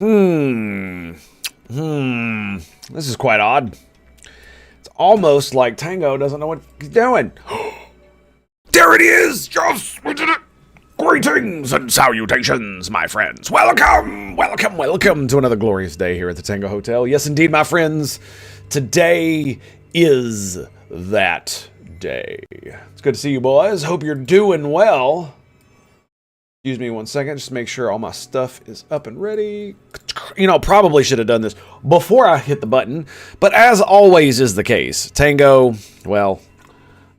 This is quite odd. It's almost like Tango doesn't know what he's doing. There it is! Yes, we did it! Greetings and salutations, my friends. Welcome, welcome, welcome to another glorious day here at the Tango Hotel. Yes, indeed, my friends. Today is that day. It's good to see you boys. Hope you're doing well. Excuse me one second, just to make sure all my stuff is up and ready. You know, probably should have done this before I hit the button, but as always is the case, Tango, well,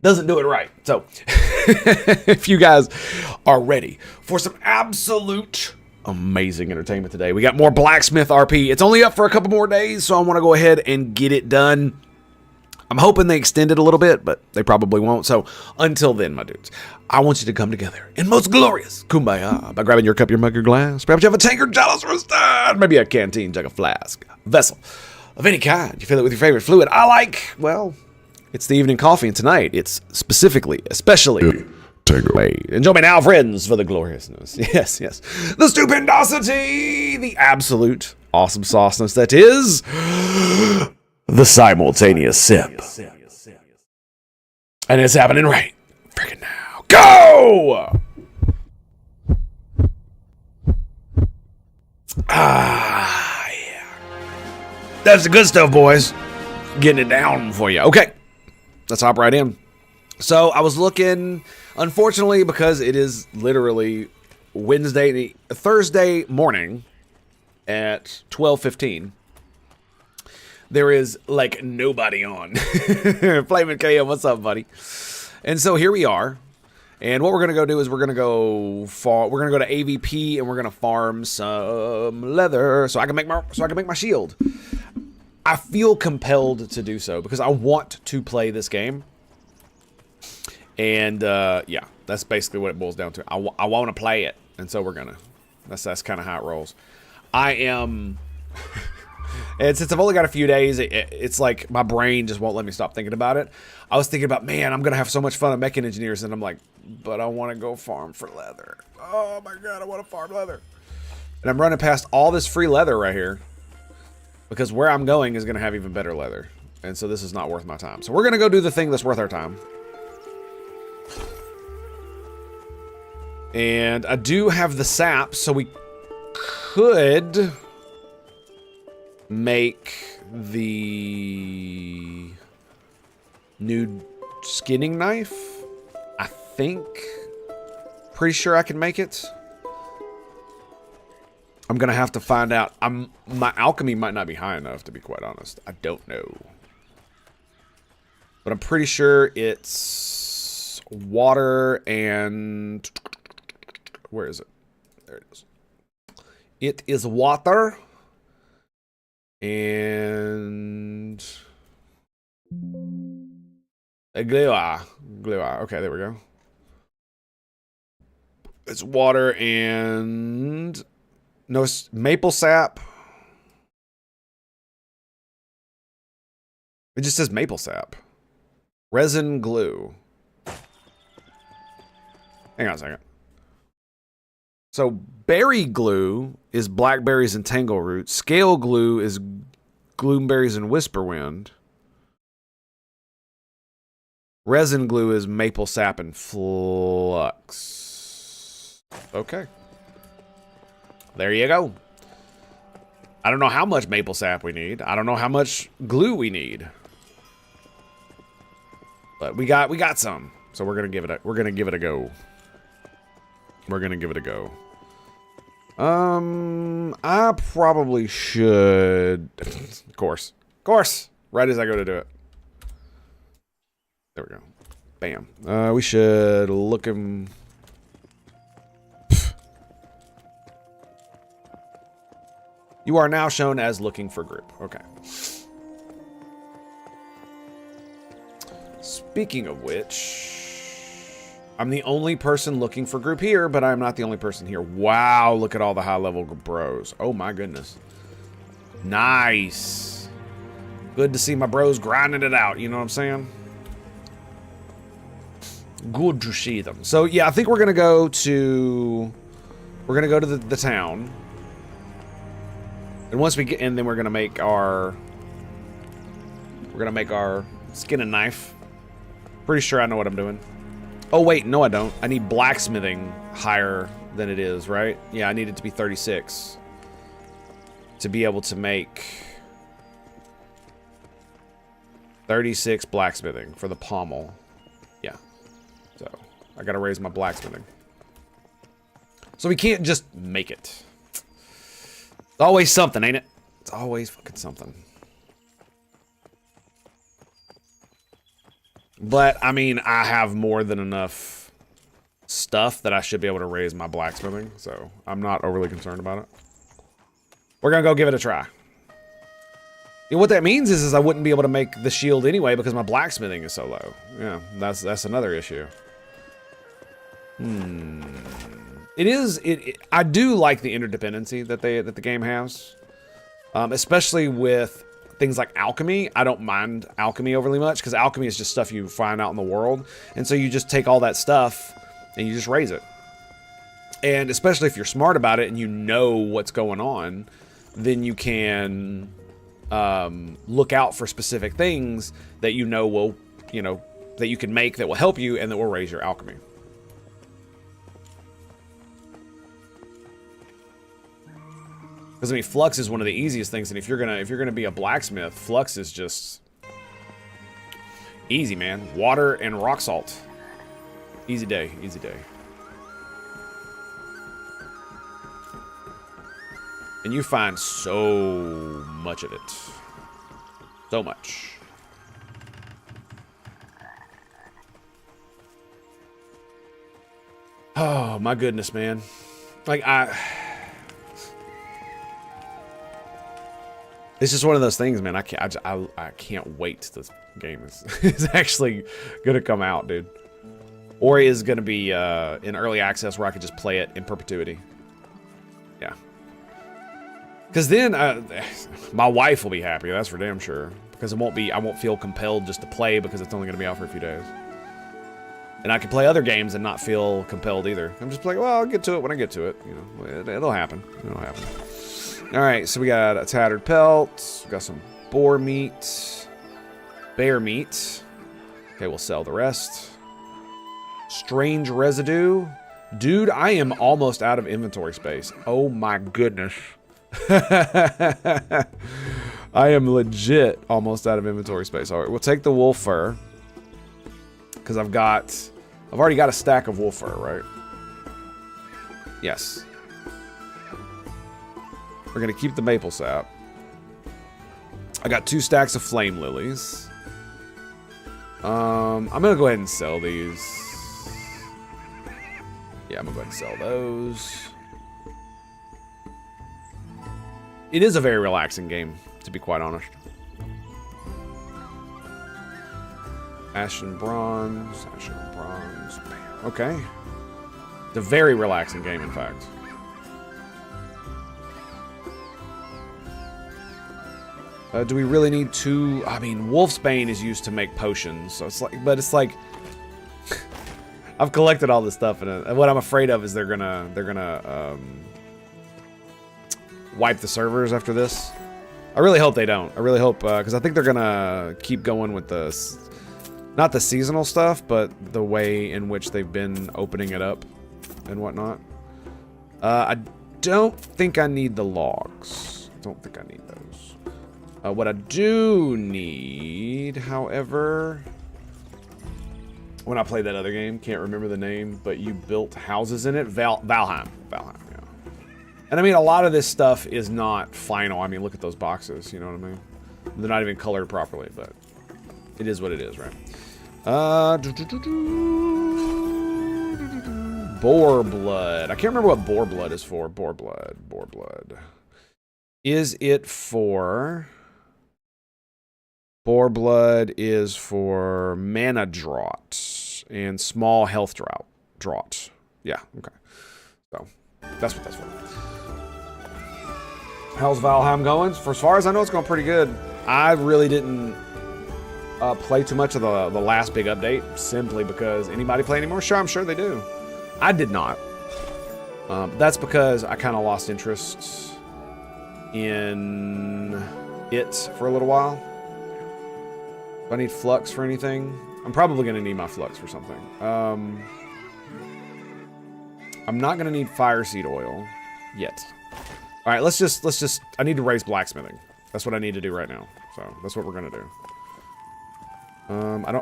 doesn't do it right. So, if you guys are ready for some absolute amazing entertainment today, we got more Blacksmith RP. It's only up for a couple more days, so I want to go ahead and get it done. I'm hoping they extend it a little bit, but they probably won't. So until then, my dudes, I want you to come together in most glorious kumbaya by grabbing your cup, your mug, your glass. Perhaps you have a tankard, chalice, or a stand. Maybe a canteen, jug, a flask, a vessel of any kind. You fill it with your favorite fluid. I like, well, it's the evening coffee, and tonight it's specifically, especially Tango. Enjoy me now, friends, for the gloriousness. Yes, yes. The stupendosity, the absolute awesome sauceness that is the simultaneous sip. And it's happening right freaking now. Go! Ah, yeah. That's the good stuff, boys. Getting it down for you. Okay. Let's hop right in. So I was looking, unfortunately, because it is literally Thursday morning at 12:15. There is like nobody on. Flamin' KM, what's up, buddy? And so here we are. And what we're gonna go do is we're gonna go to AVP and we're gonna farm some leather so I can make my shield. I feel compelled to do so because I want to play this game. And yeah, that's basically what it boils down to. I want to play it, and so we're gonna. That's kind of how it rolls. I am. And since I've only got a few days, it's like my brain just won't let me stop thinking about it. I was thinking about, man, I'm going to have so much fun at Mechan Engineers, and I'm like, but I want to go farm for leather. Oh my God, I want to farm leather. And I'm running past all this free leather right here because where I'm going is going to have even better leather. And so this is not worth my time. So we're going to go do the thing that's worth our time. And I do have the sap, so we could make the new skinning knife. I think. Pretty sure I can make it. I'm gonna have to find out. My alchemy might not be high enough, to be quite honest. I don't know. But I'm pretty sure it's water and... Where is it? There it is. It is water and glue. Okay, there we go. It's water and no maple sap. It just says maple sap. Resin glue. Hang on a second. So berry glue is blackberries and tangle root. Scale glue is gloomberries and whisperwind. Resin glue is maple sap and flux. Okay. There you go. I don't know how much maple sap we need. I don't know how much glue we need. But we got some. So we're gonna give it a go. We're gonna give it a go. I probably should. Of course. Right as I go to do it. There we go. Bam. We should look him. You are now shown as looking for group. Okay. Speaking of which, I'm the only person looking for group here, but I'm not the only person here. Wow, look at all the high-level bros. Oh, my goodness. Nice. Good to see my bros grinding it out, you know what I'm saying? Good to see them. So, yeah, I think we're going to go to... We're going to go to the town. And once we get, and then we're gonna make our skin and knife. Pretty sure I know what I'm doing. Oh wait, no I don't. I need blacksmithing higher than it is, right? Yeah, I need it to be 36 to be able to make 36 blacksmithing for the pommel. Yeah. So I gotta raise my blacksmithing. So we can't just make it. It's always something, ain't it? It's always fucking something. But, I mean, I have more than enough stuff that I should be able to raise my blacksmithing, so I'm not overly concerned about it. We're gonna go give it a try. And what that means is I wouldn't be able to make the shield anyway because my blacksmithing is so low. Yeah, that's another issue. I do like the interdependency that the game has, especially with things like alchemy. I don't mind alchemy overly much because alchemy is just stuff you find out in the world, and so you just take all that stuff and you just raise it. And especially if you're smart about it and you know what's going on, then you can look out for specific things that you know will, that you can make that will help you and that will raise your alchemy. Because I mean, flux is one of the easiest things, and if you're gonna be a blacksmith, flux is just easy, man. Water and rock salt, easy day, easy day. And you find so much of it, so much. Oh my goodness, man! Like it's just one of those things, man. I can't wait till this game is actually gonna come out, dude. Or is gonna be in early access where I could just play it in perpetuity. Yeah. Because then my wife will be happy. That's for damn sure. Because I won't feel compelled just to play because it's only gonna be out for a few days. And I can play other games and not feel compelled either. I'm just like, well, I'll get to it when I get to it. It'll happen. It'll happen. All right, so we got a tattered pelt. We got some boar meat, bear meat. Okay, we'll sell the rest. Strange residue. Dude, I am almost out of inventory space. Oh my goodness. I am legit almost out of inventory space. All right, we'll take the wool fur. Because I've already got a stack of wool fur, right? Yes. We're gonna keep the maple sap. I got 2 stacks of flame lilies. I'm gonna go ahead and sell these. Yeah, I'm gonna go ahead and sell those. It is a very relaxing game, to be quite honest. Ashen bronze, ashen bronze. Bam. Okay. It's a very relaxing game, in fact. Do we really need 2? I mean, Wolfsbane is used to make potions, so it's like, I've collected all this stuff, and what I'm afraid of is they're gonna wipe the servers after this. I really hope they don't. I really hope, because I think they're gonna keep going with not the seasonal stuff, but the way in which they've been opening it up and whatnot. I don't think I need the logs. I don't think I need those. What I do need, however, when I played that other game, can't remember the name, but you built houses in it. Valheim, yeah. And I mean, a lot of this stuff is not final. I mean, look at those boxes, you know what I mean? They're not even colored properly, but it is what it is, right? Boar blood. I can't remember what boar blood is for. Boar blood. Is it for... Boar blood is for mana drought and small health drought. Yeah, okay. So, that's what that's for. How's Valheim going? For as far as I know, it's going pretty good. I really didn't play too much of the last big update, simply because anybody play anymore? Sure, I'm sure they do. I did not. That's because I kind of lost interest in it for a little while. Do I need flux for anything? I'm probably going to need my flux for something. I'm not going to need fire seed oil yet. All right, let's just, I need to raise blacksmithing. That's what I need to do right now. So that's what we're going to do.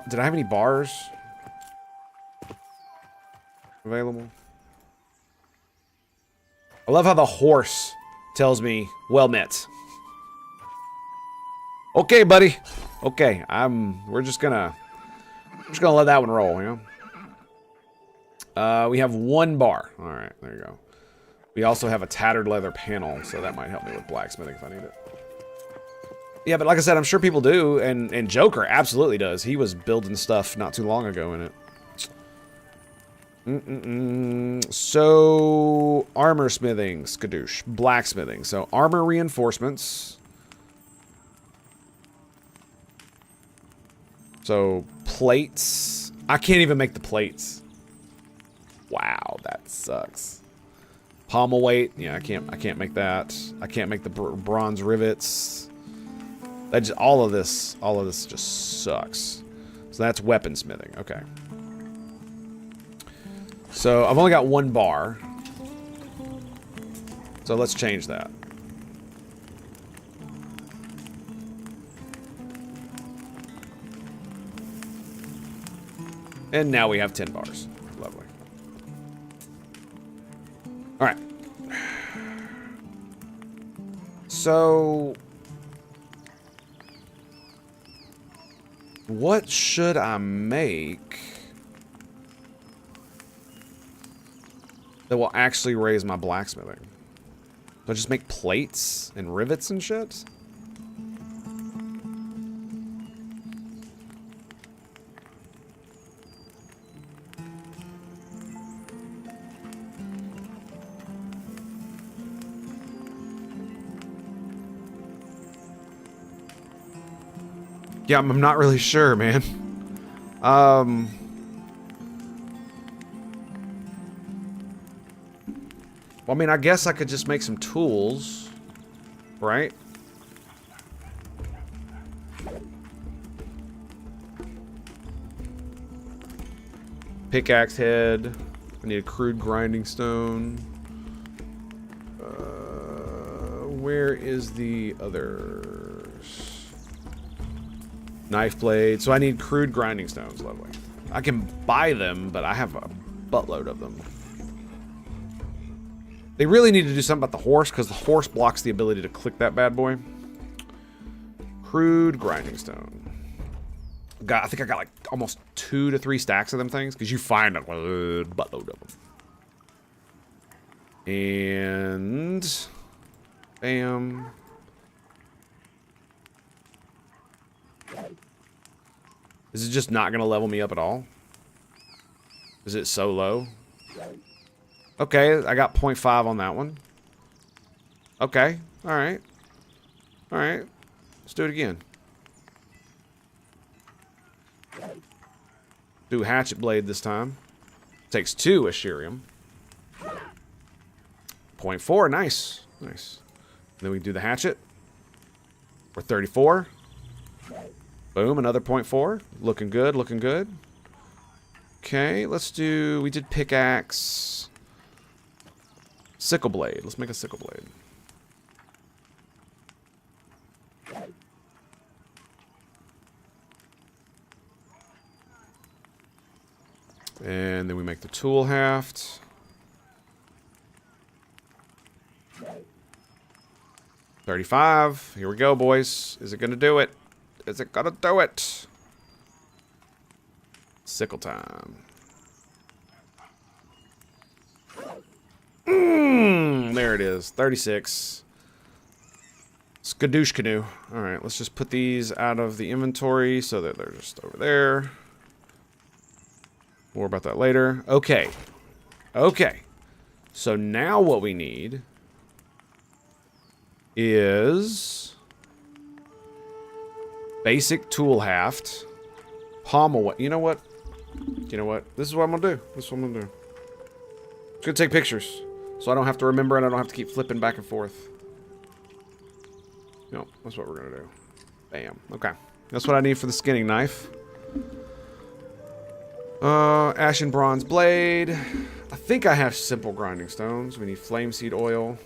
Did I have any bars available? I love how the horse tells me, well met. Okay, buddy. Okay, we're just gonna let that one roll, you know? We have 1 bar. All right, there you go. We also have a tattered leather panel, so that might help me with blacksmithing if I need it. Yeah, but like I said, I'm sure people do, and Joker absolutely does. He was building stuff not too long ago in it. So, armor smithing, skadoosh, blacksmithing. So, armor reinforcements. So, plates. I can't even make the plates. Wow, that sucks. Pommel weight. Yeah, I can't make that. I can't make the bronze rivets. All of this just sucks. So that's weaponsmithing. Okay. So I've only got 1 bar. So let's change that. And now we have 10 bars. Lovely. All right. So what should I make that will actually raise my blacksmithing? Do I just make plates and rivets and shit? Yeah, I'm not really sure, man. Well, I mean, I guess I could just make some tools, right? Pickaxe head. I need a crude grinding stone. Where is the others? Knife blade. So I need crude grinding stones. Lovely. I can buy them, but I have a buttload of them. They really need to do something about the horse, because the horse blocks the ability to click that bad boy. Crude grinding stone. I think I got like almost 2 to 3 stacks of them things, because you find a buttload of them. And bam. Is it just not gonna level me up at all? Is it so low? Okay, I got 0.5 on that one. Okay, alright. Alright. Let's do it again. Do hatchet blade this time. Takes 2 Asherium. 0.4, nice. Nice. Then we do the hatchet. We're 34. Boom, another 0.4. Looking good, looking good. Okay, let's do... We did pickaxe. Sickle blade. Let's make a sickle blade. And then we make the tool haft. $35. Here we go, boys. Is it gonna do it? Is it gonna do it? Sickle time. There it is. 36. Skadoosh canoe. Alright, let's just put these out of the inventory so that they're just over there. More about that later. Okay. Okay. So now what we need is basic tool haft. Pommel. You know what? You know what? This is what I'm gonna do. This is what I'm gonna do. It's gonna take pictures, so I don't have to remember and I don't have to keep flipping back and forth. No, that's what we're gonna do. Bam. Okay. That's what I need for the skinning knife. Ashen bronze blade. I think I have simple grinding stones. We need flame seed oil.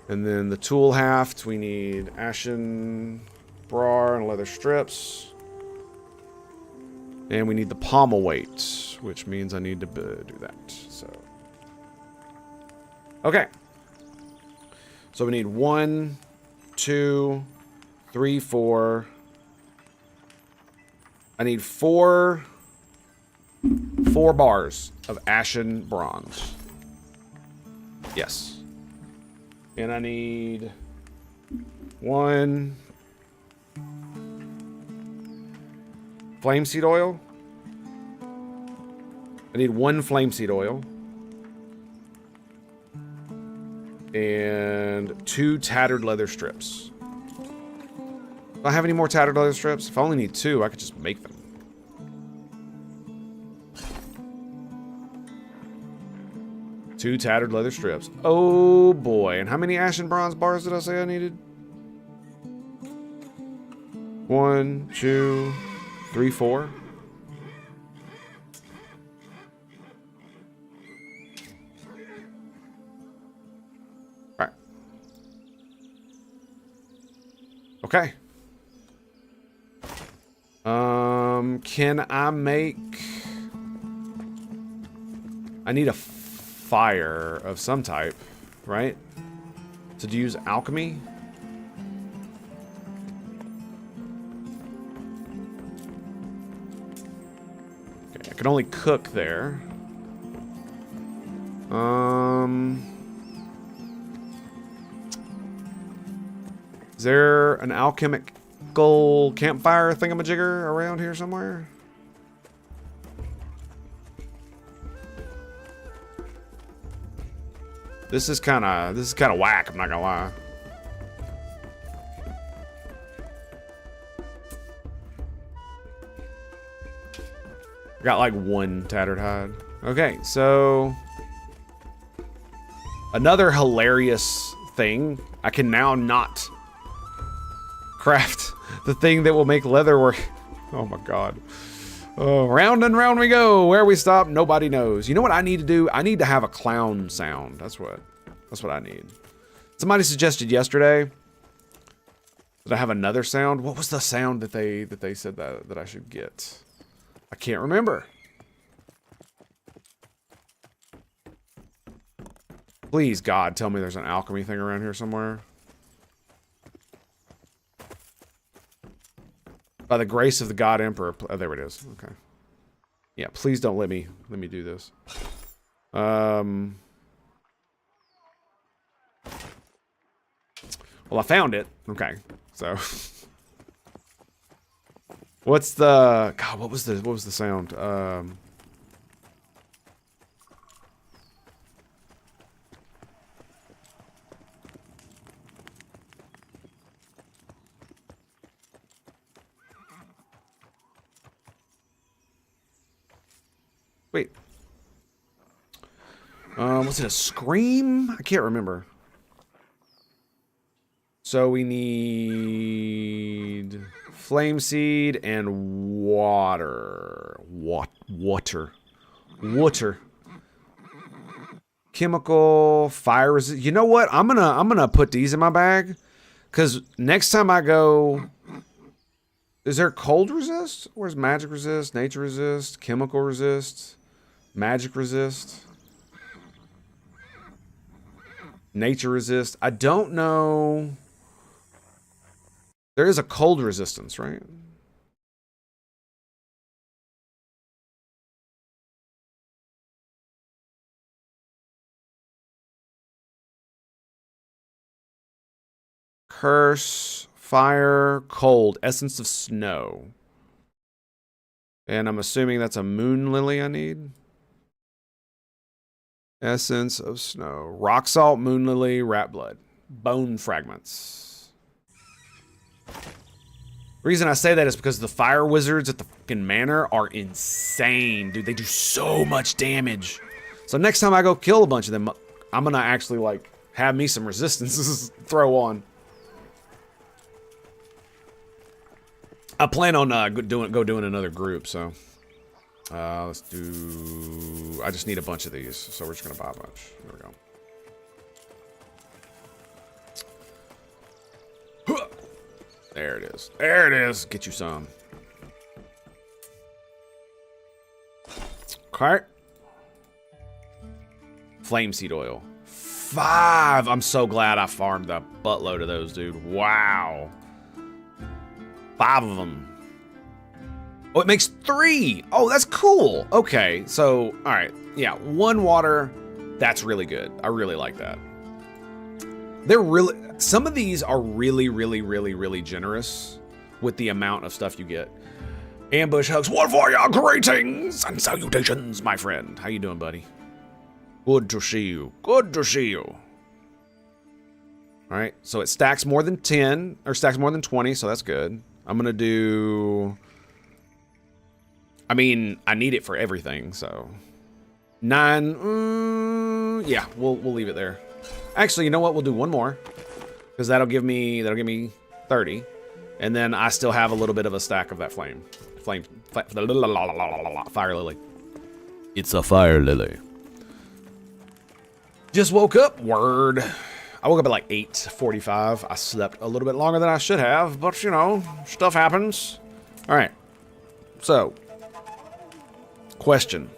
And then the tool haft, we need ashen brar and leather strips. And we need the pommel weight, which means I need to do that. So, okay. So we need 1, 2, 3, 4. I need 4 bars of ashen bronze. Yes. And I need 1 flame seed oil. I need 1 flame seed oil. And 2 tattered leather strips. Do I have any more tattered leather strips? If I only need 2, I could just make them. Two tattered leather strips. Oh boy. And how many ashen bronze bars did I say I needed? 1, 2, 3, 4. Alright. Okay. Can I make... I need a fire of some type, right? To use alchemy? Okay, I can only cook there. Is there an alchemical campfire thingamajigger around here somewhere? This is kind of whack, I'm not gonna lie. Got like 1 tattered hide. Okay, so another hilarious thing. I can now not craft the thing that will make leather work. Oh my god. Oh, round and round we go. Where we stop, nobody knows. You know what I need to do? I need to have a clown sound. That's what I need. Somebody suggested yesterday that I have another sound. What was the sound that they said that I should get? I can't remember. Please, God, tell me there's an alchemy thing around here somewhere. By the grace of the God Emperor. Oh, there it is. Okay. Yeah, please don't let me do this. Well, I found it. Okay. So what's the God, what was the sound? Wait. Was it a scream? I can't remember. So we need flame seed and water. Water. Chemical, fire resist. You know what? I'm gonna put these in my bag, because next time I go, is there cold resist? Where's magic resist? Nature resist? Chemical resist? Magic resist? Nature resist? I don't know. There is a cold resistance, right? Curse, fire, cold, essence of snow. And I'm assuming that's a moon lily I need. Essence of snow. Rock salt, moon lily, rat blood. Bone fragments. The reason I say that is because the fire wizards at the fucking manor are insane. Dude, they do so much damage. So next time I go kill a bunch of them, I'm gonna actually, like, have me some resistances throw on. I plan on doing another group, so let's do. I just need a bunch of these, so we're just gonna buy a bunch. There we go. There it is. There it is. Get you some. Okay. Flame seed oil. 5. I'm so glad I farmed a buttload of those, dude. Wow. 5 of them. Oh, it makes 3. Oh, that's cool. Okay, so, all right. Yeah, 1 water. That's really good. I really like that. They're really... Some of these are really, really, really, really generous with the amount of stuff you get. Ambush hugs. What for ya? Greetings and salutations, my friend. How you doing, buddy? Good to see you. Good to see you. All right, so it stacks more than 10, or stacks more than 20, so that's good. I'm gonna do... I mean, I need it for everything, so... 9, yeah, we'll leave it there. Actually, you know what? We'll do 1 more. Because that'll give me 30. And then I still have a little bit of a stack of that fire lily. It's a fire lily. Just woke up. Word. I woke up at like 8:45. I slept a little bit longer than I should have, but you know, stuff happens. All right. So, question.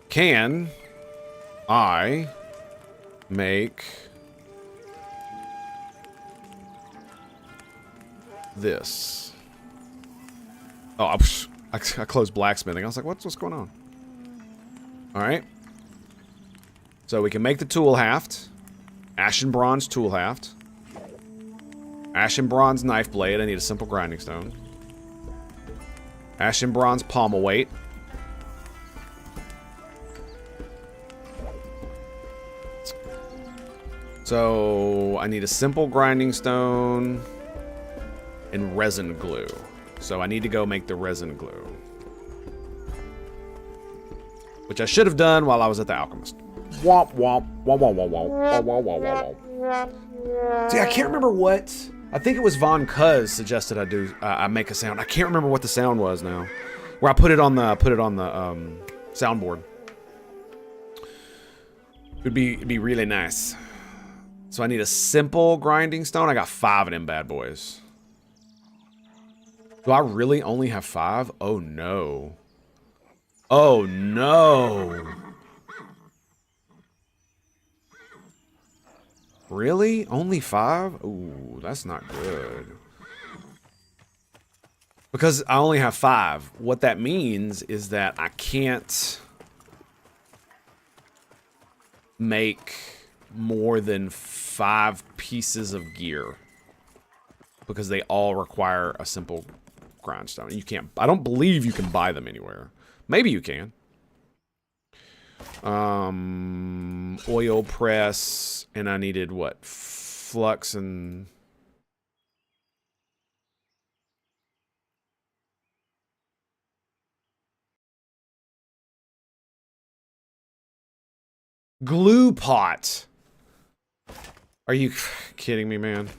Can I make this? Oh, I closed blacksmithing. I was like, what's going on? All right. So we can make the tool haft. Ashen bronze tool haft. Ashen bronze knife blade. I need a simple grinding stone. Ashen bronze pommel weight. So I need a simple grinding stone and resin glue. So I need to go make the resin glue, which I should have done while I was at the alchemist. Womp womp womp womp womp womp womp womp womp. See, I can't remember what. I think it was Von Cuz suggested I do. I make a sound. I can't remember what the sound was now. Where I put it on the soundboard. It'd be really nice. So I need a simple grinding stone. I got 5 of them bad boys. Do I really only have 5? Oh no. Oh no. Really? Only 5? Ooh, that's not good. Because I only have 5. What that means is that I can't make more than 5 pieces of gear. Because they all require a simple grindstone. You can't... I don't believe you can buy them anywhere. Maybe you can. Oil press, and I needed what? Flux and glue pot. Are you kidding me, man?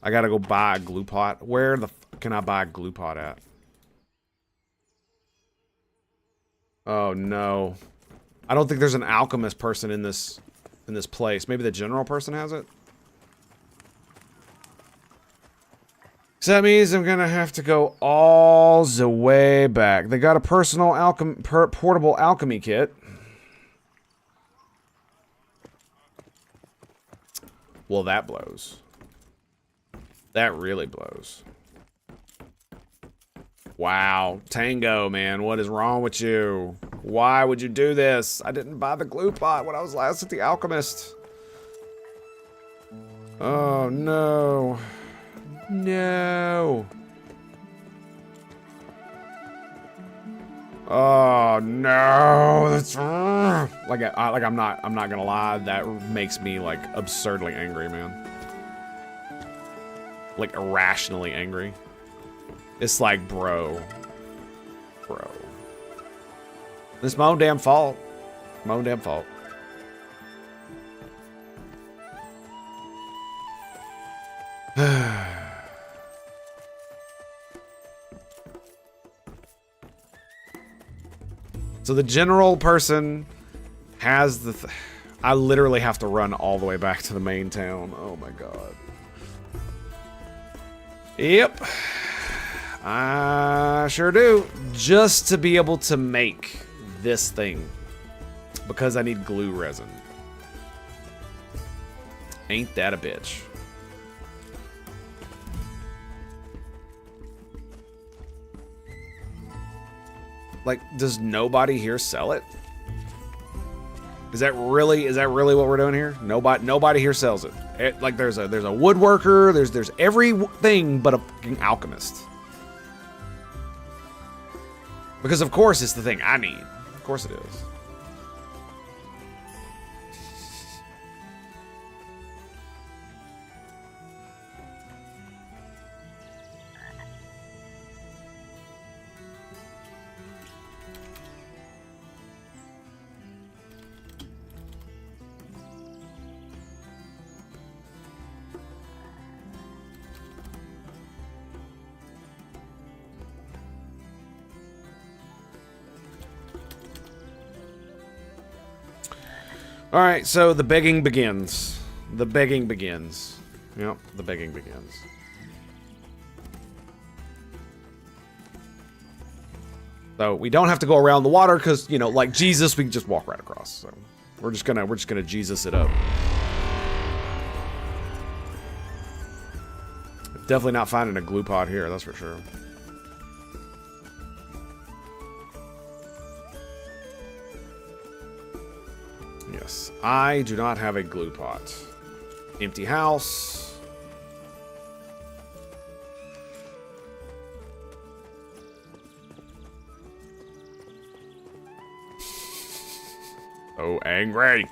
I gotta go buy a glue pot. Where the f can I buy a glue pot at? Oh no. I don't think there's an alchemist person in this place. Maybe the general person has it? So that means I'm gonna have to go all the way back. They got a personal portable alchemy kit. Well, that blows. That really blows. Wow. Tango, man. What is wrong with you? Why would you do this? I didn't buy the glue pot when I was last at the alchemist. Oh, no. No. Oh, no. That's... I'm not gonna lie. That makes me, like, absurdly angry, man. Like, irrationally angry. It's like, bro. Bro. It's my own damn fault. My own damn fault. So the general person has the... I literally have to run all the way back to the main town. Oh my god. Yep. I sure do. Just to be able to make this thing. Because I need glue resin. Ain't that a bitch. Like, does nobody here sell it? Is that really what we're doing here? Nobody here sells it. Like there's a woodworker, there's everything but a fucking alchemist. Because of course it's the thing I need. Of course it is. Alright, so the begging begins. The begging begins. Yep, the begging begins. So we don't have to go around the water because, you know, like Jesus, we can just walk right across. So we're just gonna Jesus it up. Definitely not finding a glue pot here, that's for sure. Yes, I do not have a glue pot. Empty house. Oh, angry.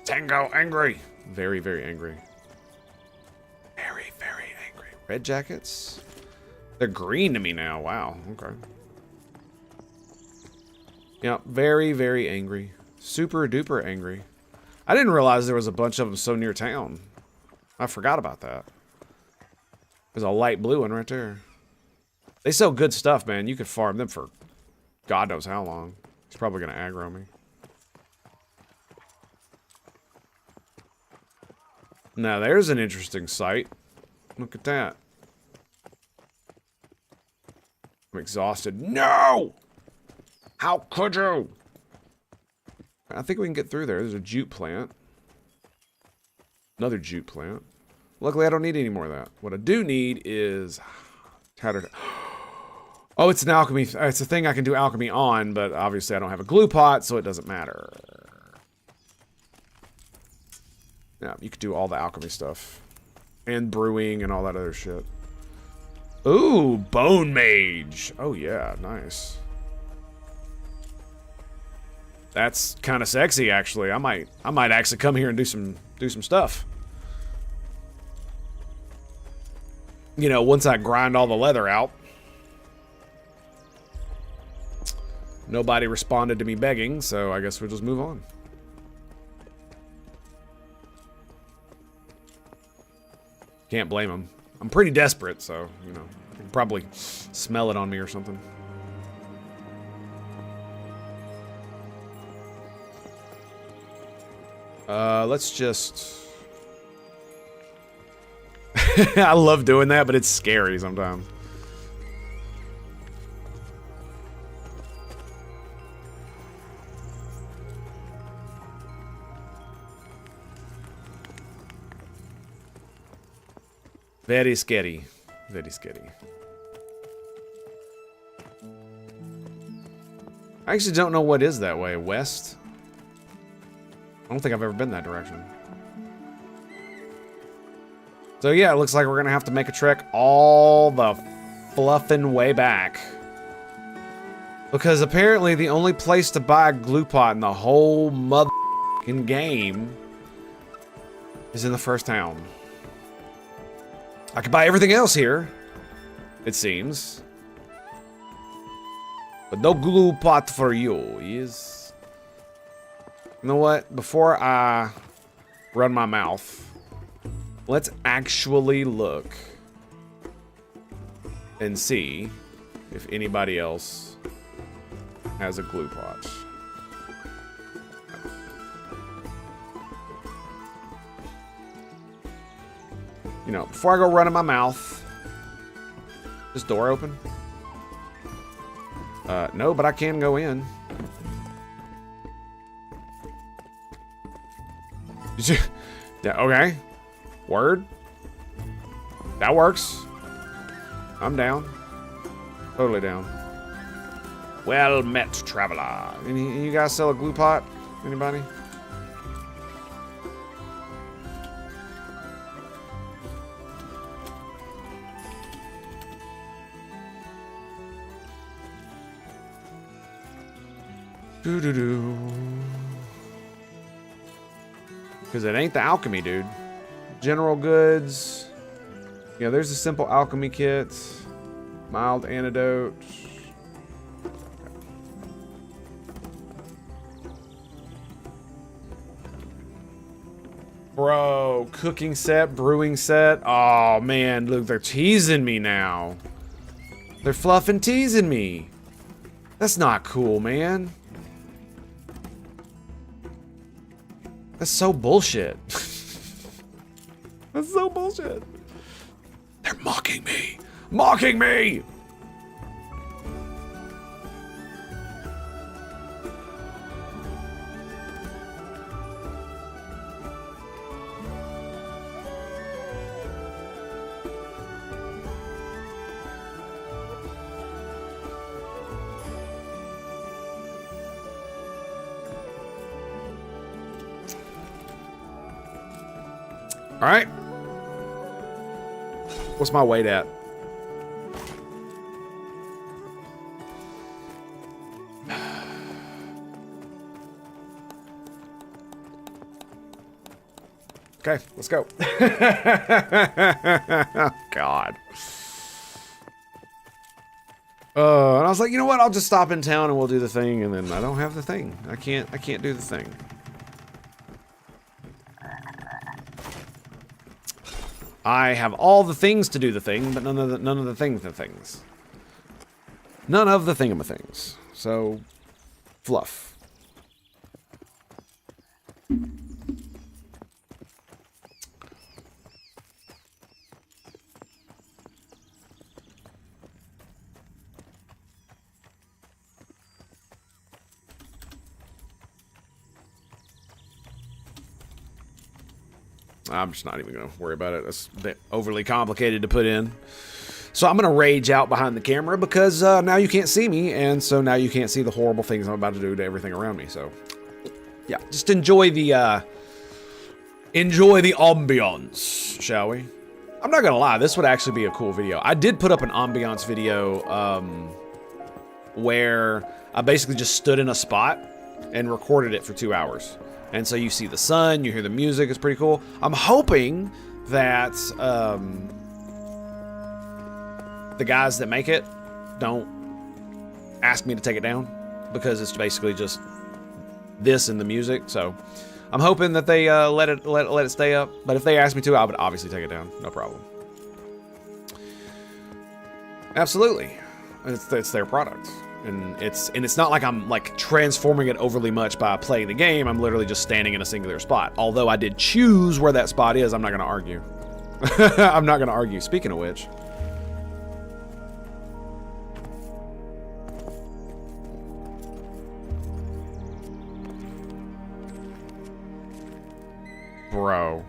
Tango angry. Very, very angry. Very, very angry. Red jackets? They're green to me now. Wow, okay. Yeah, very, very angry. Super duper angry. I didn't realize there was a bunch of them so near town. I forgot about that. There's a light blue one right there. They sell good stuff, man. You could farm them for God knows how long. He's probably going to aggro me. Now, there's an interesting sight. Look at that. I'm exhausted. No! How could you? I think we can get through there. There's a jute plant. Another jute plant. Luckily, I don't need any more of that. What I do need is tattered. Oh, it's an alchemy. It's a thing I can do alchemy on, but obviously I don't have a glue pot, so it doesn't matter. Yeah, you could do all the alchemy stuff. And brewing and all that other shit. Ooh, bone mage. Oh yeah, nice. That's kind of sexy, actually. I might actually come here and do some stuff. You know, once I grind all the leather out. Nobody responded to me begging, so I guess we'll just move on. Can't blame them. I'm pretty desperate, so, you know, you can probably smell it on me or something. Let's just... I love doing that, but it's scary sometimes. Very scary. Very scary. I actually don't know what is that way. West? I don't think I've ever been that direction. So yeah, it looks like we're gonna have to make a trek all the fluffin' way back. Because apparently the only place to buy a glue pot in the whole motherfucking game is in the first town. I could buy everything else here, it seems. But no glue pot for you, yes. You know what? Before I run my mouth, let's actually look and see if anybody else has a glue pot. You know, before I go running my mouth, this door open? No, but I can go in. Yeah, okay. Word. That works. I'm down. Totally down. Well met, traveler. Any you guys sell a glue pot? Anybody? Doo-doo-doo. Because it ain't the alchemy, dude. General goods. Yeah, there's a simple alchemy kit. Mild antidote. Bro, cooking set, brewing set. Oh, man, look, they're teasing me now. They're fluffing teasing me. That's not cool, man. That's so bullshit. That's so bullshit. They're mocking me. Mocking me! All right. What's my weight at? Okay, let's go. God. And I was like, you know what? I'll just stop in town and we'll do the thing. And then I don't have the thing. I can't do the thing. I have all the things to do the thing, but none of the things. None of the thingamathings. So, fluff. I'm just not even going to worry about it. It's a bit overly complicated to put in. So I'm going to rage out behind the camera because now you can't see me, and so now you can't see the horrible things I'm about to do to everything around me. So, yeah, just enjoy the ambiance, shall we? I'm not going to lie, this would actually be a cool video. I did put up an ambiance video where I basically just stood in a spot and recorded it for 2 hours. And so you see the sun, you hear the music, it's pretty cool. I'm hoping that the guys that make it don't ask me to take it down, because it's basically just this and the music. So I'm hoping that they let it stay up. But if they ask me to, I would obviously take it down, no problem. Absolutely, it's their product. And it's not like I'm like transforming it overly much by playing the game. I'm literally just standing in a singular spot. Although I did choose where that spot is, I'm not going to argue. I'm not going to argue. Speaking of which, bro,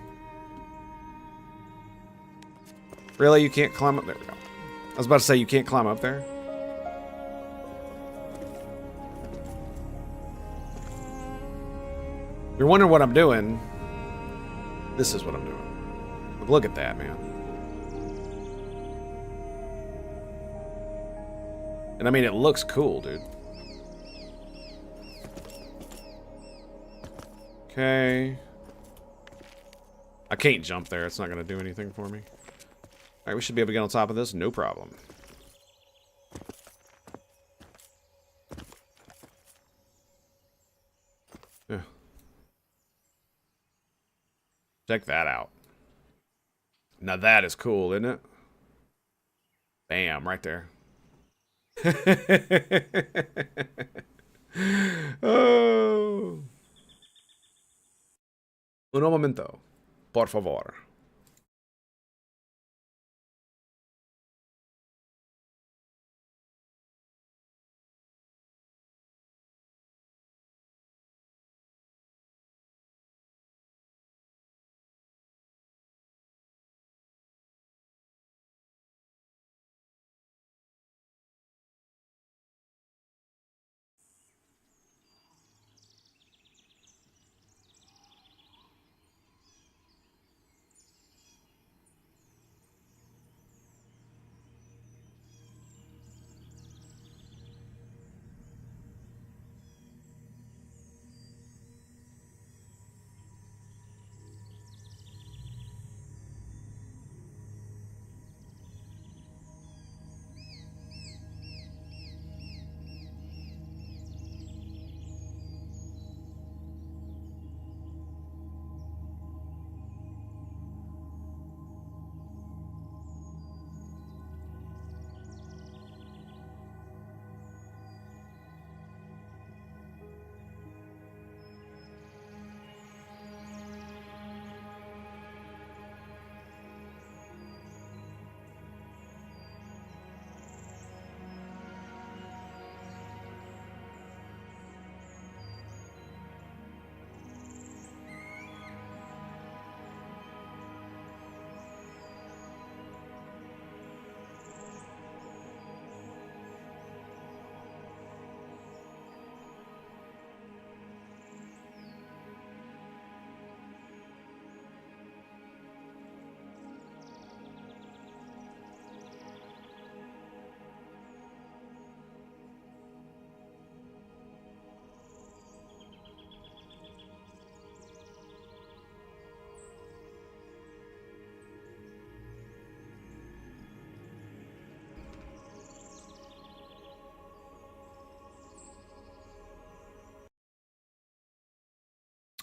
really, you can't climb up there? We go. I was about to say you can't climb up there. You're wondering what I'm doing. This is what I'm doing. Look at that, man. And I mean, it looks cool, dude. Okay. I can't jump there. It's not going to do anything for me. All right, we should be able to get on top of this. No problem. Yeah. Check that out. Now that is cool, isn't it? Bam, right there. Oh. Un momento, por favor.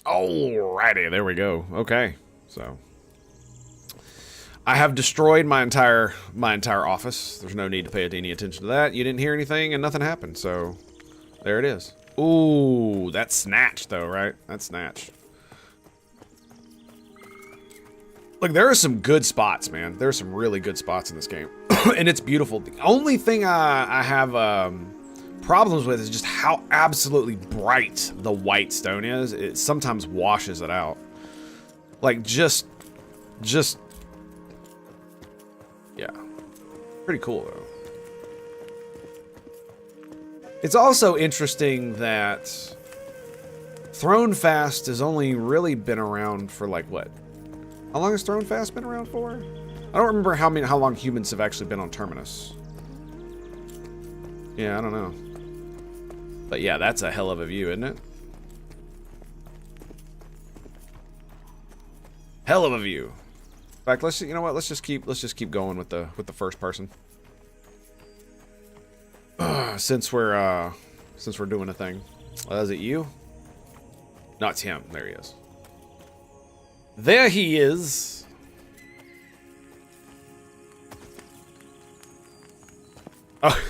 Alrighty, there we go. Okay, so I have destroyed my entire office. There's no need to pay any attention to that. You didn't hear anything, and nothing happened. So there it is. Ooh, that's snatch though, right? That's snatch. Look, there are some good spots, man. There are some really good spots in this game, and it's beautiful. The only thing I have problems with is just how absolutely bright the white stone is. It sometimes washes it out. Like, just, yeah. Pretty cool, though. It's also interesting that Throne Fast has only really been around for, like, what? How long has Throne Fast been around for? I don't remember how long humans have actually been on Terminus. Yeah, I don't know. But yeah, that's a hell of a view, isn't it? Hell of a view. In fact, you know what? Let's just keep going with the first person. Since we're doing a thing. Is it you? No, it's him. There he is. There he is. Oh.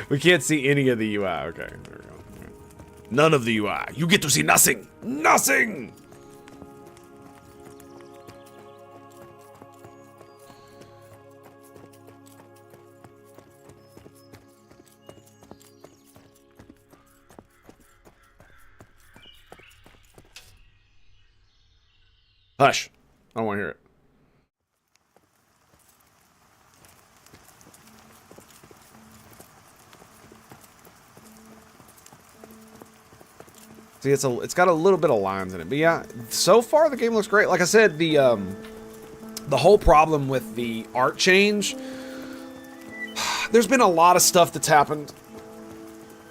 We can't see any of the UI. Okay, there we go. None of the UI. You get to see nothing. Nothing! Hush. I don't want to hear it. See, it's got a little bit of lines in it, but yeah, so far the game looks great. Like I said, the whole problem with the art change, there's been a lot of stuff that's happened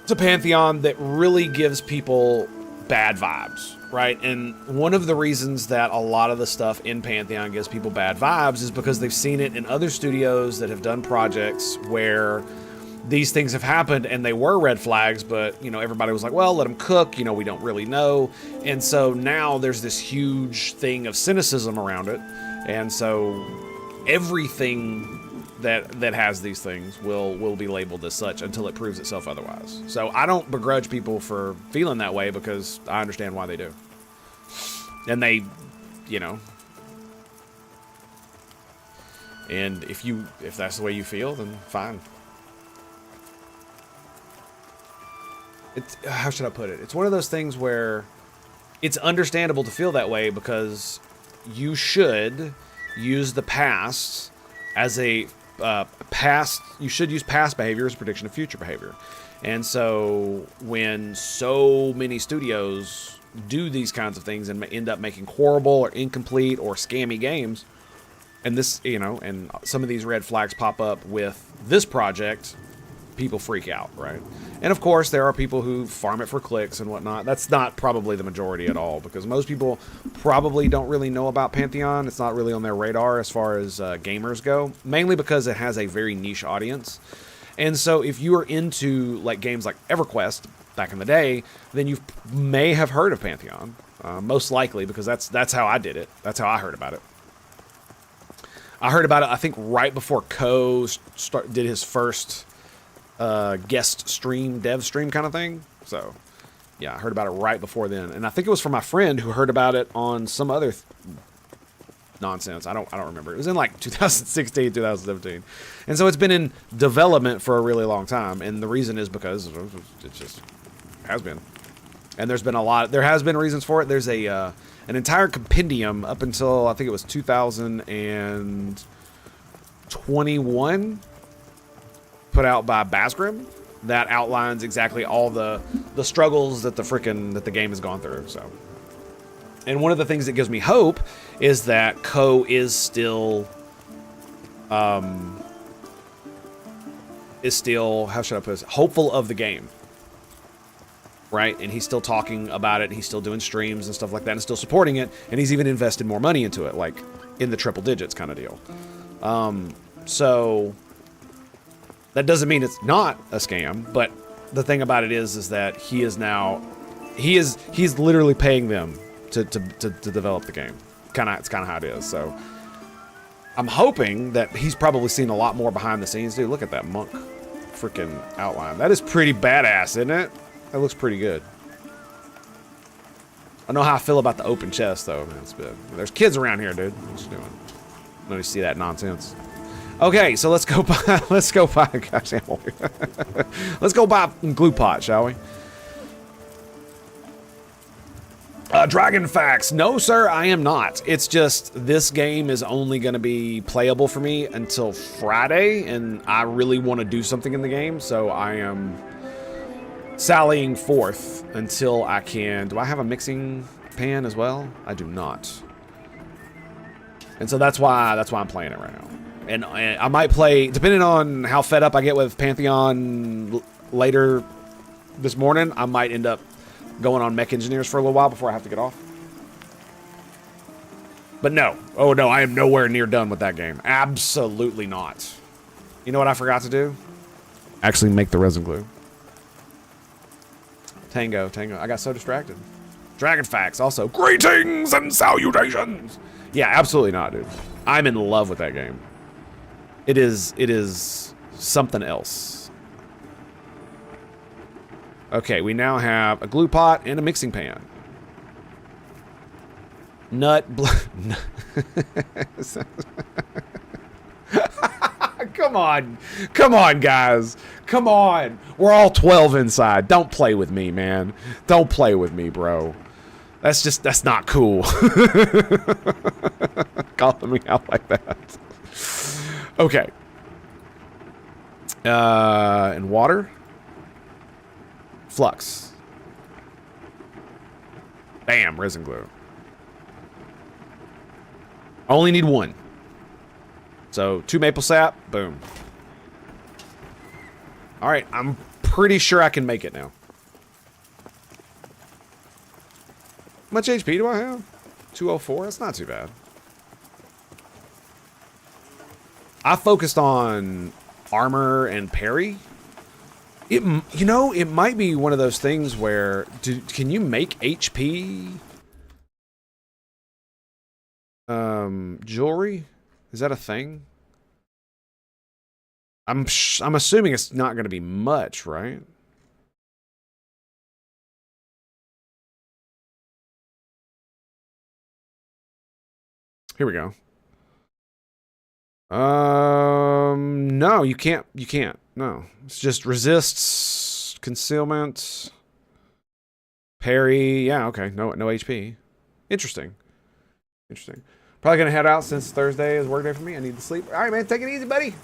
to Pantheon that really gives people bad vibes, right? And one of the reasons that a lot of the stuff in Pantheon gives people bad vibes is because they've seen it in other studios that have done projects where these things have happened and they were red flags, but, you know, everybody was like, well, let them cook, you know, we don't really know. And so now there's this huge thing of cynicism around it. And so everything that has these things will be labeled as such until it proves itself otherwise. So I don't begrudge people for feeling that way because I understand why they do. And they, you know, and if that's the way you feel, then fine. It's, how should I put it? It's one of those things where it's understandable to feel that way because you should use the past as a you should use past behavior as a prediction of future behavior. And so when so many studios do these kinds of things and end up making horrible or incomplete or scammy games, and this, you know, and some of these red flags pop up with this project, people freak out, right? And of course, there are people who farm it for clicks and whatnot. That's not probably the majority at all, because most people probably don't really know about Pantheon. It's not really on their radar as far as gamers go, mainly because it has a very niche audience. And so if you are into like games like EverQuest back in the day, then you may have heard of Pantheon, most likely, because that's how I did it. That's how I heard about it. I heard about it, I think, right before Ko did his first guest stream, dev stream kind of thing. So, yeah, I heard about it right before then. And I think it was from my friend who heard about it on some other nonsense. I don't remember. It was in like 2016, 2017. And so it's been in development for a really long time. And the reason is because it just has been. And there's been there has been reasons for it. There's an entire compendium up until, I think it was 2021, put out by Basgrim, that outlines exactly all the struggles that the game has gone through. So, and one of the things that gives me hope is that Ko is still how should I put this, hopeful of the game, right? And he's still talking about it, and he's still doing streams and stuff like that, and still supporting it, and he's even invested more money into it, like in the triple digits kind of deal. So that doesn't mean it's not a scam, but the thing about it is that he's literally paying them to develop the game. It's kind of how it is. So I'm hoping that he's probably seen a lot more behind the scenes. Dude, look at that monk freaking outline. That is pretty badass, isn't it? That looks pretty good. I know how I feel about the open chest, though. Man, it's good. There's kids around here, dude. What you doing? Let me see that nonsense. Okay, so let's go buy. Let's go buy. Gosh, let's go buy glue pot, shall we? Dragon Facts. No, sir, I am not. It's just this game is only going to be playable for me until Friday, and I really want to do something in the game, so I am sallying forth until I can. Do I have a mixing pan as well? I do not. And so that's why I'm playing it right now. And I might play, depending on how fed up I get with Pantheon later this morning, I might end up going on Mech Engineers for a little while before I have to get off. But no. Oh, no, I am nowhere near done with that game. Absolutely not. You know what I forgot to do? Actually make the resin glue. Tango. I got so distracted. Dragon Facts also. Greetings and salutations. Yeah, absolutely not, dude. I'm in love with that game. It is something else. Okay, we now have a glue pot and a mixing pan. Come on, guys. Come on. We're all 12 inside. Don't play with me, man. Don't play with me, bro. That's not cool. Calling me out like that. Okay. And water. Flux. Bam, resin glue. Only need one. So 2 maple sap, boom. All right, I'm pretty sure I can make it now. How much HP do I have? 204, that's not too bad. I focused on armor and parry. It might be one of those things where, can you make HP jewelry? Is that a thing? I'm assuming it's not going to be much, right? Here we go. No, you can't. You can't. No, it's just resists, concealment, parry. Yeah, okay. No HP. Interesting. Interesting. Probably gonna head out since Thursday is work day for me. I need to sleep. All right, man. Take it easy, buddy.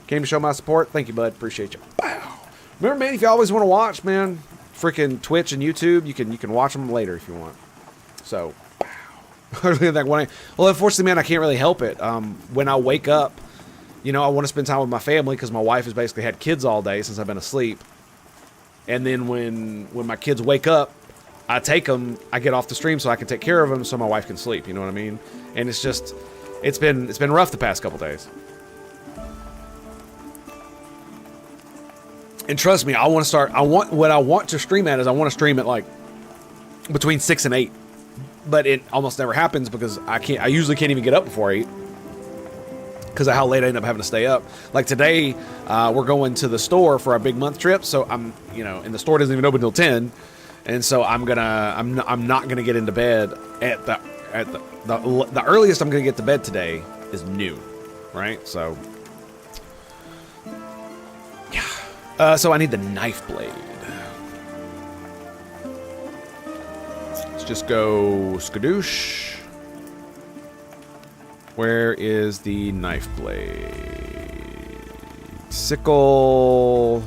Came to show my support. Thank you, bud. Appreciate you. Wow. Remember, man, if you always want to watch, man, freaking Twitch and YouTube, you can watch them later if you want. So, wow. Well, unfortunately, man, I can't really help it. When I wake up, you know, I want to spend time with my family because my wife has basically had kids all day since I've been asleep. And then when my kids wake up, I take them, I get off the stream so I can take care of them so my wife can sleep. You know what I mean? And it's just, it's been rough the past couple days. And trust me, what I want to stream at is I want to stream at like between 6 and 8. But it almost never happens because I usually can't even get up before 8. Because of how late I end up having to stay up. Like today, we're going to the store for our big month trip. So I'm, you know, and the store doesn't even open until 10. And so I'm not gonna get into bed at the earliest I'm gonna get to bed today is noon, right? So yeah. So I need the knife blade. Let's just go skadoosh. Where is the knife blade? Sickle.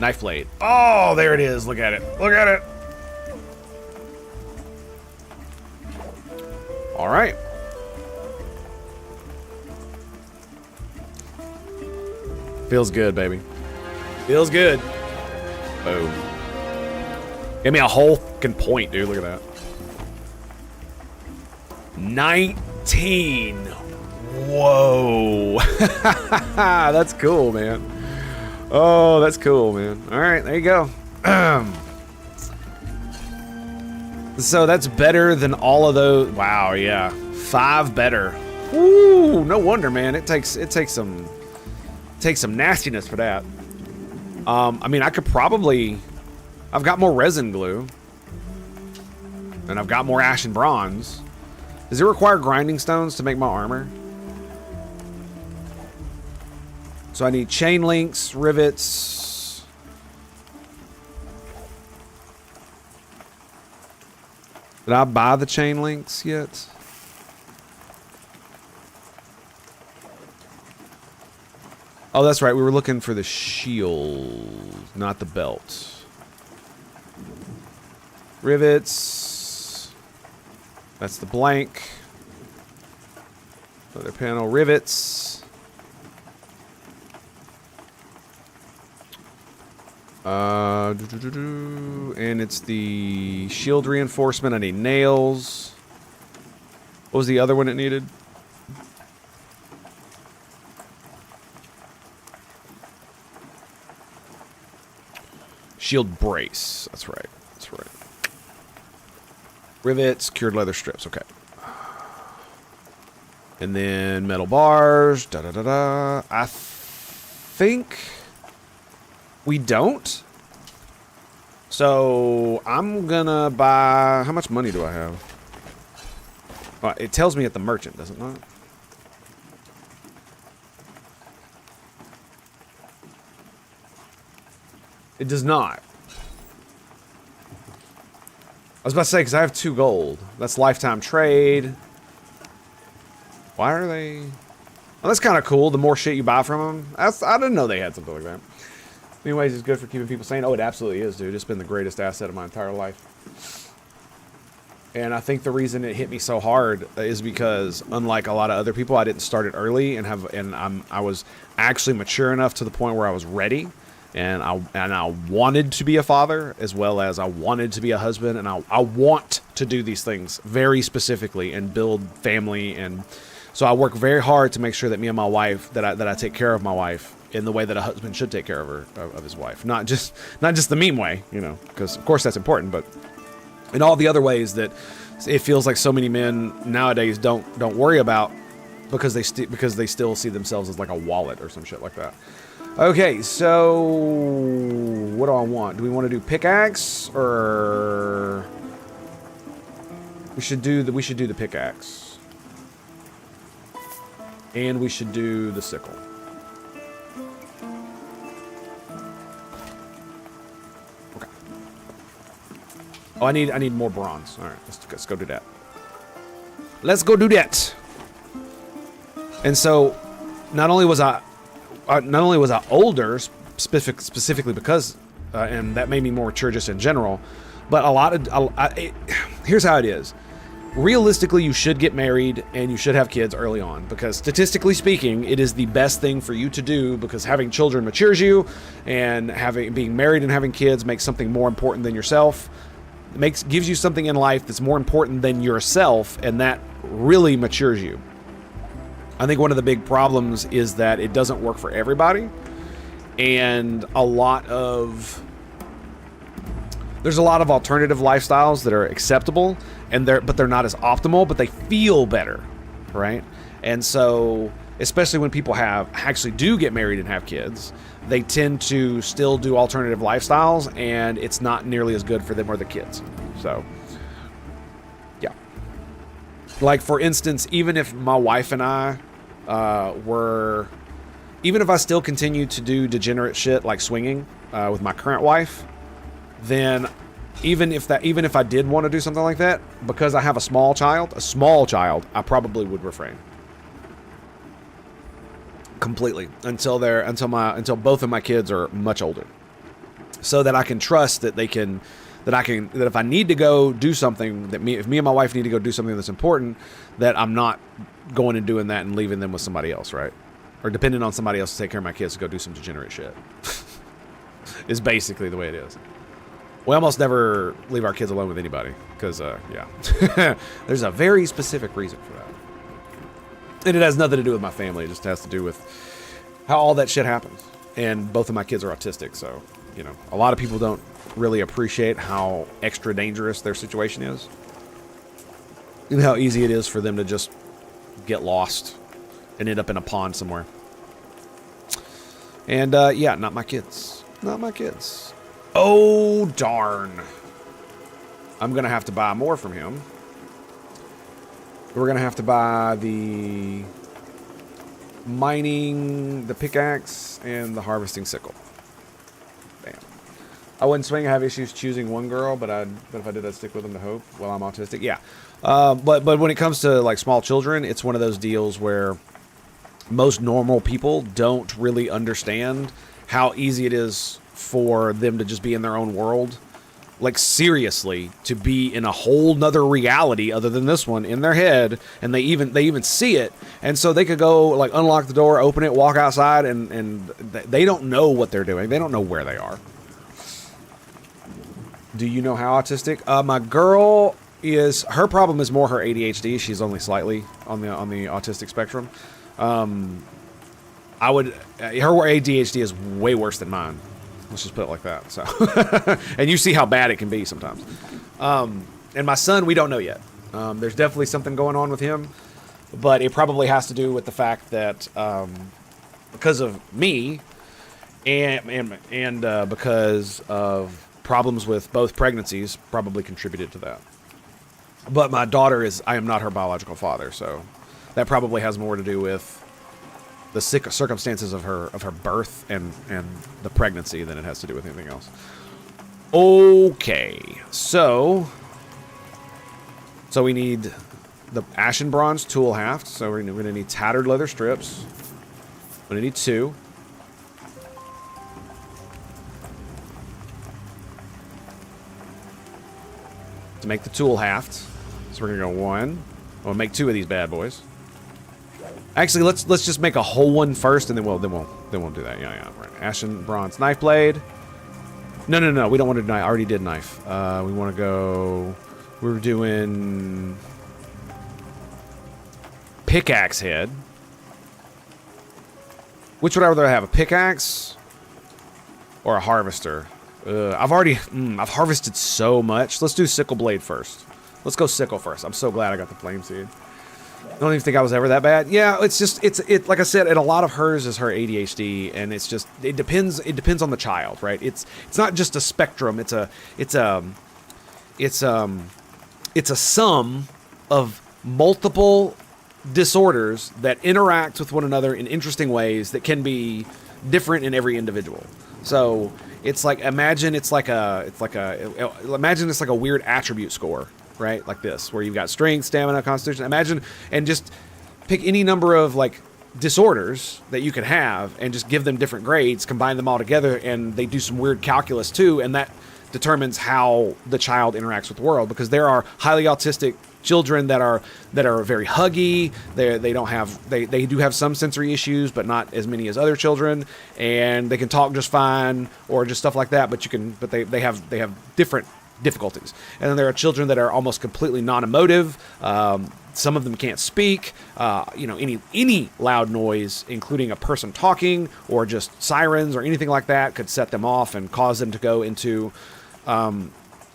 Knife blade. Oh, there it is. Look at it. Look at it. All right. Feels good, baby. Feels good. Boom. Give me a whole fucking point, dude. Look at that. 19. Whoa. That's cool, man. Oh, that's cool, man. All right, there you go. So that's better than all of those. Wow, yeah. 5 better. Woo, no wonder, man. It takes some nastiness for that. I mean, I could probably, I've got more resin glue. And I've got more ash and bronze. Does it require grinding stones to make my armor? So I need chain links, rivets. Did I buy the chain links yet? Oh, that's right. We were looking for the shield, not the belt. Rivets. That's the blank. Other panel, rivets. And it's the shield reinforcement. I need nails. What was the other one it needed? Shield brace. That's right. That's right. Rivets, cured leather strips. Okay. And then metal bars. Da da da da. I think we don't. So I'm gonna buy. How much money do I have? Well, it tells me at the merchant, does it not? It does not. I was about to say, because I have 2 gold. That's lifetime trade. Why are they? Well, that's kind of cool. The more shit you buy from them. I didn't know they had something like that. Anyways, it's good for keeping people sane. Oh, it absolutely is, dude. It's been the greatest asset of my entire life. And I think the reason it hit me so hard is because, unlike a lot of other people, I didn't start it early I was actually mature enough to the point where I was ready. And I wanted to be a father, as well as I wanted to be a husband, and I want to do these things very specifically and build family. And so I work very hard to make sure that me and my wife, that I take care of my wife in the way that a husband should take care of his wife, not just the meme way, you know, because of course that's important, but in all the other ways that it feels like so many men nowadays don't worry about because they still see themselves as like a wallet or some shit like that. Okay, so what do I want? Do we want to do pickaxe or we should do the pickaxe, and we should do the sickle. Okay. Oh, I need more bronze. All right, let's go do that. Let's go do that. And so, not only was I older, specifically because, and that made me more mature just in general, but here's how it is. Realistically, you should get married and you should have kids early on, because statistically speaking, it is the best thing for you to do, because having children matures you, and being married and having kids makes something more important than yourself. Gives you something in life that's more important than yourself, and that really matures you. I think one of the big problems is that it doesn't work for everybody, and there's a lot of alternative lifestyles that are acceptable, but they're not as optimal, but they feel better, right? And so, especially when people actually do get married and have kids, they tend to still do alternative lifestyles, and it's not nearly as good for them or the kids. So, yeah. Like, for instance, even if my wife and I even if I still continue to do degenerate shit like swinging with my current wife, then even if I did want to do something like that, because I have a small child, I probably would refrain completely until both of my kids are much older, so that I can trust that that if I need to go do something, if me and my wife need to go do something that's important, that I'm not going and doing that and leaving them with somebody else, right? Or depending on somebody else to take care of my kids to go do some degenerate shit. Is basically the way it is. We almost never leave our kids alone with anybody, because, yeah. There's a very specific reason for that. And it has nothing to do with my family. It just has to do with how all that shit happens. And both of my kids are autistic, so, you know, a lot of people don't really appreciate how extra dangerous their situation is. And how easy it is for them to just get lost and end up in a pond somewhere. And, yeah, not my kids. Not my kids. Oh, darn. I'm going to have to buy more from him. We're going to have to buy the mining, the pickaxe, and the harvesting sickle. Bam. I wouldn't swing. I have issues choosing one girl, but if I did, I'd stick with them to hope. Well, I'm autistic. Yeah. But when it comes to, like, small children, it's one of those deals where most normal people don't really understand how easy it is for them to just be in their own world. Like, seriously, to be in a whole nother reality other than this one in their head, and they even see it, and so they could go, like, unlock the door, open it, walk outside, and they don't know what they're doing. They don't know where they are. Do you know how autistic? My girl her problem is more her ADHD. She's only slightly on the autistic spectrum. Her ADHD is way worse than mine. Let's just put it like that. So, and you see how bad it can be sometimes. And my son, we don't know yet. There's definitely something going on with him, but it probably has to do with the fact that because of me, and because of problems with both pregnancies, probably contributed to that. But my daughter I am not her biological father, so that probably has more to do with the circumstances of her birth and the pregnancy than it has to do with anything else. Okay, so we need the ashen bronze tool haft. So we're going to need tattered leather strips. We're going to need 2. To make the tool haft. So we're going to go 1. We'll make 2 of these bad boys. Actually, let's just make a whole one first, and then we'll do that. Yeah, right. Ashen bronze knife blade. No. We don't want to do knife. I already did knife. We want to go. We're doing pickaxe head. Which would I rather have, a pickaxe or a harvester? I've harvested so much. Let's do sickle blade first. Let's go sickle first. I'm so glad I got the flame seed. I don't even think I was ever that bad. Yeah, it's just it's like I said, and a lot of hers is her ADHD, and it's just it depends on the child, right? It's not just a spectrum. It's a sum of multiple disorders that interact with one another in interesting ways that can be different in every individual. So it's like imagine it's like a weird attribute score. Right, like this, where you've got strength, stamina, constitution. Imagine, and just pick any number of like disorders that you could have, and just give them different grades, combine them all together, and they do some weird calculus too, and that determines how the child interacts with the world. Because there are highly autistic children that are very huggy. They do have some sensory issues, but not as many as other children, and they can talk just fine, or just stuff like that. But they have different difficulties. And then there are children that are almost completely non-emotive. Some of them can't speak. Any loud noise, including a person talking or just sirens or anything like that, could set them off and cause them to go into a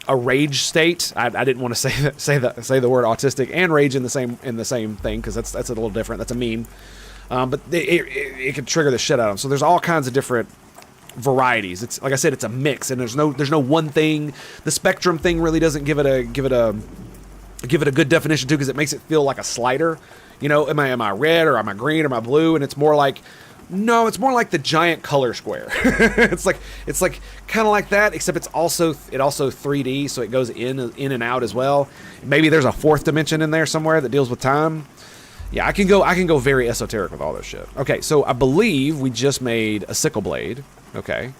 rage state. I didn't want to say the word autistic and rage in the same thing, because that's a little different. That's a meme. But it can trigger the shit out of them. So there's all kinds of different varieties. It's like I said, it's a mix, and there's no one thing. The spectrum thing really doesn't give it a good definition too, because it makes it feel like a slider. Am I red, or am I green, or am I blue? And it's more like the giant color square. it's like kind of like that, except it also 3D, so it goes in and out as well. Maybe there's a fourth dimension in there somewhere that deals with time. Yeah, I can go very esoteric with all this shit. Okay, so I believe we just made a sickle blade. Okay,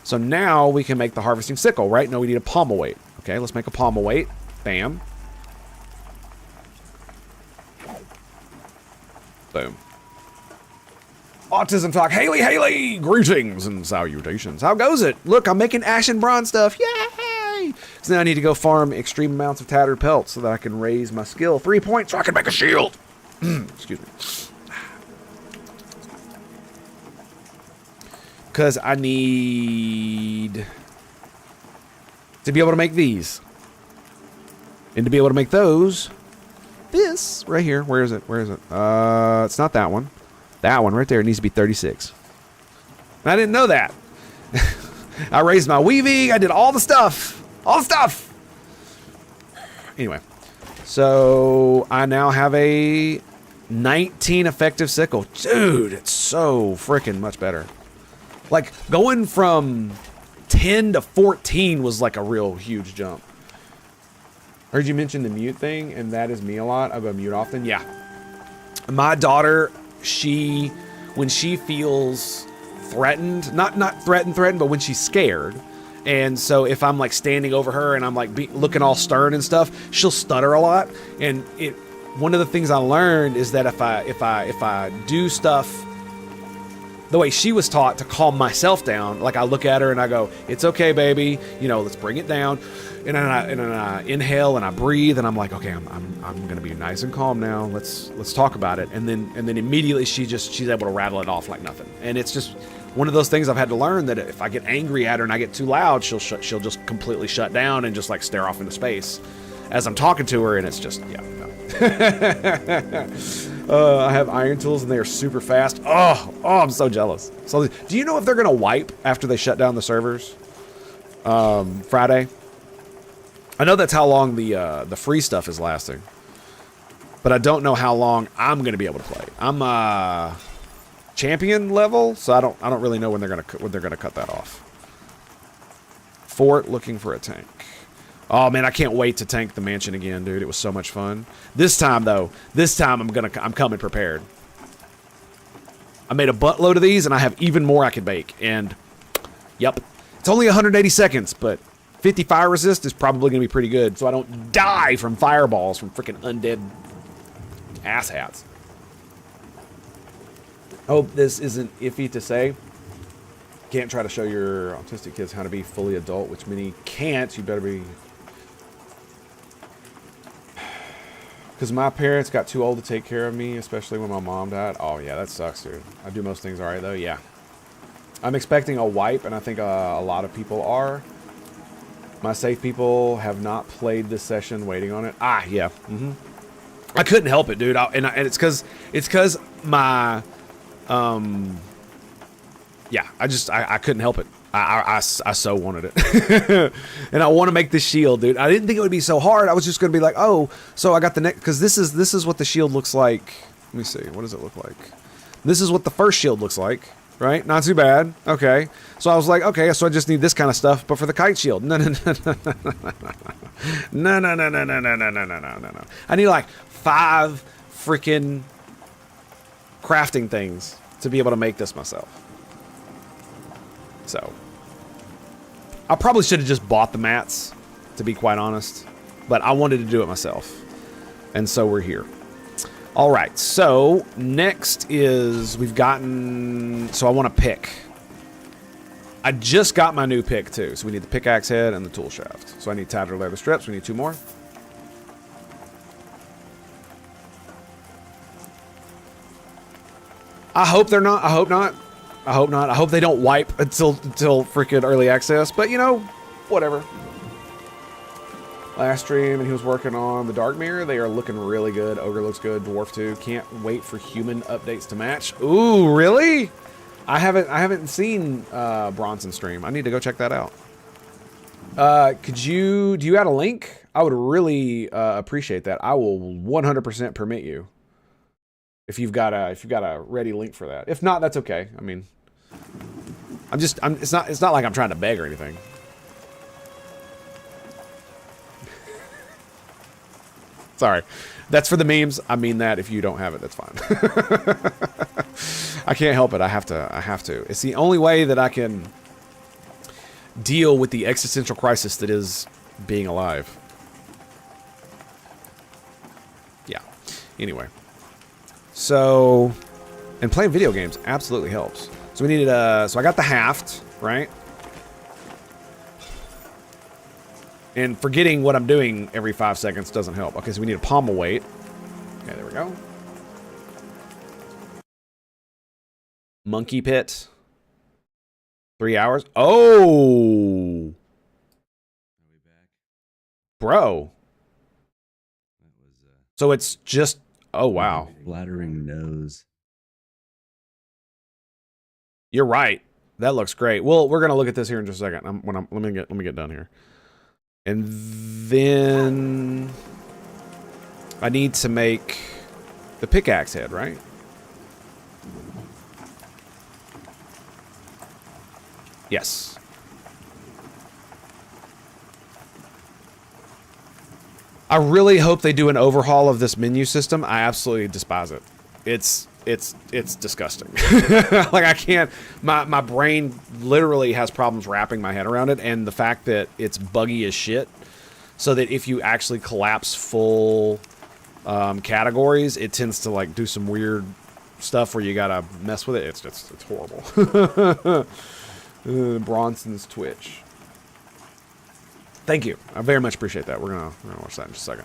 so now we can make the harvesting sickle, right? No, we need a pommel weight. Okay, let's make a pommel weight. Bam. Boom. Autism Talk. Haley, greetings and salutations. How goes it? Look, I'm making ashen bronze stuff. Yay! So now I need to go farm extreme amounts of tattered pelts so that I can raise my skill 3 points so I can make a shield. Excuse me. Because I need to be able to make these. And to be able to make those, this right here. Where is it? It's not that one. That one right there needs to be 36. And I didn't know that. I raised my weaving. I did all the stuff. Anyway. So I now have a 19 effective sickle. Dude, it's so freaking much better. Like, going from 10 to 14 was like a real huge jump. Heard you mention the mute thing, and that is me a lot. I go mute often. Yeah. My daughter, when she feels threatened, not threatened, but when she's scared. And so if I'm like standing over her and I'm like looking all stern and stuff, she'll stutter a lot. And one of the things I learned is that if I do stuff the way she was taught to calm myself down, like I look at her and I go, "It's okay, baby. Let's bring it down." And then I inhale and I breathe and I'm like, "Okay, I'm gonna be nice and calm now. Let's talk about it." And then immediately she's able to rattle it off like nothing. And it's just one of those things I've had to learn, that if I get angry at her and I get too loud, she'll just completely shut down and just like stare off into space as I'm talking to her. And it's just, yeah, no. I have iron tools and they are super fast. Oh, I'm so jealous. So, do you know if they're gonna wipe after they shut down the servers Friday? I know that's how long the free stuff is lasting, but I don't know how long I'm gonna be able to play. I'm champion level, so I don't really know when they're gonna cut that off. Fort looking for a tank. Oh man, I can't wait to tank the mansion again, dude. It was so much fun. This time I'm coming prepared. I made a buttload of these and I have even more I could bake. And yep, it's only 180 seconds, but 50 fire resist is probably gonna be pretty good, so I don't die from fireballs from freaking undead asshats. Hope this isn't iffy to say. Can't try to show your autistic kids how to be fully adult, which many can't. You better be. Because my parents got too old to take care of me, especially when my mom died. Oh, yeah, that sucks, dude. I do most things all right, though. Yeah. I'm expecting a wipe, and I think a lot of people are. My safe people have not played this session, waiting on it. Ah, yeah. I couldn't help it, dude. And it's because my, yeah, I couldn't help it. I so wanted it. And I want to make this shield, dude. I didn't think it would be so hard. I was just going to be like, oh, so I got the next, because this is what the shield looks like. Let me see. What does it look like? This is what the first shield looks like, right? Not too bad. Okay. So I was like, okay, so I just need this kind of stuff, but for the kite shield. No. I need like 5 freaking crafting things to be able to make this myself. So I probably should have just bought the mats, to be quite honest, but I wanted to do it myself. And so we're here. All right, so next is we've gotten, so I want to pick. I just got my new pick too. So we need the pickaxe head and the tool shaft. So I need tattered leather strips. We need 2 more. I hope they're not. I hope not. I hope not. I hope they don't wipe until freaking early access. But you know, whatever. Last stream, and he was working on the Dark Mirror. They are looking really good. Ogre looks good. Dwarf too. Can't wait for human updates to match. Ooh, really? I haven't seen Bronson stream. I need to go check that out. Do you add a link? I would really appreciate that. I will 100% permit you. If you've got a ready link for that. If not, that's okay. I mean, it's not like I'm trying to beg or anything. Sorry. That's for the memes. I mean that. If you don't have it, that's fine. I can't help it. I have to. It's the only way that I can deal with the existential crisis that is being alive. Yeah. Anyway. So, and playing video games absolutely helps. So we needed so I got the haft, right? And forgetting what I'm doing every 5 seconds doesn't help. Okay, so we need a pommel weight. Okay, there we go. Monkey pit. 3 hours. Oh! Bro. So it's just, oh wow. Flattering nose. You're right. That looks great. Well, we're gonna look at this here in just a second. Let me get done here. And then I need to make the pickaxe head, right? Yes. I really hope they do an overhaul of this menu system. I absolutely despise it. It's disgusting. Like I can't, my brain literally has problems wrapping my head around it, and the fact that it's buggy as shit, so that if you actually collapse full categories, it tends to like do some weird stuff where you gotta mess with it. It's horrible. Bronson's Twitch. Thank you. I very much appreciate that. We're gonna watch that in just a second.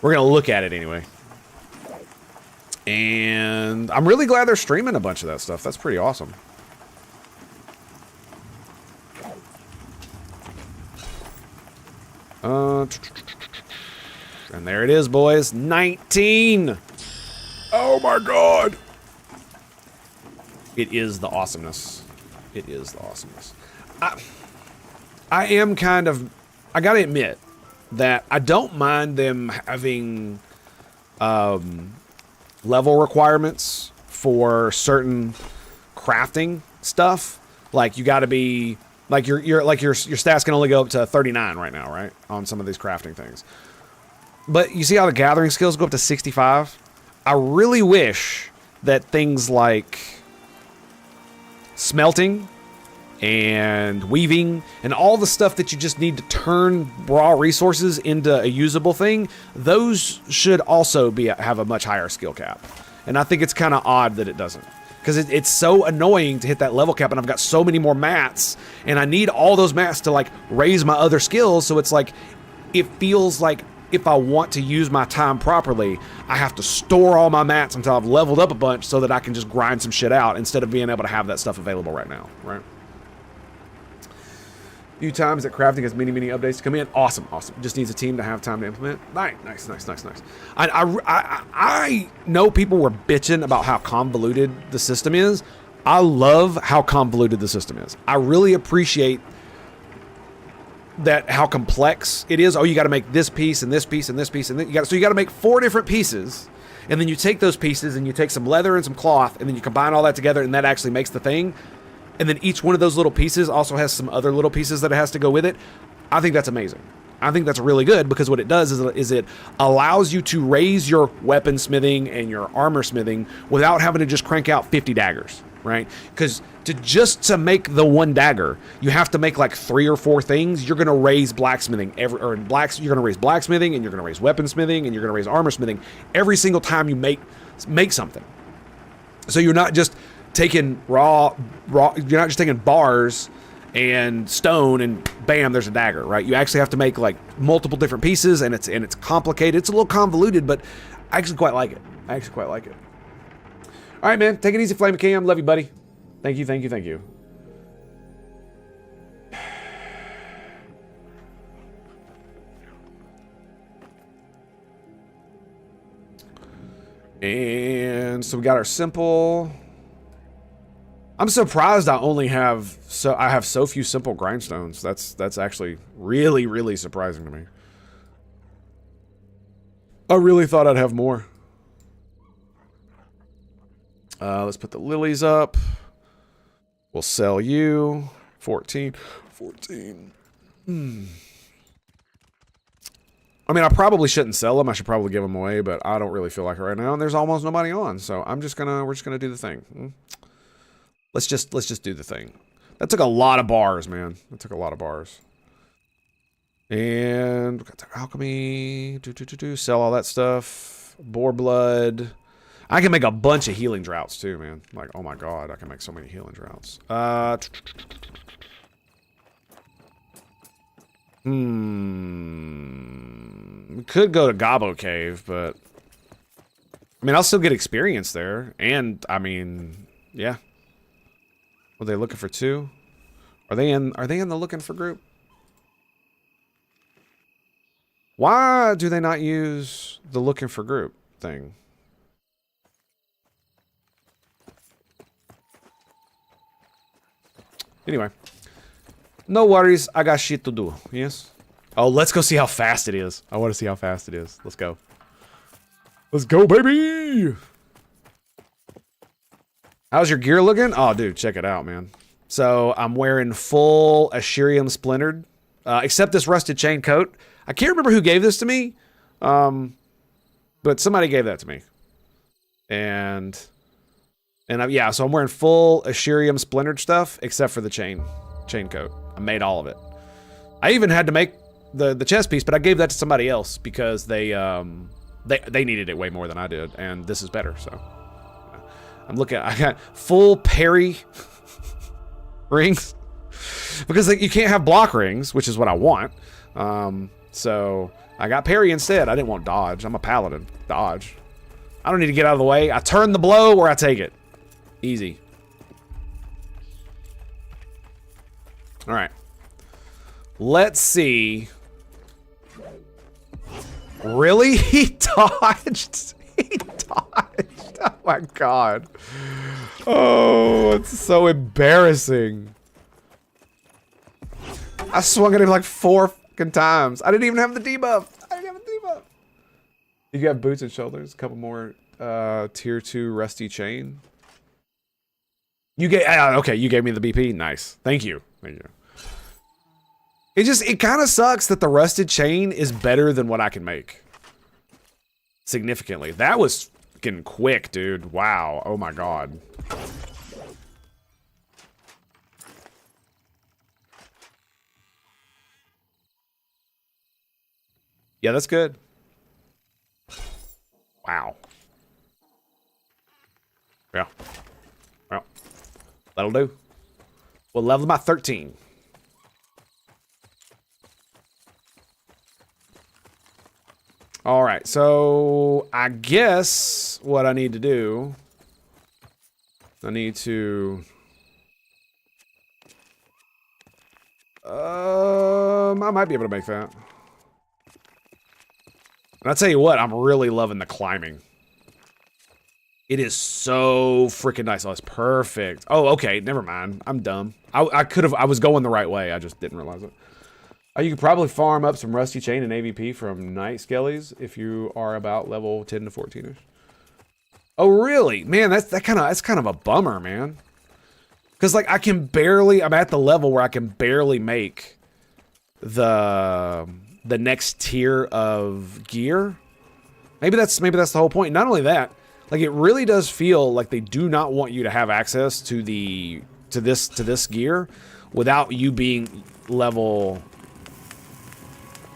We're gonna look at it anyway. And I'm really glad they're streaming a bunch of that stuff. That's pretty awesome. And there it is, boys. 19! Oh my god! It is the awesomeness. It is the awesomeness. I am kind of... I gotta admit that I don't mind them having... level requirements for certain crafting stuff. Like you got to be like your stats can only go up to 39 right now, right? On some of these crafting things. But you see how the gathering skills go up to 65? I really wish that things like smelting and weaving and all the stuff that you just need to turn raw resources into a usable thing, those should also have a much higher skill cap. And I think it's kind of odd that it doesn't, because it's so annoying to hit that level cap, and I've got so many more mats, and I need all those mats to like raise my other skills. So it's like, it feels like if I want to use my time properly, I have to store all my mats until I've leveled up a bunch so that I can just grind some shit out instead of being able to have that stuff available right now, right? Few times that crafting has many updates to come in. Awesome. Just needs a team to have time to implement. Nice. I know people were bitching about how convoluted the system is. I love how convoluted the system is. I really appreciate that how complex it is. Oh, you got to make this piece and this piece and this piece and then so you got to make 4 different pieces, and then you take those pieces and you take some leather and some cloth and then you combine all that together and that actually makes the thing. And then each one of those little pieces also has some other little pieces that it has to go with it. I think that's amazing. I think that's really good because what it does is it allows you to raise your weapon smithing and your armor smithing without having to just crank out 50 daggers, right? Because to make the one dagger, you have to make like 3 or 4 things. You're going to raise blacksmithing you're going to raise blacksmithing and you're going to raise weaponsmithing and you're going to raise armor smithing every single time you make something. So you're not just taking raw, you're not just taking bars and stone and bam, there's a dagger, right? You actually have to make like multiple different pieces and it's complicated. It's a little convoluted, but I actually quite like it. All right, man. Take it easy, Flame Cam. Love you, buddy. Thank you. And so we got our simple. I'm surprised I have so few simple grindstones. That's actually really surprising to me. I really thought I'd have more. Let's put the lilies up. We'll sell you 14. I mean, I probably shouldn't sell them. I should probably give them away, but I don't really feel like it right now. And there's almost nobody on, so we're just gonna do the thing. Let's just do the thing. That took a lot of bars, man. And we got the alchemy. Sell all that stuff. Boar blood. I can make a bunch of healing droughts too, man. Like, oh my god, I can make so many healing droughts. We could go to Gobbo Cave, but I mean, I'll still get experience there, and I mean, yeah. Are they looking for 2? Are they in the looking for group? Why do they not use the looking for group thing? Anyway. No worries, I got shit to do. Yes? Oh, let's go see how fast it is. I want to see how fast it is. Let's go. Let's go, baby! How's your gear looking? Oh, dude, check it out, man. So, I'm wearing full Asherium Splintered. Except this rusted chain coat. I can't remember who gave this to me. But somebody gave that to me. And yeah, so I'm wearing full Asherium Splintered stuff, except for the chain coat. I made all of it. I even had to make the chest piece, but I gave that to somebody else because they needed it way more than I did, and this is better, so. I got full parry rings. Because like, you can't have block rings, which is what I want. So I got parry instead. I didn't want dodge. I'm a paladin. Dodge. I don't need to get out of the way. I turn the blow or I take it. Easy. Alright. Let's see. Really? He dodged. He dodged. Oh my god. Oh, it's so embarrassing. I swung at him like 4 fucking times. I didn't even have the debuff. You got boots and shoulders. A couple more tier 2 rusty chain. You gave okay, you gave me the BP. Nice. Thank you. It kind of sucks that the rusted chain is better than what I can make. Significantly. That was fucking quick, dude. Wow. Oh my god. Yeah, that's good. Wow. Yeah. Well, that'll do. We'll level by 13. All right, so I guess what I need to do, I need to I might be able to make that. And I'll tell you what, I'm really loving the climbing. It is so freaking nice. Oh, it's perfect. Oh, okay. Never mind. I'm dumb. I was going the right way. I just didn't realize it. You could probably farm up some Rusty Chain and AVP from Night Skellies if you are about level 10 to 14ish. Oh, really? Man, that's kind of a bummer, man. Because like I'm at the level where I can barely make the next tier of gear. Maybe that's the whole point. Not only that, like it really does feel like they do not want you to have access to this gear without you being level.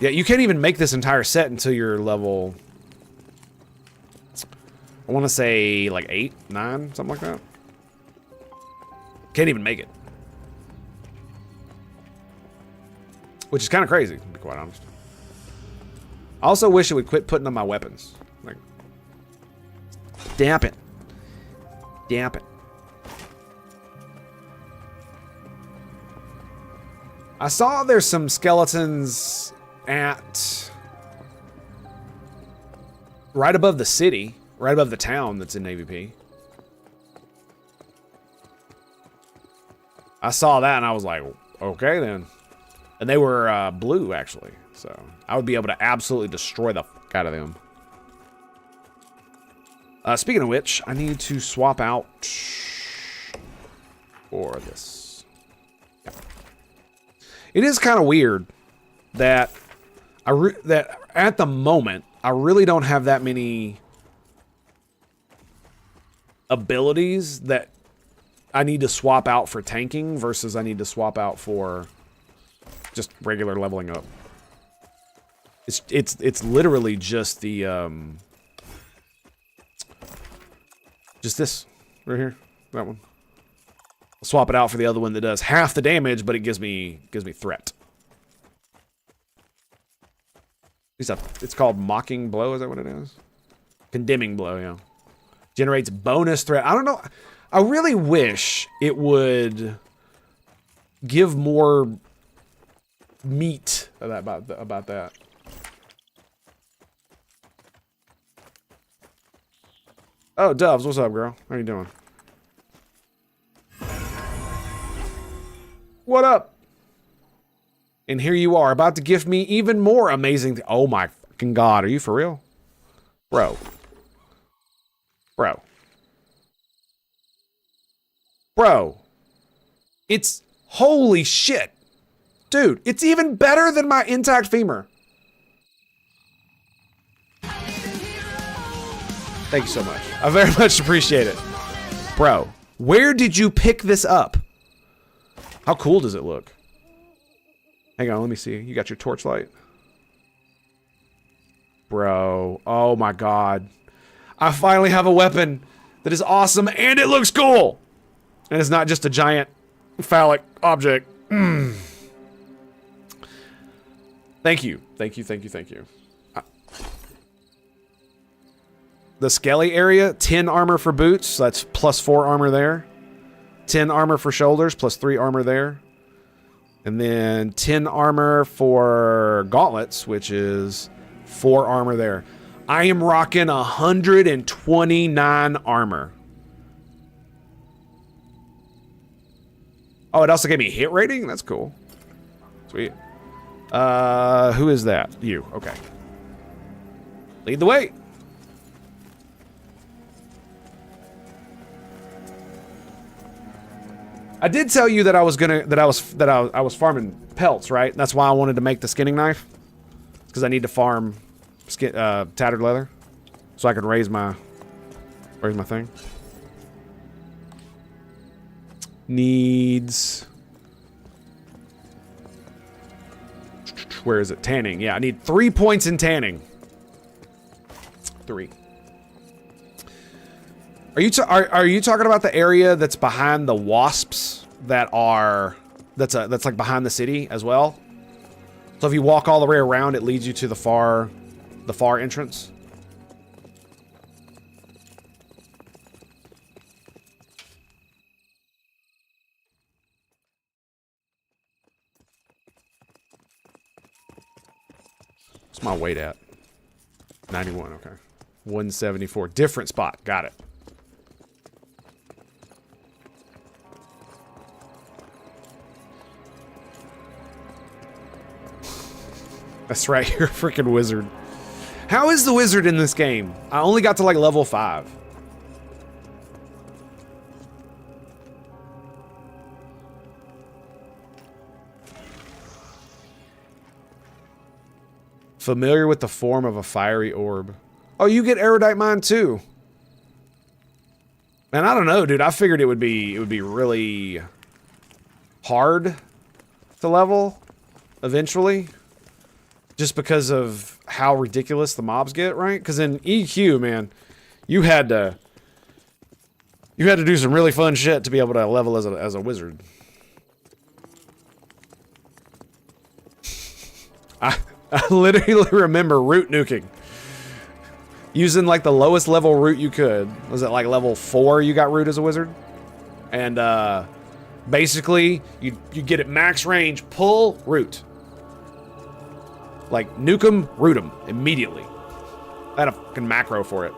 Yeah, you can't even make this entire set until you're level, I want to say like 8, 9, something like that. Can't even make it. Which is kind of crazy, to be quite honest. I also wish it would quit putting on my weapons. Like, damp it. Damp it. I saw there's some skeletons at right above the city, right above the town that's in AVP. I saw that and I was like, okay then. And they were blue actually, so I would be able to absolutely destroy the fuck out of them. Speaking of which, I need to swap out for this. Yeah. It is kind of weird that that at the moment I really don't have that many abilities that I need to swap out for tanking versus I need to swap out for just regular leveling up. It's literally just the just this right here, that one. I'll swap it out for the other one that does half the damage, but it gives me threat. It's called Mocking Blow, is that what it is? Condemning Blow, yeah. Generates bonus threat. I don't know. I really wish it would give more meat about that. Oh, Doves, what's up, girl? How you doing? What up? And here you are, about to give me even more amazing. Oh my fucking god, are you for real? Bro. It's holy shit. Dude, it's even better than my intact femur. Thank you so much. I very much appreciate it. Bro, where did you pick this up? How cool does it look? Hang on, let me see. You got your torchlight? Bro, oh my god. I finally have a weapon that is awesome and it looks cool. And it's not just a giant phallic object. Thank you. The Skelly area, 10 armor for boots, so that's plus 4 armor there. 10 armor for shoulders, plus 3 armor there. And then 10 armor for gauntlets, which is 4 armor there. I am rocking 129 armor. Oh, it also gave me hit rating? That's cool. Sweet. Who is that? You. Okay. Lead the way. I did tell you that I was farming pelts, right? That's why I wanted to make the skinning knife. Because I need to farm tattered leather. So I could raise my thing. Needs... Where is it? Tanning. Yeah, I need 3 points in tanning. 3. Are you talking about the area that's behind the wasps that's like behind the city as well? So if you walk all the way around, it leads you to the far entrance. What's my weight at? 91, okay. 174. Different spot. Got it. That's right, you're a freaking wizard. How is the wizard in this game? I only got to like level 5. Familiar with the form of a fiery orb. Oh, you get erudite mine too. Man, I don't know, dude. I figured it would be really hard to level eventually. Just because of how ridiculous the mobs get, right? Because in EQ, man, you had to do some really fun shit to be able to level as a wizard. I literally remember root nuking. Using like the lowest level root you could. Was it like level 4 you got root as a wizard? And basically, you get it max range, pull, root. Like, nuke them, root them immediately. I had a fucking macro for it.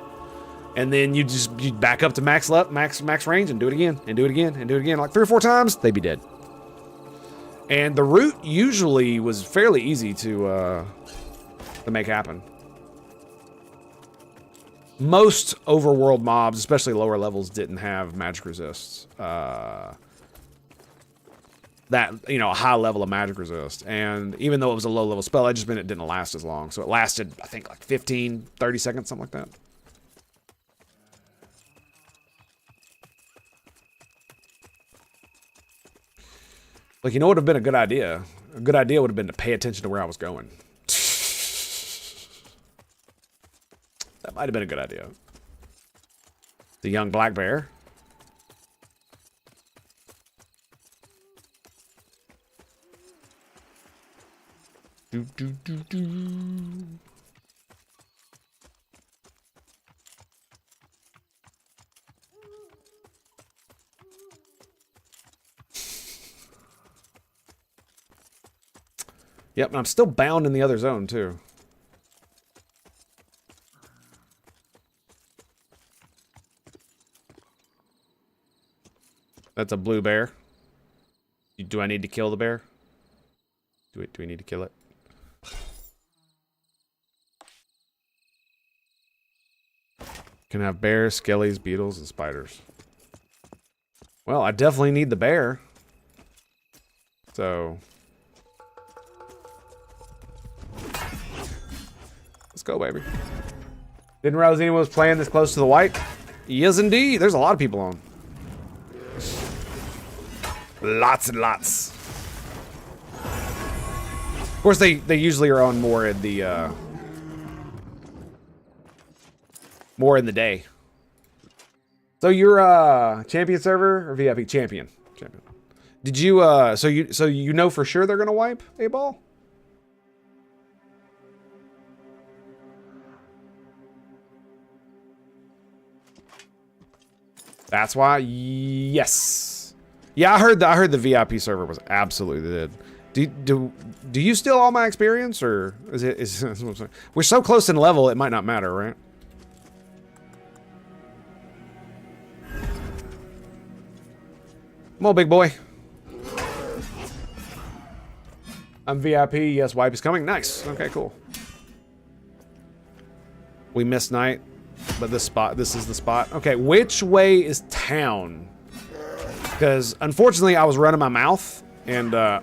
And then you back up to max range and do it again, and do it again, and do it again. Like 3 or 4 times, they'd be dead. And the root usually was fairly easy to make happen. Most overworld mobs, especially lower levels, didn't have magic resists. That, you know, a high level of magic resist. And even though it was a low level spell, it just meant it didn't last as long. So it lasted, I think, like 15, 30 seconds, something like that. Like, you know what would have been a good idea? A good idea would have been to pay attention to where I was going. That might have been a good idea. The young black bear. Do, do, do, do. Yep, and I'm still bound in the other zone, too. That's a blue bear. Do I need to kill the bear? Do we need to kill it? Can have bears, skellies, beetles, and spiders. Well, I definitely need the bear. So... let's go, baby. Didn't realize anyone was playing this close to the white. Yes, indeed. There's a lot of people on. Lots and lots. Of course, they usually are on more in the day. So you're champion server or VIP champion? Champion. Did you so you know for sure they're gonna wipe a ball? That's why. Yes. Yeah, I heard the VIP server was absolutely dead. Do you steal all my experience, or is we're so close in level it might not matter, right? Come on, big boy. I'm VIP. Yes, wipe is coming. Nice. Okay, cool. We missed night, but this is the spot. Okay, which way is town? Because unfortunately, I was running my mouth, and I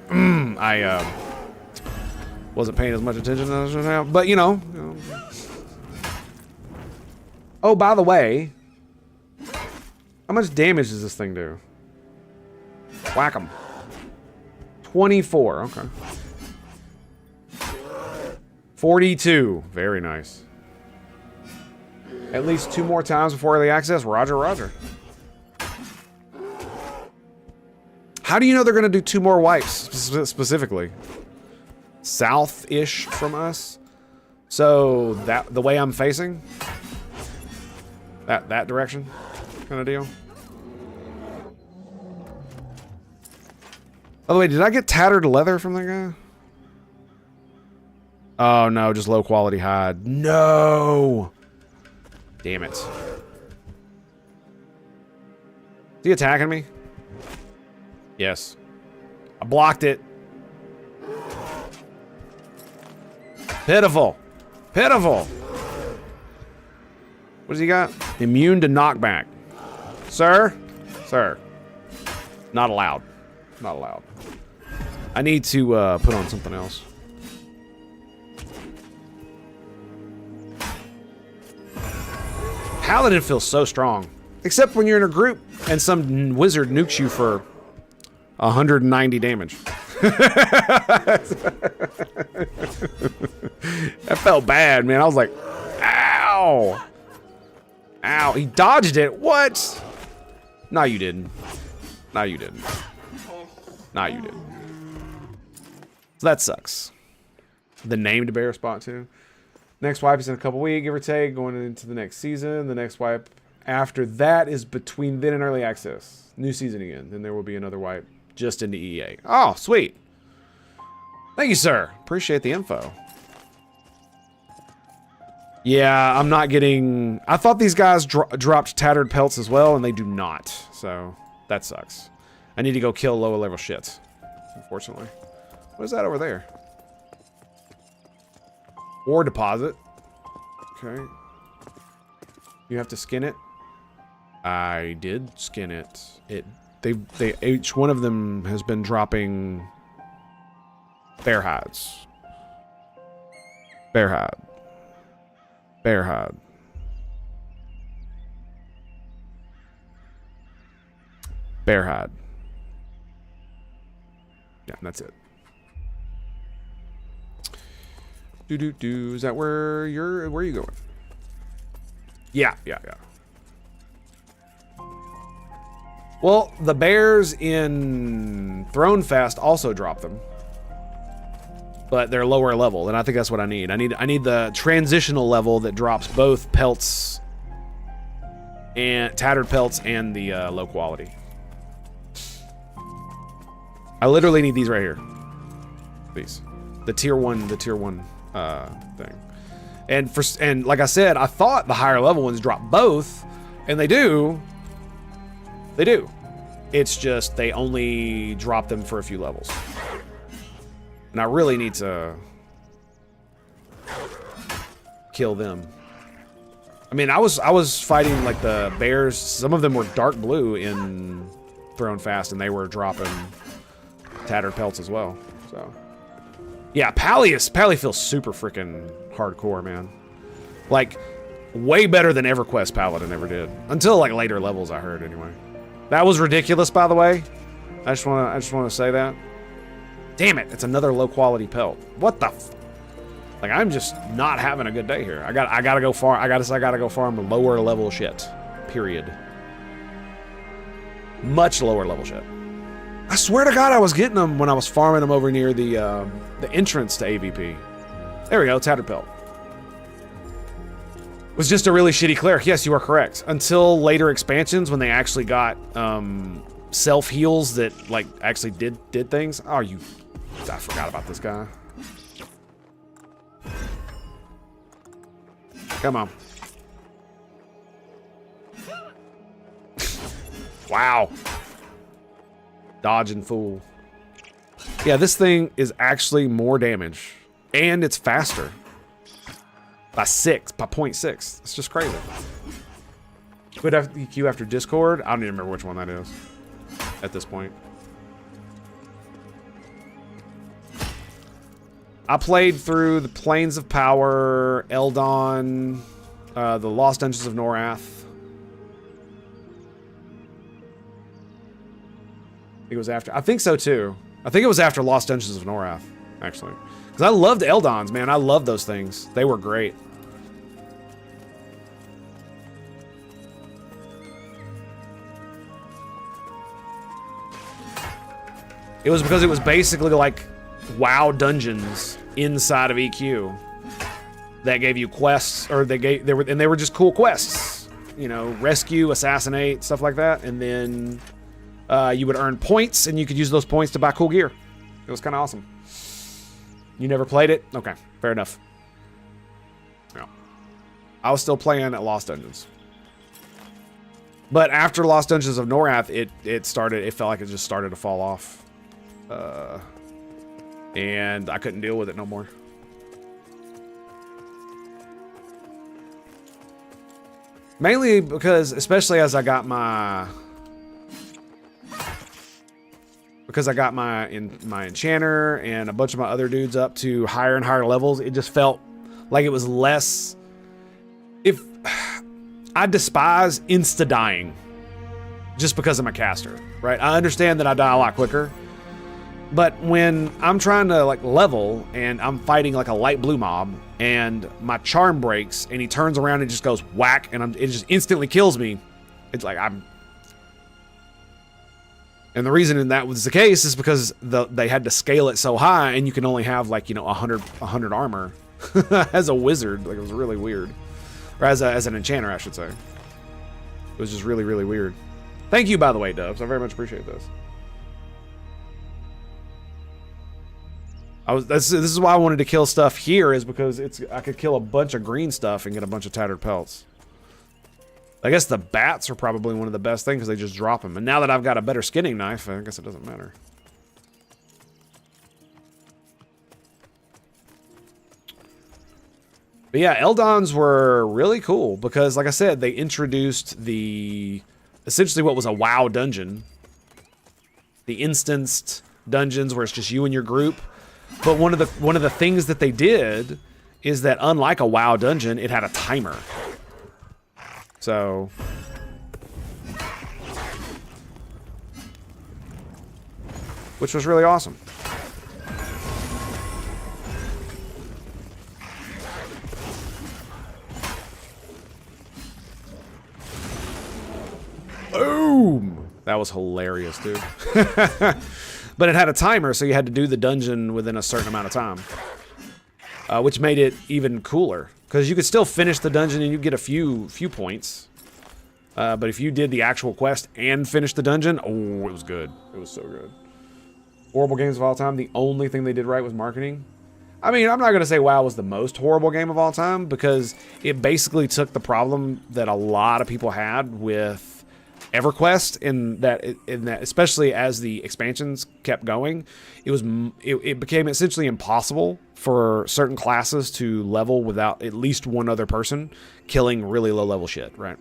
wasn't paying as much attention as I should have. But you know. Oh, by the way, how much damage does this thing do? Whack 'em. 24. Okay. 42. Very nice. At least 2 more times before early access. Roger, roger. How do you know they're going to do 2 more wipes specifically? South-ish from us. So that the way I'm facing, that direction, kind of deal. By the way, did I get tattered leather from that guy? Oh, no, just low quality hide. No! Damn it. Is he attacking me? Yes. I blocked it. Pitiful. Pitiful. What does he got? Immune to knockback. Sir? Sir. Not allowed. Not allowed. I need to put on something else. Paladin feels so strong. Except when you're in a group and some wizard nukes you for 190 damage. That felt bad, man. I was like, ow. Ow. He dodged it. What? No, you didn't. No, you didn't. No, you didn't. So that sucks. The named bear spot, too. Next wipe is in a couple weeks, give or take, going into the next season. The next wipe after that is between then and early access. New season again. Then there will be another wipe just into EA. Oh, sweet. Thank you, sir. Appreciate the info. Yeah, I'm not getting... I thought these guys dropped tattered pelts as well, and they do not. So, that sucks. I need to go kill lower level shit, unfortunately. What is that over there? Ore deposit. Okay. You have to skin it. I did skin it. Each one of them has been dropping bear hides. Bear hide. Bear hide. Bear hide. Yeah, that's it. Do. Is that where are you going? Yeah. Well, the bears in Thronefest also drop them. But they're lower level, and I think that's what I need. I need the transitional level that drops both pelts and tattered pelts and the low quality. I literally need these right here. These. The tier 1 thing. And like I said, I thought the higher level ones drop both, and they do. They do. It's just they only drop them for a few levels. And I really need to kill them. I mean, I was fighting like the bears. Some of them were dark blue in Thronefest, and they were dropping tattered pelts as well. So, yeah, Pally feels super freaking hardcore, man. Like, way better than EverQuest Paladin ever did. Until like later levels, I heard anyway. That was ridiculous, by the way. I just want to say that. Damn it! It's another low quality pelt. What the? Like, I'm just not having a good day here. I gotta go farm. I gotta go farm lower level shit. Period. Much lower level shit. I swear to God, I was getting them when I was farming them over near the entrance to AVP. There we go, tattered pelt. Was just a really shitty cleric. Yes, you are correct. Until later expansions when they actually got self heals that like actually did things. Oh, I forgot about this guy. Come on. Wow. Dodging fool. Yeah, this thing is actually more damage. And it's faster. By 0.6. It's just crazy. Quit EQ after Discord? I don't even remember which one that is at this point. I played through the Plains of Power, Eldon, the Lost Dungeons of Norath. It was after. I think so too. I think it was after Lost Dungeons of Norath, actually. Because I loved Eldons, man. I love those things. They were great. It was because it was basically like WoW dungeons inside of EQ that gave you quests, or they were just cool quests. You know, rescue, assassinate, stuff like that, and then you would earn points, and you could use those points to buy cool gear. It was kind of awesome. You never played it? Okay, fair enough. Yeah. I was still playing at Lost Dungeons. But after Lost Dungeons of Norath, it felt like it just started to fall off. And I couldn't deal with it no more. Mainly because, especially as I got my... Because I got my enchanter and a bunch of my other dudes up to higher and higher levels, it just felt like it was less... I despise insta-dying just because I'm a caster, right? I understand that I die a lot quicker, but when I'm trying to like level and I'm fighting like a light blue mob and my charm breaks and he turns around and just goes whack and it just instantly kills me, it's like and the reason that was the case is because they had to scale it so high and you can only have like, 100 armor as a wizard. Like, it was really weird. Or as an enchanter, I should say. It was just really, really weird. Thank you, by the way, Dubs. I very much appreciate this. This is why I wanted to kill stuff here, is because I could kill a bunch of green stuff and get a bunch of tattered pelts. I guess the bats are probably one of the best things because they just drop them. And now that I've got a better skinning knife, I guess it doesn't matter. But yeah, Eldons were really cool because, like I said, they introduced essentially what was a WoW dungeon. The instanced dungeons where it's just you and your group. But one of the things that they did is that, unlike a WoW dungeon, it had a timer. So which was really awesome. Boom! That was hilarious, dude. But it had a timer, so you had to do the dungeon within a certain amount of time. Which made it even cooler. Because you could still finish the dungeon and you get a few points. But if you did the actual quest and finish the dungeon, oh, it was good. It was so good. Horrible games of all time. The only thing they did right was marketing. I mean, I'm not going to say WoW was the most horrible game of all time, because it basically took the problem that a lot of people had with EverQuest, in that especially as the expansions kept going, it became essentially impossible for certain classes to level without at least one other person killing really low level shit, right?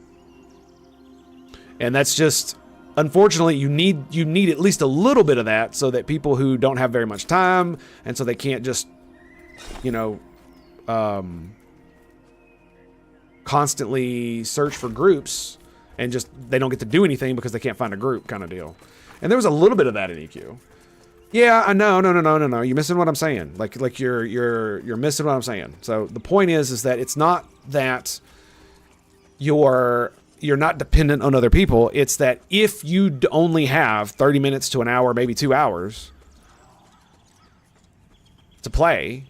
And that's just, unfortunately, you need at least a little bit of that so that people who don't have very much time, and so they can't just, constantly search for groups, and just they don't get to do anything because they can't find a group, kind of deal. And there was a little bit of that in EQ. Yeah, I know, no. You're missing what I'm saying. Like you're missing what I'm saying. So the point is that it's not that you're not dependent on other people. It's that if you only have 30 minutes to an hour, maybe 2 hours to play,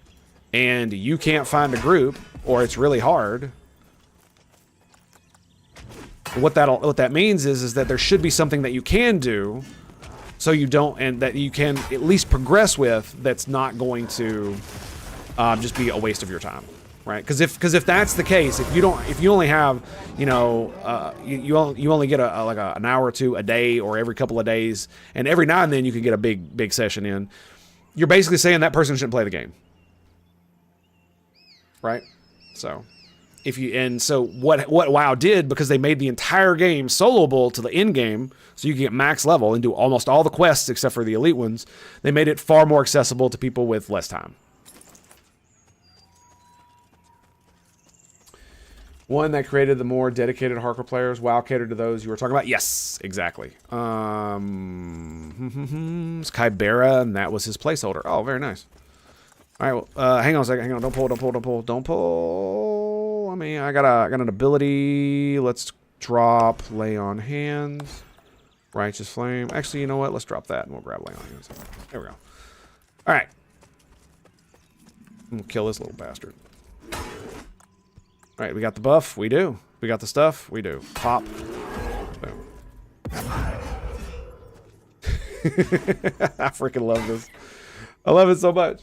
and you can't find a group, or it's really hard, what that means is that there should be something that you can do, so you don't, and that you can at least progress with, that's not going to just be a waste of your time, right? Because if that's the case, if you only have, you only get an hour or two a day, or every couple of days, and every now and then you can get a big session in, you're basically saying that person shouldn't play the game, right? So. So what WoW did, because they made the entire game soloable to the end game, so you can get max level and do almost all the quests except for the elite ones, they made it far more accessible to people with less time. One that created the more dedicated hardcore players. WoW catered to those you were talking about. Yes, exactly. It's Kybera, and that was his placeholder. Oh, very nice. All right, well, hang on a second. Hang on. Don't pull. I mean, I got an ability. Let's drop Lay on Hands. Righteous Flame. Actually, you know what? Let's drop that and we'll grab Lay on Hands. There we go. All right. I'm gonna kill this little bastard. All right, we got the buff. We do. We got the stuff. We do. Pop. Boom. I freaking love this. I love it so much.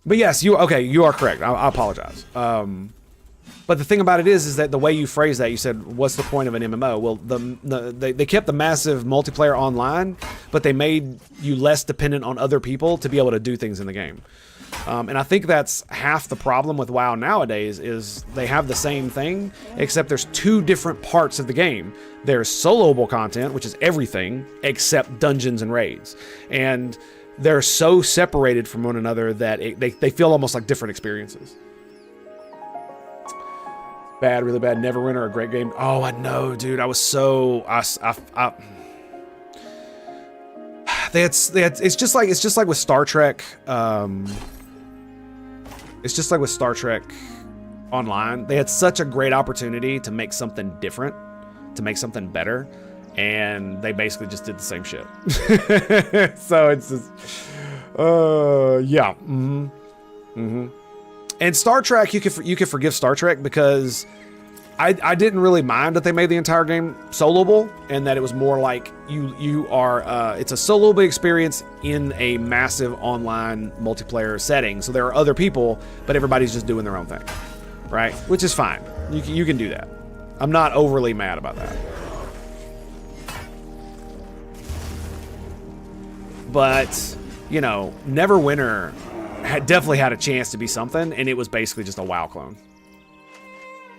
But yes, you are correct. I apologize. But the thing about it is that the way you phrase that, you said, "What's the point of an MMO?" Well, they kept the massive multiplayer online, but they made you less dependent on other people to be able to do things in the game. And I think that's half the problem with WoW nowadays is they have the same thing, except there's two different parts of the game. There's soloable content, which is everything except dungeons and raids, and they're so separated from one another that they feel almost like different experiences. Bad, really bad. Neverwinter, a great game. Oh, I know, dude. I was so it's just like with Star Trek. It's just like with Star Trek Online. They had such a great opportunity to make something different, to make something better, and they basically just did the same shit. So it's just, yeah. And Star Trek, you could forgive Star Trek because I didn't really mind that they made the entire game soloable, and that it was more like you are it's a soloable experience in a massive online multiplayer setting. So there are other people, but everybody's just doing their own thing, right? Which is fine. You can do that. I'm not overly mad about that. But, you know, Neverwinter definitely had a chance to be something, and it was basically just a WoW clone.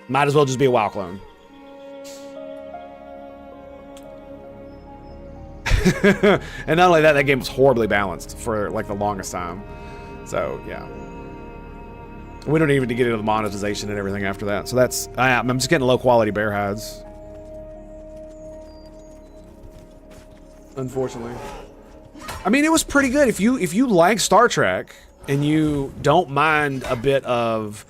Might as well just be a WoW clone. And not only that, that game was horribly balanced for like the longest time. So, yeah. We don't even need to get into the monetization and everything after that. So that's, I'm just getting low quality bear hides. Unfortunately. I mean, it was pretty good. If you like Star Trek and you don't mind a bit of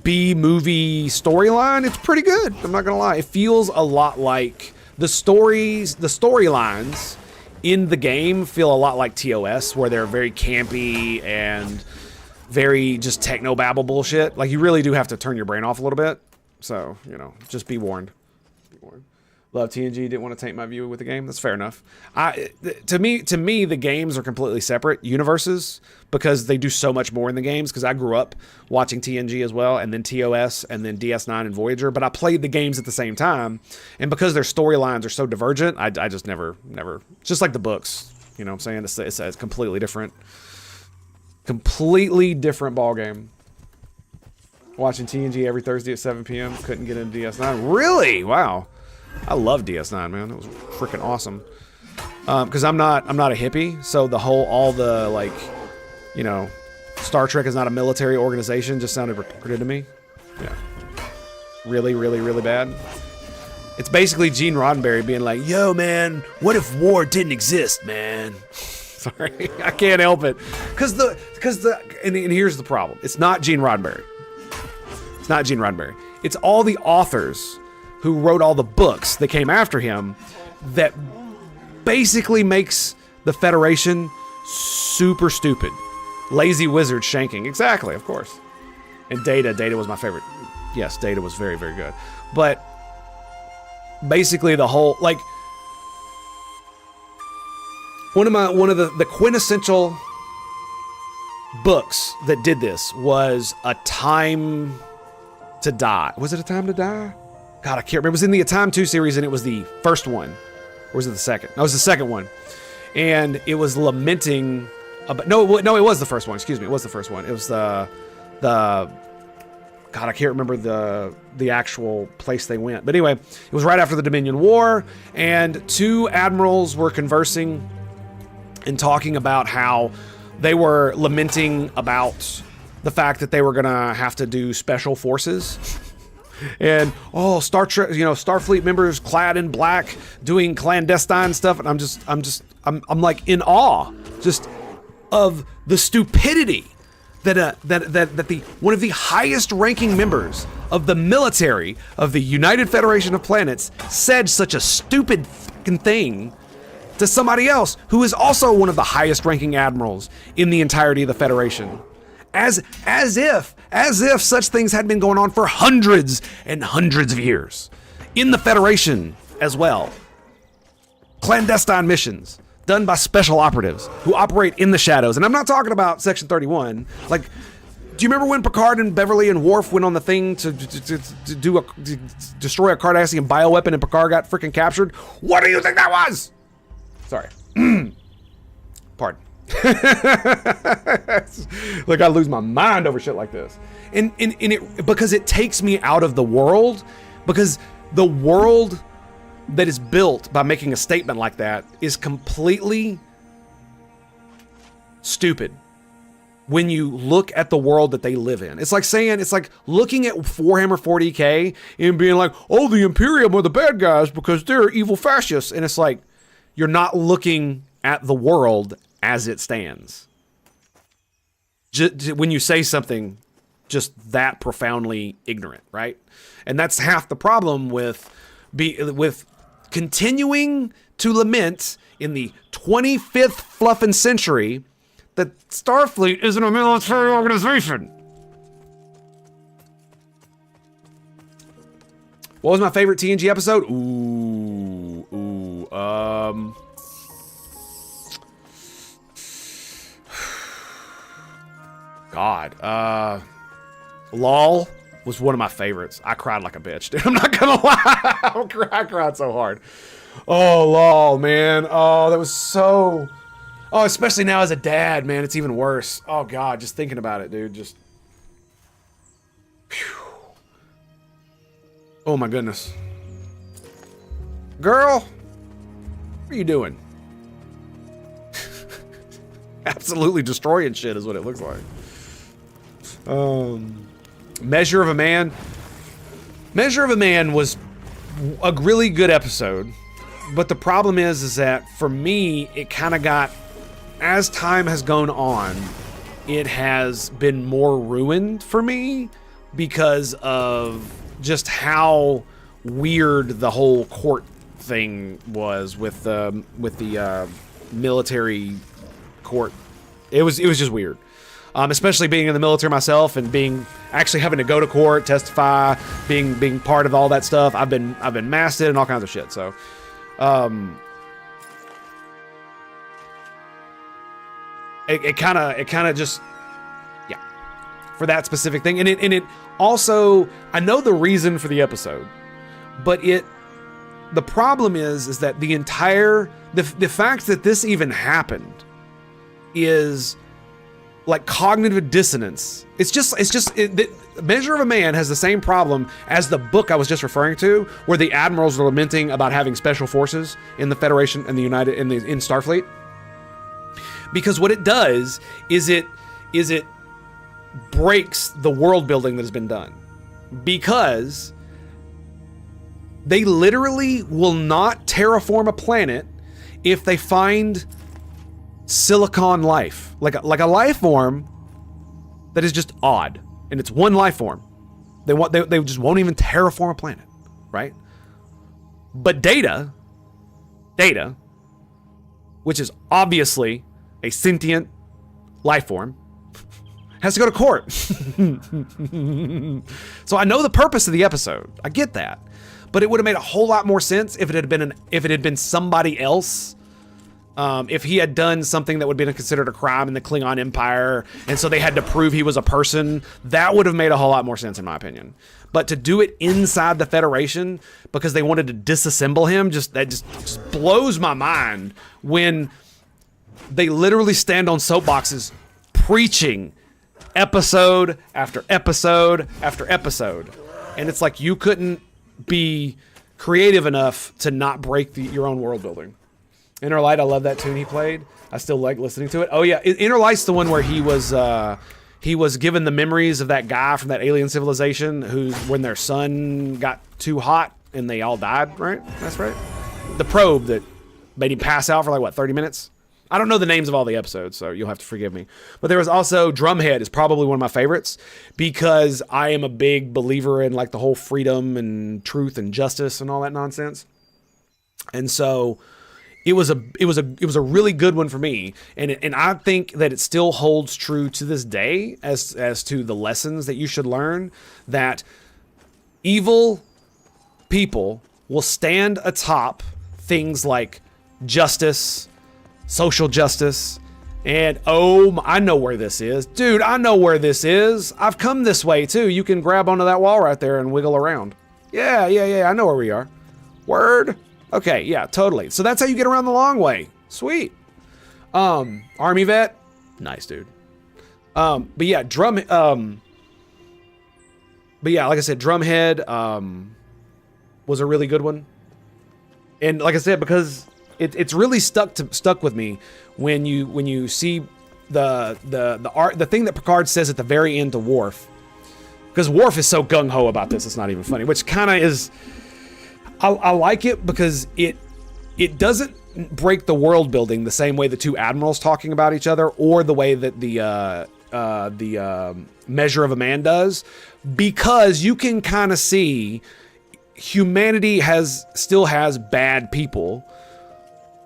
B-movie storyline, it's pretty good. I'm not gonna lie. It feels a lot like the storylines in the game feel a lot like TOS, where they're very campy and very just techno-babble bullshit. Like, you really do have to turn your brain off a little bit. So, you know, just be warned. Be warned. Love TNG, didn't want to taint my view with the game. That's fair enough. To me, the games are completely separate universes because they do so much more in the games. Because I grew up watching TNG as well, and then TOS, and then DS9 and Voyager. But I played the games at the same time, and because their storylines are so divergent, I just never. Just like the books, you know what I'm saying? It's a completely different ball game. Watching TNG every Thursday at 7 p.m. Couldn't get into DS9. Really? Wow. I love DS9, man. It was freaking awesome. Because I'm not a hippie, so all the like, you know, Star Trek is not a military organization just sounded retarded to me. Yeah. Really, really, really bad. It's basically Gene Roddenberry being like, "Yo, man, what if war didn't exist, man?" Sorry, I can't help it. And here's the problem. It's not Gene Roddenberry. It's not Gene Roddenberry. It's all the authors who wrote all the books that came after him that basically makes the Federation super stupid. Lazy wizard shanking. Exactly, of course. And Data was my favorite. Yes, Data was very, very good. But basically the whole, like, one of the quintessential books that did this was A Time to Die. Was it A Time to Die? God, I can't remember. It was in the A Time 2 series, and it was the first one. Or was it the second? No, it was the second one. And it was lamenting about... No, it was the first one. Excuse me. It was the first one. It was the God, I can't remember the actual place they went. But anyway, it was right after the Dominion War, and two admirals were conversing and talking about how they were lamenting about the fact that they were going to have to do special forces. And Star Trek, you know, Starfleet members clad in black doing clandestine stuff, and I'm like in awe just of the stupidity that the one of the highest ranking members of the military of the United Federation of Planets said such a stupid fucking thing to somebody else who is also one of the highest ranking admirals in the entirety of the Federation. As if such things had been going on for hundreds and hundreds of years in the Federation as well. Clandestine missions done by special operatives who operate in the shadows. And I'm not talking about Section 31. Like, do you remember when Picard and Beverly and Worf went on the thing to destroy a Cardassian bioweapon and Picard got freaking captured? What do you think that was? Sorry. Pardon. Like, I lose my mind over shit like this. And it, because it takes me out of the world, because the world that is built by making a statement like that is completely stupid when you look at the world that they live in. It's like looking at Warhammer 40K and being like, oh, the Imperium are the bad guys because they're evil fascists. And it's like, you're not looking at the world as it stands. When you say something just that profoundly ignorant, right? And that's half the problem with continuing to lament in the 25th fluffin' century that Starfleet isn't a military organization. What was my favorite TNG episode? God. LOL was one of my favorites. I cried like a bitch, dude. I'm not gonna lie. I cried so hard. Oh, LOL, man. Oh, that was so... Oh, especially now as a dad, man, it's even worse. Oh, God, just thinking about it, dude, just... Whew. Oh, my goodness. Girl, what are you doing? Absolutely destroying shit is what it looks like. Measure of a Man. Measure of a Man was a really good episode, but the problem is that for me, it kind of got... As time has gone on, it has been more ruined for me because of just how weird the whole court thing was with the military court. It was just weird, especially being in the military myself and actually having to go to court, testify, being part of all that stuff. I've been masted and all kinds of shit. So. It kind of just, yeah, for that specific thing. And it also, I know the reason for the episode, but the problem is that the fact that this even happened is like cognitive dissonance. Measure of a Man has the same problem as the book I was just referring to, where the admirals are lamenting about having special forces in the Federation and in Starfleet. Because what it does is it breaks the world building that has been done. Because they literally will not terraform a planet if they find silicon life. Like a life form that is just odd. And it's one life form. They just won't even terraform a planet. Right? But Data, which is obviously a sentient life form, has to go to court. So I know the purpose of the episode. I get that. But it would have made a whole lot more sense if it had been somebody else. If he had done something that would have been considered a crime in the Klingon Empire, and so they had to prove he was a person, that would have made a whole lot more sense in my opinion. But to do it inside the Federation because they wanted to disassemble him, that just blows my mind when they literally stand on soapboxes preaching episode after episode after episode. And it's like you couldn't be creative enough to not break your own world building. Inner Light, I love that tune he played. I still like listening to it. Oh yeah, Inner Light's the one where he was given the memories of that guy from that alien civilization when their sun got too hot and they all died, right? That's right. The probe that made him pass out for like, what, 30 minutes? I don't know the names of all the episodes, so you'll have to forgive me. But there was also Drumhead is probably one of my favorites because I am a big believer in like the whole freedom and truth and justice and all that nonsense. And so it was a really good one for me. And I think that it still holds true to this day as to the lessons that you should learn, that evil people will stand atop things like justice, social justice, and oh, I know where this is. Dude, I know where this is. I've come this way too. You can grab onto that wall right there and wiggle around. Yeah, I know where we are. Word. Okay, yeah, totally. So that's how you get around the long way. Sweet. Army vet. Nice, dude. But yeah, like I said, Drumhead was a really good one. And like I said, because it's really stuck with me when you see the thing that Picard says at the very end to Worf, because Worf is so gung ho about this, it's not even funny. Which kind of is, I like it because it doesn't break the world building the same way the two admirals talking about each other, or the way that the Measure of a Man does, because you can kind of see humanity still has bad people,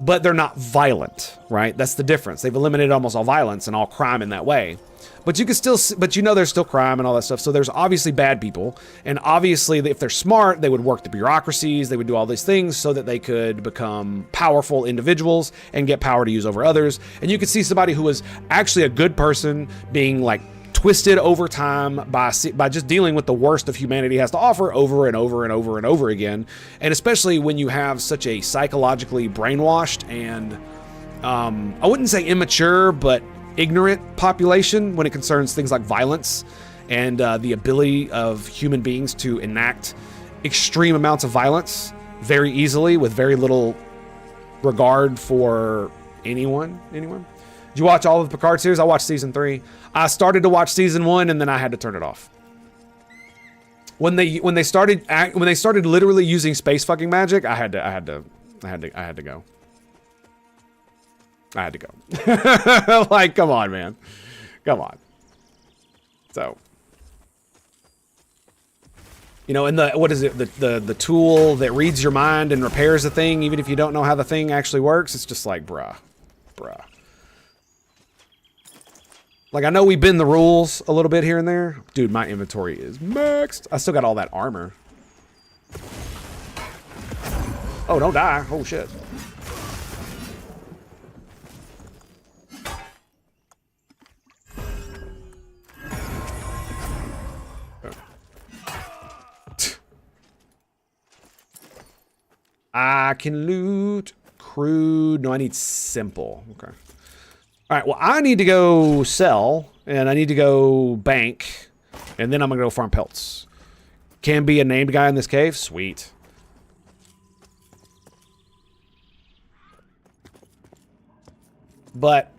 but they're not violent, right? That's the difference. They've eliminated almost all violence and all crime in that way. But you can still, but you know there's still crime and all that stuff. So there's obviously bad people. And obviously, if they're smart, they would work the bureaucracies. They would do all these things so that they could become powerful individuals and get power to use over others. And you could see somebody who was actually a good person being like twisted over time by just dealing with the worst of humanity has to offer over and over and over and over again. And especially when you have such a psychologically brainwashed and I wouldn't say immature, but ignorant population when it concerns things like violence and the ability of human beings to enact extreme amounts of violence very easily with very little regard for anyone. Did you watch all of the Picard series? I watched season 3. I started to watch season 1 and then I had to turn it off. When they started literally using space fucking magic, I had to go. I had to go. Like, come on, man. Come on. So, you know, and what is it? The tool that reads your mind and repairs the thing, even if you don't know how the thing actually works. It's just like, bruh. Like, I know we bend the rules a little bit here and there. Dude, my inventory is maxed. I still got all that armor. Oh, don't die. Oh, shit. I can loot crude. No, I need simple. Okay. All right. Well, I need to go sell and I need to go bank and then I'm going to go farm pelts. Can be a named guy in this cave. Sweet. But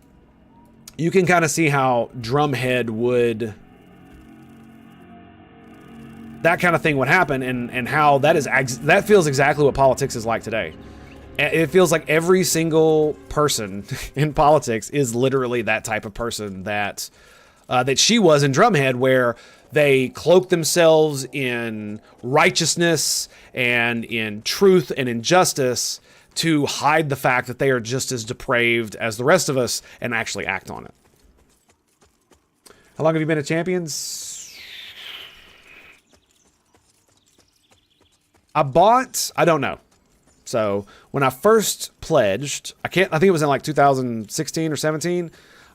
you can kind of see how Drumhead would... that kind of thing would happen, and how that feels exactly what politics is like today. It feels like every single person in politics is literally that type of person that she was in Drumhead, where they cloak themselves in righteousness and in truth and in justice to hide the fact that they are just as depraved as the rest of us and actually act on it. How long have you been a champion? I don't know. So when I first pledged, I think it was in like 2016 or 17,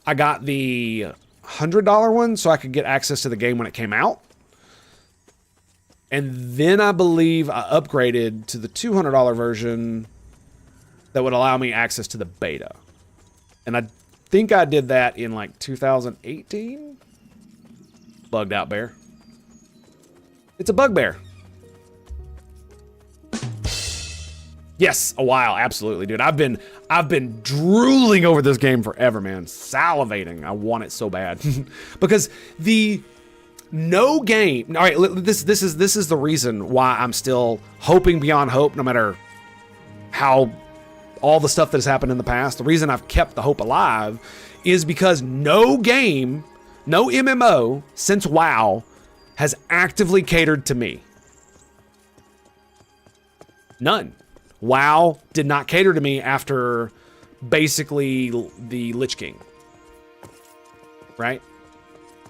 I got the $100 one so I could get access to the game when it came out. And then I believe I upgraded to the $200 version that would allow me access to the beta. And I think I did that in like 2018. Bugged out bear. It's a bugbear. Yes, a while, absolutely, dude. I've been drooling over this game forever, man. Salivating. I want it so bad. Because no game. All right, this is the reason why I'm still hoping beyond hope, no matter how all the stuff that has happened in the past. The reason I've kept the hope alive is because no game, no MMO since WoW has actively catered to me. None. WoW did not cater to me after basically the Lich King. Right?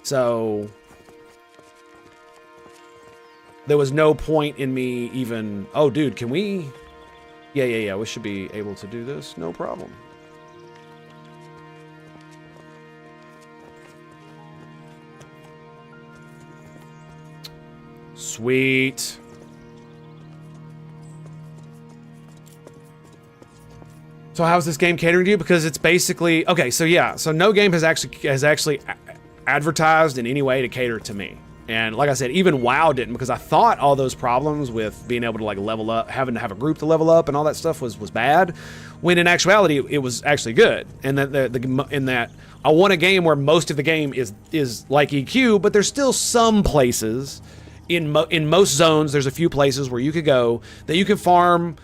So there was no point in me even... Oh, dude, can we... Yeah. We should be able to do this. No problem. Sweet. So how's this game catering to you? Because it's basically okay. So yeah, so no game has actually advertised in any way to cater to me. And like I said, even WoW didn't, because I thought all those problems with being able to like level up, having to have a group to level up, and all that stuff was bad. When in actuality, it was actually good. And that in that I want a game where most of the game is like EQ, but there's still some places in most zones. There's a few places where you could go that you can farm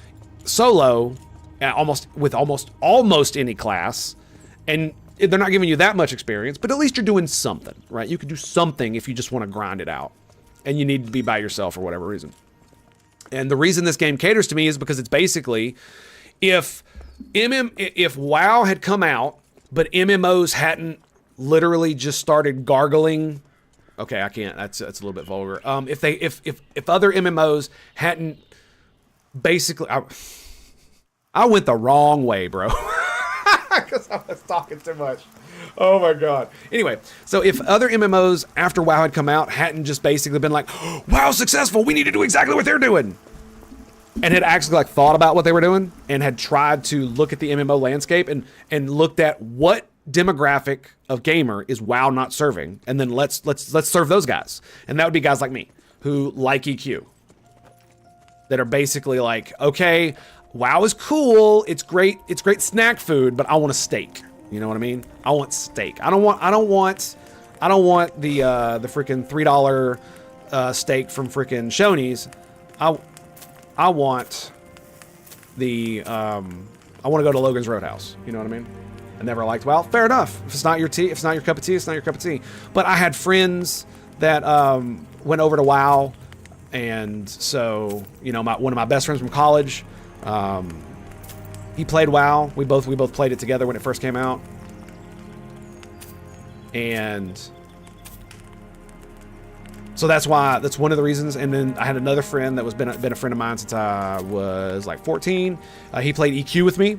solo. Almost any class, and they're not giving you that much experience, but at least you're doing something, right? You can do something if you just want to grind it out, and you need to be by yourself for whatever reason. And the reason this game caters to me is because it's basically, if WoW had come out, but MMOs hadn't literally just started gargling. Okay, I can't. That's a little bit vulgar. If other MMOs hadn't basically. I went the wrong way, bro. Because I was talking too much. Oh my god. Anyway, so if other MMOs after WoW had come out hadn't just basically been like, oh, WoW's successful, we need to do exactly what they're doing, and had actually like thought about what they were doing and had tried to look at the MMO landscape and looked at what demographic of gamer is WoW not serving, and then let's serve those guys. And that would be guys like me who like EQ, that are basically like, okay, WoW is cool. It's great snack food, but I want a steak. You know what I mean? I want steak. I don't want the freaking $3 steak from freaking Shoney's. I want I want to go to Logan's Roadhouse. You know what I mean? I never liked WoW. Fair enough. If it's not your tea, if it's not your cup of tea, it's not your cup of tea. But I had friends that went over to WoW, and so one of my best friends from college. He played WoW. We both played it together when it first came out, and so that's one of the reasons. And then I had another friend that was been a friend of mine since I was like 14. He played EQ with me.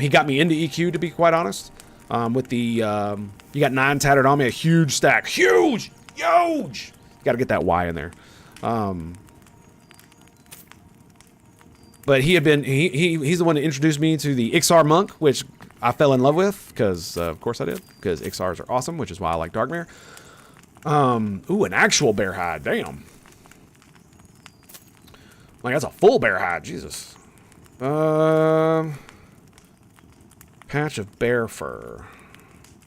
He got me into EQ, to be quite honest. With the you got 9 tattered on me, a huge stack, huge. Got to get that Y in there. But he's the one that introduced me to the Ixar monk, which I fell in love with because of course I did, because Ixars are awesome, which is why I like Darkmere. Ooh, an actual bear hide, damn. Like that's a full bear hide, Jesus. Patch of bear fur.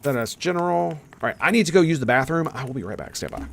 Then that's general. All right, I need to go use the bathroom. I will be right back. Stand by.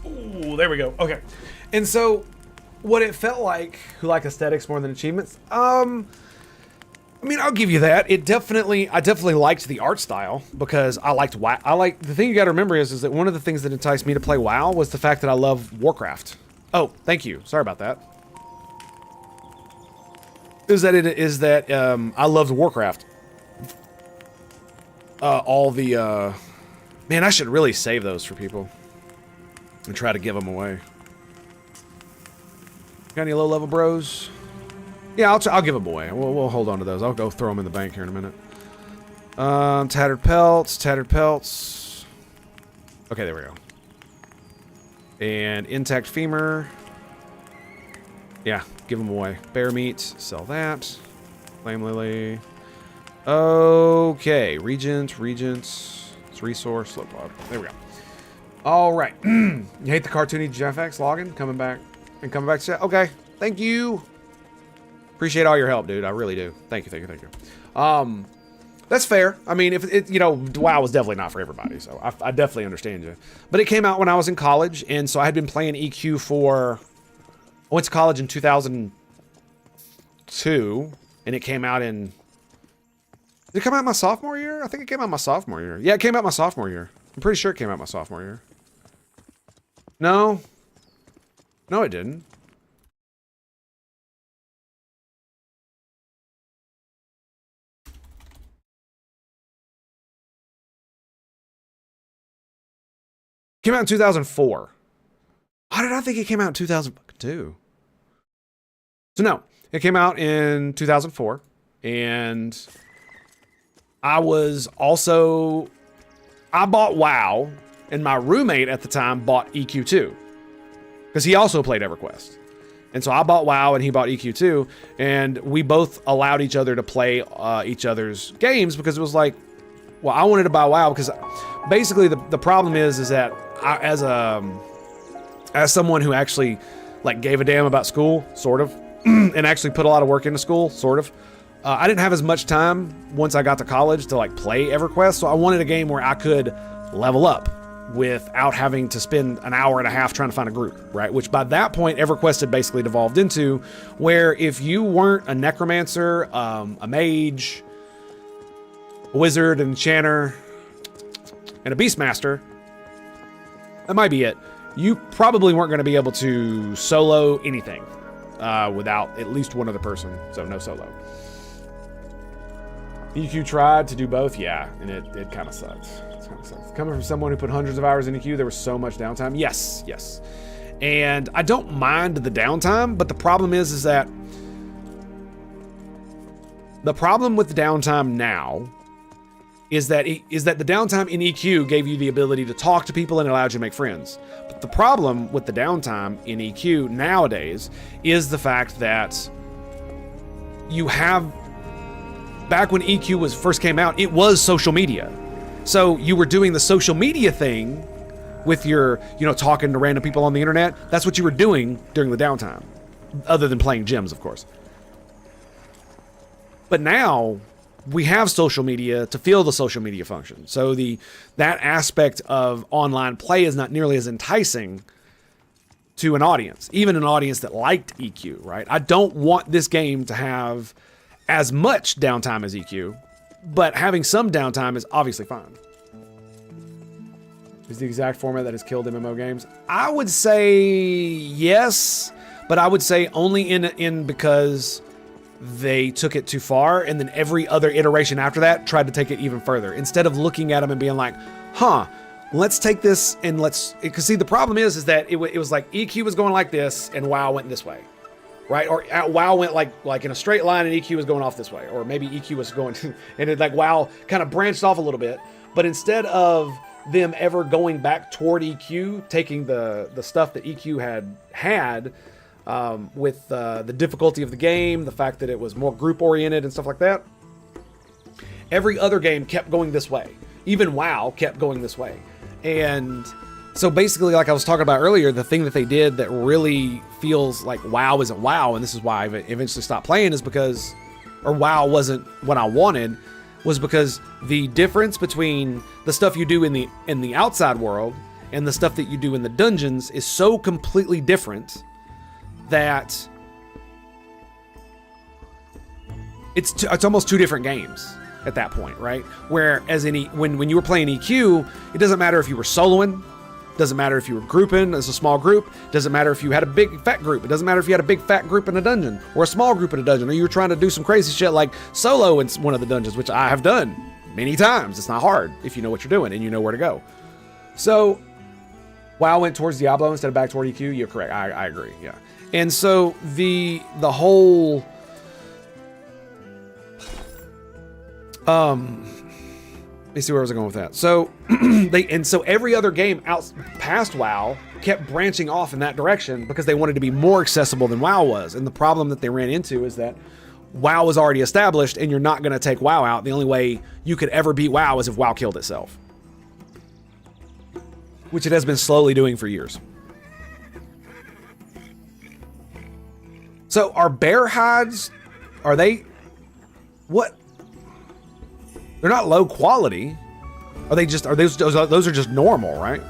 Ooh, there we go. Okay. And so what it felt like, who like aesthetics more than achievements? I mean, I'll give you that. I definitely liked the art style because I liked WoW. The thing you got to remember is that one of the things that enticed me to play WoW was the fact that I love Warcraft. Oh, thank you. Sorry about that. I loved Warcraft. Man, I should really save those for people and try to give them away. Got any low-level bros? Yeah, I'll give them away. We'll hold on to those. I'll go throw them in the bank here in a minute. Tattered pelts. Okay, there we go. And intact femur. Yeah, give them away. Bear meat, sell that. Flame lily. Okay, regent. It's resource, slow pod. There we go. All right. You hate the cartoony GFX login? Coming back to chat? Okay. Thank you. Appreciate all your help, dude. I really do. Thank you, thank you, thank you. That's fair. I mean, if it, you know, WoW was definitely not for everybody, so I definitely understand you. But it came out when I was in college, and so I had been playing EQ for... I went to college in 2002, and it came out in... Did it come out my sophomore year? I think it came out my sophomore year. Yeah, it came out my sophomore year. I'm pretty sure it came out my sophomore year. No. No, it didn't. Came out in 2004. Why did I think it came out in 2002? So no, it came out in 2004, and I bought WoW, and my roommate at the time bought EQ2, because he also played EverQuest. And so I bought WoW, and he bought EQ2, and we both allowed each other to play each other's games, because it was like, well, I wanted to buy WoW, because basically the problem is that I, as someone who actually like gave a damn about school, sort of, and actually put a lot of work into school, sort of, I didn't have as much time once I got to college to like play EverQuest, so I wanted a game where I could level up without having to spend an hour and a half trying to find a group, right? Which by that point, EverQuest had basically devolved into, where if you weren't a necromancer, a mage, a wizard, an enchanter, and a beastmaster, that might be it. You probably weren't going to be able to solo anything without at least one other person, so no solo. EQ tried to do both, yeah, and it kind of sucks. It kind of sucks. Coming from someone who put hundreds of hours in EQ, there was so much downtime. Yes, yes. And I don't mind the downtime, but the problem is that the problem with the downtime now is that the downtime in EQ gave you the ability to talk to people and allowed you to make friends. But the problem with the downtime in EQ nowadays is the fact that you have... Back when EQ first came out, it was social media. So you were doing the social media thing with your, talking to random people on the internet. That's what you were doing during the downtime. Other than playing gyms, of course. But now... we have social media to fill the social media function. So that aspect of online play is not nearly as enticing to an audience, even an audience that liked EQ, right? I don't want this game to have as much downtime as EQ, but having some downtime is obviously fine. Is the exact format that has killed MMO games? I would say yes, but I would say only in because they took it too far, and then every other iteration after that tried to take it even further. Instead of looking at them and being like, let's take this and because see, the problem is that it was like EQ was going like this and WoW went this way, right? Or WoW went like in a straight line and EQ was going off this way, or maybe EQ was going and it like WoW kind of branched off a little bit. But instead of them ever going back toward EQ, taking the stuff that EQ had with the difficulty of the game, the fact that it was more group-oriented and stuff like that, every other game kept going this way. Even WoW kept going this way. And so basically, like I was talking about earlier, the thing that they did that really feels like WoW isn't WoW, and this is why I eventually stopped playing, is because, or WoW wasn't what I wanted, was because the difference between the stuff you do in the outside world and the stuff that you do in the dungeons is so completely different that it's almost two different games at that point, right? Whereas when you were playing EQ, it doesn't matter if you were soloing, doesn't matter if you were grouping as a small group, doesn't matter if you had a big fat group, it doesn't matter if you had a big fat group in a dungeon or a small group in a dungeon, or you were trying to do some crazy shit like solo in one of the dungeons, which I have done many times. It's not hard if you know what you're doing and you know where to go. So WoW went towards Diablo instead of back toward EQ. You're correct. I agree. Yeah. And so the whole let me see where I was going with that. So so every other game out past WoW kept branching off in that direction because they wanted to be more accessible than WoW was. And the problem that they ran into is that WoW was already established and you're not going to take WoW out. The only way you could ever beat WoW is if WoW killed itself. which it has been slowly doing for years. So are bear hides, are they, what? They're not low quality. Are they just, are those are just normal, right?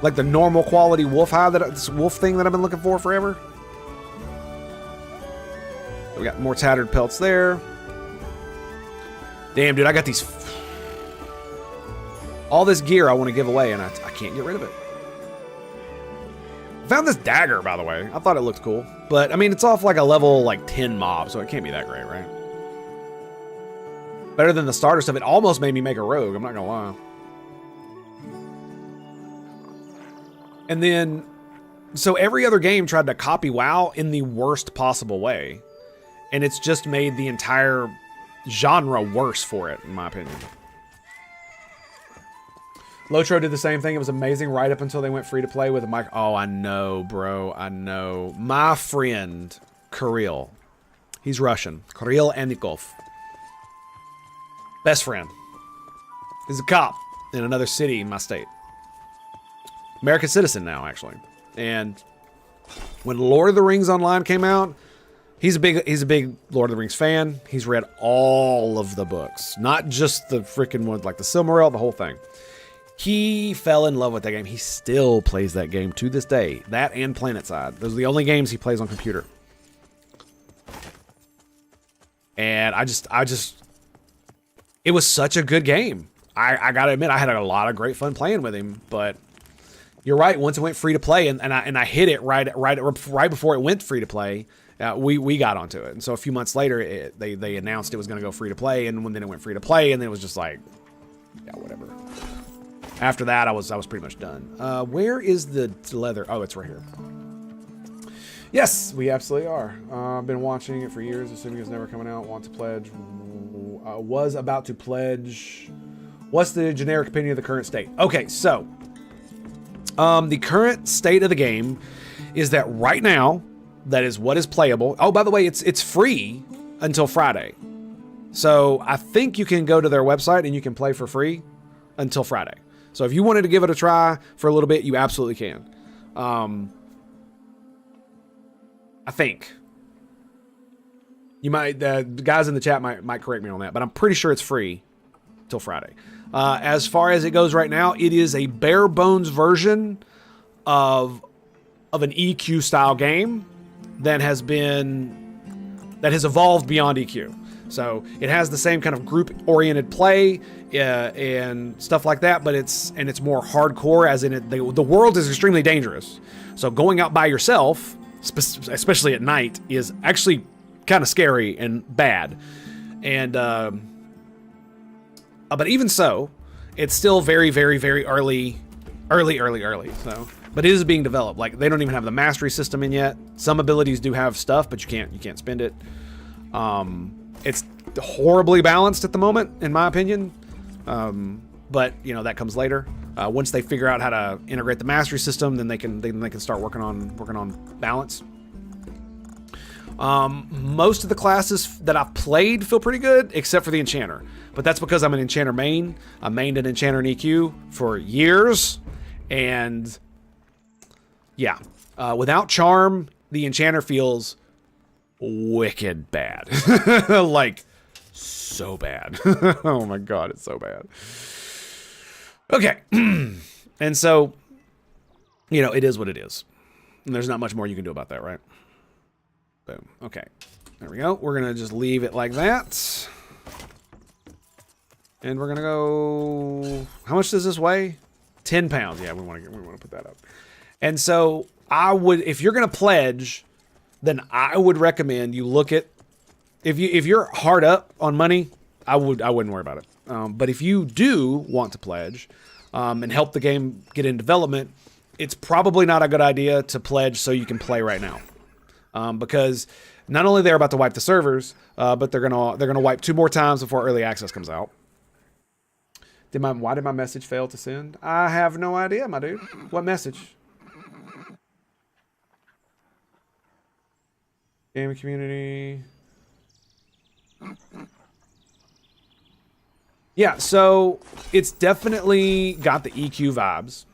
Like the normal quality wolf hide, this wolf thing that I've been looking for forever. We got more tattered pelts there. Damn, dude, I got these, all this gear I want to give away and I can't get rid of it. I found this dagger, by the way. I thought it looked cool. But, I mean, it's off like a level, like, 10 mob, so it can't be that great, right? Better than the starter stuff. It almost made me make a rogue, I'm not gonna lie. And then, so every other game tried to copy WoW in the worst possible way. And it's just made the entire genre worse for it, in my opinion. Lotro did the same thing. It was amazing right up until they went free to play with a mic. Oh, I know, bro. I know. My friend, Kirill. He's Russian. Kirill Anikov. Best friend. He's a cop in another city in my state. American citizen now, actually. And when Lord of the Rings Online came out, he's a big Lord of the Rings fan. He's read all of the books. Not just the freaking ones like the Silmaril, the whole thing. He fell in love with that game. He still plays that game to this day. That and PlanetSide. Those are the only games he plays on computer. And it was such a good game. I gotta admit, I had a lot of great fun playing with him. But you're right. Once it went free to play, and I hit it right before it went free to play, we got onto it. And so a few months later, they announced it was going to go free to play, and then it went free to play, and then it was just like, yeah, whatever. After that, I was pretty much done. Where is the leather? Oh, it's right here. Yes, we absolutely are. I've been watching it for years, assuming it's never coming out. Want to pledge. Was about to pledge. What's the generic opinion of the current state? Okay, so the current state of the game is that right now, that is what is playable. Oh, by the way, it's free until Friday. So I think you can go to their website and you can play for free until Friday. So if you wanted to give it a try for a little bit, you absolutely can. I think. You might, the guys in the chat might correct me on that, but I'm pretty sure it's free till Friday. As far as it goes right now, it is a bare bones version of an EQ style game that has evolved beyond EQ. So it has the same kind of group-oriented play and stuff like that, but it's more hardcore, as in the world is extremely dangerous. So going out by yourself, especially at night, is actually kind of scary and bad. And but even so, it's still very, very, very early. So, but it is being developed. Like, they don't even have the mastery system in yet. Some abilities do have stuff, but you can't spend it. It's horribly balanced at the moment, in my opinion. But you know, that comes later. Once they figure out how to integrate the mastery system, then they can start working on balance. Most of the classes that I've played feel pretty good, except for the Enchanter. But that's because I'm an Enchanter main. I mained an Enchanter in EQ for years. And yeah, without Charm, the Enchanter feels wicked bad. Like, so bad. Oh my god, it's so bad. Okay. And so, you know, it is what it is. And there's not much more you can do about that, right? Boom. Okay. There we go. We're going to just leave it like that. And we're going to go... How much does this weigh? 10 pounds. Yeah, we want to put that up. And so I would, if you're going to pledge, then I would recommend you look at, if you're hard up on money, I wouldn't worry about it. But if you do want to pledge and help the game get in development, it's probably not a good idea to pledge so you can play right now. Because not only they're about to wipe the servers, but they're gonna wipe 2 more times before early access comes out. Why did my message fail to send? I have no idea, my dude. What message? Gaming community. Yeah, so it's definitely got the EQ vibes.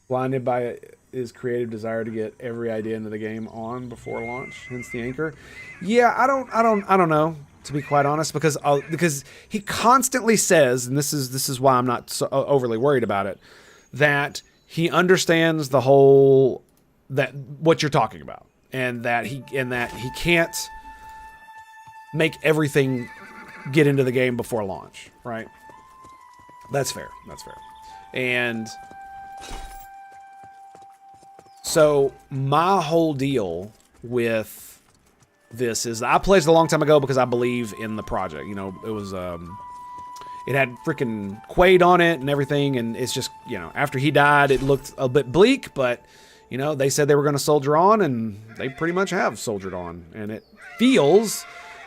Blinded by his creative desire to get every idea into the game on before launch, hence the anchor. Yeah, I don't know, to be quite honest, because he constantly says, and this is why I'm not so overly worried about it, that he understands the whole that what you're talking about, and that he can't make everything get into the game before launch, right? That's fair. That's fair. And so my whole deal with this is I pledged a long time ago because I believe in the project. You know, it was it had freaking Quaid on it and everything, and it's just, you know, after he died, it looked a bit bleak, but you know, they said they were going to soldier on, and they pretty much have soldiered on, and it feels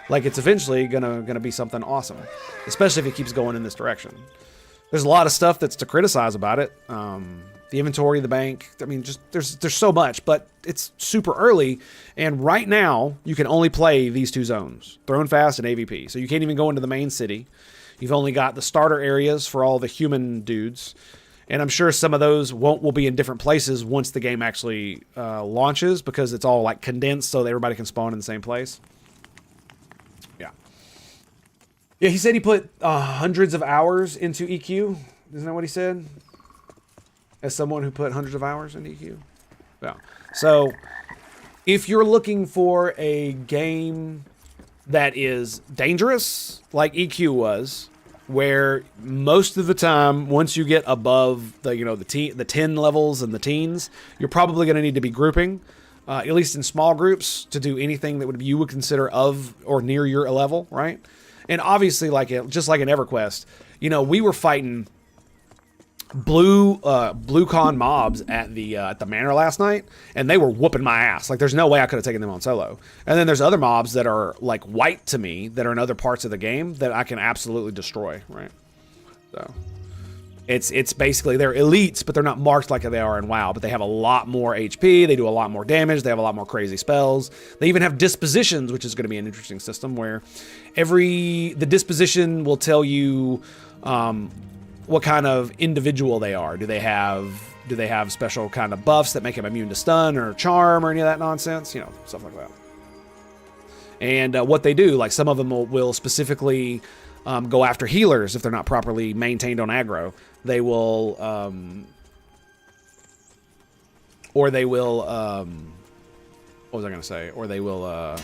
like it's eventually gonna be something awesome, especially if it keeps going in this direction. There's a lot of stuff that's to criticize about it. The inventory, the bank. I mean, just there's so much, but it's super early, and right now you can only play these two zones, Thrown Fast and AVP. So you can't even go into the main city. You've only got the starter areas for all the human dudes, and I'm sure some of those will be in different places once the game actually launches, because it's all like condensed so that everybody can spawn in the same place. Yeah, he said he put hundreds of hours into EQ. Isn't that what he said? As someone who put hundreds of hours into EQ. Yeah. So, if you're looking for a game that is dangerous, like EQ was, where most of the time, once you get above the 10 levels and the teens, you're probably going to need to be grouping, at least in small groups, to do anything that you would consider of or near your level, right? And obviously, just like in EverQuest, you know, we were fighting blue con mobs at the manor last night, and they were whooping my ass. Like, there's no way I could have taken them on solo. And then there's other mobs that are like white to me that are in other parts of the game that I can absolutely destroy, right? So it's basically, they're elites, but they're not marked like they are in WoW. But they have a lot more HP. They do a lot more damage. They have a lot more crazy spells. They even have dispositions, which is going to be an interesting system where the disposition will tell you what kind of individual they are. Do they have special kind of buffs that make them immune to stun or charm or any of that nonsense? You know, stuff like that. And what they do, like some of them will specifically go after healers if they're not properly maintained on aggro. They will, what was I going to say? Or they will,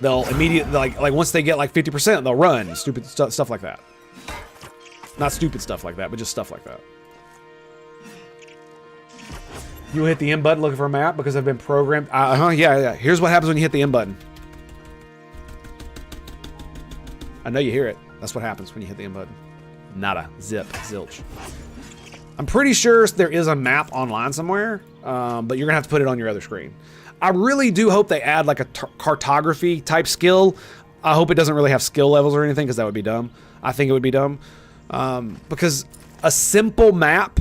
they'll immediately, like once they get like 50%, they'll run. Stupid stuff like that. Not stupid stuff like that, but just stuff like that. You hit the M button looking for a map because I've been programmed. Yeah. Here's what happens when you hit the M button. I know you hear it. That's what happens when you hit the M button. Nada. Zip. Zilch. I'm pretty sure there is a map online somewhere, but you're going to have to put it on your other screen. I really do hope they add like a cartography type skill. I hope it doesn't really have skill levels or anything, because that would be dumb. I think it would be dumb. Because a simple map,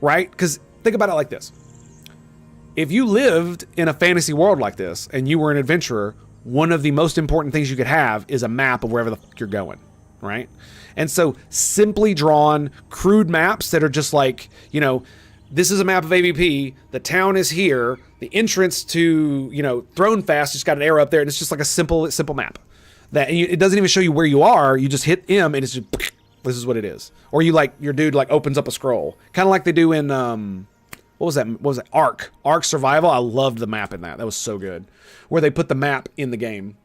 right? Because think about it like this. If you lived in a fantasy world like this and you were an adventurer, one of the most important things you could have is a map of wherever the fuck you're going, right? And so simply drawn, crude maps that are just like, you know, this is a map of AVP, the town is here, the entrance to, you know, Thrown Fast just got an arrow up there, and it's just like a simple map. It doesn't even show you where you are, you just hit M and it's just, this is what it is. Or you like, your dude like opens up a scroll. Kind of like they do in, what was that? Ark Survival. I loved the map in that. That was so good. Where they put the map in the game.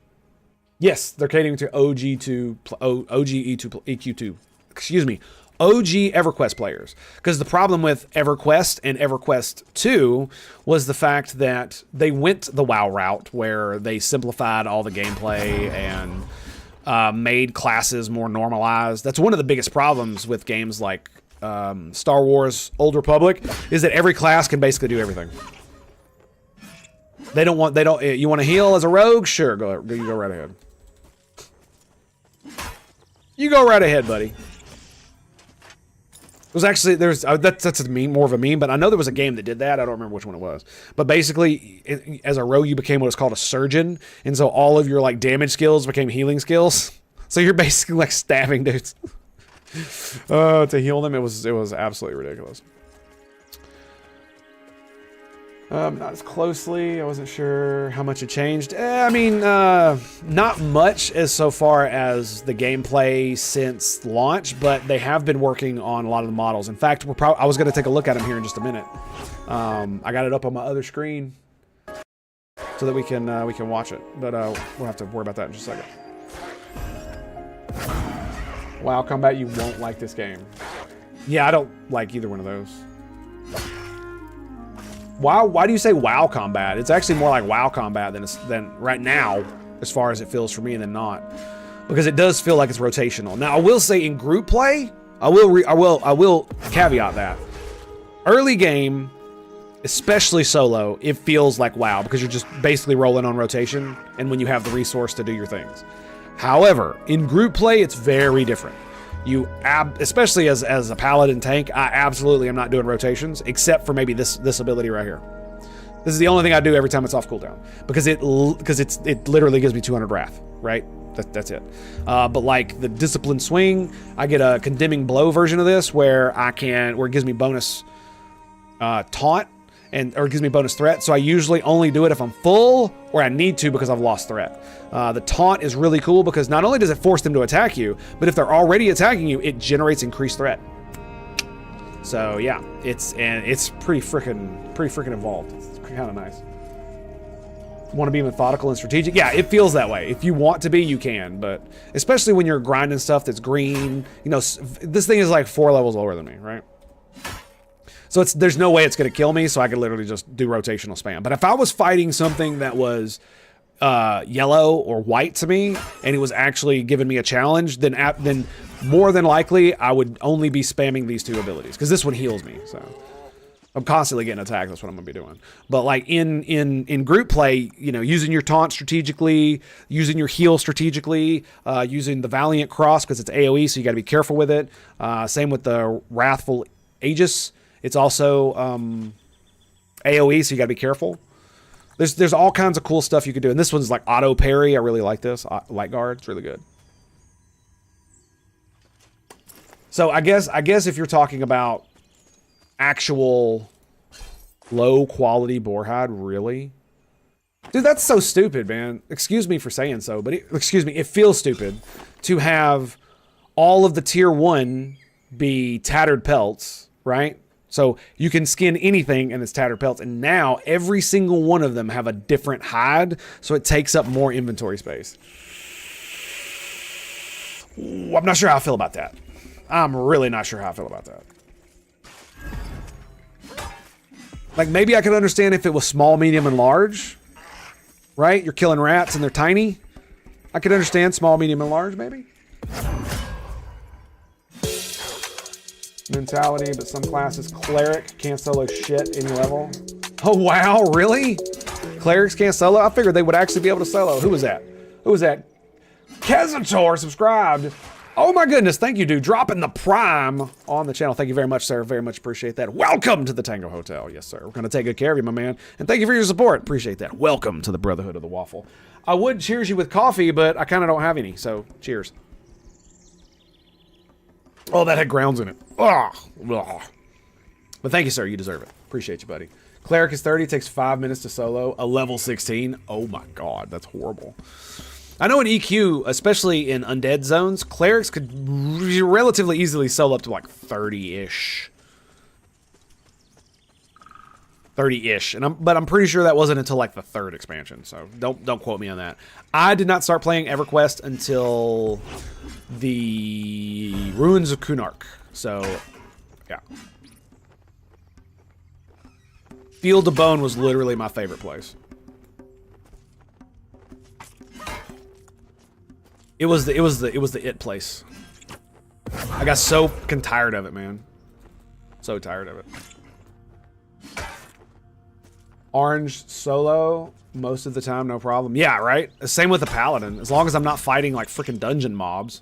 Yes, they're catering to OG2, EQ2, excuse me, OG EverQuest players. Because the problem with EverQuest and EverQuest 2 was the fact that they went the WoW route, where they simplified all the gameplay and made classes more normalized. That's one of the biggest problems with games like Star Wars Old Republic, is that every class can basically do everything. You want to heal as a rogue? Sure, you go right ahead. You go right ahead, buddy. was actually, that's a meme, more of a meme, but I know there was a game that did that. I don't remember which one it was. But basically, as a rogue, you became what was called a surgeon. And so all of your like damage skills became healing skills. So you're basically like stabbing dudes to heal them. It was absolutely ridiculous. Not as closely. I wasn't sure how much it changed. I mean, not much as so far as the gameplay since launch, but they have been working on a lot of the models. In fact, I was going to take a look at them here in just a minute. I got it up on my other screen so that we can watch it, but we'll have to worry about that in just a second. WoW Combat, you won't like this game. Yeah, I don't like either one of those. Wow, why do you say WoW Combat? It's actually more like WoW Combat than right now, as far as it feels for me, than not, because it does feel like it's rotational. Now, I will say in group play, I will caveat that early game, especially solo, it feels like WoW because you're just basically rolling on rotation, and when you have the resource to do your things. However, in group play, it's very different. Especially as a paladin tank, I absolutely am not doing rotations, except for maybe this ability right here. This is the only thing I do every time it's off cooldown, because it literally gives me 200 wrath, right? That's it. But like the disciplined swing, I get a condemning blow version of this where it gives me bonus taunt or it gives me bonus threat. So I usually only do it if I'm full or I need to because I've lost threat. The taunt is really cool because not only does it force them to attack you, but if they're already attacking you, it generates increased threat. So yeah, it's pretty freaking involved. It's kind of nice. Want to be methodical and strategic? Yeah, it feels that way. If you want to be, you can, but especially when you're grinding stuff that's green, you know, this thing is like 4 levels lower than me, right? So there's no way it's going to kill me, so I could literally just do rotational spam. But if I was fighting something that was yellow or white to me, and it was actually giving me a challenge, then more than likely I would only be spamming these two abilities, because this one heals me. So I'm constantly getting attacked. That's what I'm going to be doing. But like in group play, you know, using your taunt strategically, using your heal strategically, using the Valiant Cross because it's AoE, so you got to be careful with it. Same with the Wrathful Aegis. It's also AoE, so you gotta be careful. There's all kinds of cool stuff you could do. And this one's like auto parry. I really like this. Light guard, it's really good. So I guess if you're talking about actual low quality boarhide, really? Dude, that's so stupid, man. Excuse me for saying so, but it feels stupid to have all of the tier 1 be tattered pelts, right? So you can skin anything and it's tattered pelts. And now every single one of them have a different hide. So it takes up more inventory space. Ooh, I'm not sure how I feel about that. I'm really not sure how I feel about that. Like maybe I could understand if it was small, medium, and large. Right? You're killing rats and they're tiny. I could understand small, medium, and large maybe. Mentality, but some classes, cleric can't solo shit any level. Oh wow, really? Clerics can't solo? I figured they would actually be able to solo. Who was that? Kezator subscribed. Oh my goodness, thank you, dude. Dropping the prime on the channel. Thank you very much, sir. Very much appreciate that. Welcome to the Tango Hotel. Yes, sir. We're going to take good care of you, my man. And thank you for your support. Appreciate that. Welcome to the Brotherhood of the Waffle. I would cheers you with coffee, but I kind of don't have any, so cheers. Oh, that had grounds in it. Ugh. But thank you, sir. You deserve it. Appreciate you, buddy. Cleric is 30. Takes 5 minutes to solo. A level 16. Oh my god, that's horrible. I know in EQ, especially in undead zones, clerics could relatively easily solo up to like 30-ish. 30-ish. But I'm pretty sure that wasn't until like the 3rd expansion, so don't quote me on that. I did not start playing EverQuest until the Ruins of Kunark. So, yeah. Field of Bone was literally my favorite place. It was the it place. I got so fucking tired of it, man. So tired of it. Orange solo most of the time, no problem. Yeah, right? Same with the paladin. As long as I'm not fighting like freaking dungeon mobs.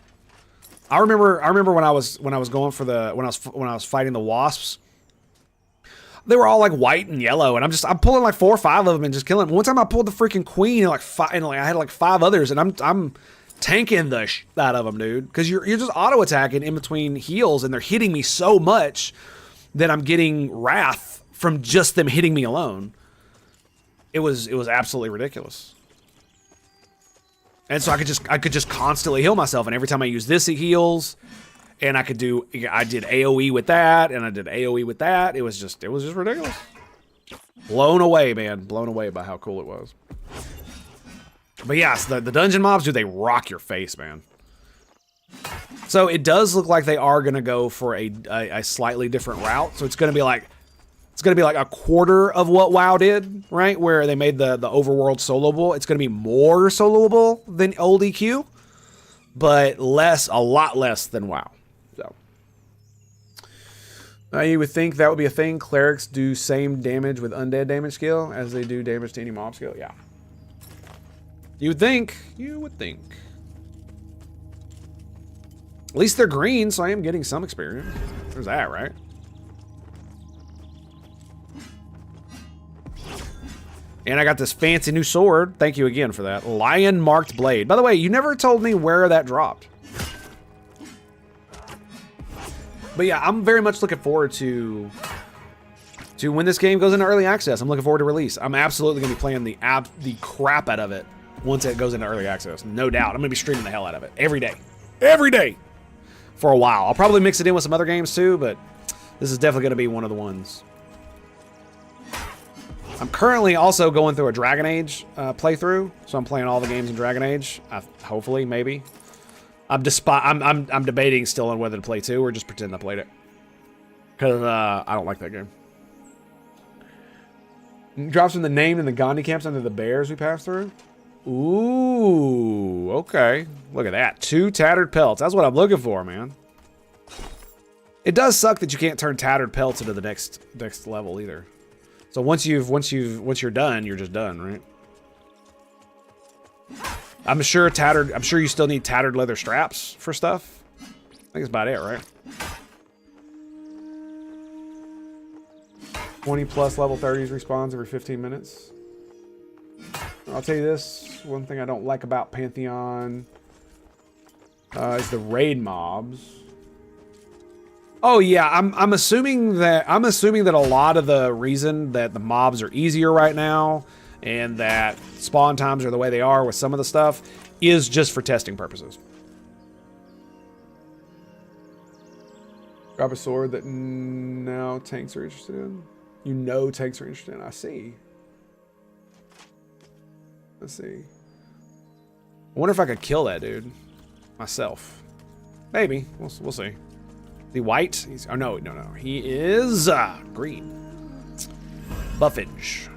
I remember when I was going for when I was fighting the wasps. They were all like white and yellow, and I'm pulling like 4 or 5 of them and just killing them. One time I pulled the freaking queen and I had like 5 others, and I'm tanking the out of them, dude. Because you're just auto attacking in between heals, and they're hitting me so much that I'm getting wrath from just them hitting me alone. It was absolutely ridiculous. And so I could just constantly heal myself, and every time I use this, it heals. And I did AoE with that, and I did AoE with that. It was just ridiculous. Blown away, man. Blown away by how cool it was. But yes, the dungeon mobs, dude, they rock your face, man. So it does look like they are gonna go for a slightly different route. So it's gonna be like a quarter of what WoW did, right? Where they made the overworld soloable. It's gonna be more soloable than old EQ, but a lot less than WoW. You would think that would be a thing. Clerics do same damage with undead damage skill as they do damage to any mob skill. Yeah. You would think. At least they're green, so I am getting some experience. There's that, right? And I got this fancy new sword. Thank you again for that. Lion marked blade. By the way, you never told me where that dropped. But yeah, I'm very much looking forward to when this game goes into early access. I'm looking forward to release. I'm absolutely going to be playing the crap out of it once it goes into early access. No doubt. I'm going to be streaming the hell out of it every day. Every day. For a while. I'll probably mix it in with some other games too, but this is definitely going to be one of the ones. I'm currently also going through a Dragon Age playthrough, so I'm playing all the games in Dragon Age. Hopefully, maybe. I'm debating still on whether to play 2 or just pretend I played it. Because I don't like that game. It drops in the name and the Gandhi camps under the bears we passed through. Ooh, okay. Look at that. 2 tattered pelts. That's what I'm looking for, man. It does suck that you can't turn tattered pelts into the next level either. So once you're done, you're just done, right? I'm sure you still need tattered leather straps for stuff. I think that's about it, right? 20 plus level 30s respawns every 15 minutes. I'll tell you this, one thing I don't like about Pantheon is the raid mobs. Oh yeah, I'm assuming that a lot of the reason that the mobs are easier right now and that spawn times are the way they are with some of the stuff is just for testing purposes. Grab a sword that now tanks are interested in. You know tanks are interested in. I see. Let's see. I wonder if I could kill that dude myself. Maybe. We'll see. Is he white? Oh no. He is green. Buffage.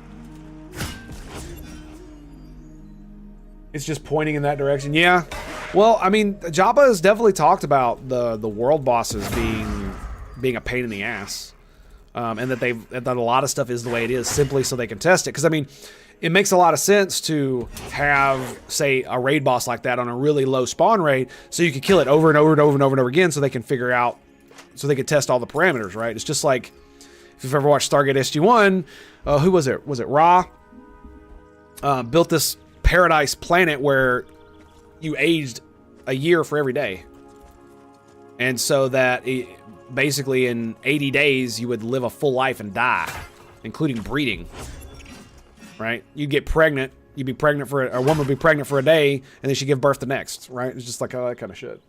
It's just pointing in that direction. Yeah. Well, I mean, Jabba has definitely talked about the world bosses being a pain in the ass, and that a lot of stuff is the way it is simply so they can test it. Because I mean, it makes a lot of sense to have, say, a raid boss like that on a really low spawn rate, so you can kill it over and over and over and over and over again, so they can figure out, so they can test all the parameters. Right? It's just like if you've ever watched Stargate SG-1. Who was it? Was it Ra? Built this paradise planet where you aged a year for every day, and so that basically in 80 days you would live a full life and die, including breeding. Right? You'd get pregnant. You'd be pregnant for a woman would be pregnant for a day, and then she'd give birth the next. Right? It's just like that kind of shit.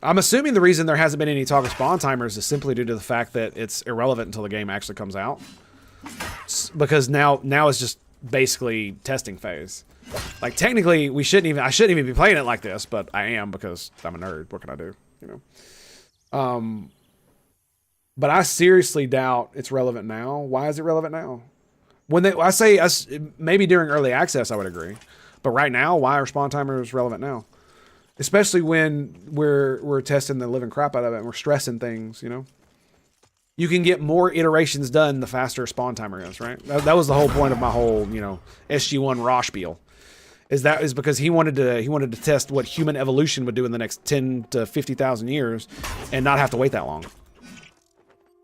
I'm assuming the reason there hasn't been any talk of spawn timers is simply due to the fact that it's irrelevant until the game actually comes out. Because now it's just basically testing phase. Like technically I shouldn't even be playing it like this, but I am because I'm a nerd. What can I do? You know. But I seriously doubt it's relevant now. Why is it relevant now? Maybe during early access I would agree, but right now, why are spawn timers relevant now? Especially when we're testing the living crap out of it and we're stressing things, you know. You can get more iterations done the faster a spawn timer is, right? That was the whole point of my whole, SG-1 raw spiel. is because he wanted to test what human evolution would do in the next 10 to 50,000 years and not have to wait that long.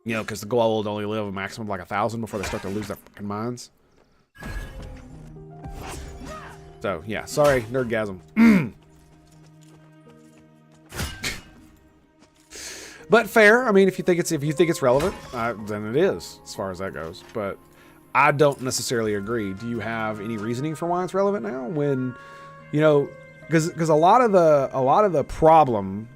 You know, because the gold only live a maximum of like 1,000 before they start to lose their fucking minds. So yeah, sorry, nerdgasm. But fair. I mean, if you think it's relevant, then it is, as far as that goes. But I don't necessarily agree. Do you have any reasoning for why it's relevant now? When, you know, because a lot of the problem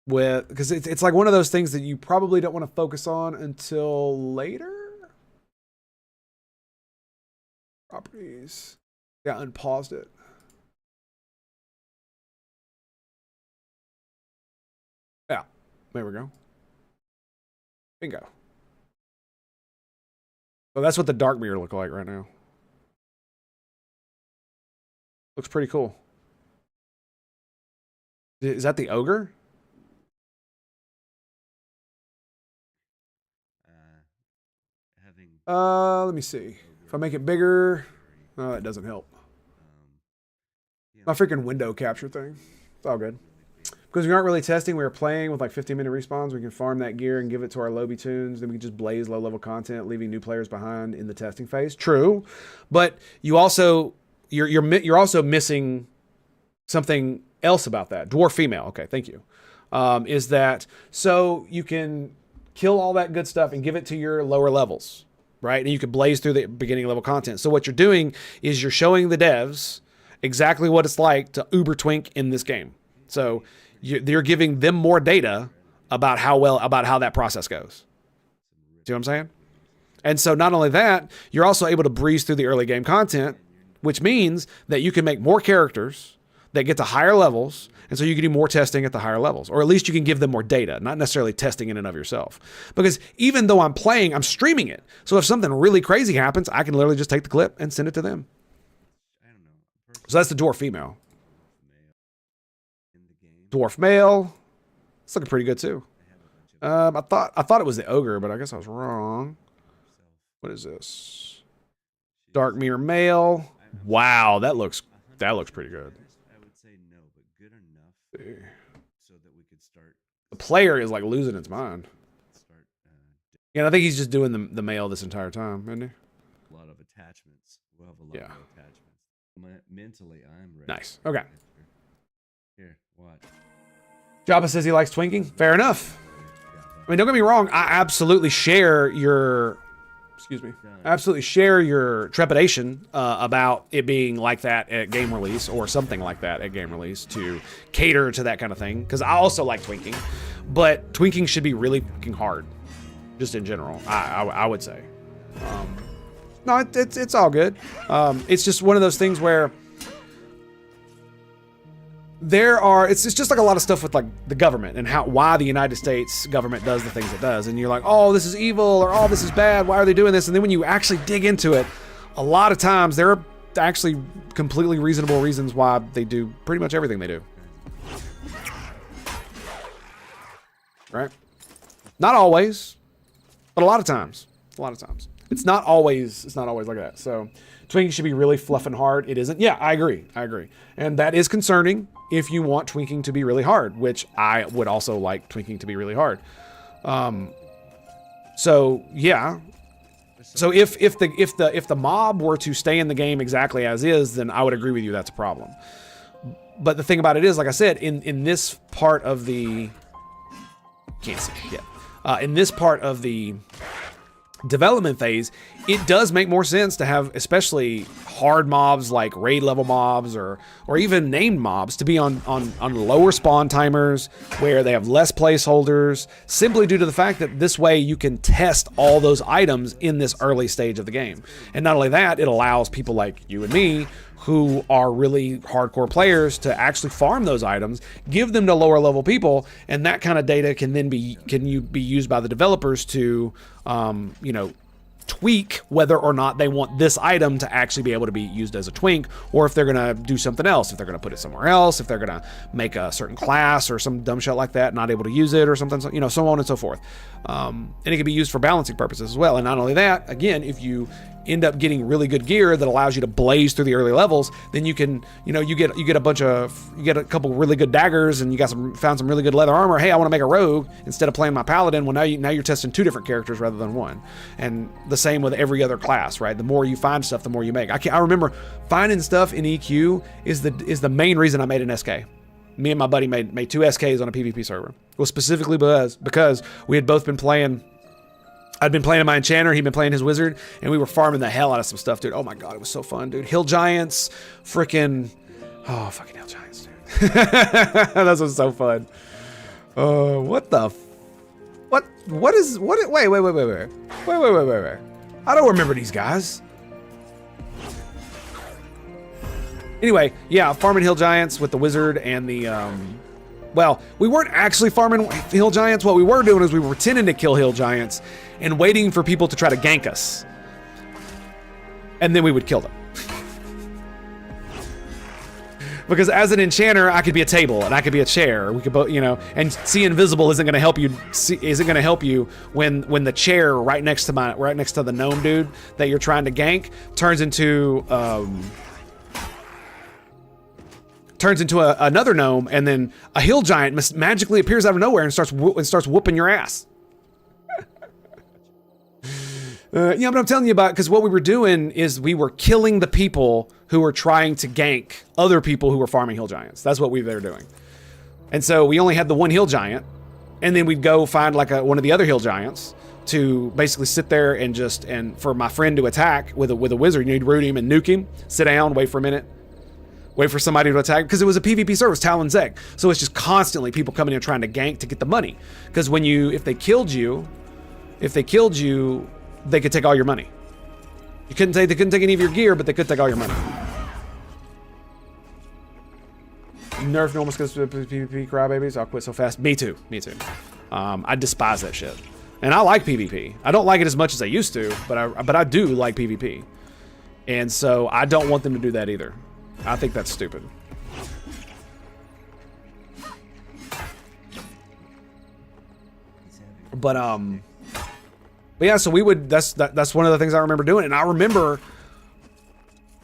with, because it's like one of those things that you probably don't want to focus on until later. Properties. Yeah, unpaused it. Yeah, there we go. Bingo. So that's what the dark mirror look like right now. Looks pretty cool. Is that the ogre? Let me see. If I make it bigger, oh, that doesn't help. My freaking window capture thing. It's all good. Because we aren't really testing, we were playing with like 15-minute respawns. We can farm that gear and give it to our lobby tunes. Then we can just blaze low-level content, leaving new players behind in the testing phase. True, but you also you're also missing something else about that. Dwarf female. Okay, thank you. Is that so you can kill all that good stuff and give it to your lower levels, right? And you can blaze through the beginning level content. So what you're doing is you're showing the devs exactly what it's like to uber twink in this game. So you're giving them more data about how that process goes. See what I'm saying? And so not only that, you're also able to breeze through the early game content, which means that you can make more characters that get to higher levels. And so you can do more testing at the higher levels, or at least you can give them more data, not necessarily testing in and of yourself. Because even though I'm playing, I'm streaming it. So if something really crazy happens, I can literally just take the clip and send it to them. So that's the dwarf female. Dwarf male. It's looking pretty good too. I thought it was the ogre, but I guess I was wrong. What is this? Dark mirror male. Wow, that looks pretty good. The player is like losing its mind. Yeah, I think he's just doing the male this entire time, isn't he? A lot of attachments. We'll have a lot of attachments. Mentally, I'm ready. Nice. Okay. Here, watch. Jabba says he likes twinking. Fair enough. I mean, don't get me wrong. I absolutely share your... Excuse me. I absolutely share your trepidation about it being like that at game release or something like that at game release to cater to that kind of thing. Because I also like twinking. But twinking should be really fucking hard. Just in general, I would say. No, it's all good. It's just one of those things where it's just like a lot of stuff with like the government and why the United States government does the things it does. And you're like, oh, this is evil, or oh, this is bad. Why are they doing this? And then when you actually dig into it, a lot of times there are actually completely reasonable reasons why they do pretty much everything they do. Right? Not always, but a lot of times. It's not always like that. So twinking should be really fluffing hard. It isn't. Yeah, I agree. And that is concerning if you want twinking to be really hard, which I would also like twinking to be really hard. So yeah. So if the mob were to stay in the game exactly as is, then I would agree with you that's a problem. But the thing about it is, like I said, in this part of the can't see it yet. In this part of the development phase, it does make more sense to have especially hard mobs like raid level mobs or even named mobs to be on lower spawn timers where they have less placeholders, simply due to the fact that this way you can test all those items in this early stage of the game. And not only that, it allows people like you and me who are really hardcore players to actually farm those items, give them to lower level people, and that kind of data can then be used by the developers to tweak whether or not they want this item to actually be able to be used as a twink, or if they're gonna do something else, if they're gonna put it somewhere else, if they're gonna make a certain class or some dumb shit like that, not able to use it or something, so on and so forth. And it can be used for balancing purposes as well. And not only that, again, if you end up getting really good gear that allows you to blaze through the early levels, then you can, you get a couple really good daggers, and you found some really good leather armor. Hey, I want to make a rogue instead of playing my paladin. Well, now you're testing 2 different characters rather than 1. And the same with every other class, right? The more you find stuff, the more you make. I remember finding stuff in EQ is the main reason I made an SK. Me and my buddy made 2 SKs on a PvP server. It was specifically because we had both been playing. I'd been playing my enchanter, he'd been playing his wizard, and we were farming the hell out of some stuff, dude. Oh my god, it was so fun, dude. Hill giants, fucking hill giants, dude. That was so fun. What the? Wait. I don't remember these guys. Anyway, yeah, farming hill giants with the wizard and the well, we weren't actually farming hill giants. What we were doing is we were pretending to kill hill giants and waiting for people to try to gank us. And then we would kill them. Because as an enchanter, I could be a table and I could be a chair. We could both, and see invisible isn't going to help you. Isn't going to help you when the chair right next to the gnome dude that you're trying to gank turns into another gnome, and then a hill giant magically appears out of nowhere and starts whooping your ass. But I'm telling you about, because what we were doing is we were killing the people who were trying to gank other people who were farming hill giants. That's what we were doing. And so we only had the 1 hill giant, and then we'd go find like one of the other hill giants to basically sit there and for my friend to attack with a wizard. You'd root him and nuke him, sit down, wait for a minute. Wait for somebody to attack, because it was a PvP service, Talon's Egg. So it's just constantly people coming in trying to gank to get the money. Because if they killed you, they could take all your money. They couldn't take any of your gear, but they could take all your money. Nerf normal skills to PvP crybabies. I'll quit so fast. Me too. I despise that shit. And I like PvP. I don't like it as much as I used to, but I do like PvP. And so I don't want them to do that either. I think that's stupid. But yeah, so that's one of the things I remember doing. And I remember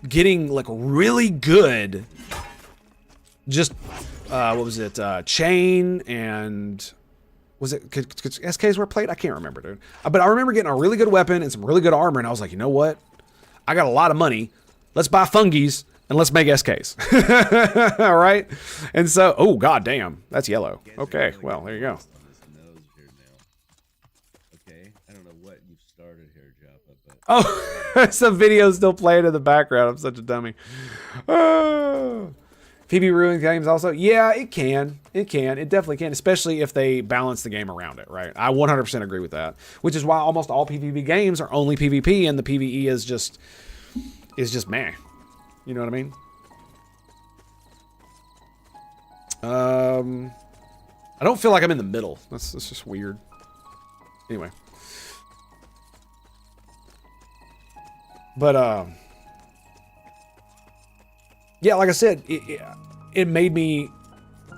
getting like really good, just what was it, chain, and was it could SKs were played? I can't remember, dude. But I remember getting a really good weapon and some really good armor, and I was like, you know what, I got a lot of money, let's buy fungies and let's make SKs. All right. And so, oh god damn, that's yellow. Okay, well, there you go. Oh, it's a video still playing in the background. I'm such a dummy. Oh. PvP ruins games also? Yeah, it can. It definitely can, especially if they balance the game around it, right? I 100% agree with that, which is why almost all PvP games are only PvP, and the PvE is just meh. You know what I mean? I don't feel like I'm in the middle. That's just weird. Anyway. But, yeah, like I said, it made me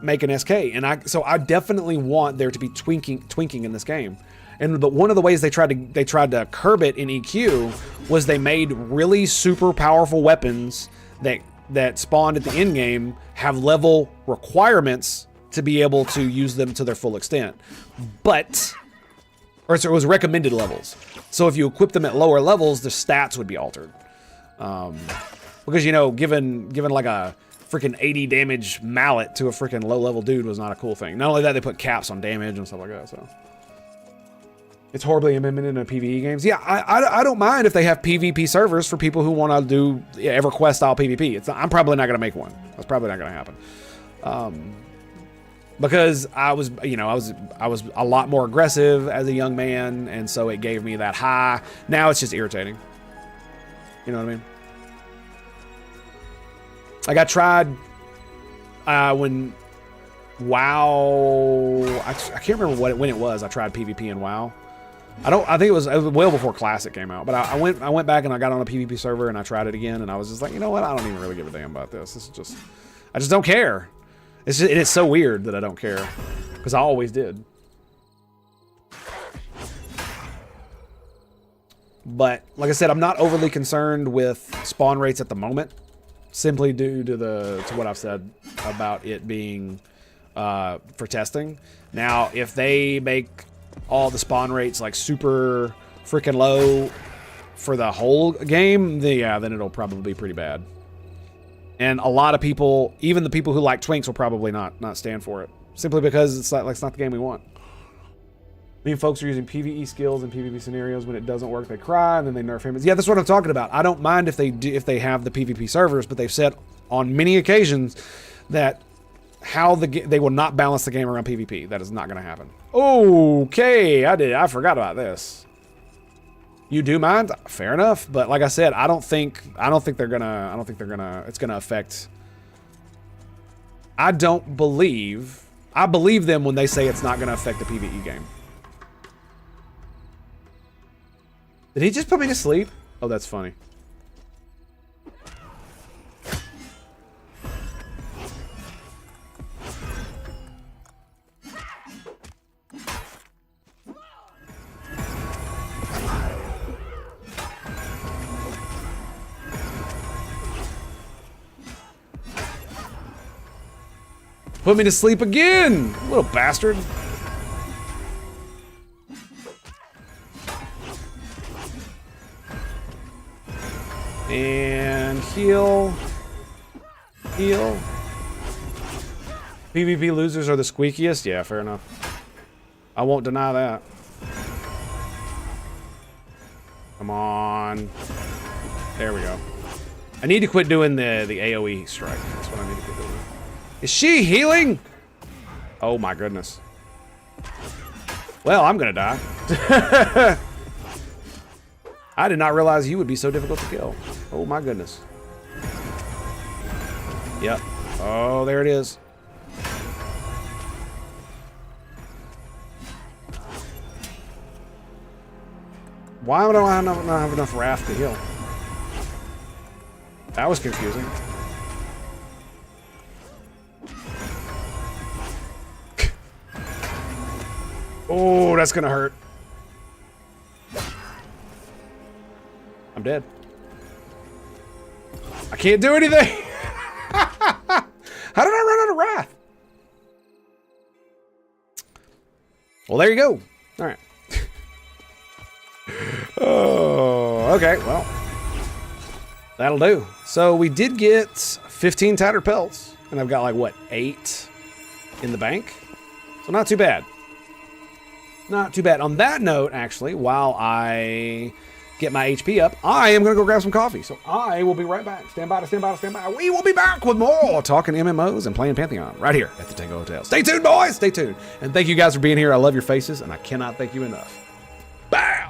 make an SK, and so I definitely want there to be twinking in this game. But one of the ways they tried to curb it in EQ was they made really super powerful weapons that spawned at the end game have level requirements to be able to use them to their full extent. Or it was recommended levels. So if you equip them at lower levels, the stats would be altered. Because, given like a freaking 80 damage mallet to a freaking low level dude was not a cool thing. Not only that, they put caps on damage and stuff like that, so. It's horribly implemented in PvE games. Yeah, I don't mind if they have PvP servers for people who want to do EverQuest style PvP. I'm probably not going to make one. That's probably not going to happen. Because I was a lot more aggressive as a young man, and so it gave me that high. Now it's just irritating. You know what I mean? Like I tried when WoW. I can't remember when it was. I tried PvP in WoW. I think it was well before Classic came out. But I went back and I got on a PvP server and I tried it again, and I was just like, you know what? I don't even really give a damn about this. I just don't care. It is so weird that I don't care, because I always did. But like I said, I'm not overly concerned with spawn rates at the moment, simply due to what I've said about it being for testing. Now, if they make all the spawn rates like super freaking low for the whole game, then it'll probably be pretty bad. And a lot of people, even the people who like Twinks, will probably not stand for it, simply because it's not the game we want. Me and folks are using PvE skills in PvP scenarios. When it doesn't work, they cry, and then they nerf him. Yeah, that's what I'm talking about. I don't mind if they have the PvP servers, but they've said on many occasions that they will not balance the game around PvP. That is not going to happen. Okay, I forgot about this. You do mind? Fair enough. But like I said, I don't think they're gonna. It's gonna affect. I believe them when they say it's not gonna affect the PvE game. Did he just put me to sleep? Oh, that's funny. Put me to sleep again, little bastard. And heal. PvP losers are the squeakiest? Yeah, fair enough. I won't deny that. Come on. There we go. I need to quit doing the AoE strike. That's what I need to quit doing. Is she healing? Oh my goodness. Well, I'm gonna die. I did not realize you would be so difficult to kill. Oh my goodness. Yep. Oh, there it is. Why don't I not have enough wrath to heal? That was confusing. Oh, that's gonna hurt. I'm dead. I can't do anything. How did I run out of wrath? Well, there you go. All right. Oh, okay. Well, that'll do. So we did get 15 tattered pelts, and I've got like what, 8 in the bank. So not too bad. Not too bad. On that note, actually, while I get my HP up, I am going to go grab some coffee. So I will be right back. Stand by. We will be back with more talking MMOs and playing Pantheon right here at the Tango Hotel. Stay tuned, boys. Stay tuned. And thank you guys for being here. I love your faces, and I cannot thank you enough. Bow.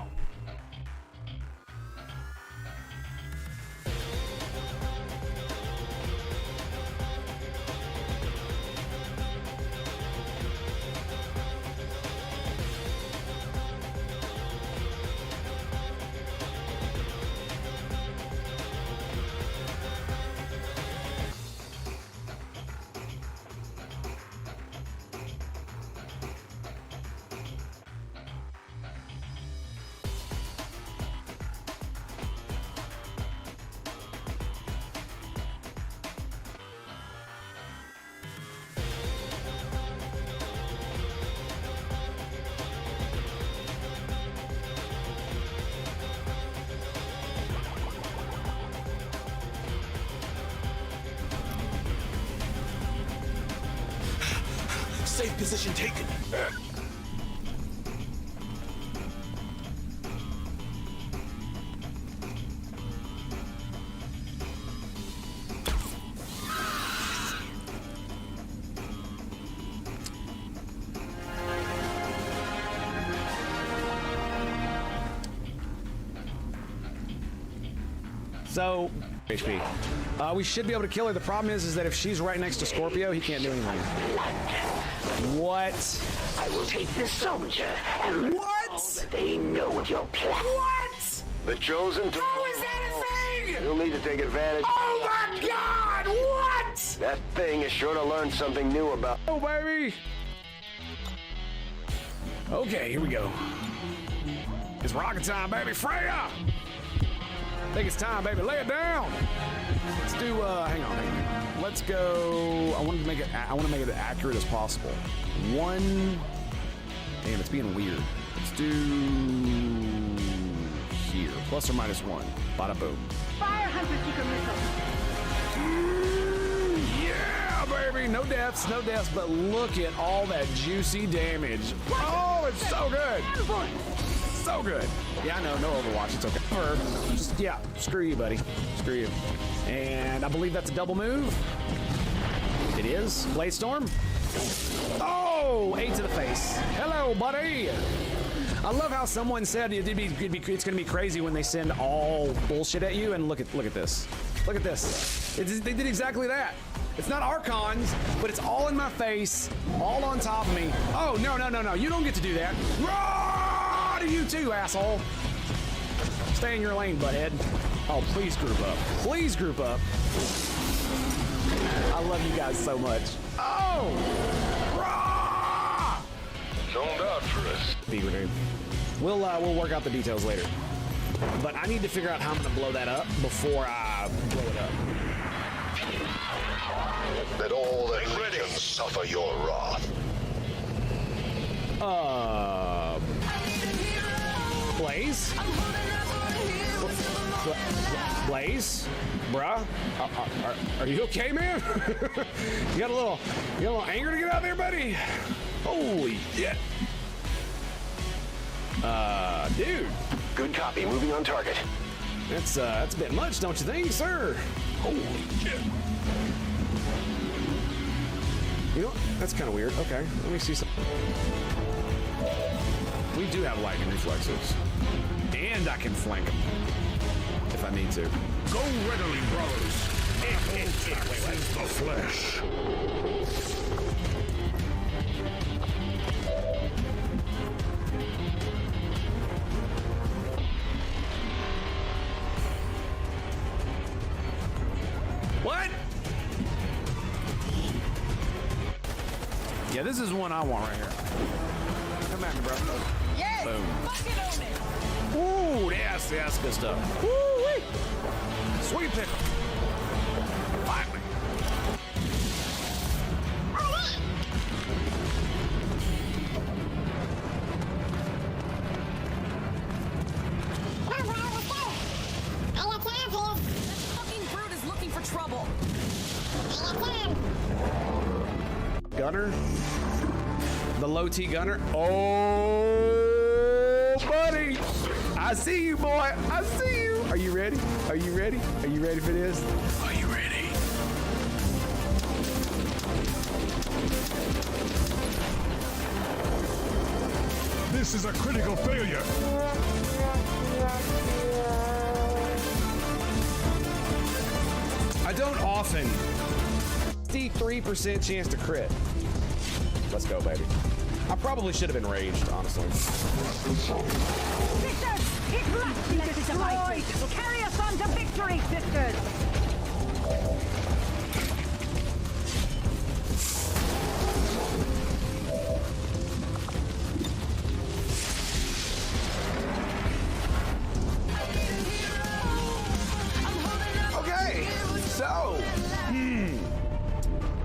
Safe position taken. So, HP. We should be able to kill her. The problem is that if she's right next to Scorpio, he can't do anything. What? I will take this soldier and What? all that they know of your plan. What? The chosen. How is that a thing? You'll need to take advantage. Oh my God! What? That thing is sure to learn something new about. Oh baby. Okay, here we go. It's rocket time, baby. Freya! I think it's time, baby. Lay it down. Let's do. Hang on. Let's go. I want to make it as accurate as possible. One. Damn, it's being weird. Let's do here. Plus or minus one. Bada boom. Fire Hunter Seeker missile. Yeah, baby. No deaths, but look at all that juicy damage. Oh, it's so good. So good. Yeah, I know. No Overwatch. It's okay. Or just, yeah, screw you, buddy. Screw you. And I believe that's a double move. It is. Blade Storm. Oh, 8 to the face. Hello, buddy. I love how someone said it's going to be crazy when they send all bullshit at you. And look at this. Look at this. They did exactly that. It's not Archons, but it's all in my face, all on top of me. Oh, no. You don't get to do that. Raw to you too, asshole. Stay in your lane, butthead. Oh, please group up. Please group up. I love you guys so much. Oh! Raw! Zoned out for us. B grenade. We'll work out the details later. But I need to figure out how I'm going to blow that up before I blow it up. Let all the legions suffer your wrath. Blaze? Blaze? Bruh? Are you okay, man? you got a little anger to get out there, buddy? Holy shit. Dude. Good copy. Moving on target. That's a bit much, don't you think, sir? Holy shit. You know, that's kind of weird. Okay, let me see some. We do have lightning reflexes. And I can flank them. If I need to. Go readily, brothers. Wait. The flesh. What? Yeah, this is one I want right here. Come at me, bro. Yes! Boom. Fucking own it! Ooh, that's good stuff. Woo-wee. Sweet pickle. Finally. This fucking brute is looking for trouble. Gunner. The low T gunner. Oh, buddy. I see you, boy. I see you. Are you ready? Are you ready? Are you ready for this? Are you ready? This is a critical failure. I don't often. 53% chance to crit. Let's go, baby. I probably should have been raged, honestly. Sisters! His blacksmith is destroyed! Carry us on to victory, sisters! Okay, so,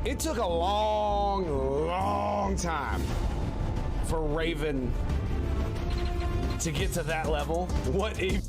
it took a long time for Raven to get to that level. What a...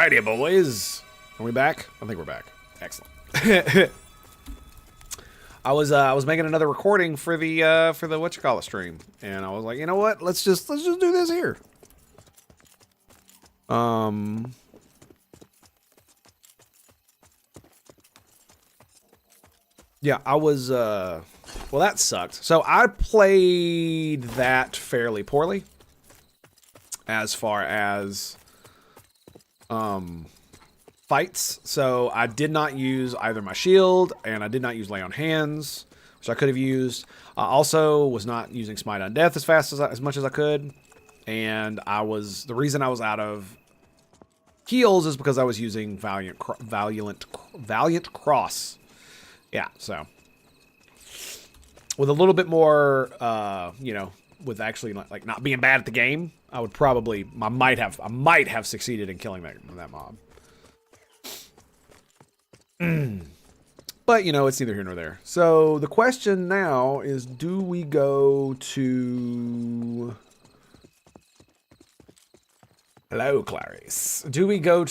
Alrighty, boys. Are we back? I think we're back. Excellent. I was making another recording for the whatchamacallit stream, and I was like, you know what? Let's just do this here. Yeah, I was well, that sucked. So I played that fairly poorly as far as fights. So I did not use either my shield, and I did not use lay on hands, which I could have used. I also was not using smite on death as fast as much as I could, and the reason I was out of heals is because I was using Valiant Cross. Yeah, so with a little bit more, you know, with actually like not being bad at the game, I might have succeeded in killing that mob. But, you know, it's neither here nor there. So the question now is, do we go to... Hello, Clarice. Do we go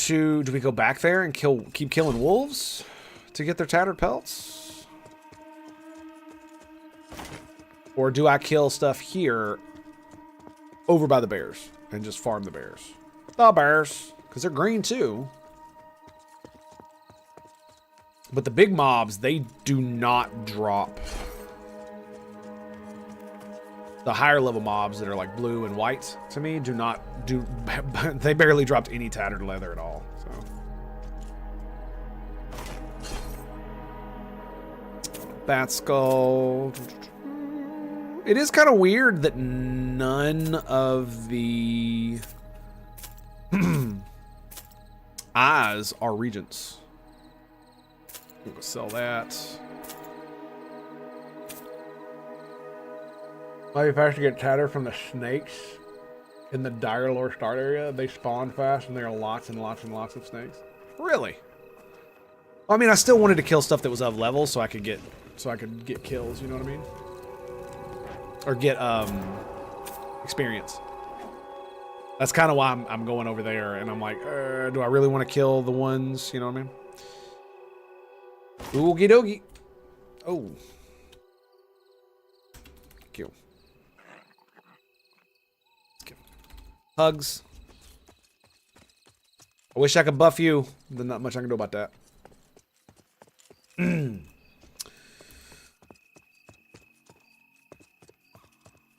back there and keep killing wolves to get their tattered pelts? Or do I kill stuff here over by the bears and just farm the bears? The bears, because they're green too. But the big mobs, they do not drop. The higher level mobs that are like blue and white, to me, they barely dropped any tattered leather at all. So. Bat skull. It is kind of weird that none of the eyes are regents. We'll go sell that. Might be faster to get tatter from the snakes in the Dire Lore start area. They spawn fast, and there are lots and lots and lots of snakes. Really? I mean, I still wanted to kill stuff that was of level, so I could get kills. You know what I mean? Or get experience. That's kind of why I'm going over there, and I'm like, do I really want to kill the ones? You know what I mean? Oogie dogie. Oh. Kill. Hugs. I wish I could buff you. There's not much I can do about that.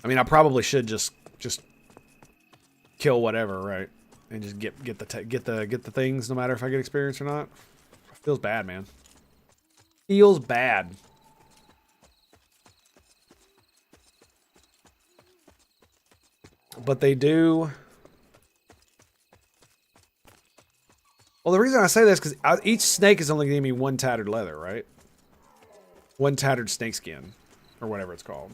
I mean, I probably should just kill whatever, right? And just get the things, no matter if I get experience or not. Feels bad, man. Feels bad. But they do. Well, the reason I say this is because each snake is only giving me one tattered leather, right? One tattered snake skin, or whatever it's called.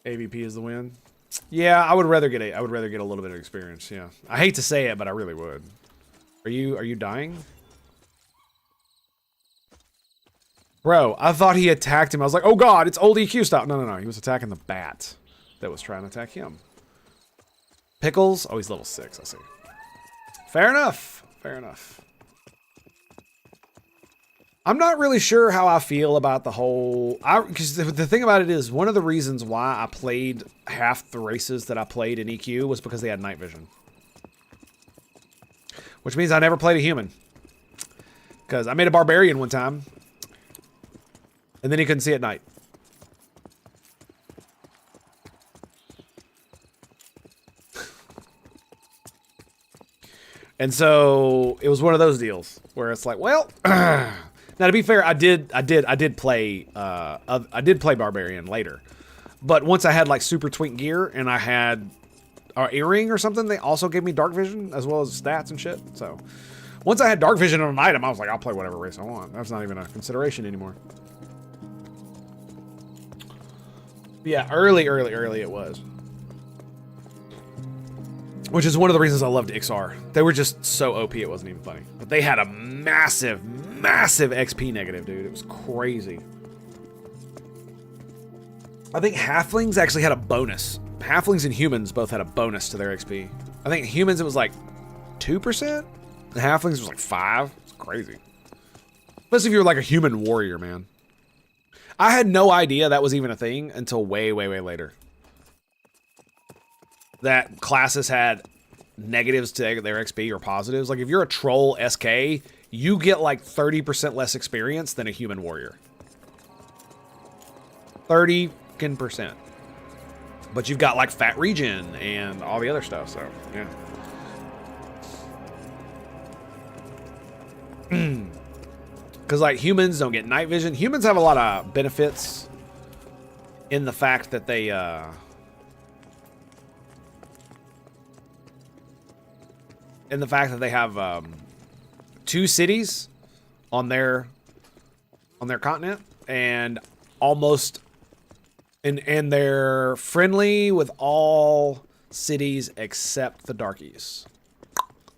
AVP is the win. Yeah, I would rather get a little bit of experience. Yeah, I hate to say it, but I really would. Are you dying? Bro, I thought he attacked him. I was like, oh god, it's old EQ stop. No. He was attacking the bat that was trying to attack him. Pickles? Oh, he's level 6. I see. Fair enough. Fair enough. I'm not really sure how I feel about the whole... Because the thing about it is, one of the reasons why I played half the races that I played in EQ was because they had night vision. Which means I never played a human. Because I made a barbarian one time. And then he couldn't see at night. And so it was one of those deals where it's like, well, now to be fair, I did play barbarian later, but once I had like super twink gear and I had an earring or something, they also gave me dark vision as well as stats and shit. So once I had dark vision on an item, I was like, I'll play whatever race I want. That's not even a consideration anymore. Yeah, early it was. Which is one of the reasons I loved Ixar. They were just so OP it wasn't even funny. But they had a massive, massive XP negative, dude. It was crazy. I think halflings actually had a bonus. Halflings and humans both had a bonus to their XP. I think humans it was like 2%. The halflings was like 5%. It's crazy. Especially if you were like a human warrior, man. I had no idea that was even a thing until way, way, way later. That classes had negatives to their XP or positives. Like if you're a troll SK, you get like 30% less experience than a human warrior. 30%. But you've got like fat regen and all the other stuff, so yeah. Because like humans don't get night vision. Humans have a lot of benefits in the fact that they have 2 cities on their continent, and almost and they're friendly with all cities except the Darkies.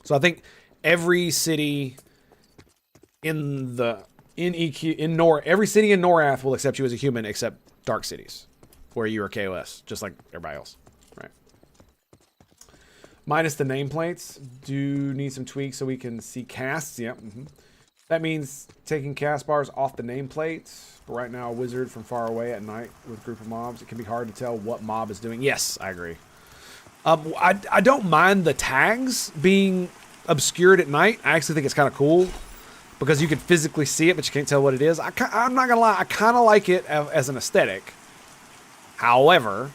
So I think every city every city in Norath will accept you as a human except Dark cities, where you are KOS, just like everybody else. Right. Minus the nameplates. Do need some tweaks so we can see casts. Yep. That means taking cast bars off the nameplates. But right now, a wizard from far away at night with a group of mobs, it can be hard to tell what mob is doing. Yes, I agree. I don't mind the tags being obscured at night. I actually think it's kind of cool because you can physically see it, but you can't tell what it is. I'm not gonna lie, I kind of like it as an aesthetic. However,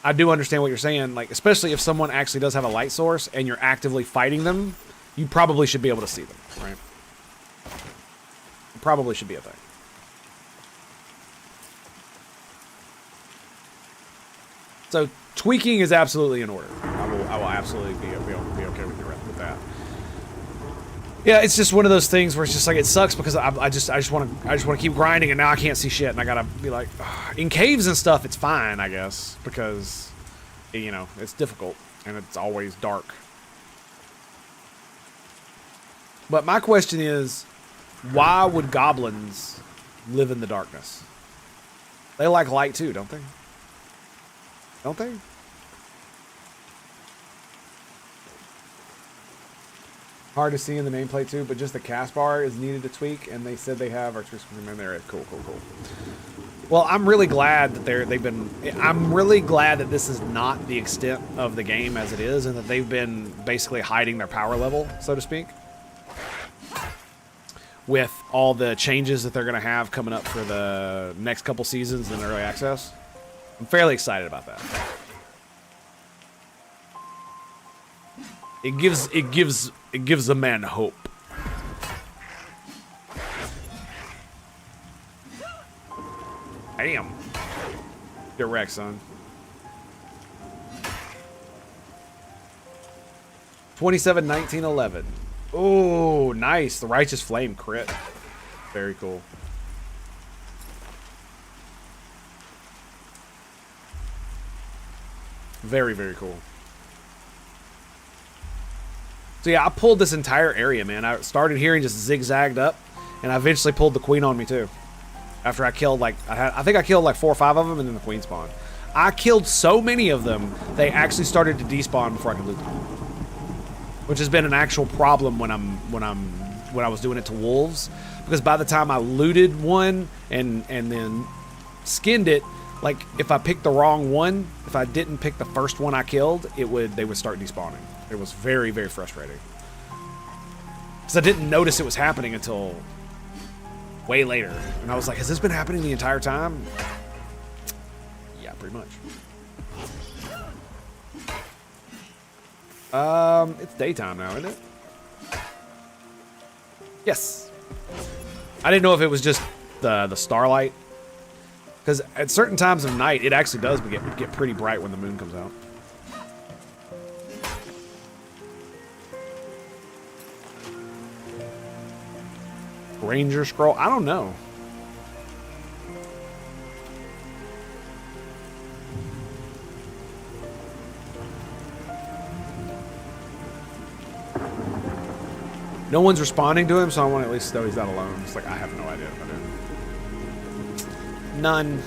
I do understand what you're saying. Like, especially if someone actually does have a light source and you're actively fighting them, you probably should be able to see them, right? It probably should be a thing. So tweaking is absolutely in order. I will absolutely be okay with that. Yeah, it's just one of those things where it's just like it sucks because I just want to keep grinding, and now I can't see shit, and I gotta be like, ugh. In caves and stuff it's fine, I guess, because you know it's difficult and it's always dark. But my question is, why would goblins live in the darkness? They like light too, don't they? Don't they? Hard to see in the nameplate too, but just the cast bar is needed to tweak, and they said they have our tweaks from in there. Cool. Well, I'm really glad that I'm really glad that this is not the extent of the game as it is, and that they've been basically hiding their power level, so to speak, with all the changes that they're going to have coming up for the next couple seasons in early access. I'm fairly excited about that. It gives a man hope. Damn. Get wrecked, son. 27, 19, 11. Oh, nice. The Righteous Flame crit. Very cool. Very, very cool. So yeah, I pulled this entire area, man. I started here and just zigzagged up, and I eventually pulled the queen on me too. After I killed I think I killed like 4 or 5 of them, and then the queen spawned. I killed so many of them, they actually started to despawn before I could loot them, which has been an actual problem when I was doing it to wolves, because by the time I looted one and then skinned it, like if I picked the wrong one, if I didn't pick the first one I killed, they would start despawning. It was very, very frustrating. Because I didn't notice it was happening until way later. And I was like, has this been happening the entire time? Yeah, pretty much. It's daytime now, isn't it? Yes. I didn't know if it was just the starlight. Because at certain times of night, it actually does get pretty bright when the moon comes out. Ranger scroll? I don't know. No one's responding to him, so I want to at least know he's not alone. It's like, I have no idea what I'm doing. None.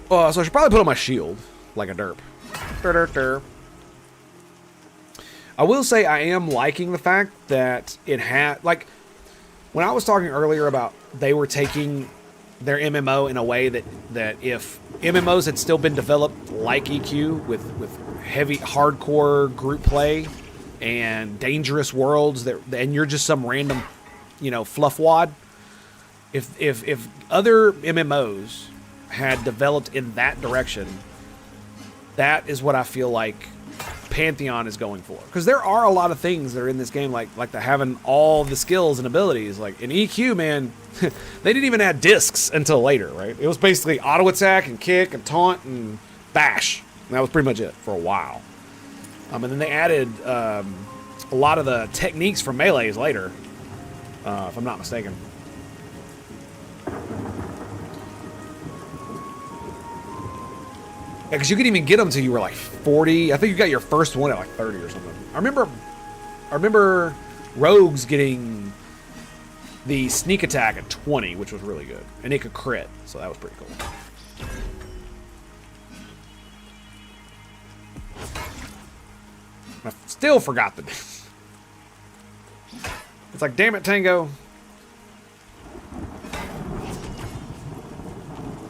So I should probably put on my shield, like a derp. I will say I am liking the fact that it had, like, when I was talking earlier about they were taking their MMO in a way that if MMOs had still been developed like EQ with heavy hardcore group play and dangerous worlds and you're just some random, fluffwad. If other MMOs had developed in that direction, that is what I feel like Pantheon is going for. Because there are a lot of things that are in this game, like the having all the skills and abilities. Like in EQ, man, they didn't even add discs until later, right? It was basically auto attack and kick and taunt and bash. And that was pretty much it for a while. And then they added a lot of the techniques from melees later, if I'm not mistaken. Yeah, because you couldn't even get them until you were like 40. I think you got your first one at like 30 or something. I remember Rogues getting the sneak attack at 20, which was really good. And it could crit, so that was pretty cool. I still forgot the name. It's like, damn it, Tango.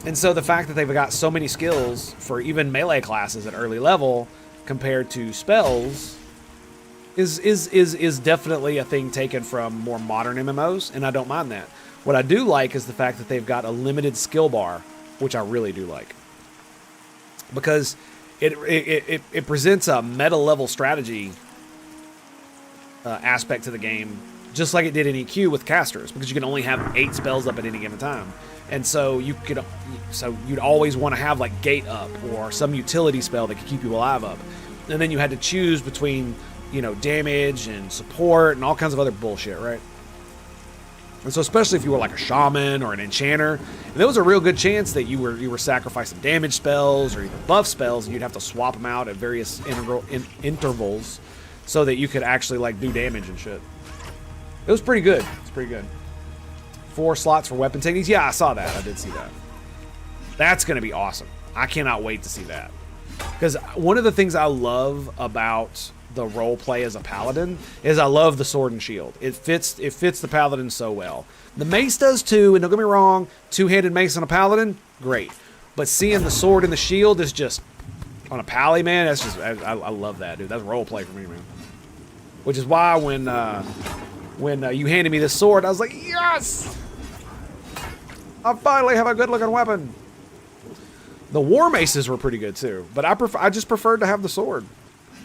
And so the fact that they've got so many skills for even melee classes at early level compared to spells is definitely a thing taken from more modern MMOs, and I don't mind that. What I do like is the fact that they've got a limited skill bar, which I really do like. Because it presents a meta level strategy aspect to the game, just like it did in EQ with casters, because you can only have 8 spells up at any given time. And so you'd always want to have like Gate up or some utility spell that could keep you alive up. And then you had to choose between, damage and support and all kinds of other bullshit, right? And so especially if you were like a shaman or an enchanter, there was a real good chance that you were sacrificing damage spells or even buff spells, and you'd have to swap them out at various intervals so that you could actually like do damage and shit. It was pretty good. It's pretty good. 4 slots for weapon techniques. Yeah, I saw that. I did see that. That's going to be awesome. I cannot wait to see that. Because one of the things I love about the role play as a paladin is I love the sword and shield. It fits the paladin so well. The mace does too, and don't get me wrong, 2-handed mace on a paladin, great. But seeing the sword and the shield is just on a pally, man. That's just I love that, dude. That's role play for me, man. Which is why when you handed me this sword, I was like, yes! I finally have a good-looking weapon. The war maces were pretty good too, but I just preferred to have the sword.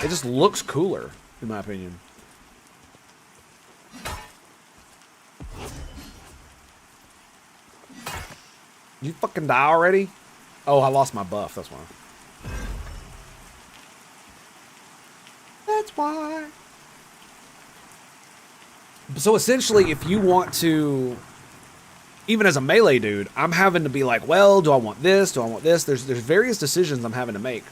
It just looks cooler, in my opinion. You fucking die already? Oh, I lost my buff. That's why. That's why. So essentially, if you want to, even as a melee dude, I'm having to be like, well, do I want this? Do I want this? There's various decisions I'm having to make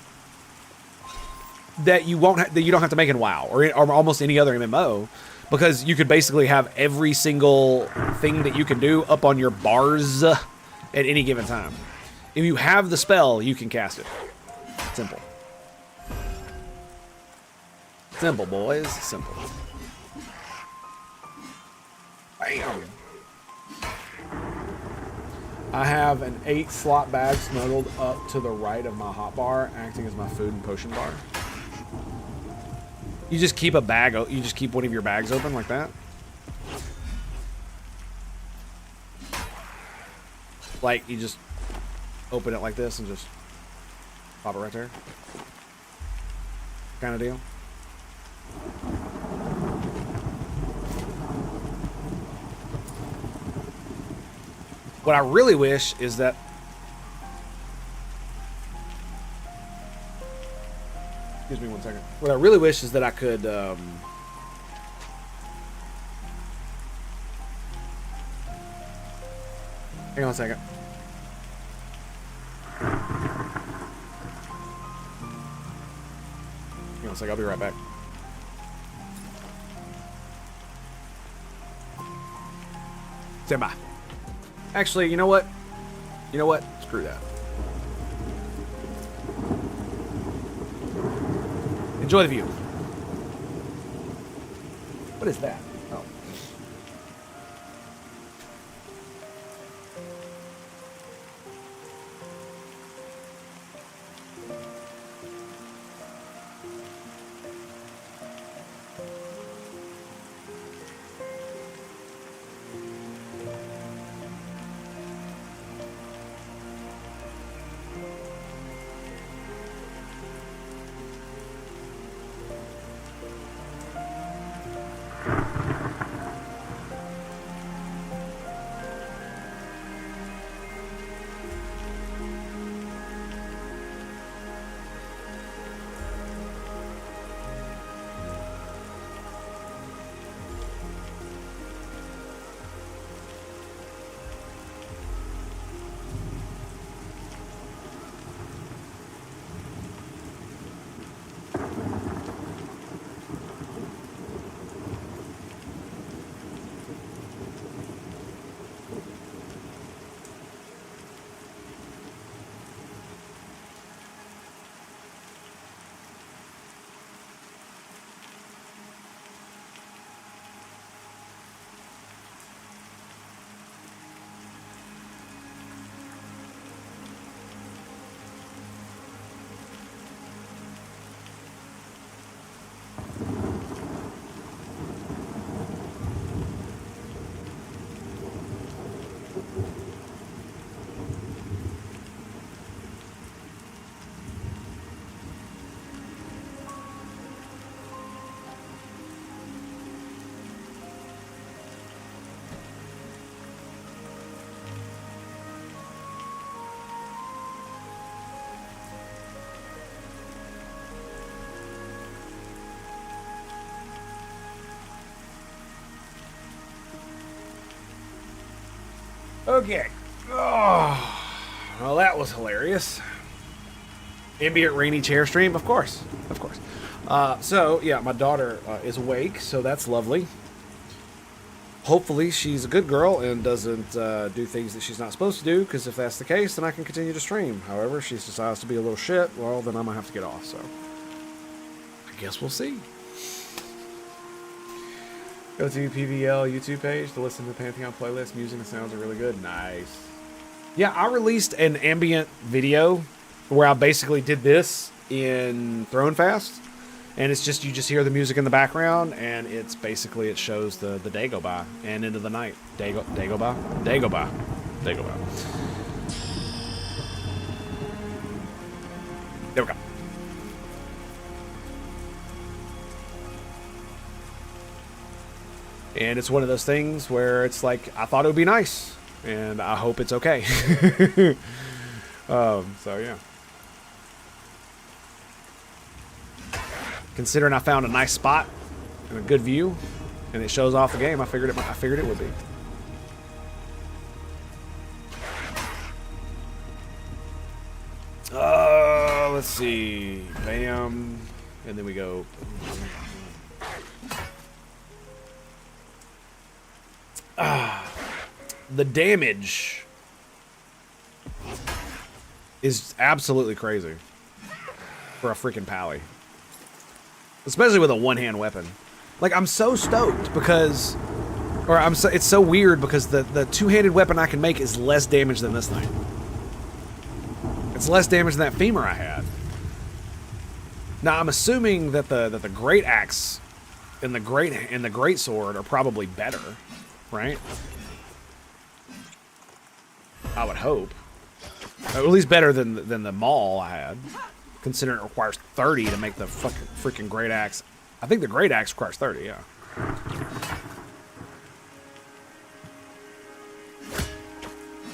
that you don't have to make in WoW or almost any other MMO, because you could basically have every single thing that you can do up on your bars at any given time. If you have the spell, you can cast it. Simple. Simple, boys. Simple. Bam. I have an 8-slot bag snuggled up to the right of my hotbar, acting as my food and potion bar. You just keep a bag. You just keep one of your bags open like that. Like you just open it like this and just pop it right there. Kind of deal. What I really wish is that excuse me one second. What I really wish is that I could hang on a second. Hang on a second, I'll be right back. Stand by. Actually, you know what? Screw that. Enjoy the view. What is that? Oh. Okay. Oh, well, that was hilarious. Ambient rainy chair stream, of course, of course. So yeah, my daughter is awake, so that's lovely. Hopefully, she's a good girl and doesn't do things that she's not supposed to do. Because if that's the case, then I can continue to stream. However, if she decides to be a little shit, well, then I'm gonna have to get off. So I guess we'll see. Go to PVL YouTube page to listen to the Pantheon playlist. Music and sounds are really good. Nice. Yeah, I released an ambient video where I basically did this in Throne Fast. And it's just, you just hear the music in the background, and it's basically, it shows the day go by and into the night. Day go by? Day go by. Day go by. There we go. And it's one of those things where it's like, I thought it would be nice, and I hope it's okay. So yeah. Considering I found a nice spot and a good view, and it shows off the game, I figured it would be. Let's see. Bam. And then we go. The damage is absolutely crazy for a freaking pally. Especially with a one-hand weapon. Like, I'm so stoked because... it's so weird because the two-handed weapon I can make is less damage than this thing. It's less damage than that femur I had. Now, I'm assuming that the great axe and the great sword are probably better, right? I would hope. At least better than the maul I had. Considering it requires 30 to make the freaking great axe. I think the great axe requires 30, yeah.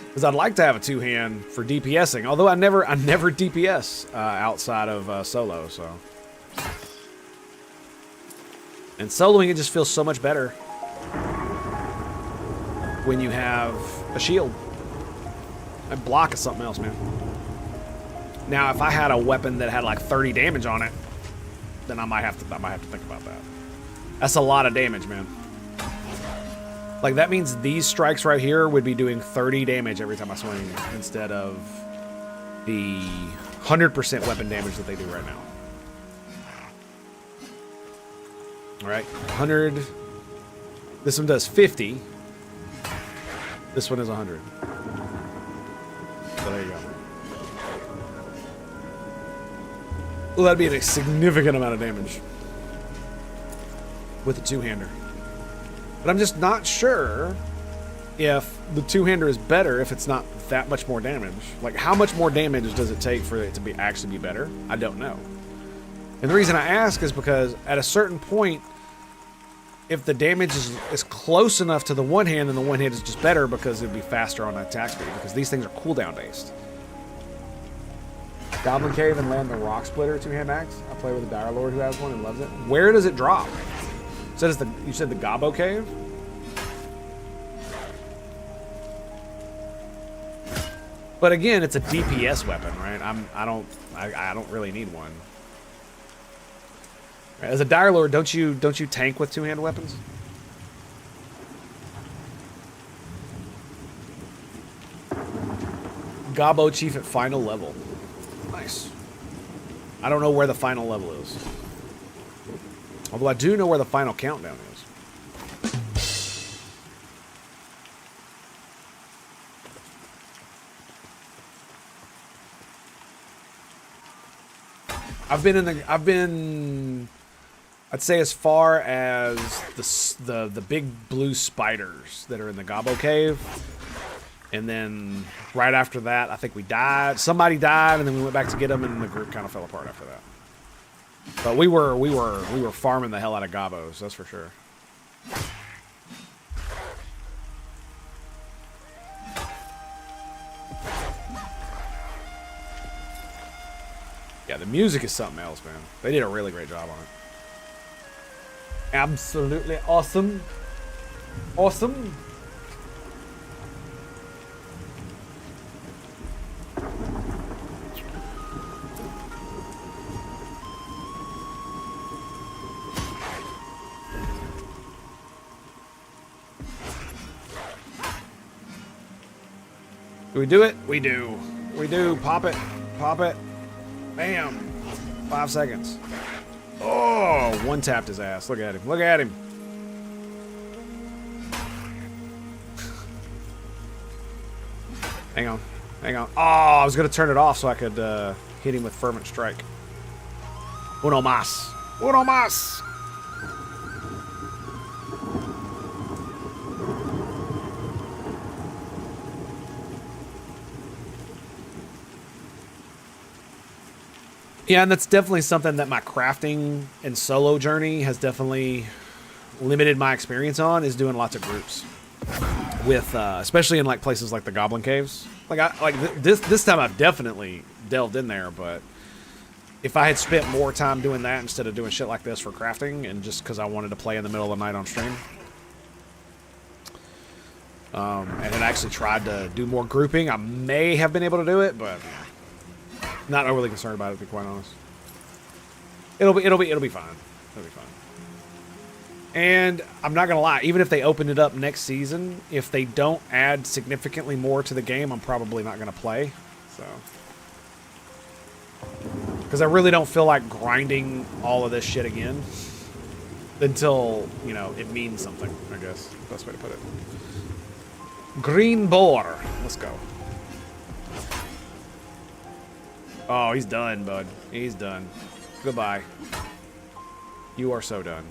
Because I'd like to have a two-hand for DPSing, although I never DPS outside of solo, so. And soloing, it just feels so much better when you have a shield. A block is something else, man. Now, if I had a weapon that had like 30 damage on it, then I might have to think about that. That's a lot of damage, man. Like, that means these strikes right here would be doing 30 damage every time I swing instead of the 100% weapon damage that they do right now. All right, 100. This one does 50. This one is 100. So there you go. Well, that'd be a significant amount of damage with a two-hander. But I'm just not sure if the two-hander is better if it's not that much more damage. Like, how much more damage does it take for it to actually be better? I don't know. And the reason I ask is because at a certain point, if the damage is close enough to the one hand, then the one hand is just better because it'd be faster on attack speed, because these things are cooldown based. Goblin Cave and land the Rock Splitter two-hand axe. I play with a Dire Lord who has one and loves it. Where does it drop? You said the Gobbo Cave? But again, it's a DPS weapon, right? I don't really need one. As a Dire Lord, don't you tank with two-hand weapons? Gobbo Chief at final level. Nice. I don't know where the final level is. Although I do know where the final countdown is. I'd say as far as the big blue spiders that are in the Gobbo Cave. And then right after that, I think we died. Somebody died, and then we went back to get them, and the group kind of fell apart after that. But we were farming the hell out of Gobbos, that's for sure. Yeah, the music is something else, man. They did a really great job on it. Absolutely awesome. Awesome. Do we do it? We do. We do. Pop it. Pop it. Bam. 5 seconds. Oh, one tapped his ass. Look at him. Look at him. Hang on. Hang on. Oh, I was going to turn it off so I could hit him with Fervent Strike. Uno más. Uno más. Yeah, and that's definitely something that my crafting and solo journey has definitely limited my experience on, is doing lots of groups with, especially in like places like the Goblin Caves. This time I've definitely delved in there, but if I had spent more time doing that instead of doing shit like this for crafting, and just because I wanted to play in the middle of the night on stream, and had actually tried to do more grouping, I may have been able to do it, but not overly concerned about it, to be quite honest. It'll be fine. It'll be fine. And I'm not gonna lie, even if they open it up next season, if they don't add significantly more to the game, I'm probably not gonna play. So, because I really don't feel like grinding all of this shit again until, you know, it means something, I guess. Best way to put it. Green boar. Let's go. Oh, he's done, bud. He's done. Goodbye. You are so done.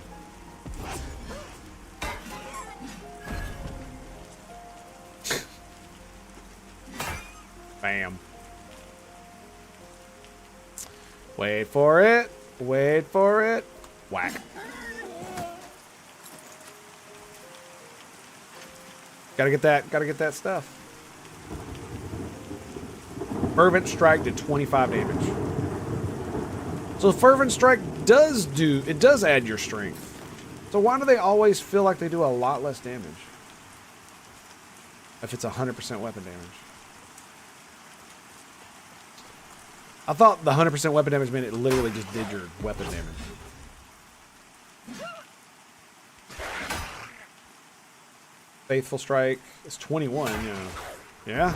Bam. Wait for it. Wait for it. Whack. Gotta get that stuff. Fervent Strike did 25 damage. So Fervent Strike does add your strength. So why do they always feel like they do a lot less damage? If it's 100% weapon damage. I thought the 100% weapon damage meant it literally just did your weapon damage. Faithful Strike is 21, yeah. Yeah?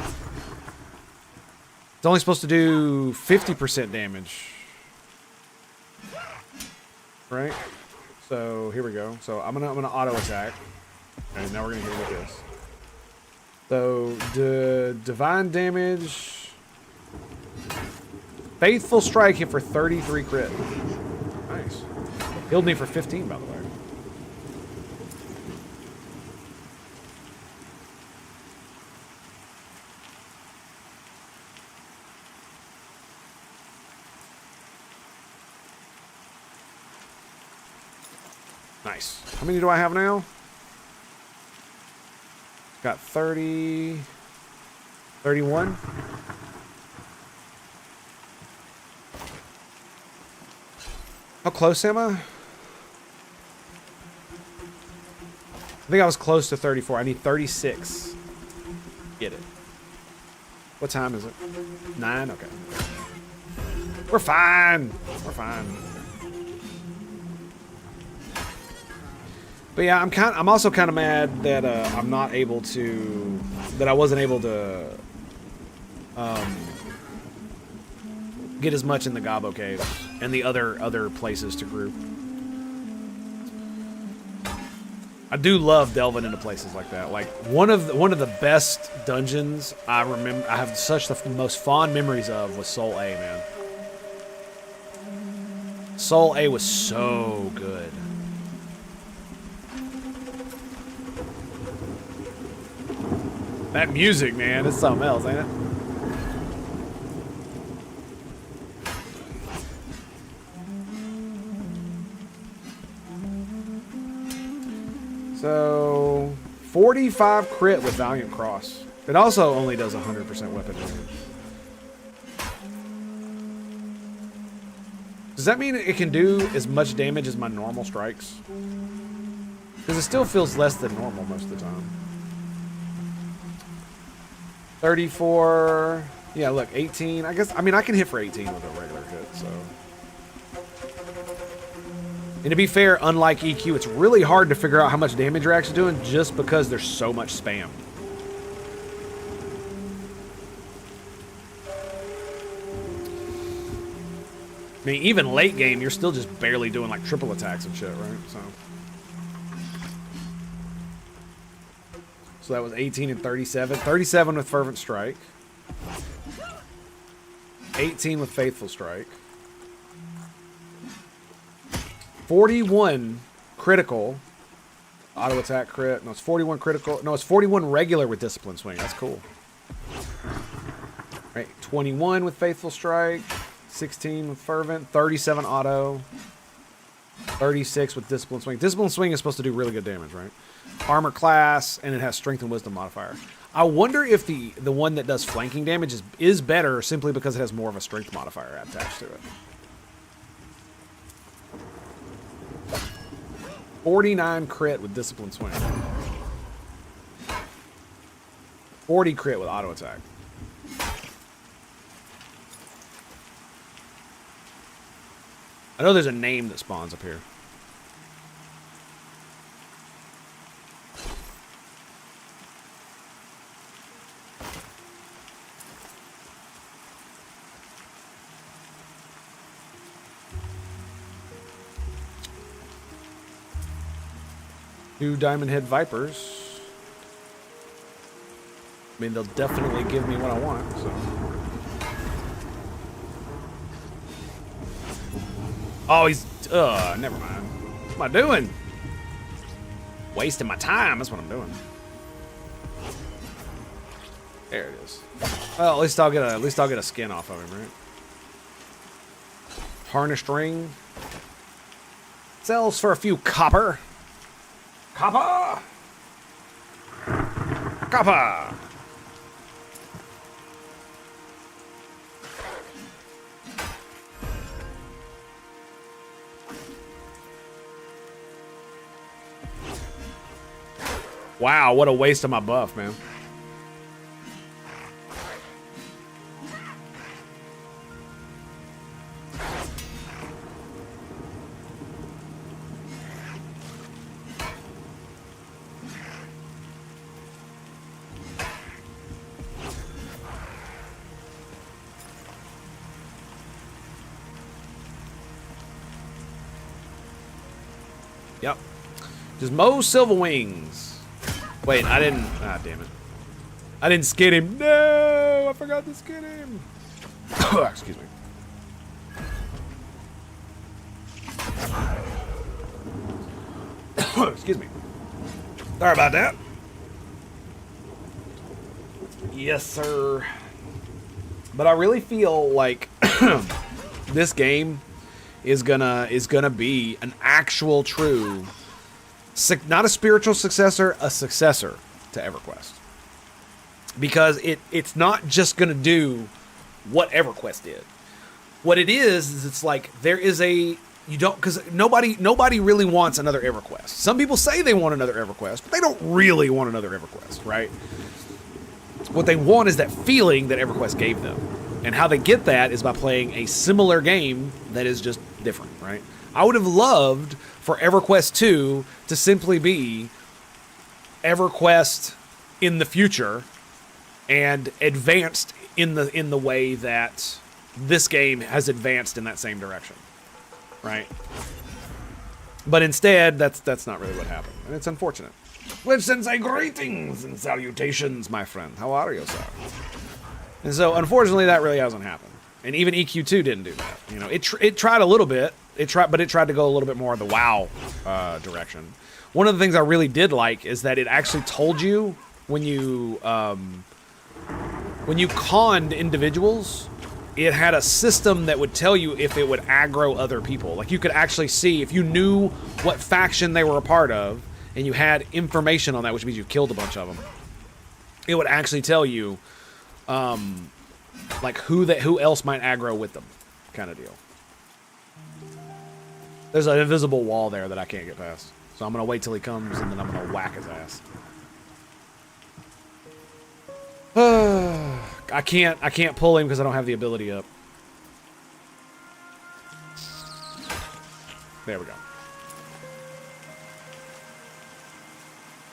It's only supposed to do 50% damage. Right? So here we go. So I'm gonna auto attack. And now we're gonna hit it with this. So divine damage. Faithful Strike hit for 33 crit. Nice. Healed me for 15, by the way. Nice. How many do I have now? Got 30... 31? How close am I? I think I was close to 34. I need 36. Get it. What time is it? 9? Okay. We're fine. We're fine. But yeah, I'm also kind of mad that I'm not able to, that I wasn't able to get as much in the Gobbo Cave and the other places to group. I do love delving into places like that. Like one of the best dungeons I remember, I have such the most fond memories of was Soul A, man. Soul A was so good. That music, man, it's something else, ain't it? So, 45 crit with Valiant Cross. It also only does 100% weapon damage. Does that mean it can do as much damage as my normal strikes? Because it still feels less than normal most of the time. 34. Yeah, look, 18. I guess, I mean, I can hit for 18 with a regular hit, so. And to be fair, unlike EQ, it's really hard to figure out how much damage you're actually doing just because there's so much spam. I mean, even late game, you're still just barely doing like triple attacks and shit, right? So that was 18 and 37. 37 with Fervent Strike. 18 with Faithful Strike. 41 critical. Auto attack crit. No, it's 41 critical. No, it's 41 regular with Discipline Swing. That's cool. Right, 21 with Faithful Strike. 16 with Fervent. 37 auto. 36 with Discipline Swing. Discipline Swing is supposed to do really good damage, right? Armor class, and it has Strength and Wisdom modifier. I wonder if the one that does flanking damage is better simply because it has more of a Strength modifier attached to it. 49 crit with Discipline Swing. 40 crit with auto attack. I know there's a name that spawns up here. Two Diamond Head Vipers. I mean, they'll definitely give me what I want, so. Oh, he's... never mind. What am I doing? Wasting my time, that's what I'm doing. There it is. Well, at least I'll get a skin off of him, right? Harnessed ring. Sells for a few copper. Copper! Copper! Wow, what a waste of my buff, man. Yep. Just Mo Silver Wings. Wait, I didn't. Ah, damn it. I didn't skid him. No, I forgot to skid him. Excuse me. Excuse me. Sorry about that. Yes, sir. But I really feel like this game is gonna be an actual true, not a spiritual successor, a successor to EverQuest. Because it's not just gonna do what EverQuest did. What it is it's like there is a because nobody really wants another EverQuest. Some people say they want another EverQuest, but they don't really want another EverQuest, right? What they want is that feeling that EverQuest gave them. And how they get that is by playing a similar game that is just different, right? I would have loved for EverQuest 2 to simply be EverQuest in the future and advanced in the way that this game has advanced in that same direction, right? But instead, that's not really what happened, and it's unfortunate. Glitch Sensei, greetings and salutations, my friend. How are you, sir? And so, unfortunately, that really hasn't happened. And even EQ2 didn't do that. You know, it tried a little bit. But it tried to go a little bit more in the WoW direction. One of the things I really did like is that it actually told you when you conned individuals, it had a system that would tell you if it would aggro other people. Like, you could actually see if you knew what faction they were a part of, and you had information on that, which means you killed a bunch of them. It would actually tell you, like who else might aggro with them, kind of deal. There's an invisible wall there that I can't get past, so I'm gonna wait till he comes and then I'm gonna whack his ass. I can't pull him because I don't have the ability up. There we go.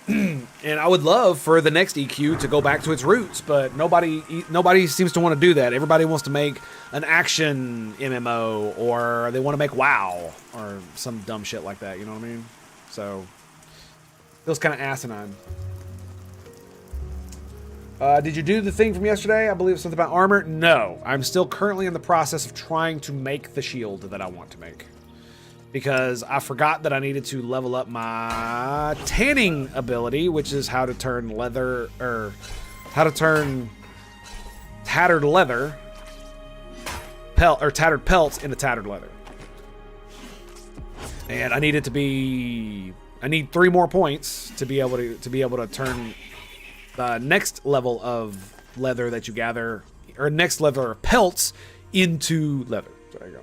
And I would love for the next EQ to go back to its roots, but nobody seems to want to do that. Everybody wants to make an action MMO, or they want to make WoW, or some dumb shit like that, you know what I mean? So, feels kind of asinine. Did you do the thing from yesterday? I believe something about armor? No. I'm still currently in the process of trying to make the shield that I want to make. Because I forgot that I needed to level up my tanning ability, which is how to turn leather, or how to turn tattered leather, tattered pelts into tattered leather. And I need 3 more points to be able to turn the next level of leather that you gather, or next level of pelts into leather. So there you go.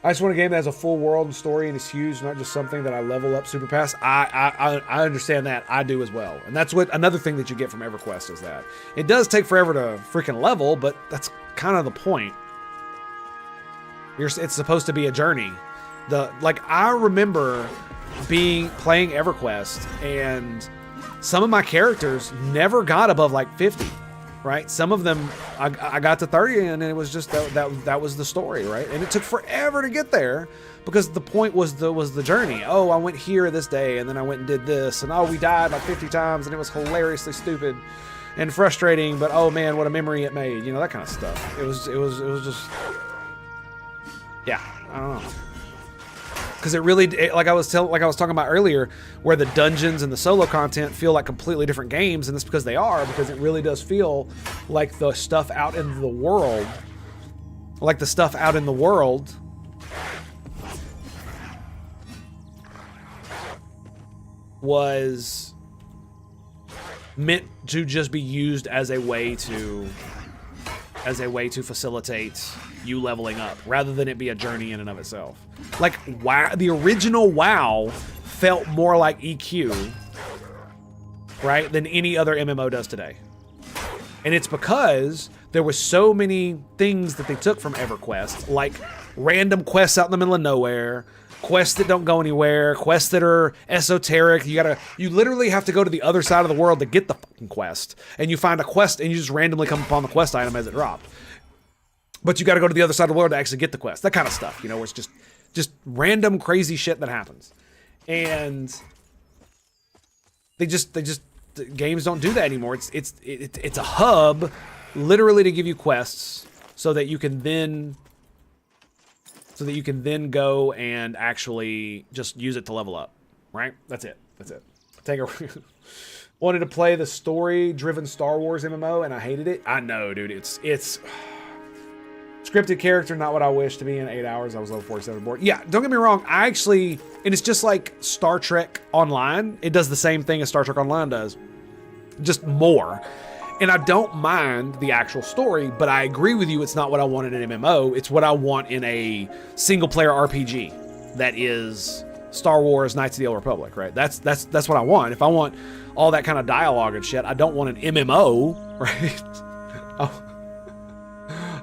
I just want a game that has a full world and story and is huge, not just something that I level up super fast. I understand that. I do as well. And that's what another thing that you get from EverQuest is that it does take forever to freaking level, but that's kind of the point. It's supposed to be a journey. I remember playing EverQuest, and some of my characters never got above like 50. Right, some of them I got to 30, and it was just that was the story, right? And it took forever to get there because the point was the journey. Oh, I went here this day, and then I went and did this, and oh, we died like 50 times, and it was hilariously stupid and frustrating. But oh man, what a memory it made, you know, that kind of stuff. It was just, yeah, I don't know. Because it really, like I was talking about earlier, where the dungeons and the solo content feel like completely different games, and that's because they are, because it really does feel like the stuff out in the world, was meant to just be used as a way to facilitate you leveling up, rather than it be a journey in and of itself. Like, WoW, the original WoW felt more like EQ, right, than any other MMO does today. And it's because there were so many things that they took from EverQuest, like random quests out in the middle of nowhere, quests that don't go anywhere, quests that are esoteric. You literally have to go to the other side of the world to get the fucking quest. And you find a quest and you just randomly come upon the quest item as it dropped. But you got to go to the other side of the world to actually get the quest. That kind of stuff, you know, where it's just random crazy shit that happens. And games don't do that anymore. It's a hub literally to give you quests so that you can then go and actually just use it to level up, right? That's it. Tango wanted to play the story-driven Star Wars MMO, and I hated it. I know, dude. It's scripted character, not what I wish to be in 8 hours. I was level 47 board. Yeah, don't get me wrong. And it's just like Star Trek Online. It does the same thing as Star Trek Online does, just more. And I don't mind the actual story, but I agree with you. It's not what I want in an MMO. It's what I want in a single-player RPG that is Star Wars Knights of the Old Republic, right? That's what I want. If I want all that kind of dialogue and shit, I don't want an MMO, right?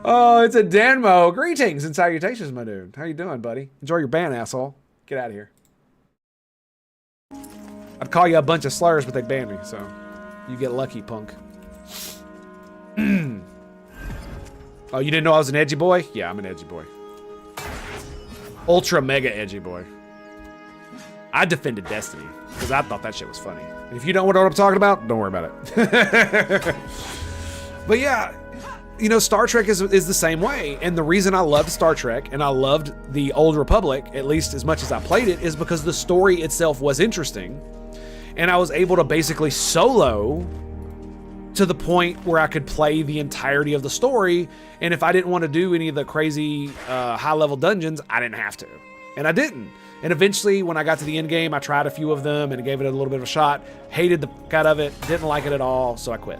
Oh, it's a Danmo. Greetings and salutations, my dude. How you doing, buddy? Enjoy your ban, asshole. Get out of here. I'd call you a bunch of slurs, but they banned me, so you get lucky, punk. Oh, you didn't know I was an edgy boy? Yeah, I'm an edgy boy. Ultra mega edgy boy. I defended Destiny because I thought that shit was funny. And if you don't know what I'm talking about, don't worry about it. But yeah, you know, Star Trek is the same way. And the reason I loved Star Trek and I loved the Old Republic, at least as much as I played it, is because the story itself was interesting. And I was able to basically solo to the point where I could play the entirety of the story. And if I didn't want to do any of the crazy high-level dungeons, I didn't have to. And I didn't. And eventually, when I got to the end game, I tried a few of them and gave it a little bit of a shot. Hated the cut of it, didn't like it at all, so I quit.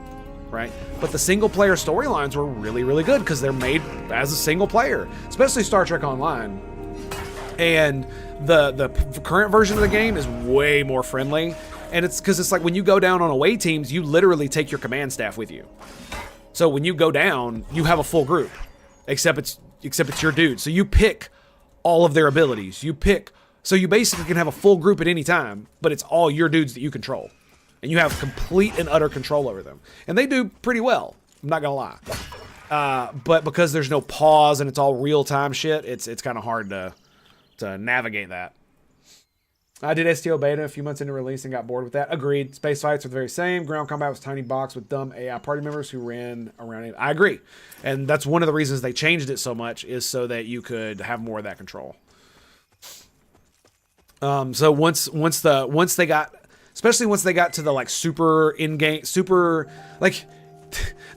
Right? But the single-player storylines were really, really good because they're made as a single player, especially Star Trek Online. And the current version of the game is way more friendly. And it's because it's like when you go down on away teams, you literally take your command staff with you. So when you go down, you have a full group, except it's your dude. So you pick all of their abilities. So you basically can have a full group at any time, but it's all your dudes that you control. And you have complete and utter control over them. And they do pretty well, I'm not gonna lie. But because there's no pause and it's all real-time shit, it's kind of hard to navigate that. I did STO beta a few months into release and got bored with that. Agreed. Space fights were the very same. Ground combat was tiny box with dumb AI party members who ran around it. I agree. And that's one of the reasons they changed it so much, is so that you could have more of that control. So once they got, especially once they got to the like super in-game, super, like,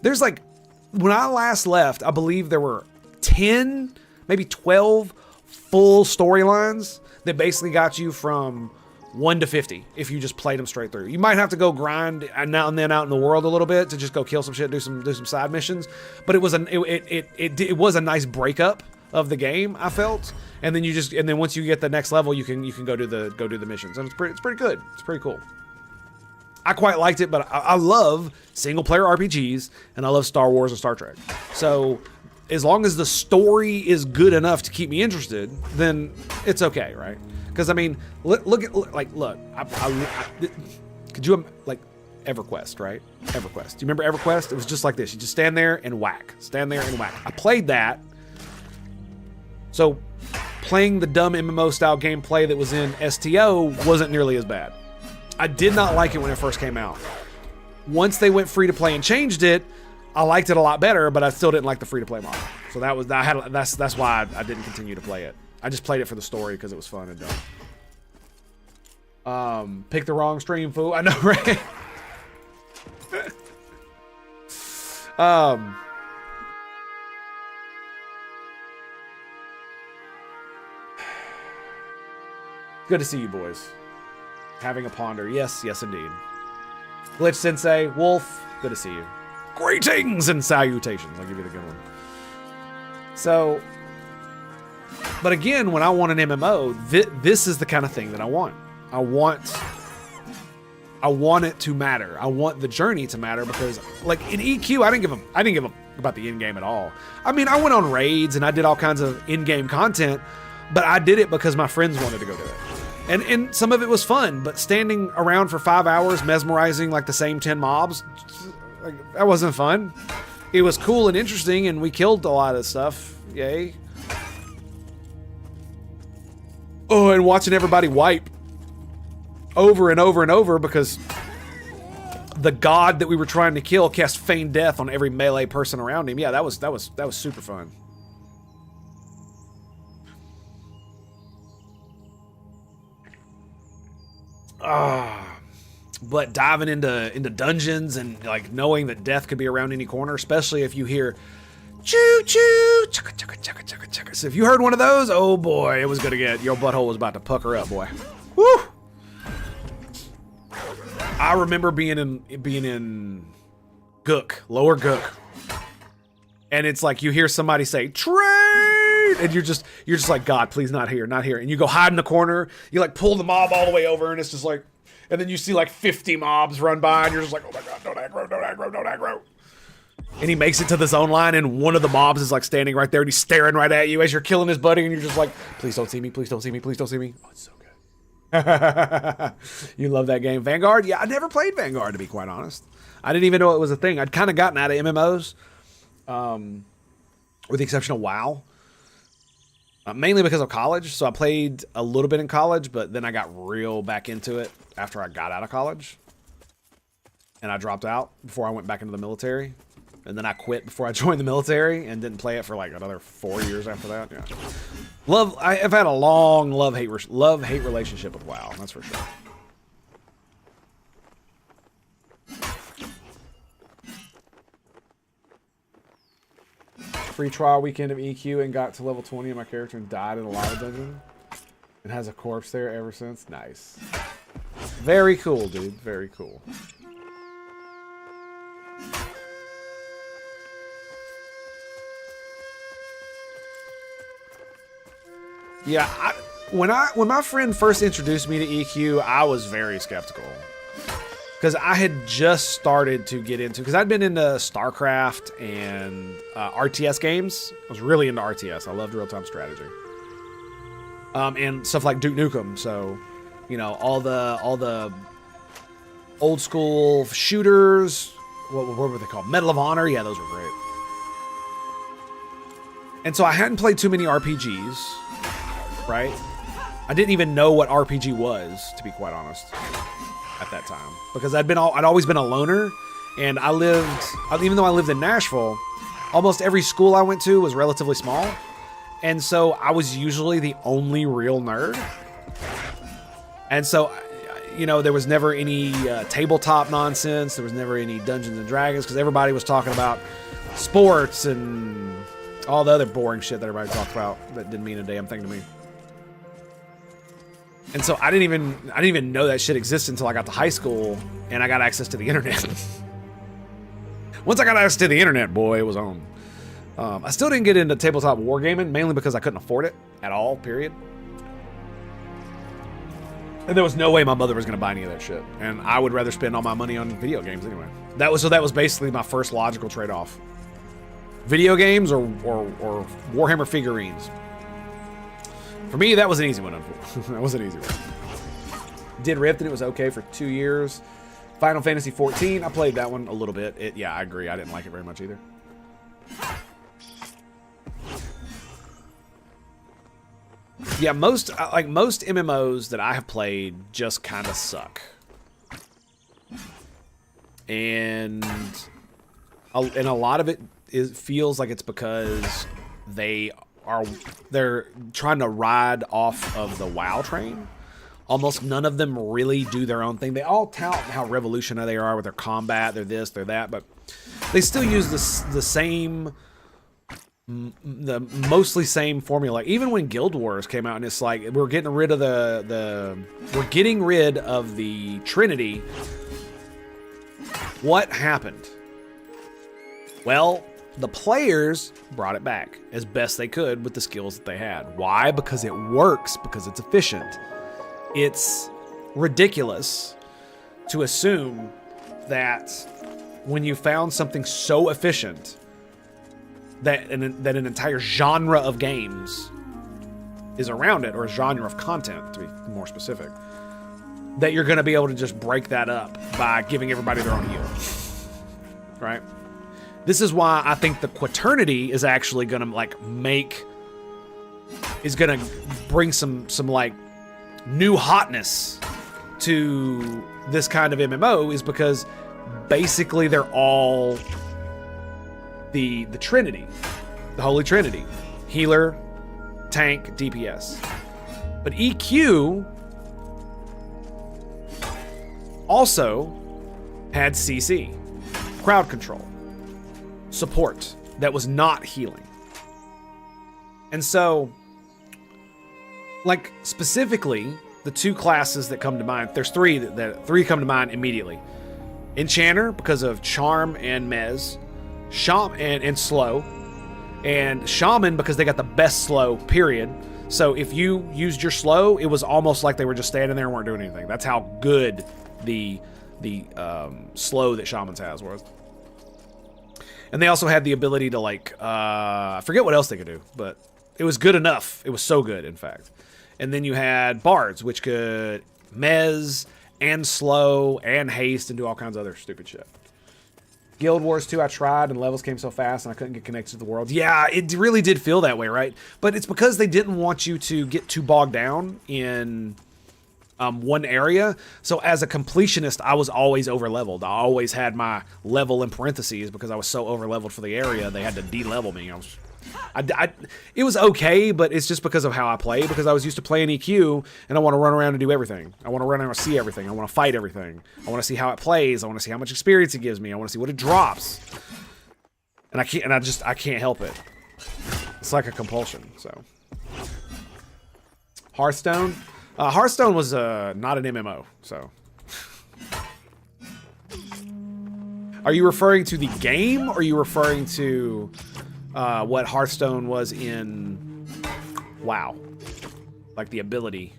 there's like, when I last left, I believe there were 10, maybe 12 full storylines that basically got you from 1 to 50 if you just played them straight through. You might have to go grind now and then out in the world a little bit to just go kill some shit, do some side missions. But it was it was a nice breakup of the game, I felt. And then once you get the next level, you can go do the missions, and it's pretty good. It's pretty cool. I quite liked it, but I love single player RPGs and I love Star Wars and Star Trek. So as long as the story is good enough to keep me interested, then it's okay, right? Because I mean, look, could you like EverQuest, right? EverQuest. Do you remember EverQuest? It was just like this. You just stand there and whack, stand there and whack. I played that. So playing the dumb MMO style gameplay that was in STO wasn't nearly as bad. I did not like it when it first came out. Once they went free to play and changed it, I liked it a lot better, but I still didn't like the free-to-play model. So that's why I didn't continue to play it. I just played it for the story because it was fun and dumb. Pick the wrong stream, fool. I know, right? Good to see you, boys. Having a ponder. Yes, yes, indeed. Glitch Sensei, Wolf, good to see you. Greetings and salutations. I'll give you the good one. So, but again, when I want an MMO, this is the kind of thing that I want. I want it to matter. I want the journey to matter because, like in EQ, I didn't give a about the in game at all. I mean, I went on raids and I did all kinds of in-game content, but I did it because my friends wanted to go do it. And some of it was fun, but standing around for 5 hours mesmerizing like the same 10 mobs, like, that wasn't fun. It was cool and interesting, and we killed a lot of stuff. Yay. Oh, and watching everybody wipe over and over and over because the god that we were trying to kill cast feign death on every melee person around him. Yeah, that was super fun. But diving into dungeons and like knowing that death could be around any corner, especially if you hear choo choo chugga chugga chugga chugga chugga. So if you heard one of those, oh boy, it was gonna get your butthole was about to pucker up, boy. Woo! I remember being in Gook, lower Gook, and it's like you hear somebody say trade, and you're just like, God, please not here, not here, and you go hide in the corner. You like pull the mob all the way over, and it's just like, and then you see like 50 mobs run by, and you're just like, oh my God, don't aggro, don't aggro, don't aggro. And he makes it to the zone line, and one of the mobs is like standing right there, and he's staring right at you as you're killing his buddy, and you're just like, please don't see me, please don't see me, please don't see me. Oh, it's so good. You love that game. Vanguard? Yeah, I never played Vanguard, to be quite honest. I didn't even know it was a thing. I'd kind of gotten out of MMOs, with the exception of WoW. Mainly because of college. So I played a little bit in college, but then I got real back into it after I got out of college. And I dropped out before I went back into the military. And then I quit before I joined the military and didn't play it for like another 4 years after that. Yeah. I've had a long love-hate relationship with WoW, that's for sure. Free trial weekend of EQ and got to level 20 and my character and died in a lava dungeon. And has a corpse there ever since. Nice. Very cool, dude. Very cool. Yeah, when my friend first introduced me to EQ, I was very skeptical. Because I had just started to get into... Because I'd been into StarCraft and RTS games. I was really into RTS. I loved real-time strategy. And stuff like Duke Nukem. So, you know, all the old school shooters. What were they called? Medal of Honor. Yeah, those were great. And so I hadn't played too many RPGs, right? I didn't even know what RPG was, to be quite honest, at that time, because I'd always been a loner, and even though I lived in Nashville, almost every school I went to was relatively small, and so I was usually the only real nerd. And so, you know, there was never any tabletop nonsense. There was never any Dungeons and Dragons, because everybody was talking about sports and all the other boring shit that everybody talked about that didn't mean a damn thing to me. And so I didn't even know that shit existed until I got to high school and I got access to the internet. Once I got access to the internet, boy, it was on. I still didn't get into tabletop wargaming, mainly because I couldn't afford it at all, period. And there was no way my mother was going to buy any of that shit. And I would rather spend all my money on video games anyway. That was basically my first logical trade-off. Video games or Warhammer figurines. For me, that was an easy one. That was an easy one. Did Rift and it was okay for 2 years. Final Fantasy 14, I played that one a little bit. Yeah, I agree. I didn't like it very much either. Yeah, most MMOs that I have played just kind of suck. And a lot of it feels like it's because they're trying to ride off of the WoW train. Almost none of them really do their own thing. They all tout how revolutionary they are with their combat, they're this, they're that, but they still use the mostly same formula. Even when Guild Wars came out, and it's like we're getting rid of the Trinity. What happened? Well, the players brought it back as best they could with the skills that they had. Why? Because it works, because it's efficient. It's ridiculous to assume that when you found something so efficient that an entire genre of games is around it, or a genre of content, to be more specific, that you're going to be able to just break that up by giving everybody their own heal. Right? This is why I think the Quaternity is actually going to bring some like new hotness to this kind of MMO is because basically they're all the Trinity, the Holy Trinity: healer, tank, DPS. But EQ also had CC, crowd control, support that was not healing. And so, like, specifically, the two classes that come to mind, there's three that come to mind immediately. Enchanter, because of Charm and Mez. Shaman and Slow. And Shaman, because they got the best slow, period. So if you used your slow, it was almost like they were just standing there and weren't doing anything. That's how good the slow that Shamans has was. And they also had the ability to, like, I forget what else they could do, but it was good enough. It was so good, in fact. And then you had Bards, which could Mez and slow and haste and do all kinds of other stupid shit. Guild Wars 2, I tried, and levels came so fast, and I couldn't get connected to the world. Yeah, it really did feel that way, right? But it's because they didn't want you to get too bogged down in one area. So as a completionist, I was always over-leveled. I always had my level in parentheses because I was so over-leveled for the area, they had to de-level me. It was okay, but it's just because of how I play, because I was used to playing EQ, and I want to run around and do everything. I want to run around and see everything. I want to fight everything. I want to see how it plays. I want to see how much experience it gives me. I want to see what it drops. And I can't help it. It's like a compulsion, so. Hearthstone? Hearthstone was not an MMO, so. Are you referring to the game, or are you referring to what Hearthstone was in WoW? Like the ability.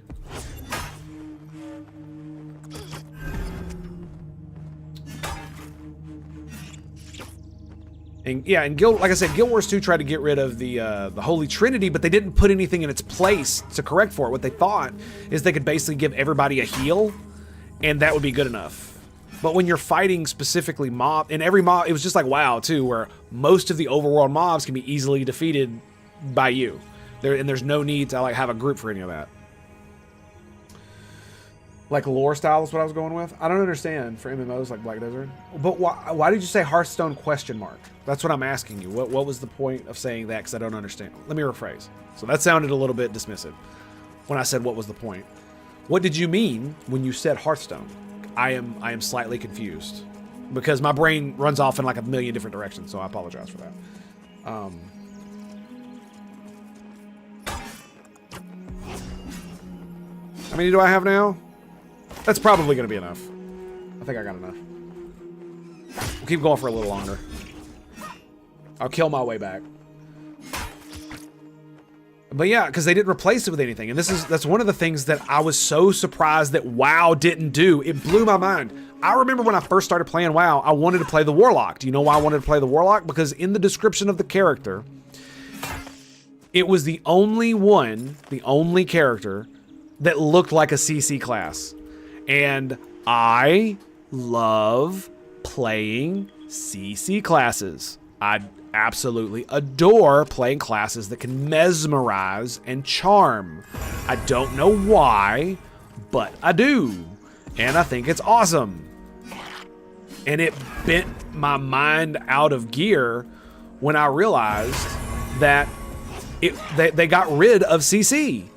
And yeah, and like I said, Guild Wars 2 tried to get rid of the Holy Trinity, but they didn't put anything in its place to correct for it. What they thought is they could basically give everybody a heal, and that would be good enough. But when you're fighting specifically and every mob, it was just like WoW too, where most of the overworld mobs can be easily defeated by you. And there's no need to like have a group for any of that. Like lore style is what I was going with. I don't understand for MMOs like Black Desert. But why did you say Hearthstone ? That's what I'm asking you. What was the point of saying that? Because I don't understand. Let me rephrase. So that sounded a little bit dismissive when I said what was the point. What did you mean when you said Hearthstone? I am slightly confused because my brain runs off in like a million different directions, so I apologize for that. How many do I have now? That's probably going to be enough. I think I got enough. We'll keep going for a little longer. I'll kill my way back. But yeah, because they didn't replace it with anything. And that's one of the things that I was so surprised that WoW didn't do. It blew my mind. I remember when I first started playing WoW, I wanted to play the Warlock. Do you know why I wanted to play the Warlock? Because in the description of the character, it was the only character that looked like a CC class. And I love playing CC classes. I absolutely adore playing classes that can mesmerize and charm. I don't know why, but I do. And I think it's awesome. And it bent my mind out of gear when I realized that they got rid of CC.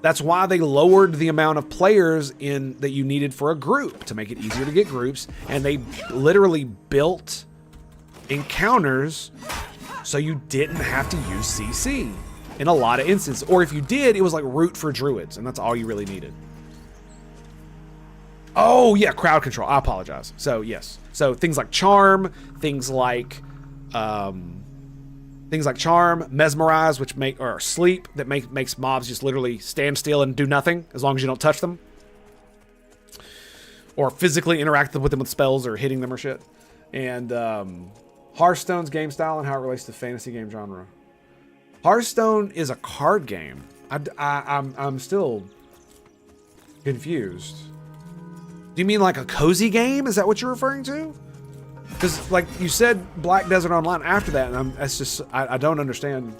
That's why they lowered the amount of players that you needed for a group to make it easier to get groups. And they literally built encounters so you didn't have to use CC in a lot of instances. Or if you did, it was like root for druids, and that's all you really needed. Oh yeah, crowd control. I apologize. So yes. So things like charm, things like charm, mesmerize, or sleep, that makes mobs just literally stand still and do nothing as long as you don't touch them. Or physically interact with them with spells or hitting them or shit. And Hearthstone's game style and how it relates to fantasy game genre. Hearthstone is a card game. I'm still confused. Do you mean like a cozy game? Is that what you're referring to? Because, like, you said Black Desert Online after that, and I don't understand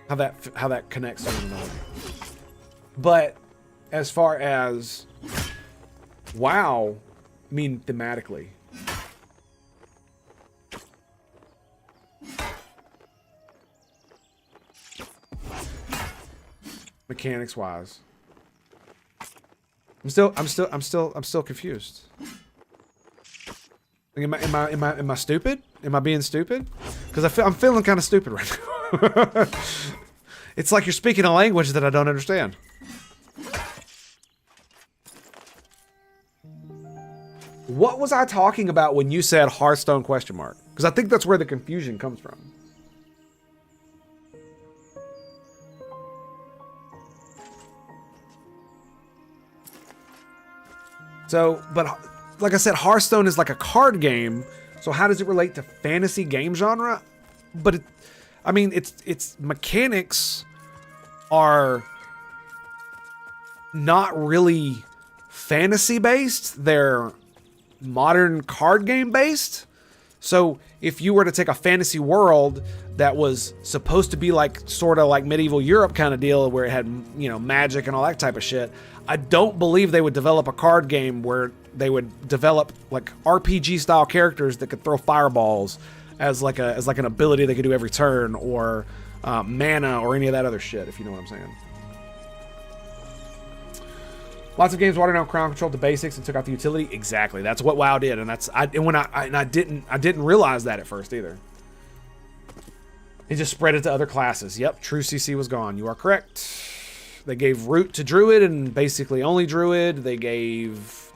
how that connects to one another. But as far as WoW mean thematically. Mechanics wise. I'm still confused. Like, am I stupid? Am I being stupid? Because I'm feeling kind of stupid right now. It's like you're speaking a language that I don't understand. What was I talking about when you said Hearthstone question mark? Because I think that's where the confusion comes from. So, but like I said, Hearthstone is like a card game. So how does it relate to fantasy game genre? But it, I mean, its mechanics are not really fantasy based. They're modern card game based. So if you were to take a fantasy world that was supposed to be like sort of like medieval Europe kind of deal where it had, you know, magic and all that type of shit, I don't believe they would develop a card game where they would develop like RPG style characters that could throw fireballs as like an ability they could do every turn, or mana or any of that other shit, if you know what I'm saying. Lots of games watered down crown control to basics and took out the utility. Exactly, that's what WoW did, and I didn't realize that at first either. It just spread it to other classes. Yep, true CC was gone. You are correct. They gave root to druid and basically only druid. They gave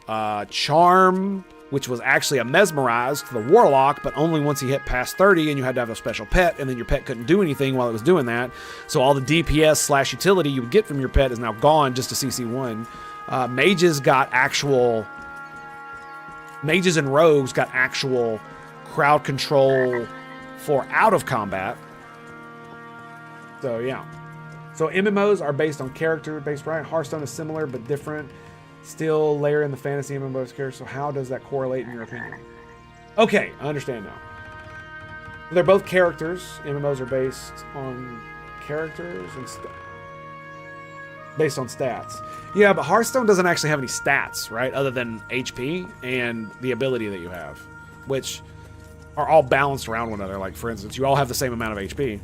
charm, which was actually a mesmerize, to the warlock, but only once he hit past 30, and you had to have a special pet, and then your pet couldn't do anything while it was doing that. So all the DPS / utility you would get from your pet is now gone just to CC1. Mages and rogues got actual crowd control for out of combat. So yeah. So MMOs are based on character-based, right? Hearthstone is similar but different. Still layer in the fantasy MMOs character. So how does that correlate in your opinion? Okay, I understand now. They're both characters. MMOs are based on characters and based on stats. Yeah, but Hearthstone doesn't actually have any stats, right? Other than HP and the ability that you have, which are all balanced around one another. Like, for instance, you all have the same amount of HP.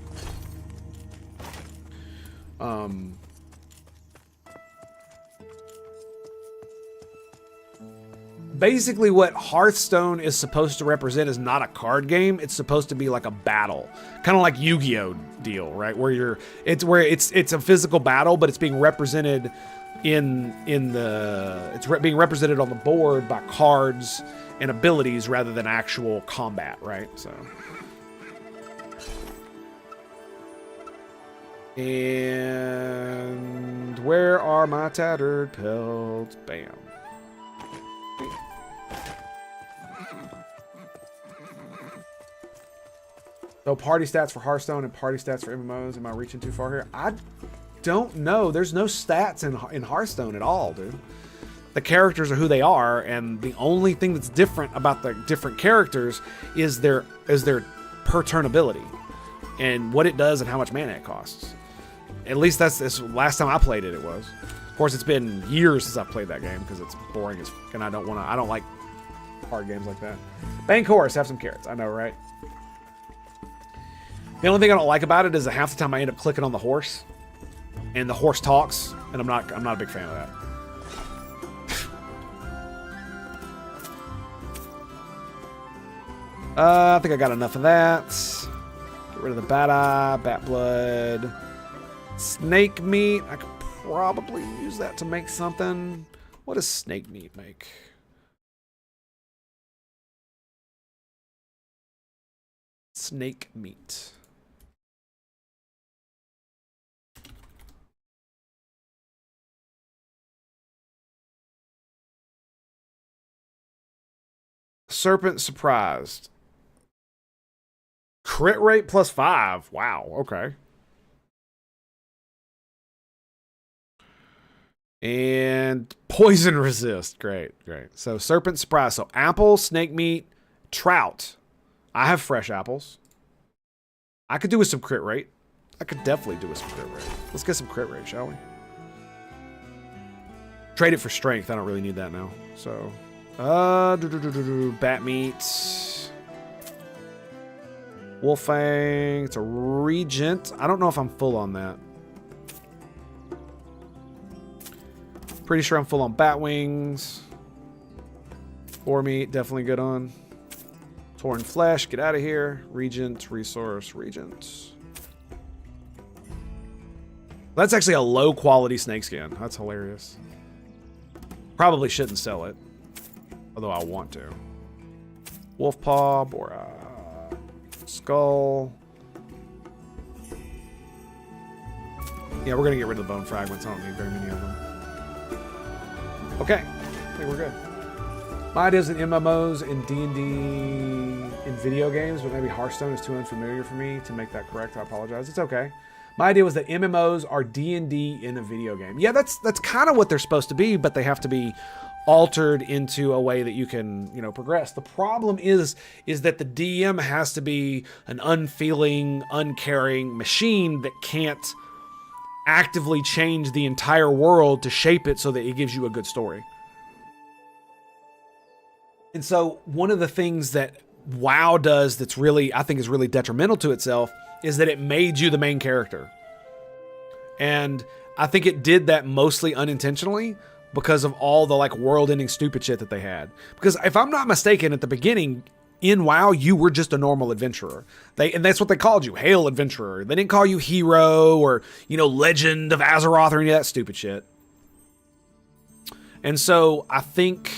Basically what Hearthstone is supposed to represent is not a card game. It's supposed to be like a battle, kind of like Yu-Gi-Oh deal, right? Where it's a physical battle, but it's being represented being represented on the board by cards and abilities rather than actual combat, right? So. And where are my tattered pelts? Bam. So party stats for Hearthstone and party stats for MMOs. Am I reaching too far here? I don't know. There's no stats in Hearthstone at all, dude. The characters are who they are, and the only thing that's different about the different characters is their per turn ability and what it does and how much mana it costs. At least that's last time I played it. It was. Of course, it's been years since I've played that game because it's boring as fuck, and I don't like hard games like that. Bank horse, have some carrots. I know, right? The only thing I don't like about it is that half the time I end up clicking on the horse, and the horse talks, and I'm not a big fan of that. I think I got enough of that. Get rid of the bat eye, bat blood, snake meat. I could probably use that to make something. What does snake meat make? Snake meat. Serpent surprised. Crit rate +5. Wow, okay. And poison resist. Great. So serpent surprise. So apple, snake meat, trout. I have fresh apples. I could do with some crit rate. I could definitely do with some crit rate. Let's get some crit rate, shall we? trade it for strength. I don't really need that now. So, bat meat. Wolfang. It's a regent. I don't know if I'm full on that. Pretty sure I'm full on bat wings. Boar meat, definitely good on. Torn flesh, get out of here. Regent, resource, regent. That's actually a low quality snakeskin. That's hilarious. Probably shouldn't sell it. Although I want to. Wolf paw, Bora. Skull. Yeah, we're gonna get rid of the bone fragments. I don't need very many of them. Okay, I think we're good. My ideas in MMOs and D&D in video games, but maybe Hearthstone is too unfamiliar for me to make that correct. I apologize. It's okay. My idea was that MMOs are D&D in a video game. Yeah, that's kind of what they're supposed to be, but they have to be altered into a way that you can, progress. The problem is that the DM has to be an unfeeling, uncaring machine that can't actively change the entire world to shape it so that it gives you a good story. And so one of the things that WoW does that's really, I think is really detrimental to itself is that it made you the main character. And I think it did that mostly unintentionally because of all the world-ending stupid shit that they had. Because if I'm not mistaken, at the beginning in WoW, you were just a normal adventurer. And that's what they called you, Hail Adventurer. They didn't call you Hero or, Legend of Azeroth or any of that stupid shit. And so I think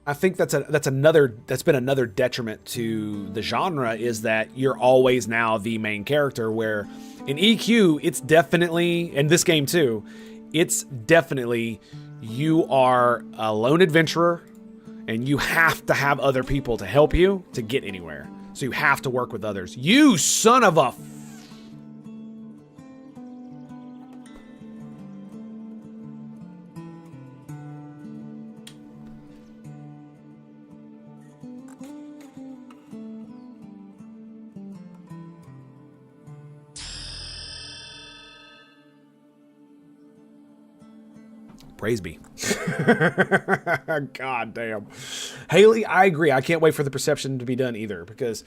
that's been another detriment to the genre, is that you're always now the main character, where in EQ it's definitely, and this game too, it's definitely you are a lone adventurer and you have to have other people to help you to get anywhere. So you have to work with others. You son of a praise be. God damn. Haley, I agree. I can't wait for the perception to be done either, because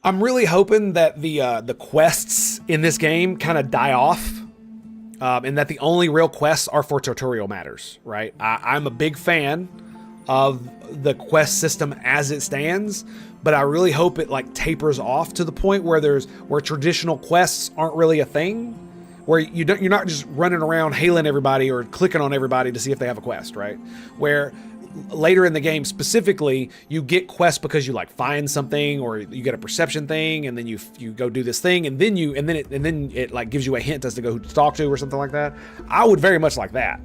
I'm really hoping that the quests in this game kind of die off, and that the only real quests are for tutorial matters, right? I'm a big fan of the quest system as it stands, but I really hope it tapers off to the point where traditional quests aren't really a thing, where you're not just running around hailing everybody or clicking on everybody to see if they have a quest, right? Where later in the game specifically, you get quests because you find something, or you get a perception thing, and then you go do this thing, and then it gives you a hint as to go who to talk to or something like that. I would very much like that.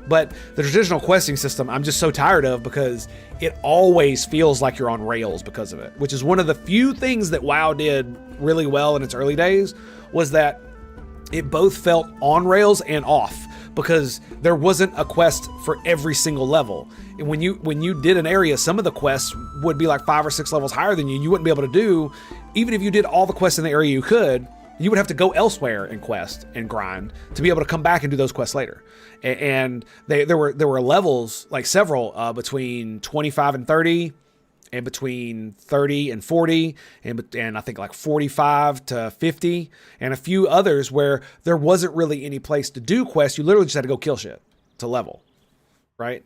But the traditional questing system, I'm just so tired of, because it always feels like you're on rails because of it, which is one of the few things that WoW did really well in its early days, was that it both felt on rails and off, because there wasn't a quest for every single level. And when you did an area, some of the quests would be 5 or 6 levels higher than you. You wouldn't be able to do, even if you did all the quests in the area you would have to go elsewhere and quest and grind to be able to come back and do those quests later. And there were levels, several, between 25 and 30, and between 30 and 40, and I think 45 to 50, and a few others where there wasn't really any place to do quests. You literally just had to go kill shit to level, right?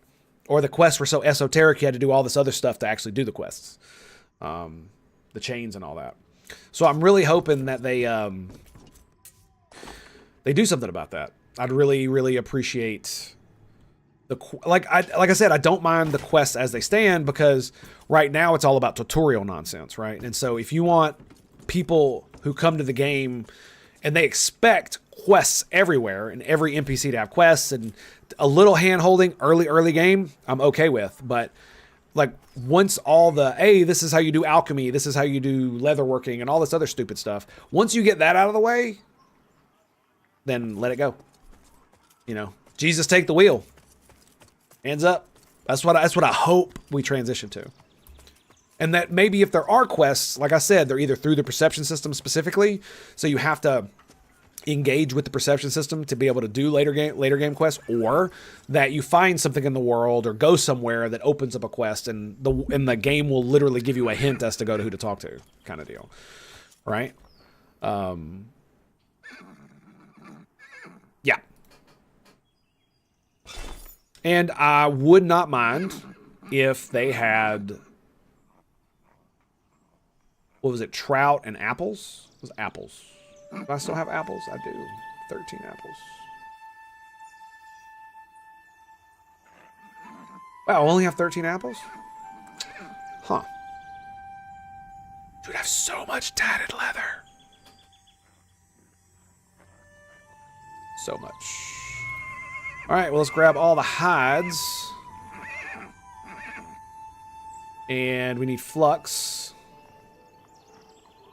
Or the quests were so esoteric you had to do all this other stuff to actually do the quests, the chains and all that. So I'm really hoping that they do something about that. I'd really, really appreciate like I said, I don't mind the quests as they stand, because right now it's all about tutorial nonsense, right? And so if you want people who come to the game and they expect quests everywhere and every NPC to have quests, and a little hand holding early game, I'm okay with. But once all the, hey, this is how you do alchemy, this is how you do leatherworking and all this other stupid stuff, once you get that out of the way, then let it go. Jesus, take the wheel. Hands up. That's what I hope we transition to. And that maybe if there are quests, like I said, they're either through the perception system specifically, so you have to engage with the perception system to be able to do later game quests, or that you find something in the world or go somewhere that opens up a quest, and the game will literally give you a hint as to go to who to talk to, kind of deal, right? Yeah. And I would not mind if they had, what was it, trout and apples? It was apples. Do I still have apples? I do. 13 apples. Wow, I only have 13 apples? Huh. Dude, I have so much tatted leather. So much. Alright, well, let's grab all the hides. And we need flux.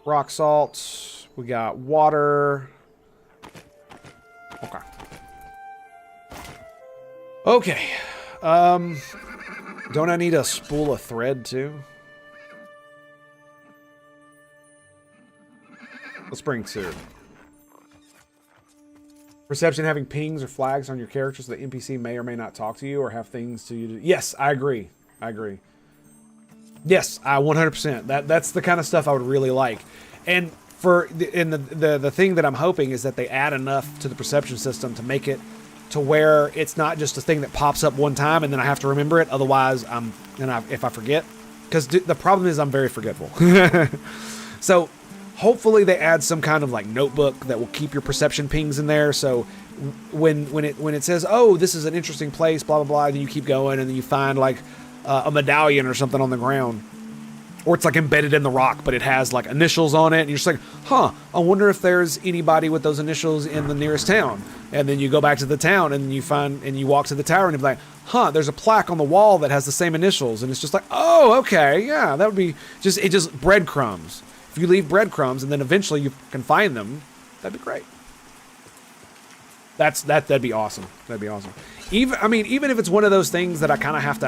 Rock salt. We got water. Okay. Okay. Don't I need a spool of thread too? Let's bring 2. Perception having pings or flags on your character so the NPC may or may not talk to you or have things to you to... Yes, I agree. I agree. Yes, I 100%. That's the kind of stuff I would really like. And the thing that I'm hoping is that they add enough to the perception system to make it to where it's not just a thing that pops up one time and then I have to remember it. Otherwise, if I forget, because the problem is I'm very forgetful. So hopefully they add some kind of like notebook that will keep your perception pings in there. So when it says, oh, this is an interesting place, blah, blah, blah, then you keep going and then you find like a medallion or something on the ground. Or it's like embedded in the rock, but it has like initials on it. And you're just like, huh, I wonder if there's anybody with those initials in the nearest town. And then you go back to the town and you walk to the tower and you're like, huh, there's a plaque on the wall that has the same initials. And it's just like, oh, okay, yeah, that would be just breadcrumbs. If you leave breadcrumbs and then eventually you can find them, that'd be great. That'd be awesome. That'd be awesome. Even if it's one of those things that I kind of have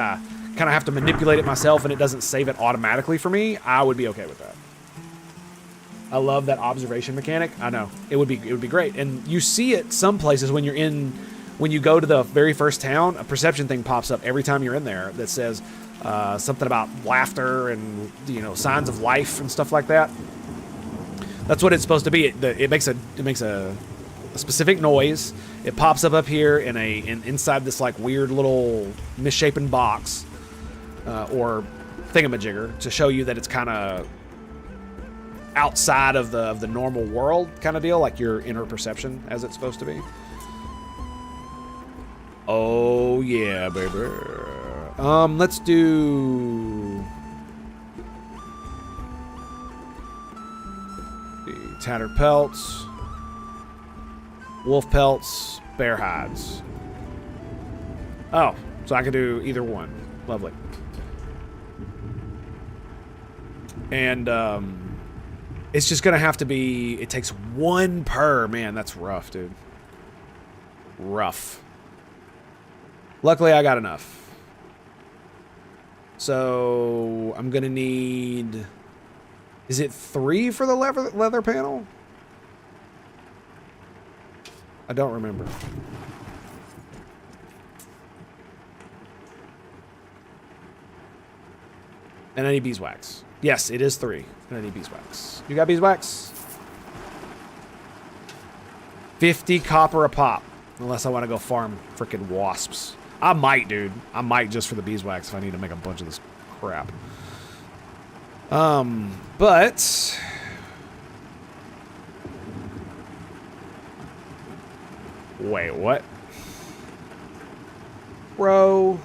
to manipulate it myself and it doesn't save it automatically for me, I would be okay with that. I love that observation mechanic. I know. It would be great. And you see it some places when you go to the very first town, a perception thing pops up every time you're in there that says something about laughter and, signs of life and stuff like that. That's what it's supposed to be. It makes a specific noise. It pops up here inside this like weird little misshapen box. Or thingamajigger to show you that it's kind of outside of the normal world kind of deal, like your inner perception as it's supposed to be. Oh yeah, baby. Let's do the tattered pelts, wolf pelts, bear hides. Oh, so I can do either one. Lovely. And it's just gonna have to be, it takes 1 per. Man, that's rough, dude. Rough. Luckily I got enough. So I'm gonna need, is it 3 for the leather panel? I don't remember. And I need beeswax. Yes, it is 3. And I need beeswax. You got beeswax? 50 copper a pop. Unless I want to go farm freaking wasps. I might, dude. I might just for the beeswax if I need to make a bunch of this crap. But wait, what? Bro.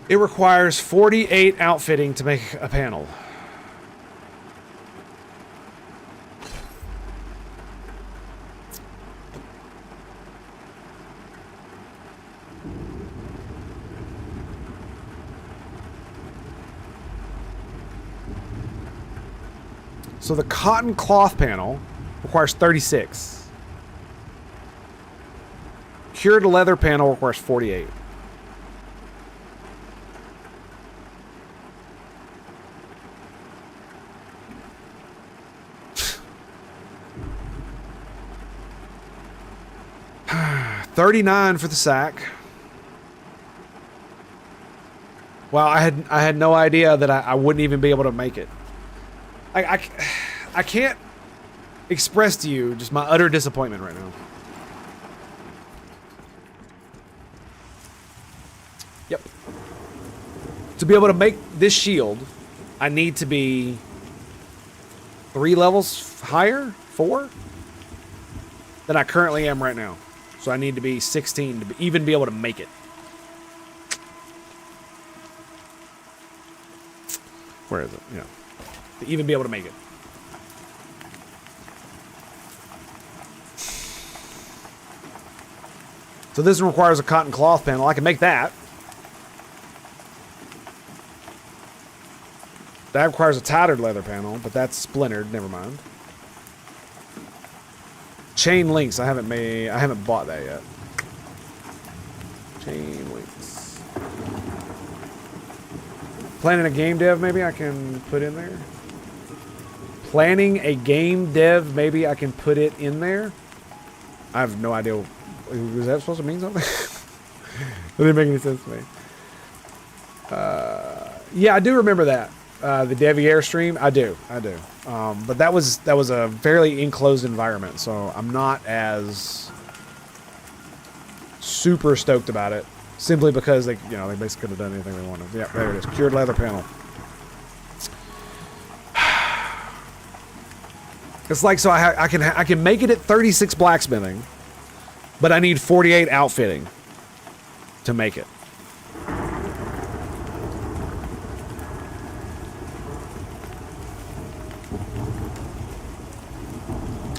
It requires 48 outfitting to make a panel. So the cotton cloth panel requires 36. Cured leather panel requires 48. $39 for the sack. Wow, I had no idea that I wouldn't even be able to make it. I can't express to you just my utter disappointment right now. Yep. To be able to make this shield, I need to be 3 levels higher, 4, than I currently am right now. So I need to be 16 to even be able to make it. Where is it? Yeah. To even be able to make it. So this requires a cotton cloth panel. I can make that. That requires a tattered leather panel, but that's splintered. Never mind. Chain links. I haven't bought that yet. Chain links. Planning a game dev, maybe I can put in there. Planning a game dev, maybe I can put it in there. I have no idea. Was that supposed to mean something? That didn't make any sense to me. Yeah, I do remember that. The Deviaire stream, I do. But that was a fairly enclosed environment, so I'm not as super stoked about it. Simply because they basically could have done anything they wanted. Yeah, there it is. Cured leather panel. It's like, so I can make it at 36 blacksmithing, but I need 48 outfitting to make it.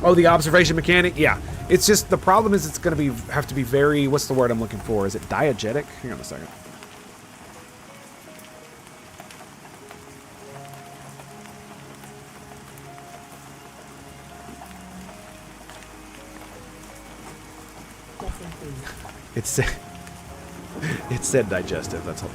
Oh, the observation mechanic? Yeah. It's just, the problem is it's going to have to be very, what's the word I'm looking for? Is it diegetic? Hang on a second. It said digestive, that's all.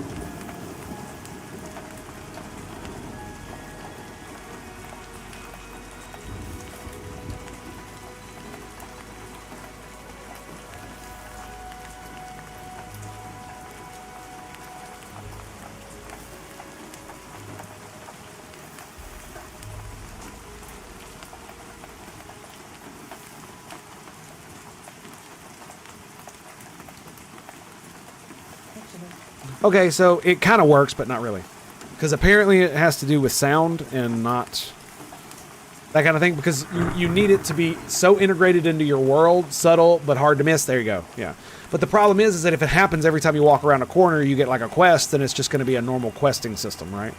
Okay, so it kind of works, but not really. Because apparently it has to do with sound and not that kind of thing. Because you need it to be so integrated into your world, subtle, but hard to miss. There you go. Yeah. But the problem is that if it happens every time you walk around a corner, you get like a quest, then it's just going to be a normal questing system, right?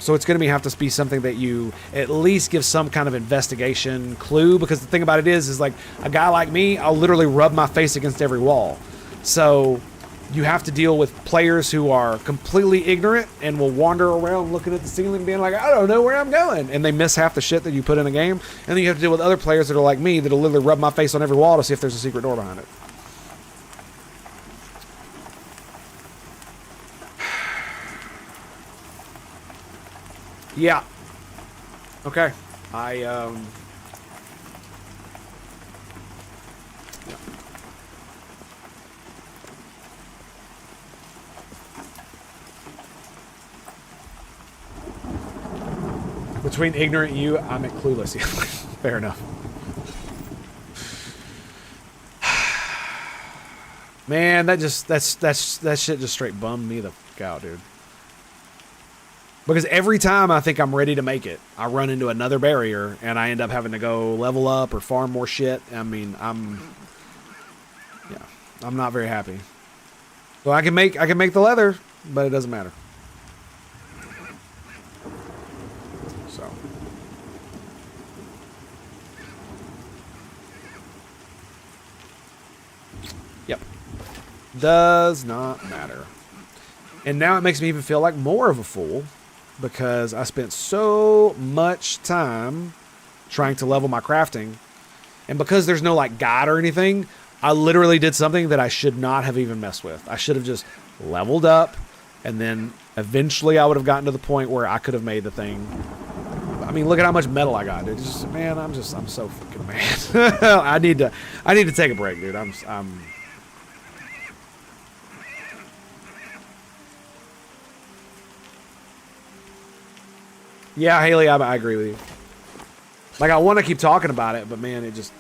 So it's going to have to be something that you at least give some kind of investigation clue. Because the thing about it is like a guy like me, I'll literally rub my face against every wall. So you have to deal with players who are completely ignorant and will wander around looking at the ceiling being like, I don't know where I'm going. And they miss half the shit that you put in the game. And then you have to deal with other players that are like me that'll literally rub my face on every wall to see if there's a secret door behind it. Yeah. Okay. Between ignorant and you, I'm at clueless. Fair enough. Man, that shit just straight bummed me the fuck out, dude. Because every time I think I'm ready to make it, I run into another barrier and I end up having to go level up or farm more shit. I mean, I'm not very happy. So I can make the leather, but it doesn't matter. So yep. Does not matter. And now it makes me even feel like more of a fool because I spent so much time trying to level my crafting. And because there's no like guide or anything, I literally did something that I should not have even messed with. I should have just leveled up, and then eventually I would have gotten to the point where I could have made the thing. I mean, look at how much metal I got, dude. Just, man, I'm so freaking mad. I need to take a break, dude. Yeah, Haley, I agree with you. Like, I want to keep talking about it, but man, it just...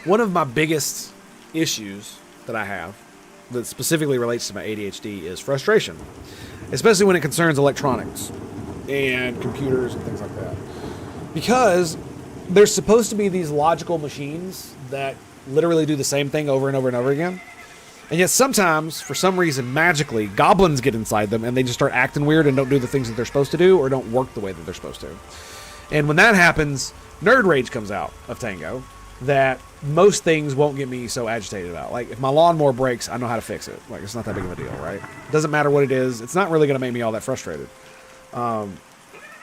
One of my biggest issues that I have that specifically relates to my ADHD is frustration, especially when it concerns electronics and computers and things like that. Because there's supposed to be these logical machines that literally do the same thing over and over and over again. And yet sometimes, for some reason, magically, goblins get inside them and they just start acting weird and don't do the things that they're supposed to do or don't work the way that they're supposed to. And when that happens, nerd rage comes out of Tango that most things won't get me so agitated about. Like, if my lawnmower breaks, I know how to fix it. Like, it's not that big of a deal, right? It doesn't matter what it is. It's not really going to make me all that frustrated.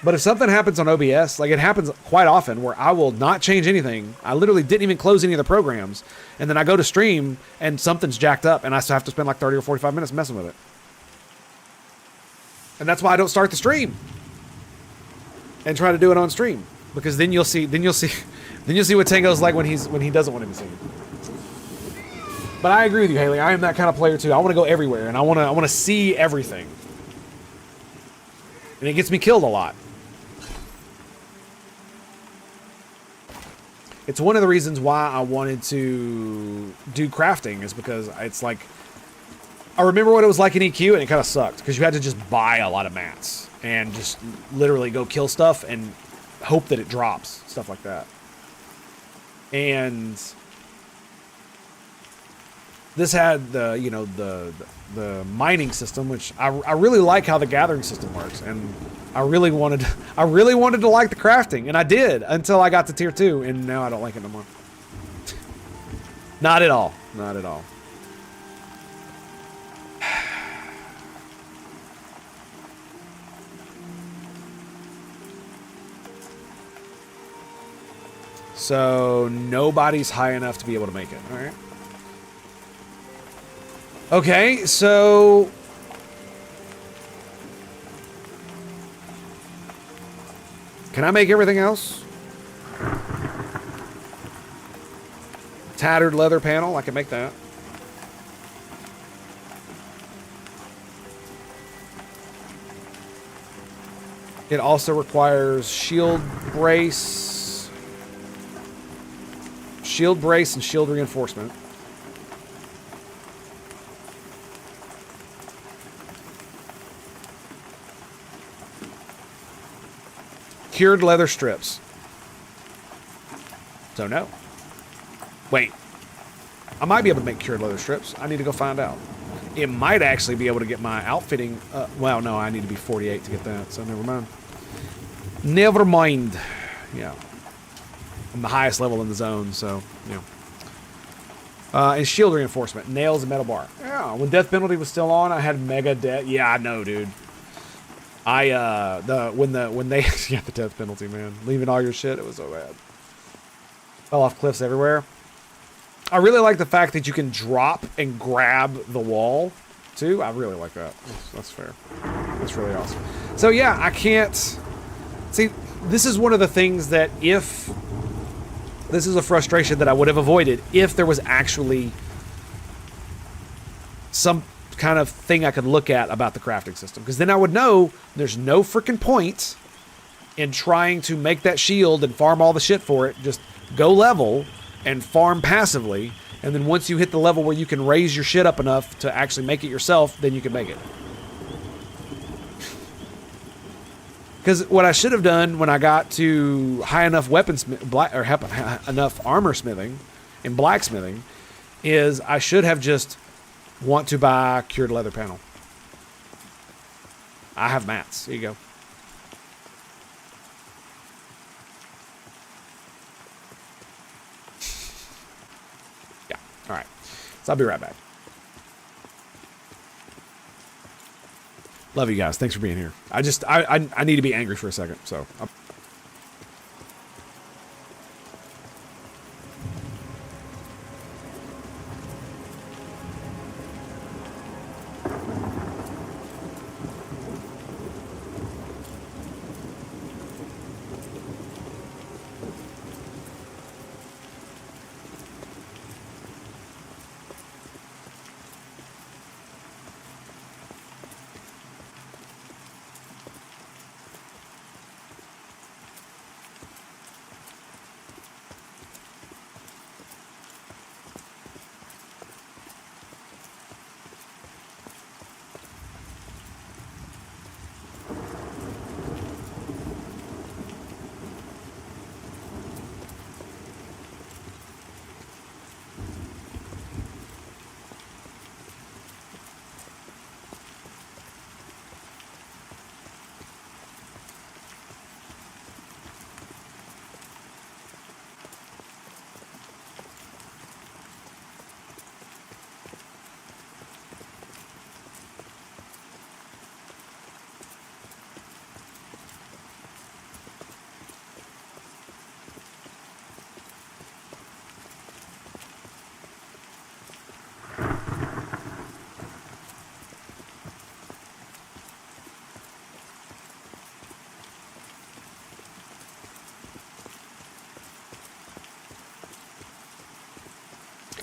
But if something happens on OBS, like it happens quite often where I will not change anything. I literally didn't even close any of the programs. And then I go to stream and something's jacked up and I still have to spend like 30 or 45 minutes messing with it. And that's why I don't start the stream and try to do it on stream, because then you'll see what Tango's like when he doesn't want to be seen. But I agree with you, Haley. I am that kind of player too. I want to go everywhere and I want to see everything. And it gets me killed a lot. It's one of the reasons why I wanted to do crafting, is because it's like, I remember what it was like in EQ and it kind of sucked because you had to just buy a lot of mats and just literally go kill stuff and hope that it drops, stuff like that. And this had the mining system, which I really like how the gathering system works, and I really wanted to like the crafting, and I did until I got to tier 2, and now I don't like it no more. Not at all. Not at all. So nobody's high enough to be able to make it. All right. Okay, so can I make everything else? Tattered leather panel, I can make that. It also requires shield brace and shield reinforcement. Cured leather strips. So no. Wait. I might be able to make cured leather strips. I need to go find out. It might actually be able to get my outfitting. Well, no, I need to be 48 to get that, so never mind. Never mind. Yeah. I'm the highest level in the zone, so, yeah. And shield reinforcement. Nails and metal bar. Yeah, when death penalty was still on, I had mega death. Yeah, I know, dude. When they yeah, the death penalty, man, leaving all your shit, it was so bad. Fell off cliffs everywhere. I really like the fact that you can drop and grab the wall too. I really like that. That's fair. That's really awesome. So yeah, I can't see. This is one of the things that this is a frustration that I would have avoided if there was actually some kind of thing I could look at about the crafting system, because then I would know there's no freaking point in trying to make that shield and farm all the shit for it. Just go level and farm passively, and then once you hit the level where you can raise your shit up enough to actually make it yourself, then you can make it. Because what I should have done when I got to high enough enough armor smithing and blacksmithing is I should have just want to buy cured leather panel. I have mats. There you go. So I'll be right back. Love you guys. Thanks for being here. I need to be angry for a second. So.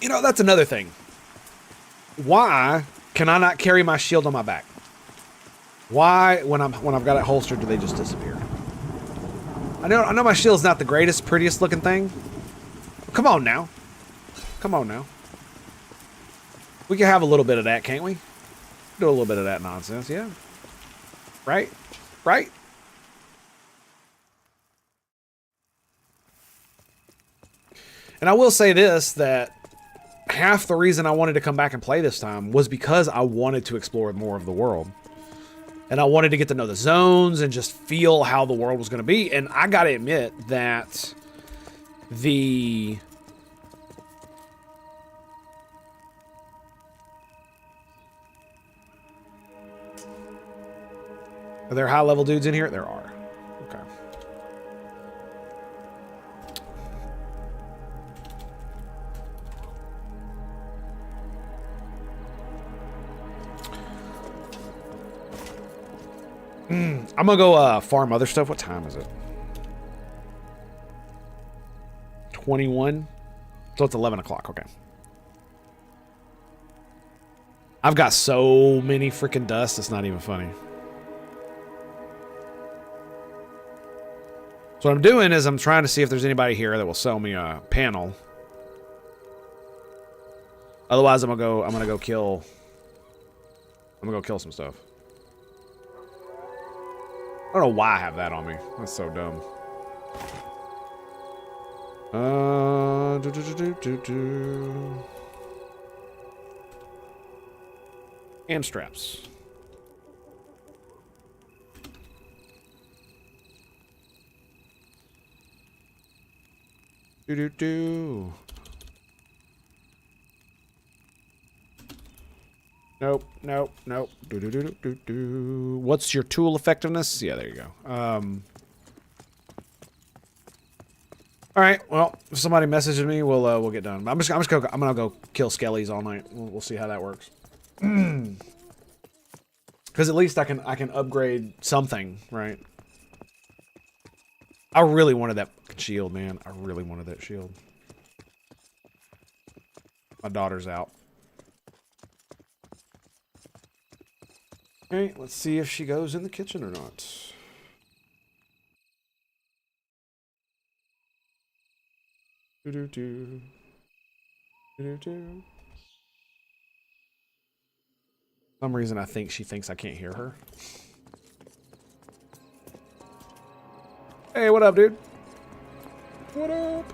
You know, that's another thing. Why can I not carry my shield on my back? Why, when I've got it holstered, do they just disappear? I know my shield's not the greatest, prettiest looking thing. Come on now. Come on now. We can have a little bit of that, can't we? Do a little bit of that nonsense, yeah. Right? Right? And I will say this, that half the reason I wanted to come back and play this time was because I wanted to explore more of the world. And I wanted to get to know the zones and just feel how the world was going to be. And I got to admit that the... Are there high-level dudes in here? There are. Okay. I'm gonna go farm other stuff. What time is it? 21? So it's 11 o'clock. Okay. I've got so many freaking dust, it's not even funny. So what I'm doing is I'm trying to see if there's anybody here that will sell me a panel. Otherwise, I'm gonna go kill some stuff. I don't know why I have that on me. That's so dumb. And straps. Nope, nope, nope. What's your tool effectiveness? Yeah, there you go. All right. Well, if somebody messages me, we'll get done. I'm gonna go kill skellies all night. We'll see how that works. Because at least I can upgrade something, right? I really wanted that shield, man. I really wanted that shield. My daughter's out. Okay, let's see if she goes in the kitchen or not. For some reason, I think she thinks I can't hear her. Hey, what up, dude? What up?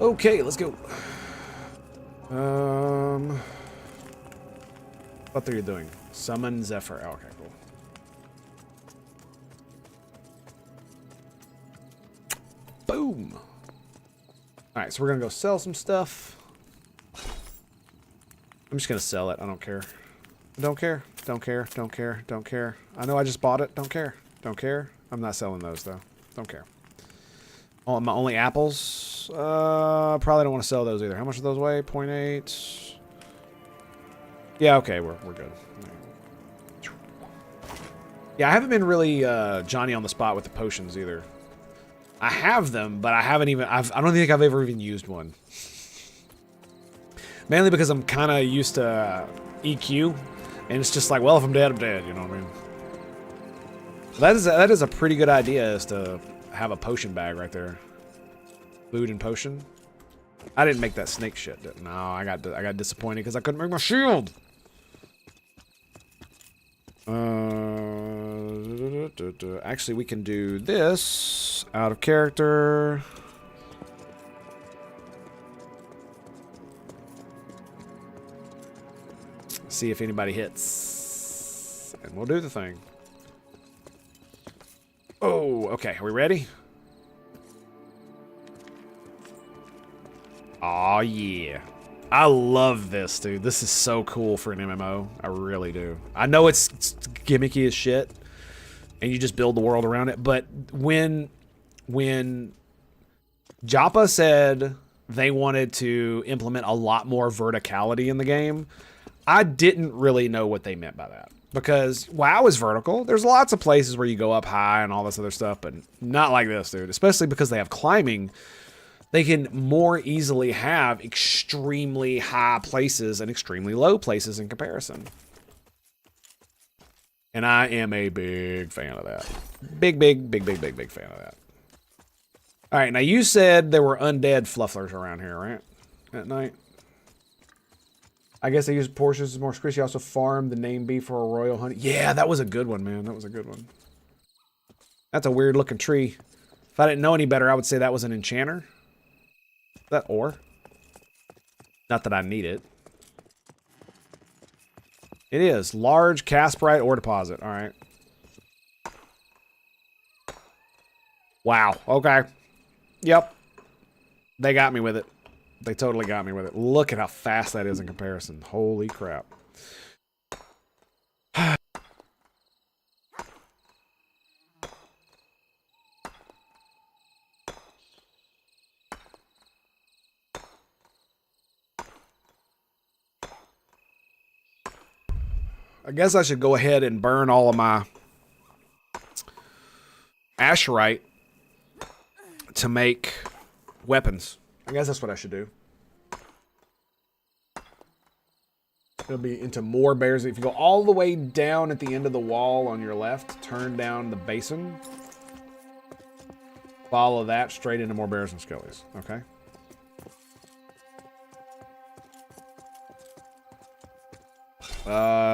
Okay, let's go. What are you doing? Summon Zephyr. Oh, okay, cool. Boom. All right, so we're gonna go sell some stuff. I'm just gonna sell it. I don't care. Don't care. Don't care. Don't care. Don't care. I know I just bought it. Don't care. Don't care. I'm not selling those though. Don't care. Oh, my only apples. Probably don't want to sell those either. How much do those weigh? 0.8. Yeah. Okay. We're good. Yeah, I haven't been really Johnny on the spot with the potions either. I have them, but I haven't even. I don't think I've ever even used one. Mainly because I'm kind of used to EQ, and it's just like, well, if I'm dead, I'm dead. You know what I mean? That is a pretty good idea, is to have a potion bag right there. Food and potion. I didn't make that snake shit. No, I got disappointed because I couldn't make my shield. Actually, we can do this out of character. See if anybody hits, and we'll do the thing. Oh, okay. Are we ready? Oh yeah. I love this, dude. This is so cool for an MMO. I really do. I know it's gimmicky as shit, and you just build the world around it. But when Joppa said they wanted to implement a lot more verticality in the game, I didn't really know what they meant by that. Because WoW is vertical. There's lots of places where you go up high and all this other stuff, but not like this, dude. Especially because they have climbing. They can more easily have extremely high places and extremely low places in comparison. And I am a big fan of that. Big fan of that. All right, now you said there were undead flufflers around here, right? At night. I guess they use portions more squishy. Also farm the name bee for a royal honey. Yeah, that was a good one, man. That was a good one. That's a weird looking tree. If I didn't know any better, I would say that was an enchanter. That ore. Not that I need it. It is. Large Casperite ore deposit. All right. Wow. Okay. Yep. They got me with it. They totally got me with it. Look at how fast that is in comparison. Holy crap. I guess I should go ahead and burn all of my Asherite to make weapons. I guess that's what I should do. It'll be into more bears. If you go all the way down at the end of the wall on your left, turn down the basin. Follow that straight into more bears and skellies. Okay.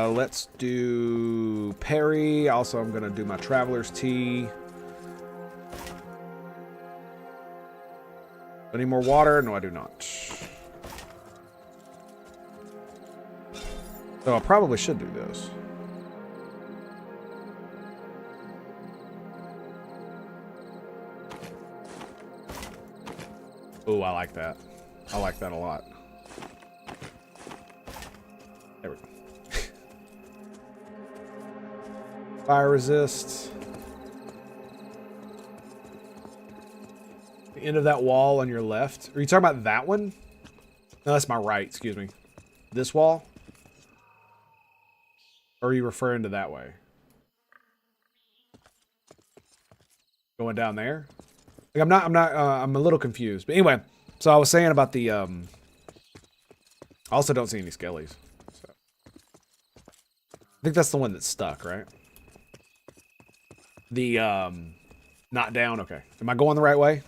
Let's do Perry. Also, I'm gonna do my Traveler's Tea. Any more water? No, I do not. So I probably should do this. Oh, I like that. I like that a lot. There we go. Fire resist. The end of that wall on your left. Are you talking about that one? No, that's my right. Excuse me. This wall? Or are you referring to that way? Going down there? Like I'm a little confused. But anyway, so I was saying about the, I also don't see any skellies. So. I think that's the one that's stuck, right? The, not down. Okay. Am I going the right way?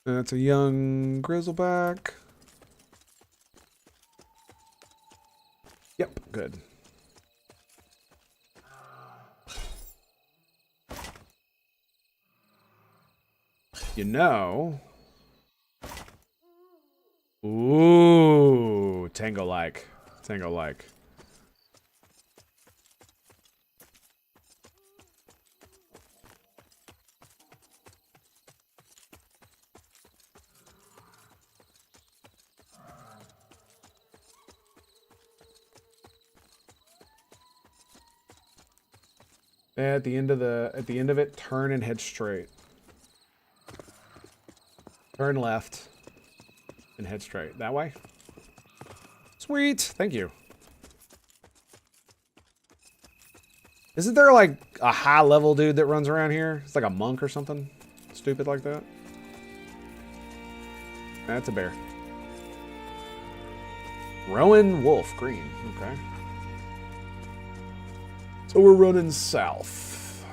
That's a young grizzleback. Yep, good. You know. Ooh, Tango-like. Tango-like. At the end of it, turn and head straight. Turn left and head straight. That way? Sweet. Thank you. Isn't there like a high level dude that runs around here? It's like a monk or something stupid like that. That's a bear. Rowan Wolf, green. Okay. So we're running south.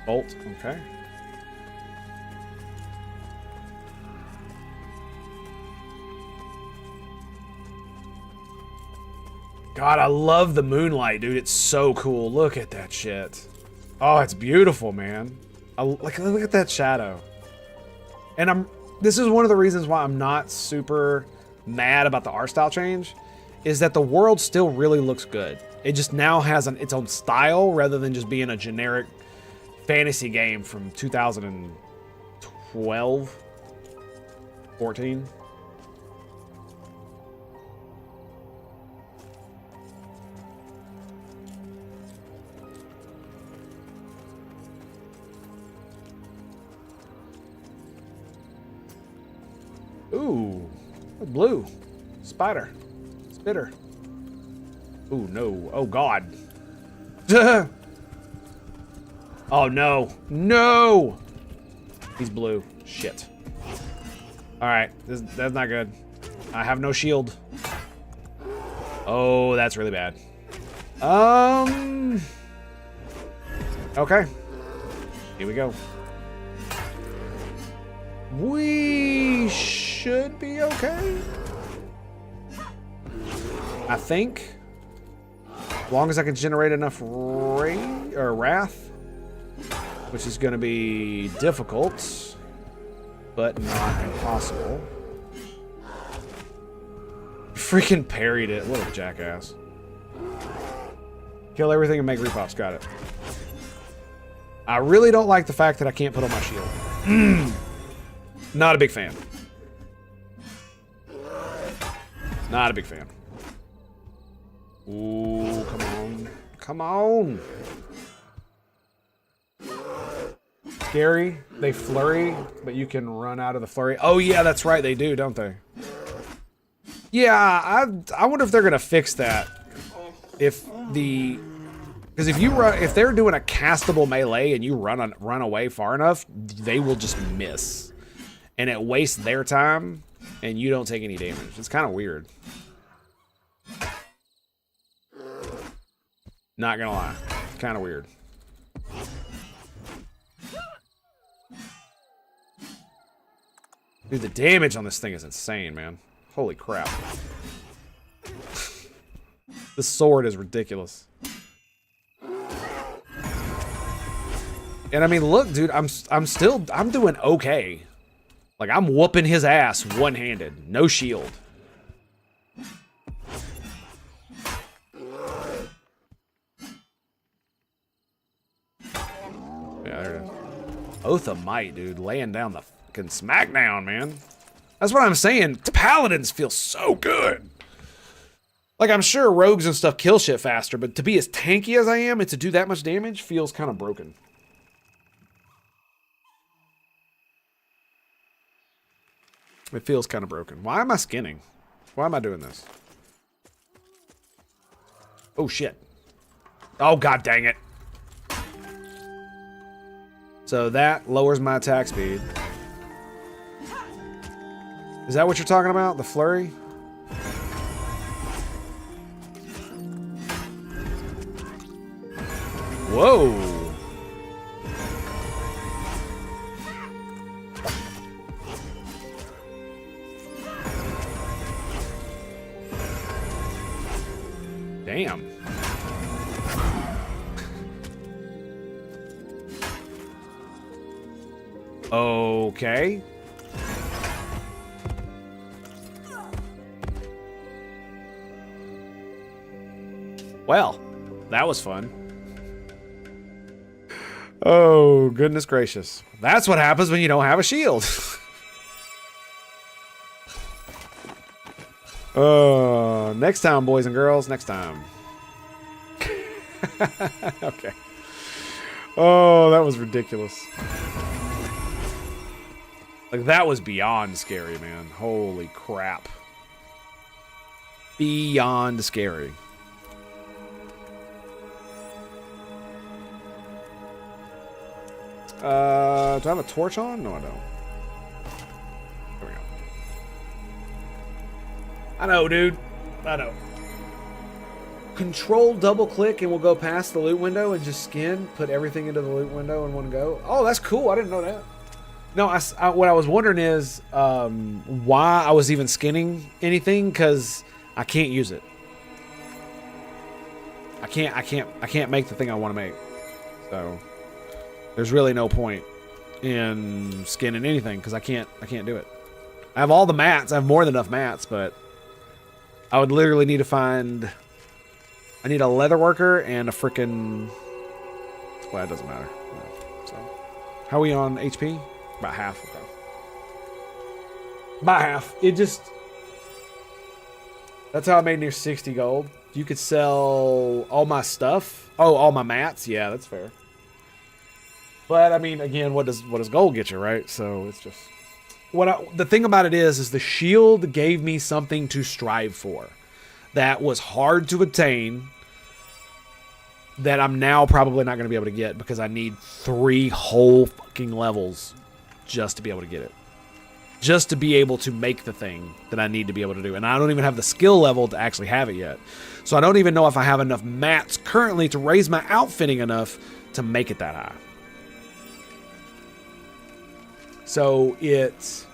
Bolt, okay. God, I love the moonlight, dude. It's so cool. Look at that shit. Oh, it's beautiful, man. Look at that shadow. And this is one of the reasons why I'm not super mad about the art style change, is that the world still really looks good. It just now has its own style rather than just being a generic fantasy game from 2012, 14. Ooh, blue. Spider. Spitter. Ooh, no. Oh, God. Oh, no. No! He's blue. Shit. Alright, that's not good. I have no shield. Oh, that's really bad. Okay. Here we go. We should be okay. I think. As long as I can generate enough wrath, which is going to be difficult, but not impossible. Freaking parried it. What a jackass. Kill everything and make repops. Got it. I really don't like the fact that I can't put on my shield. Not a big fan. Not a big fan. Ooh, come on. Come on. Scary. They flurry, but you can run out of the flurry. Oh, yeah, that's right. They do, don't they? Yeah, I wonder if they're going to fix that. Because if they're doing a castable melee and you run away far enough, they will just miss. And it wastes their time, and you don't take any damage. It's kind of weird. Not gonna lie. It's kind of weird. Dude, the damage on this thing is insane, man. Holy crap. The sword is ridiculous. And I mean, look, dude, I'm doing okay. Like, I'm whooping his ass one-handed. No shield. Yeah, there it is. Oath of Might, dude. Laying down the fucking smackdown, man. That's what I'm saying. Paladins feel so good. Like, I'm sure rogues and stuff kill shit faster, but to be as tanky as I am and to do that much damage feels kind of broken. It feels kind of broken. Why am I skinning? Why am I doing this? Oh, shit. Oh, god dang it. So that lowers my attack speed. Is that what you're talking about? The flurry? Whoa. Damn. Okay. Well, that was fun. Oh, goodness gracious. That's what happens when you don't have a shield. Next time, boys and girls. Next time. Okay. Oh, that was ridiculous. Like, that was beyond scary, man. Holy crap. Beyond scary. Do I have a torch on? No, I don't. There we go. I know, dude. I know. Control double click and we'll go past the loot window and just skin, put everything into the loot window in one go. Oh, that's cool. I didn't know that. No, what I was wondering is why I was even skinning anything, because I can't use it. I can't make the thing I want to make. So there's really no point in skinning anything because I can't do it. I have all the mats. I have more than enough mats, but I would literally need to find. I need a leather worker and a freaking. Well, it doesn't matter. So, how are we on HP? About half. Okay. About half. It just. That's how I made near 60 gold. You could sell all my stuff. Oh, all my mats. Yeah, that's fair. But I mean, again, what does gold get you, right? So it's just the thing about it is the shield gave me something to strive for. That was hard to attain. That I'm now probably not going to be able to get because I need 3 whole fucking levels just to be able to get it. Just to be able to make the thing that I need to be able to do. And I don't even have the skill level to actually have it yet. So I don't even know if I have enough mats currently to raise my outfitting enough to make it that high. So it's...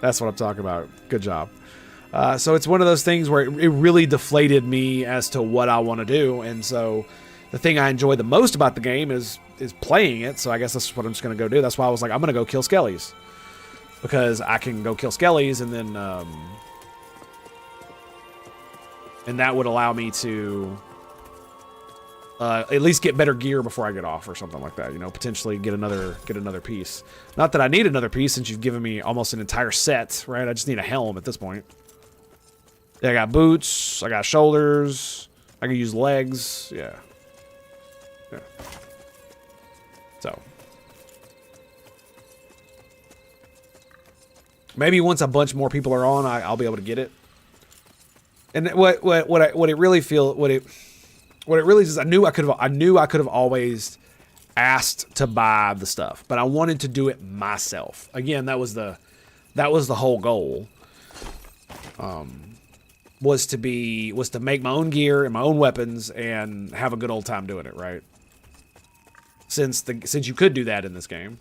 that's what I'm talking about. Good job. So it's one of those things where it really deflated me as to what I want to do. And so the thing I enjoy the most about the game is playing it. So I guess that's what I'm just going to go do. That's why I was like, I'm going to go kill skellies. Because I can go kill skellies and then... and that would allow me to... at least get better gear before I get off or something like that. You know, potentially get another piece. Not that I need another piece since you've given me almost an entire set, right? I just need a helm at this point. Yeah, I got boots. I got shoulders. I can use legs. Yeah. So. Maybe once a bunch more people are on, I'll be able to get it. And what it really is, I knew I could have always asked to buy the stuff, but I wanted to do it myself. Again, that was the whole goal. Was to make my own gear and my own weapons and have a good old time doing it, right? Since you could do that in this game,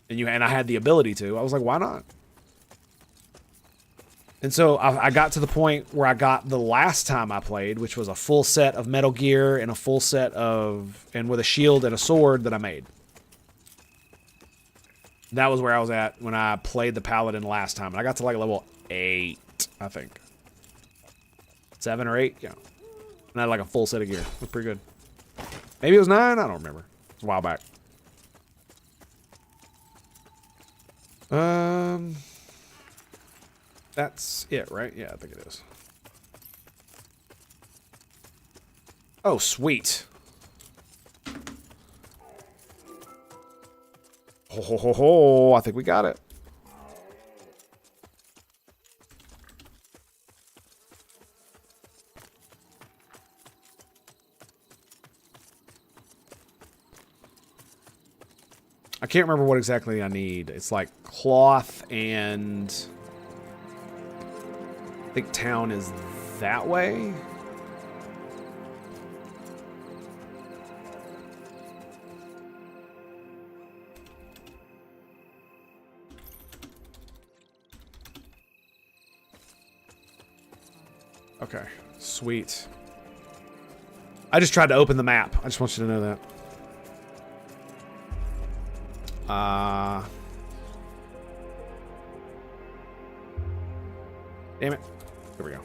and I had the ability to, I was like, why not? And so I got to the point where I got the last time I played, which was a full set of metal gear and a full set and with a shield and a sword that I made. That was where I was at when I played the Paladin last time. And I got to like level 8, I think. 7 or 8, yeah. And I had like a full set of gear. It was pretty good. Maybe it was 9, I don't remember. It's a while back. That's it, right? Yeah, I think it is. Oh, sweet. Ho, ho, ho, ho. I think we got it. I can't remember what exactly I need. It's like cloth and... I think town is that way. Okay, sweet. I just tried to open the map. I just want you to know that. Damn it. Here we go.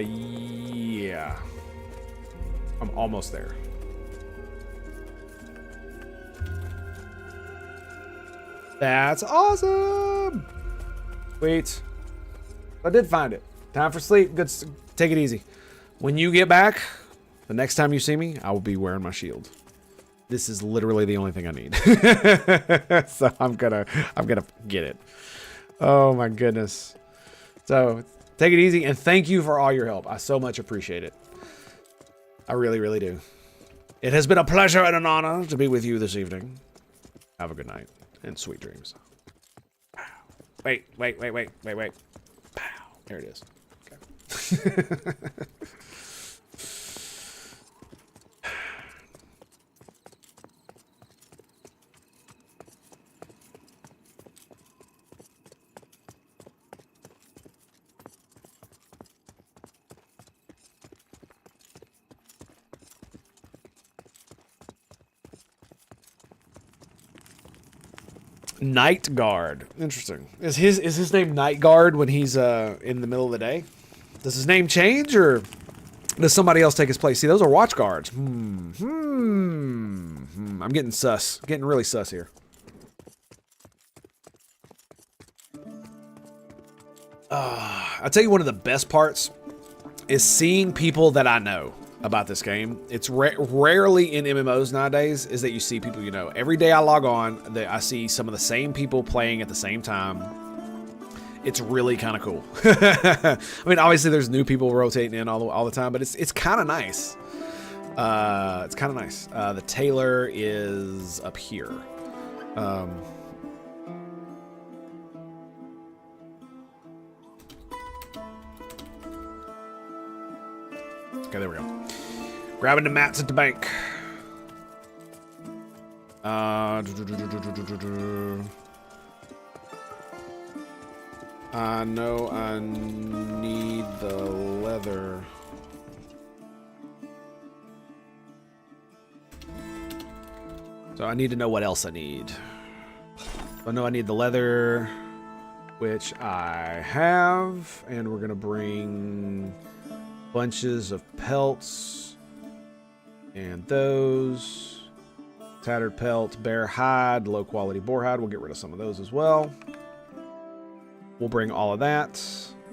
Yeah. I'm almost there. That's awesome. Wait. I did find it. Time for sleep. Good. Take it easy. When you get back, the next time you see me, I will be wearing my shield. This is literally the only thing I need. So I'm gonna get it. Oh my goodness. So take it easy and thank you for all your help. I so much appreciate it. I really, really do. It has been a pleasure and an honor to be with you this evening. Have a good night and sweet dreams. Wait. Pow. There it is. Okay. Night Guard. Interesting. Is his name Night Guard when he's in the middle of the day? Does his name change or does somebody else take his place? See, those are watch guards. I'm getting sus. Getting really sus here. I'll tell you one of the best parts is seeing people that I know about this game. It's rarely in MMOs nowadays is that you see people you know. Every day I log on, I see some of the same people playing at the same time. It's really kind of cool. I mean, obviously there's new people rotating in all the time, but it's kind of nice. It's kind of nice. The tailor is up here. Okay, there we go. Grabbing the mats at the bank. I know I need the leather. So I need to know what else I need. I know I need the leather, which I have, and we're gonna bring bunches of pelts and those tattered pelt, bear hide, low quality boar hide. We'll get rid of some of those as well. We'll bring all of that,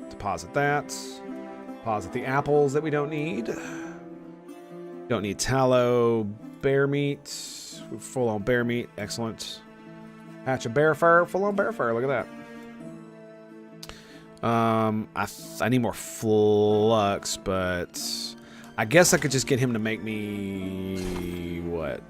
deposit the apples that we don't need. Don't need tallow, bear meat, full on bear meat, excellent. Patch of bear fur, full on bear fur, look at that. I need more flux, but I guess I could just get him to make me what?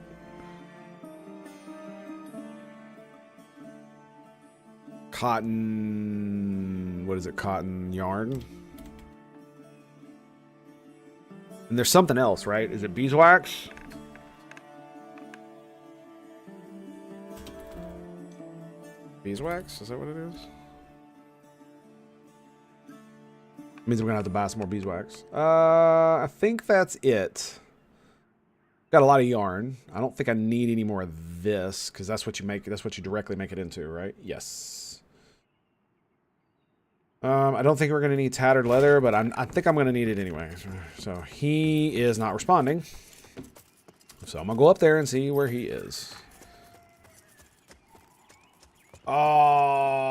Cotton, what is it? Cotton yarn? And there's something else, right? Is it beeswax? Beeswax? Is that what it is? Means we're gonna have to buy some more beeswax. I think that's it. Got a lot of yarn. I don't think I need any more of this because that's what you make. That's what you directly make it into, right? Yes. I don't think we're gonna need tattered leather, but I think I'm gonna need it anyway. So he is not responding. So I'm gonna go up there and see where he is. Oh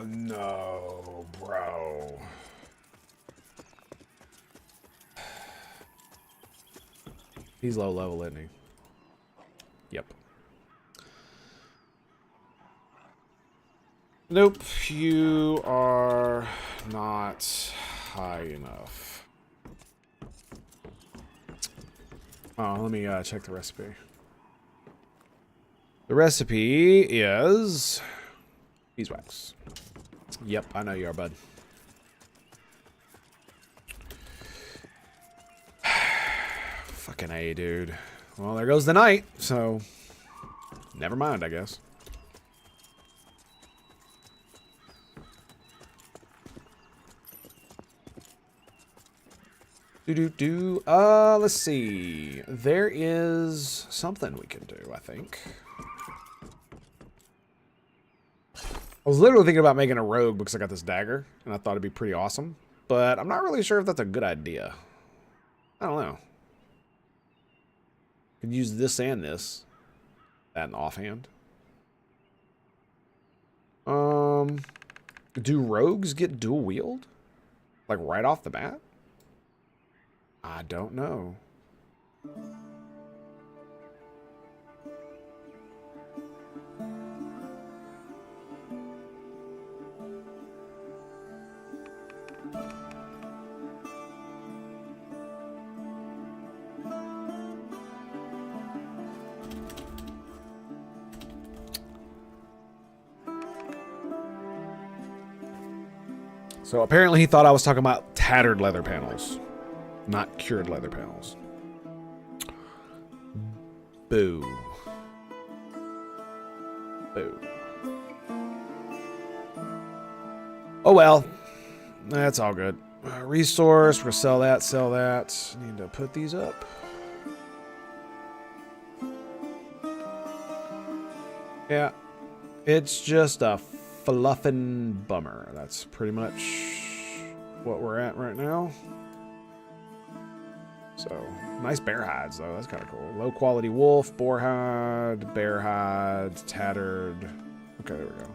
no, bro. He's low level, isn't he? Yep. Nope, you are not high enough. Oh, let me check the recipe. The recipe is beeswax. Yep, I know you are, bud. Fucking A, dude. Well, there goes the night, so never mind, I guess. Let's see. There is something we can do, I think. I was literally thinking about making a rogue because I got this dagger, and I thought it'd be pretty awesome. But I'm not really sure if that's a good idea. I don't know. Could use this and this. That in offhand. Do rogues get dual wield? Like right off the bat? I don't know. So apparently he thought I was talking about tattered leather panels, not cured leather panels. Boo. Boo. Oh well. That's all good. Resource, we're gonna sell that, sell that. Need to put these up. Yeah. It's just a fluffin' bummer. That's pretty much what we're at right now. So, nice bear hides though. That's kind of cool. Low quality wolf, boar hide, bear hide, tattered. Okay, there we go.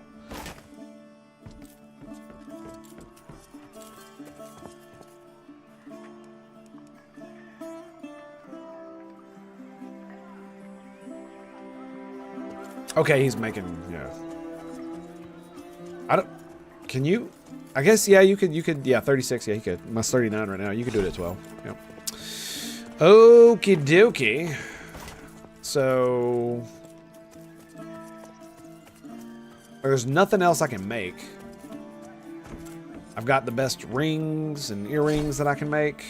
Okay, he's making, yeah. I don't, can you, I guess, yeah, you could, yeah, 36, yeah, you could. Mine's 39 right now. You could do it at 12. Yep. Okie dokie. So, there's nothing else I can make. I've got the best rings and earrings that I can make.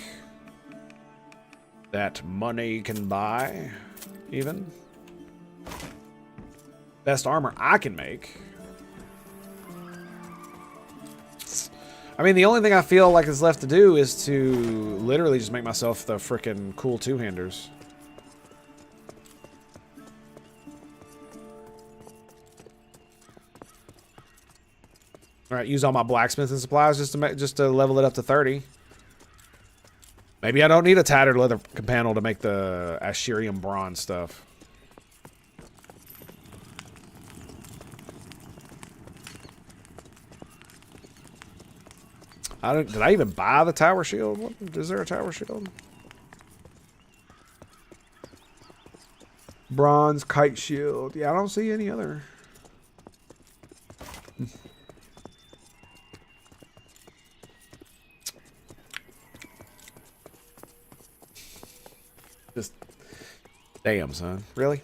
That money can buy, even. Best armor I can make. I mean, the only thing I feel like is left to do is to literally just make myself the frickin' cool two-handers. All right, use all my blacksmithing supplies just to level it up to 30. Maybe I don't need a tattered leather panel to make the Asherium bronze stuff. Did I even buy the tower shield? What, is there a tower shield? Bronze kite shield. Yeah, I don't see any other. Just damn, son. Really?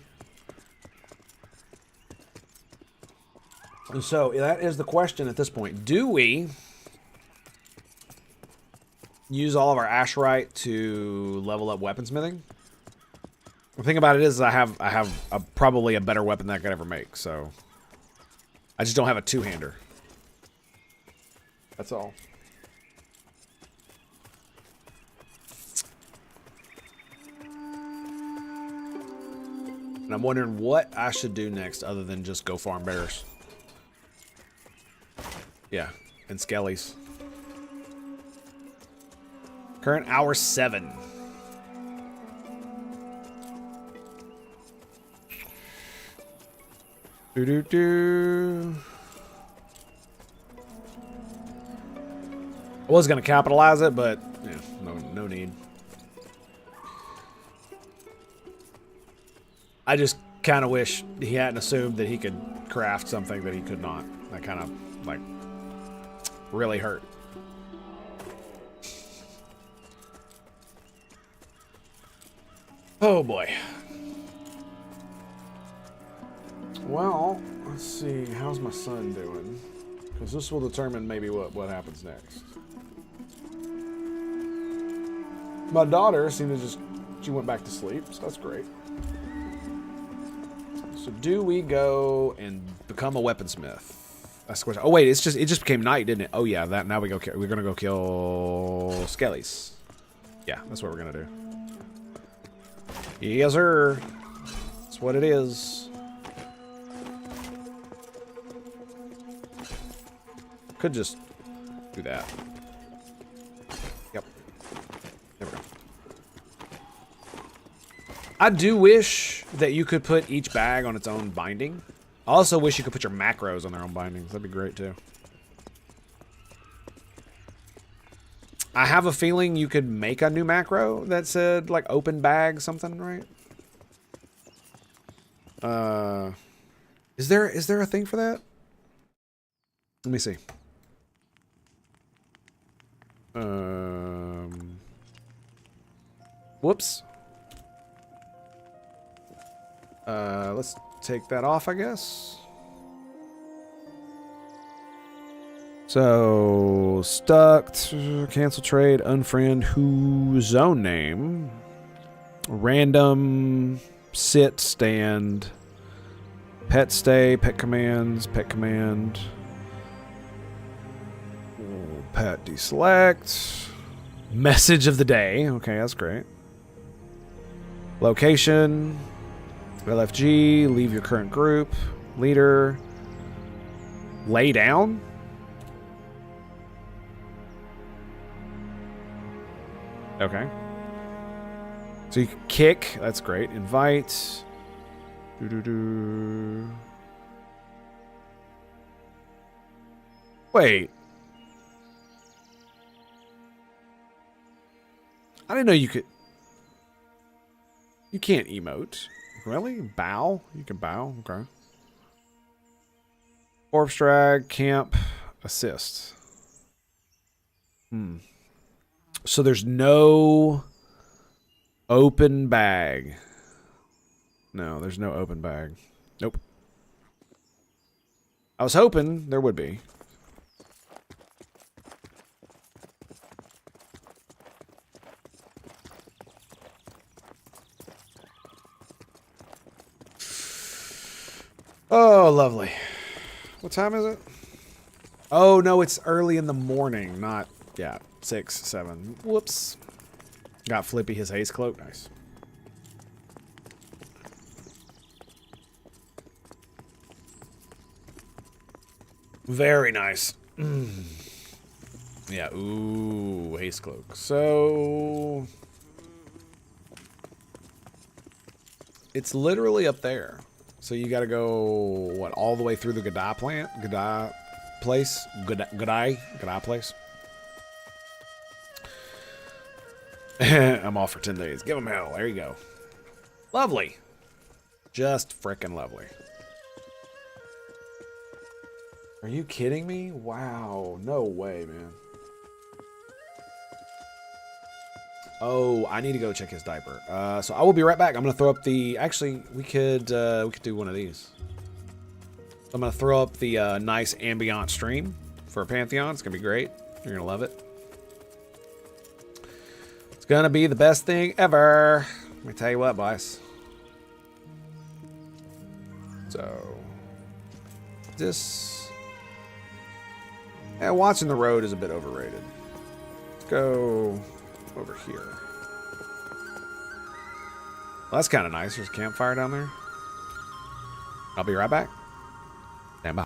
And so that is the question at this point. Do we use all of our Asherite to level up weaponsmithing? The thing about it is I have probably a better weapon that I could ever make, so I just don't have a two-hander. That's all. And I'm wondering what I should do next other than just go farm bears. Yeah, and skellies. Current hour 7. I was gonna capitalize it, but yeah, no need. I just kind of wish he hadn't assumed that he could craft something that he could not. That kind of like really hurt. Oh boy. Well, let's see. How's my son doing? Because this will determine maybe what happens next. My daughter seemed to she went back to sleep, so that's great. So do we go and become a weaponsmith? That's the question. Oh wait, it just became night, didn't it? Oh yeah, now we're gonna go kill skellies. Yeah, that's what we're gonna do. Yes, sir. That's what it is. Could just do that. Yep. There we go. I do wish that you could put each bag on its own binding. I also wish you could put your macros on their own bindings. That'd be great too. I have a feeling you could make a new macro that said like open bag something, right? Is there a thing for that? Let me see. Whoops. Let's take that off, I guess. So, stuck, cancel trade, unfriend, who, zone name, random, sit, stand, pet stay, pet commands, pet command, pet deselect, message of the day. Okay, that's great. Location, LFG, leave your current group, leader, lay down. Okay. So you can kick. That's great. Invite. Wait. I didn't know you could. You can't emote. Really? Bow? You can bow. Okay. Corpse drag, camp, assist. So there's no open bag. No, there's no open bag. Nope. I was hoping there would be. Oh, lovely. What time is it? Oh, no, it's early in the morning, not, yeah, 6, 7. Whoops. Got Flippy his haze cloak. Nice. Very nice. Yeah, ooh, haze cloak. So it's literally up there. So you got to go, what, all the way through the Godai plant? Godai place? Godai place? I'm off for 10 days. Give him hell. There you go. Lovely. Just frickin' lovely. Are you kidding me? Wow. No way, man. Oh, I need to go check his diaper. So I will be right back. I'm gonna throw up the. Actually, we could do one of these. I'm gonna throw up the nice ambient stream for Pantheon. It's gonna be great. You're gonna love it. It's gonna be the best thing ever. Let me tell you what, boys. So this. Yeah, watching the road is a bit overrated. Let's go over here. Well, that's kind of nice. There's a campfire down there. I'll be right back. Stand by.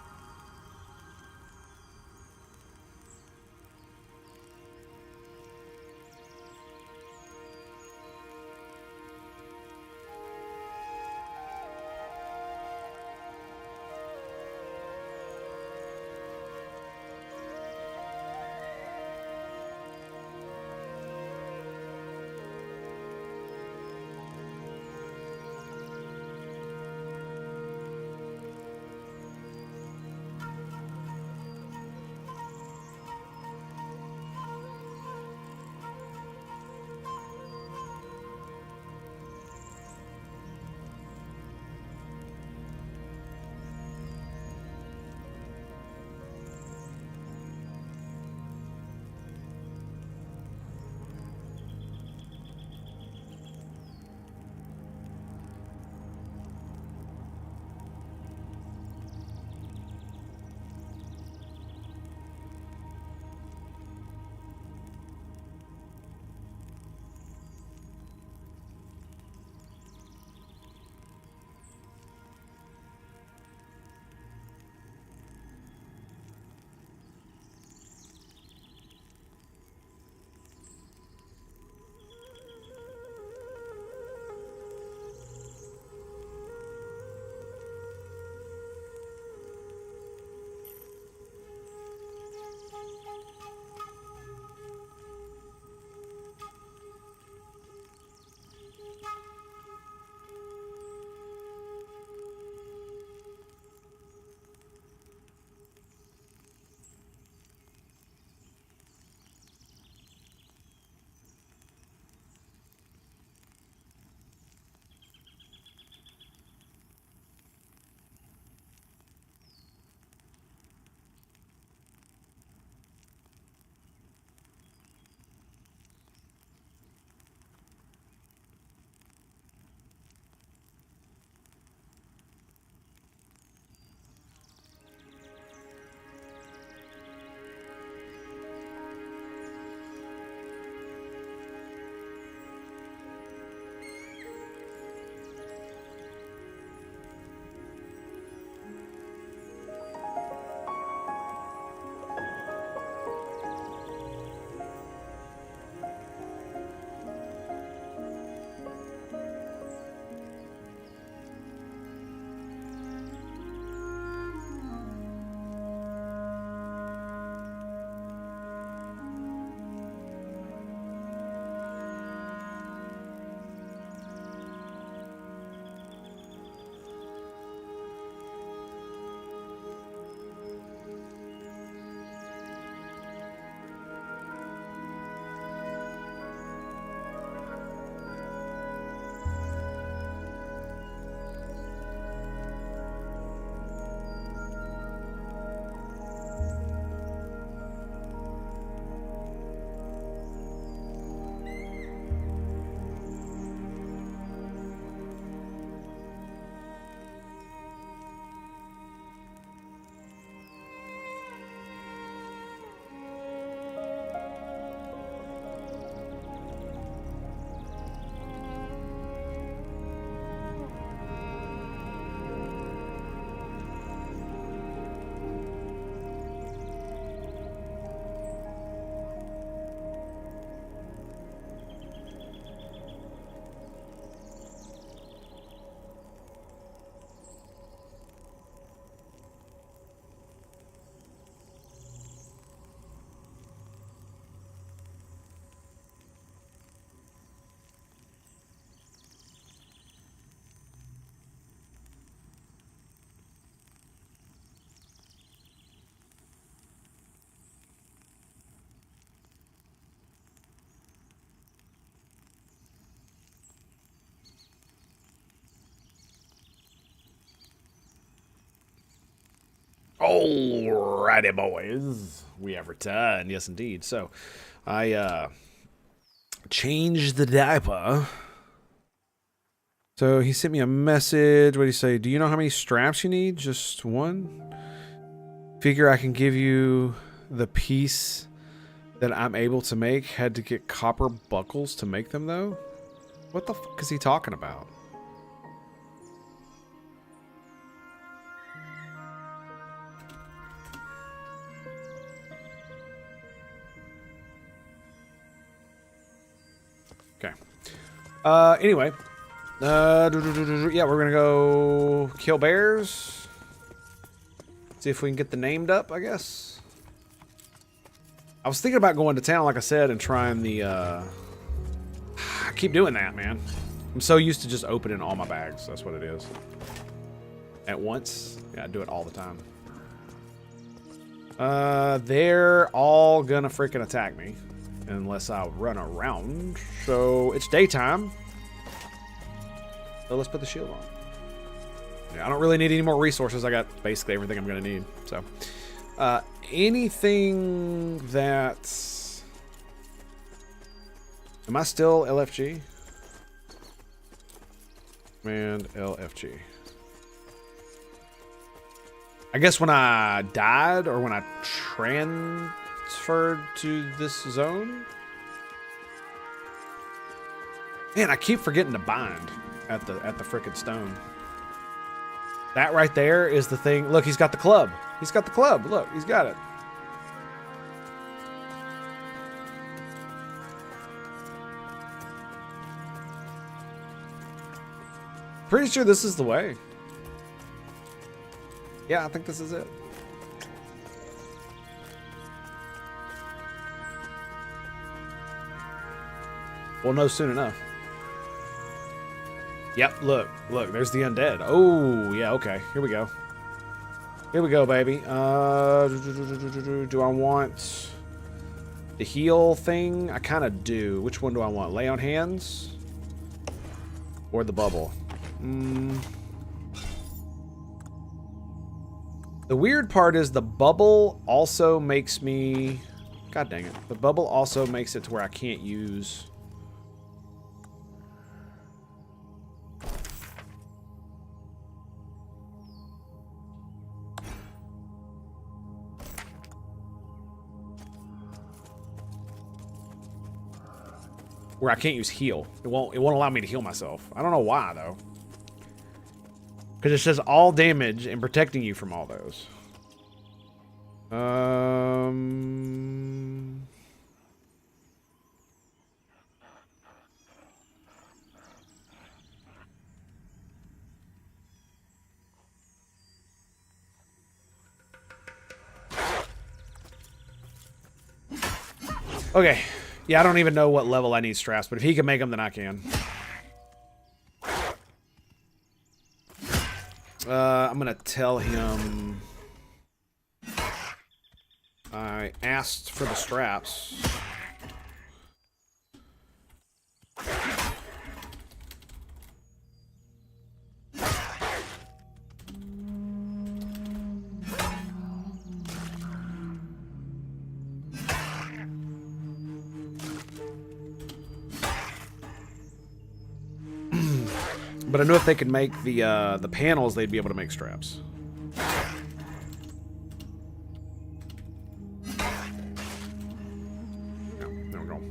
Alrighty, boys. We have returned. Yes, indeed. So, I changed the diaper. So, he sent me a message. What did he say? Do you know how many straps you need? Just one? Figure I can give you the piece that I'm able to make. Had to get copper buckles to make them, though? What the fuck is he talking about? Okay. Anyway. Yeah, we're gonna go kill bears. See if we can get the named up, I guess. I was thinking about going to town, like I said, and trying the, I keep doing that, man. I'm so used to just opening all my bags. That's what it is. At once. Yeah, I do it all the time. They're all gonna freaking attack me. Unless I run around. So, it's daytime. So, let's put the shield on. Yeah, I don't really need any more resources. I got basically everything I'm going to need. So, anything that... Am I still LFG? And LFG. I guess when I died or when I transferred to this zone. Man, I keep forgetting to bind at the frickin' stone. That right there is the thing. Look, he's got the club. He's got the club. Look, he's got it. Pretty sure this is the way. Yeah, I think this is it. We'll know soon enough. Yep, look, there's the undead. Oh, yeah, okay, here we go. Here we go, baby. Do I want the heal thing? I kind of do. Which one do I want? Lay on hands? Or the bubble? The weird part is the bubble also makes me... God dang it. The bubble also makes it to where I can't use... Where I can't use heal. It won't allow me to heal myself. I don't know why though. Because it says all damage and protecting you from all those. Okay. Yeah, I don't even know what level I need straps, but if he can make them, then I can. I'm gonna tell him I asked for the straps. But I knew if they could make the panels, they'd be able to make straps. Yeah, there we go.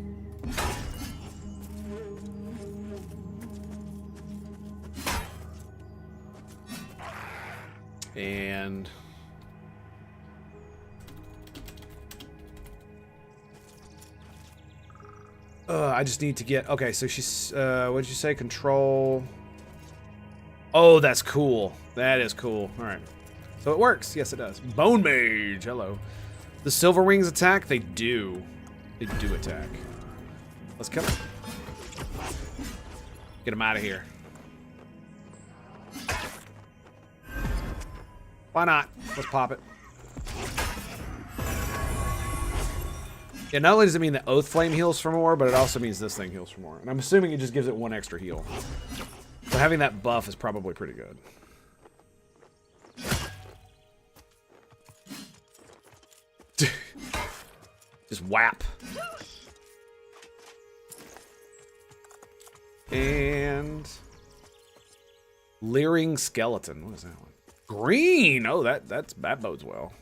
And I just need to get... Okay, so she's... what did you say? Control... Oh, that's cool. That is cool. All right. So it works. Yes, it does. Bone Mage. Hello. The Silver Wings attack? They do. They do attack. Let's kill him. Get him out of here. Why not? Let's pop it. Yeah, not only does it mean that Oath Flame heals for more, but it also means this thing heals for more. And I'm assuming it just gives it one extra heal. So having that buff is probably pretty good. Just whap. And leering skeleton. What is that one? Green. Oh, that bodes well.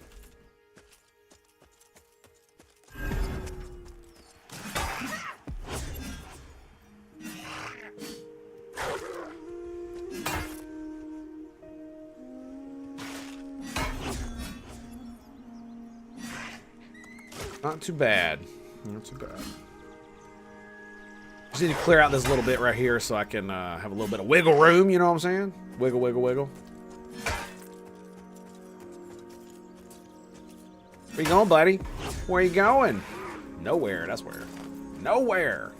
Not too bad. Not too bad. Just need to clear out this little bit right here so I can have a little bit of wiggle room, you know what I'm saying? Wiggle, wiggle, wiggle. Where you going, buddy? Where you going? Nowhere, that's where. Nowhere.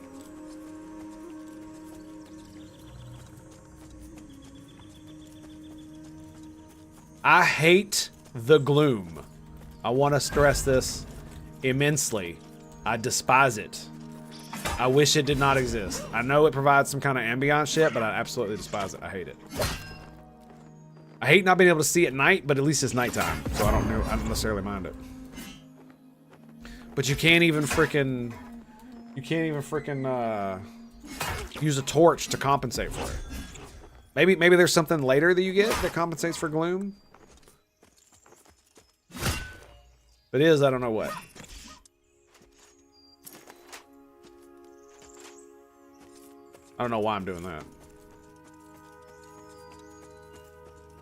I hate the gloom. I want to stress this immensely. I despise it. I wish it did not exist. I know it provides some kind of ambient shit, but I absolutely despise it. I hate it. I hate not being able to see at night, but at least it's nighttime, so I don't necessarily mind it. But you can't even freaking use a torch to compensate for it. Maybe there's something later that you get that compensates for gloom. If it is, I don't know what. I don't know why I'm doing that.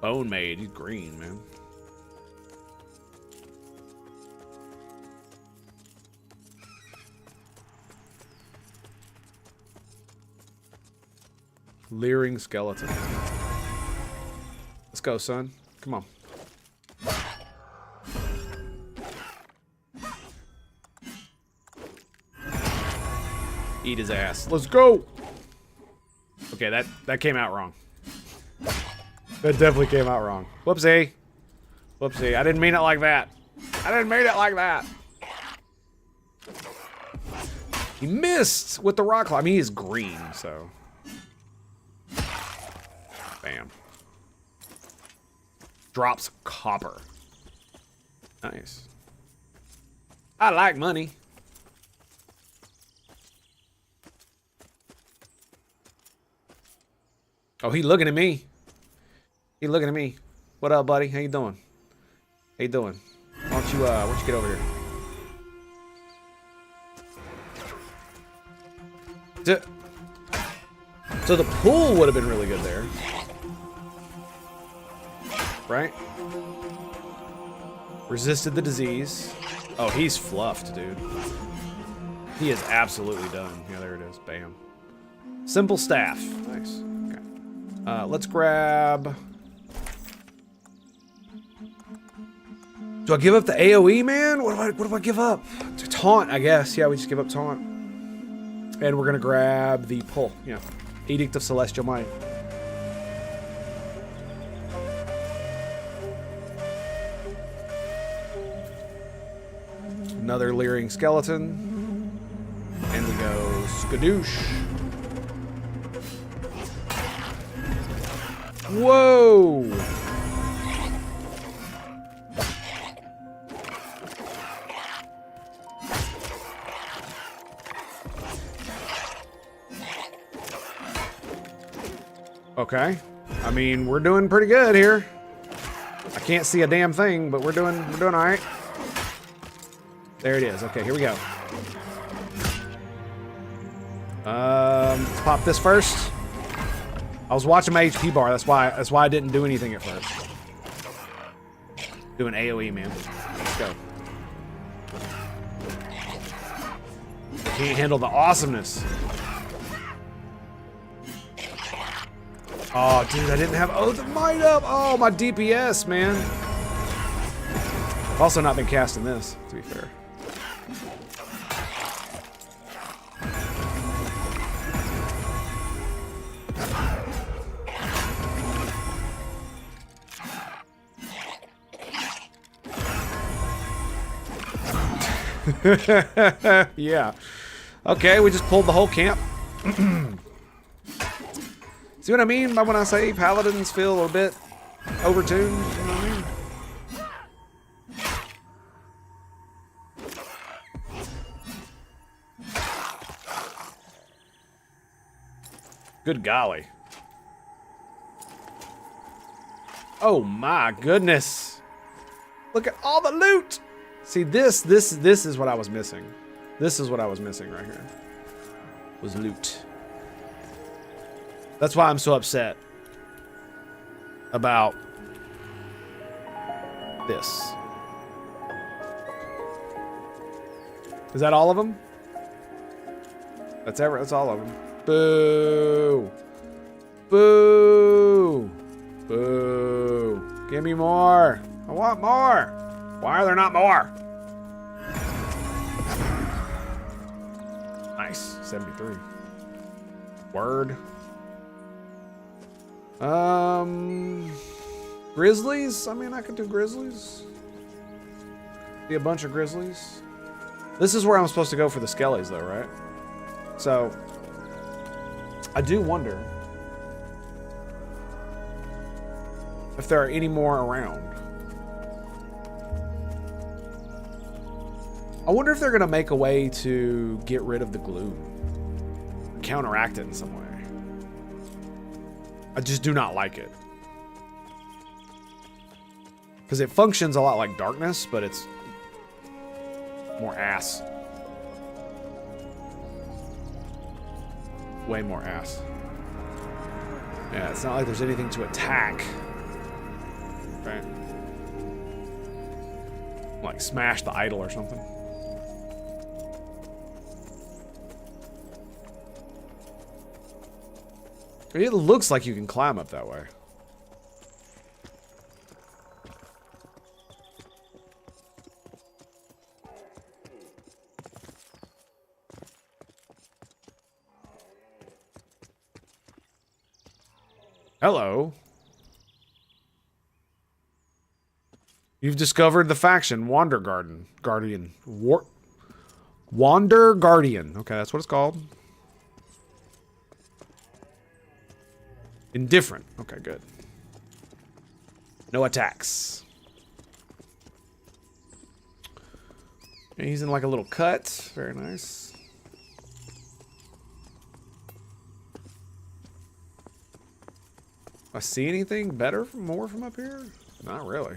Bone Maid, he's green, man. Leering skeleton. Let's go, son. Come on. Eat his ass. Let's go. Okay, that came out wrong. That definitely came out wrong. Whoopsie. Whoopsie. I didn't mean it like that. I didn't mean it like that. He missed with the rock climb. I mean, he is green, so. Bam. Drops copper. Nice. I like money. Oh, he looking at me. He looking at me. What up, buddy? How you doing? How you doing? Why don't you get over here? So the pool would have been really good there. Right? Resisted the disease. Oh, he's fluffed, dude. He is absolutely done. Yeah, there it is. Bam. Simple staff. Nice. Okay. Let's grab... Do I give up the AoE, man? What do I give up? Taunt, I guess. Yeah, we just give up taunt. And we're gonna grab the pull. Yeah. Edict of Celestial Might. Another leering skeleton. And we go skadoosh. Whoa! Okay. I mean, we're doing pretty good here. I can't see a damn thing, but we're doing all right. There it is. Okay, here we go. Let's pop this first. I was watching my HP bar. That's why I didn't do anything at first. Doing AoE, man. Let's go. Can't handle the awesomeness. Oh, dude, I didn't have Oath of Might up. Oh, my DPS, man. I've also not been casting this, to be fair. Yeah. Okay, we just pulled the whole camp. See what I mean by when I say paladins feel a bit overtuned? You know what I mean? Good golly. Oh my goodness. Look at all the loot. See, this is what I was missing. This is what I was missing right here. Was loot. That's why I'm so upset about this. Is that all of them? That's all of them. Boo. Boo. Boo. Give me more. I want more. Why are there not more? Nice. 73. Word. Grizzlies? I mean, I could do grizzlies. Be a bunch of grizzlies. This is where I'm supposed to go for the skellies, though, right? So, I do wonder if there are any more around. I wonder if they're going to make a way to get rid of the gloom. Counteract it in some way. I just do not like it. Because it functions a lot like darkness, but it's more ass. Way more ass. Yeah, it's not like there's anything to attack. Right? Like smash the idol or something. It looks like you can climb up that way. Hello. You've discovered the faction Wander Guardian. Wander Guardian. Okay, that's what it's called. Indifferent. Okay, good. No attacks. And he's in like a little cut. Very nice. I see anything better more from up here? Not really.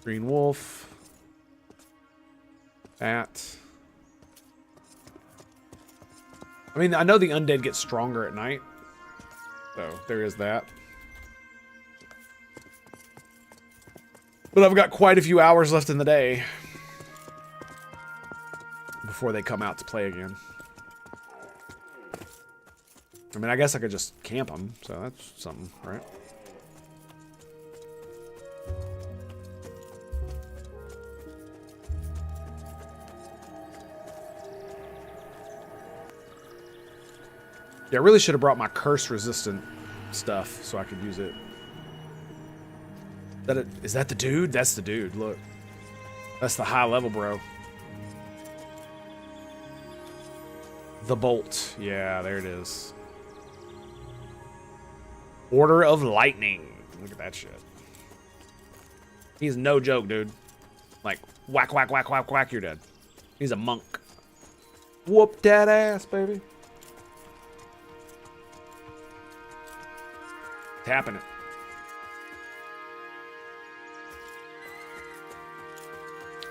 Green wolf. Bat. I mean, I know the undead get stronger at night. So, there is that. But I've got quite a few hours left in the day before they come out to play again. I mean, I guess I could just camp them, so that's something, right? Yeah, I really should have brought my curse-resistant stuff so I could use it. Is that the dude? That's the dude, look. That's the high level, bro. The bolt. Yeah, there it is. Order of Lightning. Look at that shit. He's no joke, dude. Like, whack, whack, whack, whack, whack, you're dead. He's a monk. Whoop that ass, baby. Tapping it.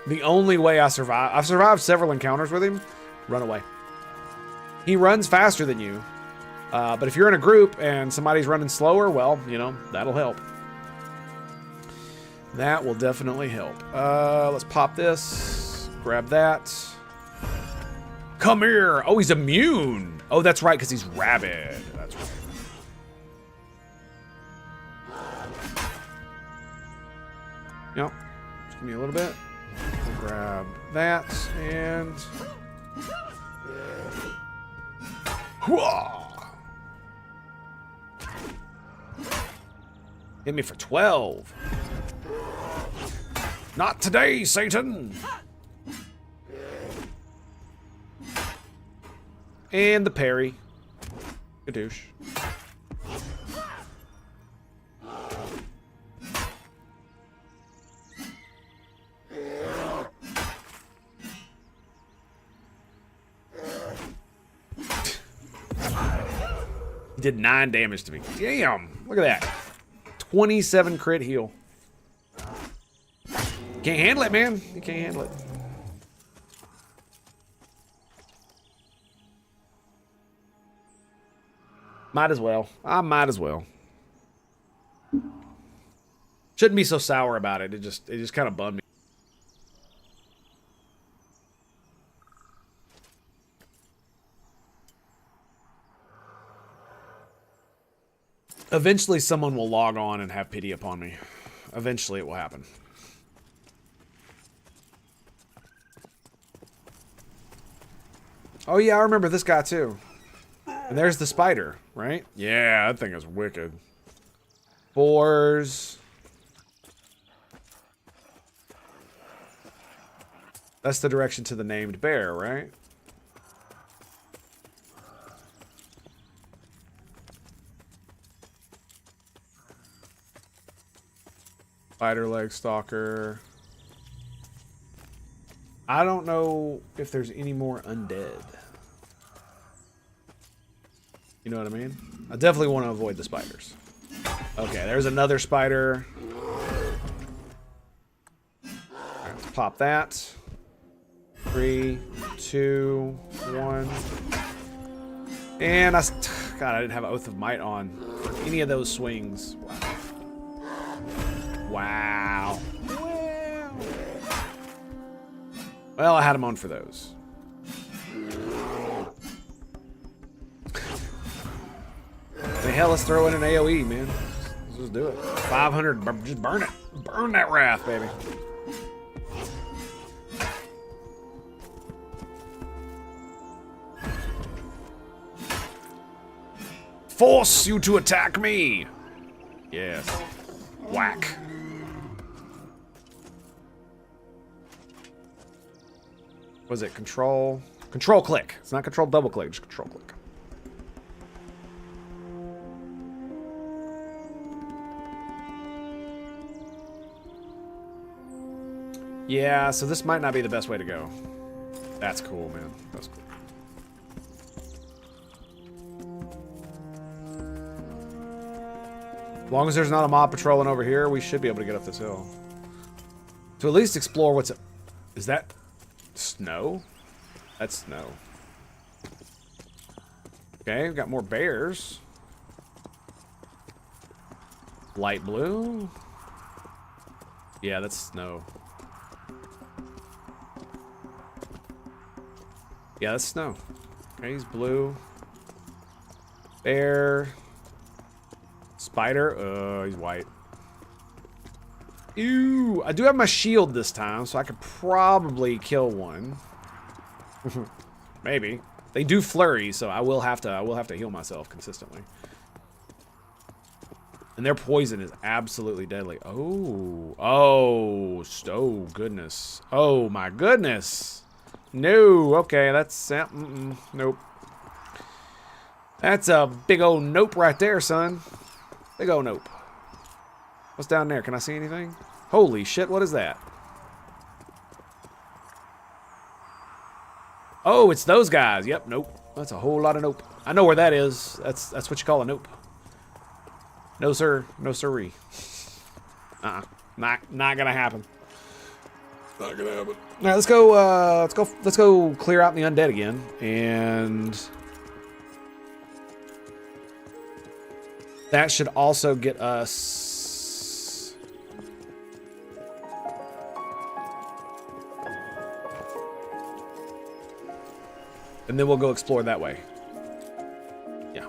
The only way I survive... I've survived several encounters with him. Run away. He runs faster than you. But if you're in a group and somebody's running slower, well, you know, that'll help. That will definitely help. Let's pop this. Grab that. Come here. Oh, he's immune. Oh, that's right, because he's rabid. That's right. Yep. Just give me a little bit. We'll grab that and... Whoa! Hit me for 12. Not today, Satan! And the parry. Gadoosh. Did 9 damage to me. Damn. Look at that. 27 crit heal. Can't handle it, man. You can't handle it. Might as well. I might as well. Shouldn't be so sour about it. It just kind of bummed me. Eventually someone will log on and have pity upon me. Eventually it will happen. Oh yeah, I remember this guy too. And there's the spider, right? Yeah, that thing is wicked. Boars. That's the direction to the named bear, right? Spider leg stalker. I don't know if there's any more undead. You know what I mean? I definitely want to avoid the spiders. Okay, there's another spider. Alright, let's pop that. 3, 2, 1. And God, I didn't have Oath of Might on for any of those swings. Wow. Well, I had him on for those. The hell, let's throw in an AoE, man. Let's just do it. 500, just burn it. Burn that wrath, baby. Force you to attack me. Yes. Whack. Was it control? Control click. It's not control double click, just control click. Yeah, so this might not be the best way to go. That's cool, man. That's cool. As long as there's not a mob patrolling over here, we should be able to get up this hill. To at least explore what's... Is that snow? That's snow. Okay, we've got more bears. Light blue? Yeah, that's snow. Yeah, that's snow. Okay, he's blue. Bear. Spider. He's white. Ew. I do have my shield this time, so I could probably kill one. Maybe. They do flurry, so I will have to heal myself consistently. And their poison is absolutely deadly. Oh. Oh. Oh, goodness. Oh, my goodness. No. Okay, that's... nope. That's a big old nope right there, son. Big old nope. What's down there? Can I see anything? Holy shit, what is that? Oh, it's those guys. Yep, nope. That's a whole lot of nope. I know where that is. That's what you call a nope. No, sir. No, sirree. Not gonna happen. Not gonna happen. All right, let's go clear out the undead again. And that should also get us... And then we'll go explore that way. Yeah.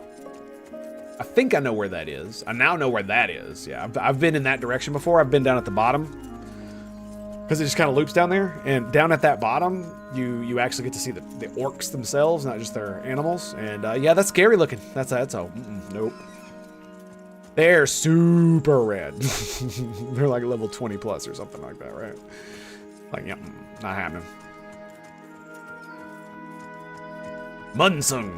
I think I know where that is. I now know where that is. Yeah, I've been in that direction before. I've been down at the bottom. Because it just kind of loops down there. And down at that bottom, you actually get to see the orcs themselves, not just their animals. And yeah, that's scary looking. That's a nope. They're super red. They're like level 20 plus or something like that, right? Like, yep, not happening. Munsung.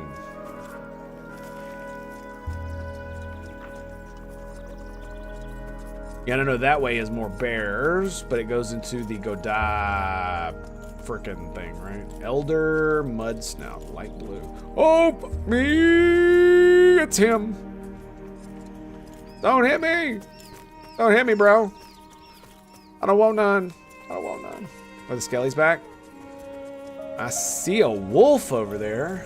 Yeah, I don't know, that way is more bears, but it goes into the Godai frickin' thing, right? Elder Mud Snout, light blue. Oh, me! It's him. Don't hit me. Don't hit me, bro. I don't want none. I don't want none. Are the skellies back? I see a wolf over there.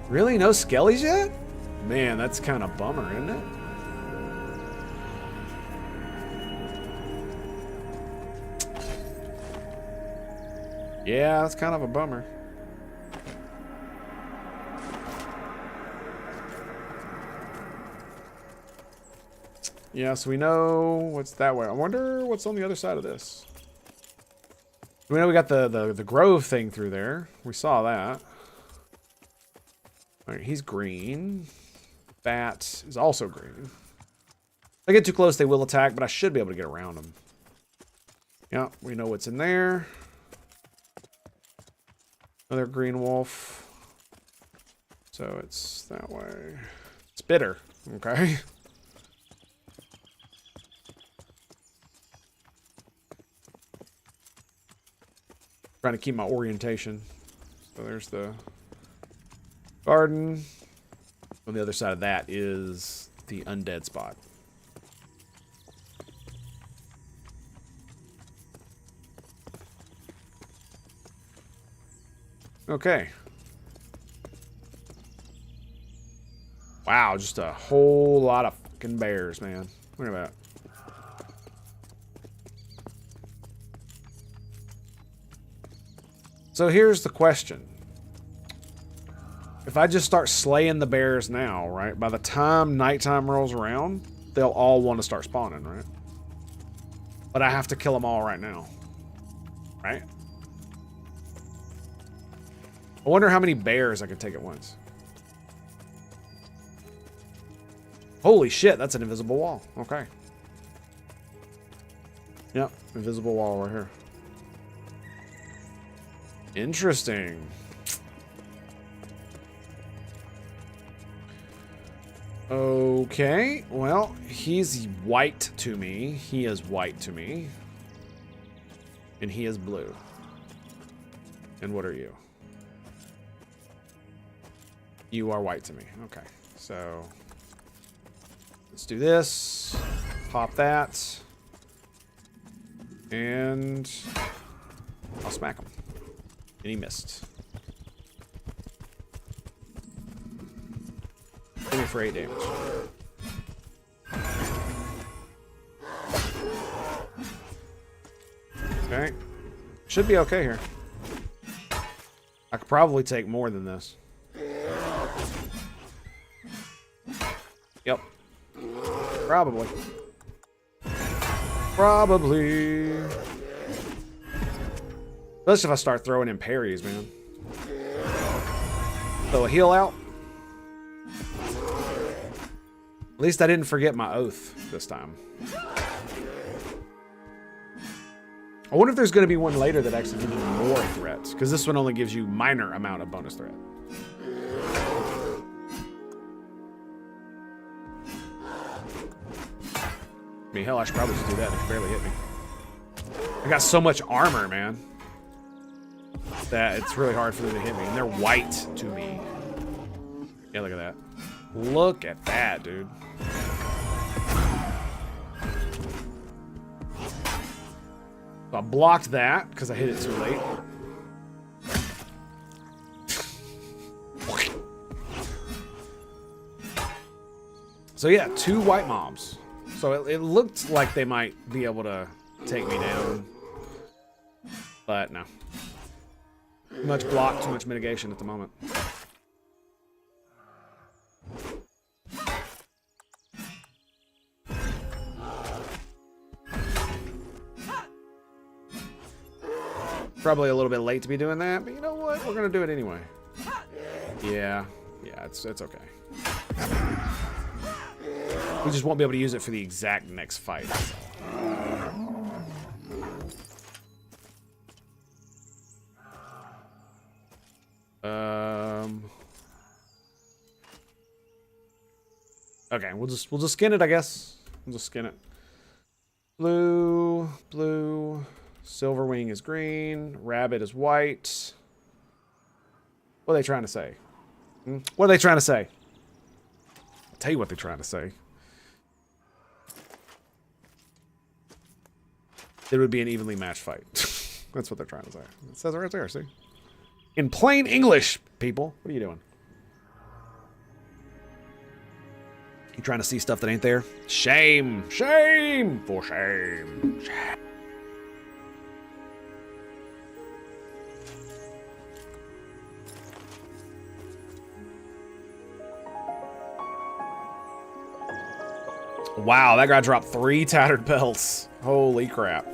Really? No skellies yet? Man, that's kind of bummer, isn't it? Yeah, that's kind of a bummer. Yeah, so we know what's that way. I wonder what's on the other side of this. We know we got the grove thing through there. We saw that. All right, he's green. Bat is also green. If I get too close, they will attack, but I should be able to get around them. Yeah, we know what's in there. Another green wolf. So it's that way. It's bitter. Okay. Trying to keep my orientation. So there's the garden. On the other side of that is the undead spot. Okay. Wow, just a whole lot of fucking bears, man. Look at that. So here's the question. If I just start slaying the bears now, right? By the time nighttime rolls around, they'll all want to start spawning, right? But I have to kill them all right now. Right? I wonder how many bears I can take at once. Holy shit, that's an invisible wall. Okay. Yep, invisible wall right here. Interesting. Okay, well, he's white to me. He is white to me. And he is blue. And what are you? You are white to me. Okay, so let's do this. Pop that. And I'll smack him. And he missed. Hit me for 8 damage. Okay. Should be okay here. I could probably take more than this. Yep. Probably. Probably. Especially if I start throwing in parries, man. Throw a heal out. At least I didn't forget my oath this time. I wonder if there's going to be one later that actually gives you more threats. Because this one only gives you minor amount of bonus threat. I mean, hell, I should probably just do that. They can barely hit me. I got so much armor, man, that it's really hard for them to hit me. And they're white to me. Yeah, look at that. Look at that, dude. So I blocked that because I hit it too late. So yeah, 2 white mobs. So it looked like they might be able to take me down. But no. Too much block, too much mitigation at the moment. Probably a little bit late to be doing that, but you know what? We're gonna do it anyway. Yeah, it's okay. We just won't be able to use it for the exact next fight. Okay, we'll just skin it, I guess. We'll just skin it. Blue, blue. Silverwing is green. Rabbit is white. What are they trying to say? What are they trying to say? I'll tell you what they're trying to say. It would be an evenly matched fight. That's what they're trying to say. It says it right there, see? In plain English, people. What are you doing? You trying to see stuff that ain't there? Shame! Shame! For shame! Shame. Wow, that guy dropped 3 tattered belts. Holy crap.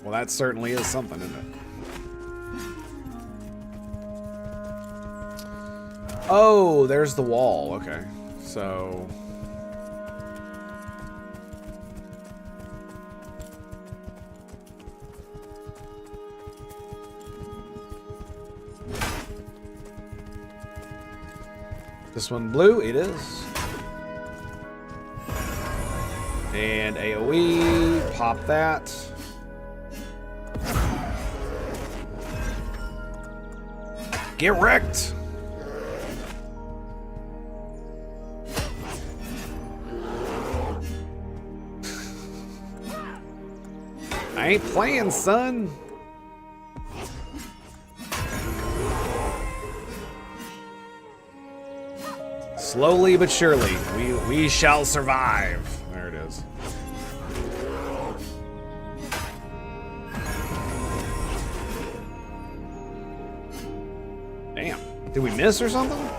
Well, that certainly is something, isn't it? Oh, there's the wall. Okay. So... this one blue? It is. And AoE. Pop that. Get wrecked! I ain't playing, son. Slowly but surely, we shall survive. There it is. Damn. Did we miss or something?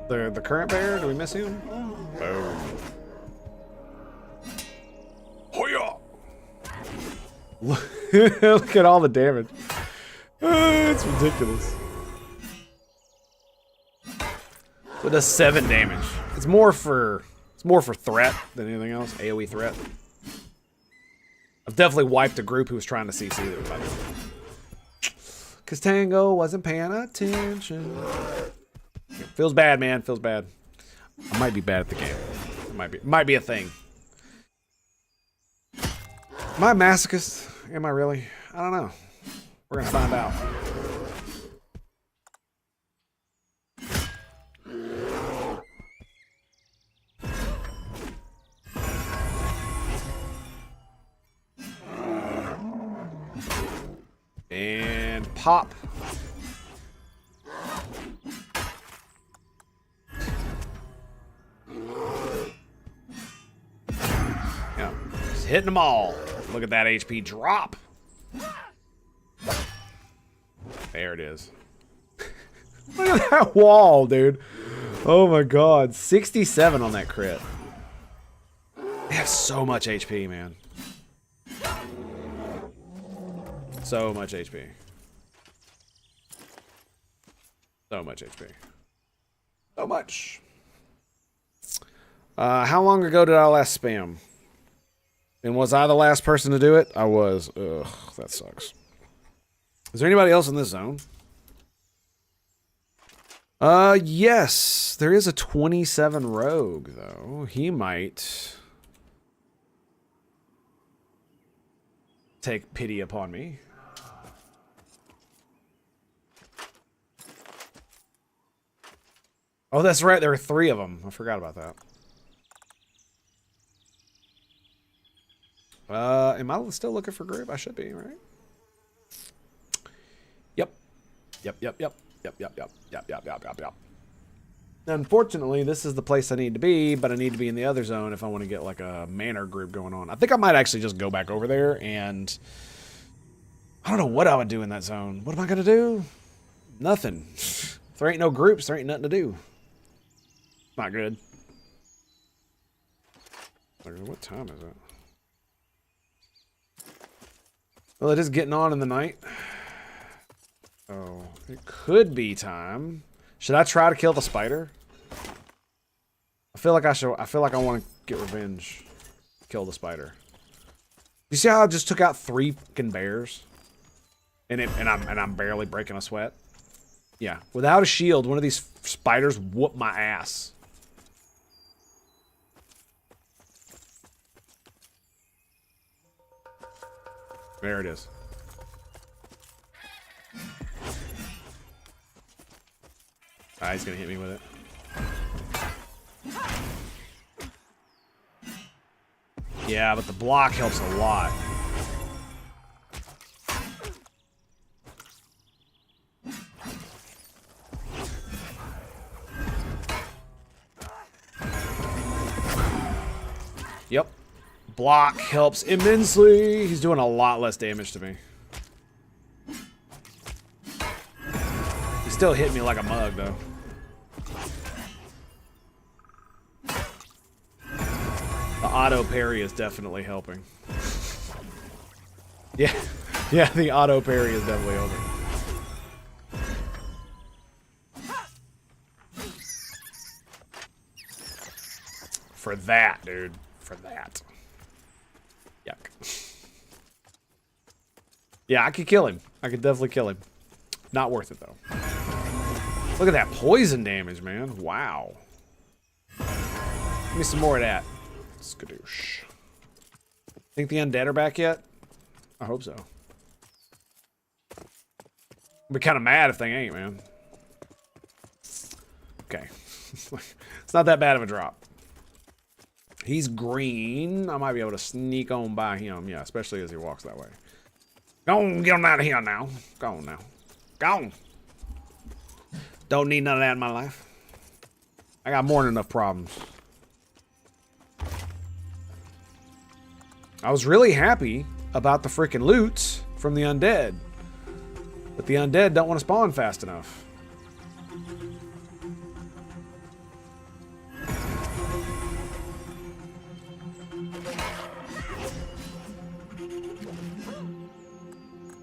The current bear? Did we miss him? Boom. Hoya! Look at all the damage. It's ridiculous. So it does 7 damage. It's more for threat than anything else. AoE threat. I've definitely wiped a group who was trying to CC that was about to. Cause Tango wasn't paying attention. Feels bad, man. Feels bad. I might be bad at the game. It might be a thing. Am I a masochist? Am I really? I don't know. We're gonna find out. And pop. Yeah, just hitting them all. Look at that HP drop. There it is. Look at that wall, dude. Oh my god. 67 on that crit. They have so much HP, man. So much HP. So much HP. So much. How long ago did I last spam? And was I the last person to do it? I was. Ugh, that sucks. Is there anybody else in this zone? Yes. There is a 27 rogue, though. He might take pity upon me. Oh, that's right. There were 3 of them. I forgot about that. Am I still looking for group? I should be, right? Yep. Yep. Unfortunately, this is the place I need to be, but I need to be in the other zone if I want to get like a manor group going on. I think I might actually just go back over there and I don't know what I would do in that zone. What am I going to do? Nothing. If there ain't no groups, there ain't nothing to do. Not good. What time is it? Well, it is getting on in the night. Oh, it could be time. Should I try to kill the spider? I feel like I should. I feel like I want to get revenge. Kill the spider. You see how I just took out 3 fucking bears? And I'm barely breaking a sweat? Yeah. Without a shield, one of these spiders whooped my ass. There it is. Ah, he's gonna hit me with it. Yeah, but the block helps a lot. Yep. Block helps immensely. He's doing a lot less damage to me. He still hit me like a mug, though. The auto parry is definitely helping. Yeah. Yeah, the auto parry is definitely helping. For that, dude. For that. Yuck. Yeah, I could kill him. I could definitely kill him. Not worth it, though. Look at that poison damage, man. Wow. Give me some more of that. Skadoosh. Think the undead are back yet? I hope so. I'll be kind of mad if they ain't, man. Okay. It's not that bad of a drop. He's green. I might be able to sneak on by him. Yeah, especially as he walks that way. Go on, get him out of here now. Go on now. Go on. Don't need none of that in my life. I got more than enough problems. I was really happy about the freaking loot from the undead. But the undead don't want to spawn fast enough.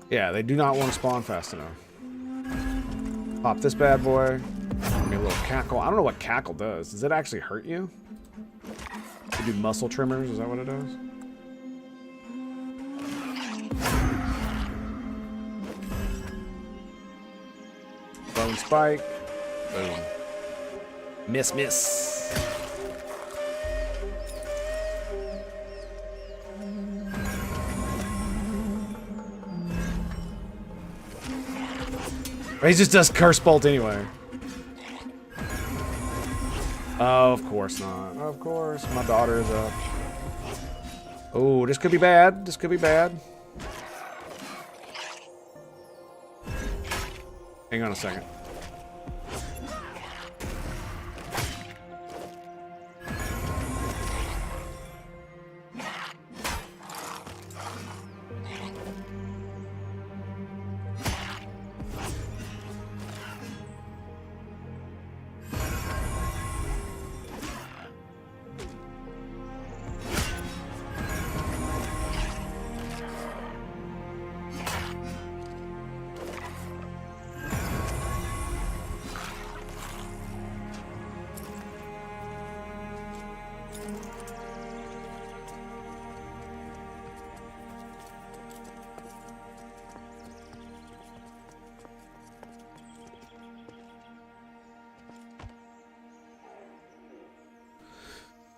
Yeah, they do not want to spawn fast enough. Pop this bad boy. Give me a little cackle. I don't know what cackle does. Does it actually hurt you? You do muscle trimmers? Is that what it does? Bone spike. Boom. Miss, miss. He just does curse bolt anyway. Oh, of course not. Of course. My daughter is up. Oh, this could be bad. This could be bad. Hang on a second.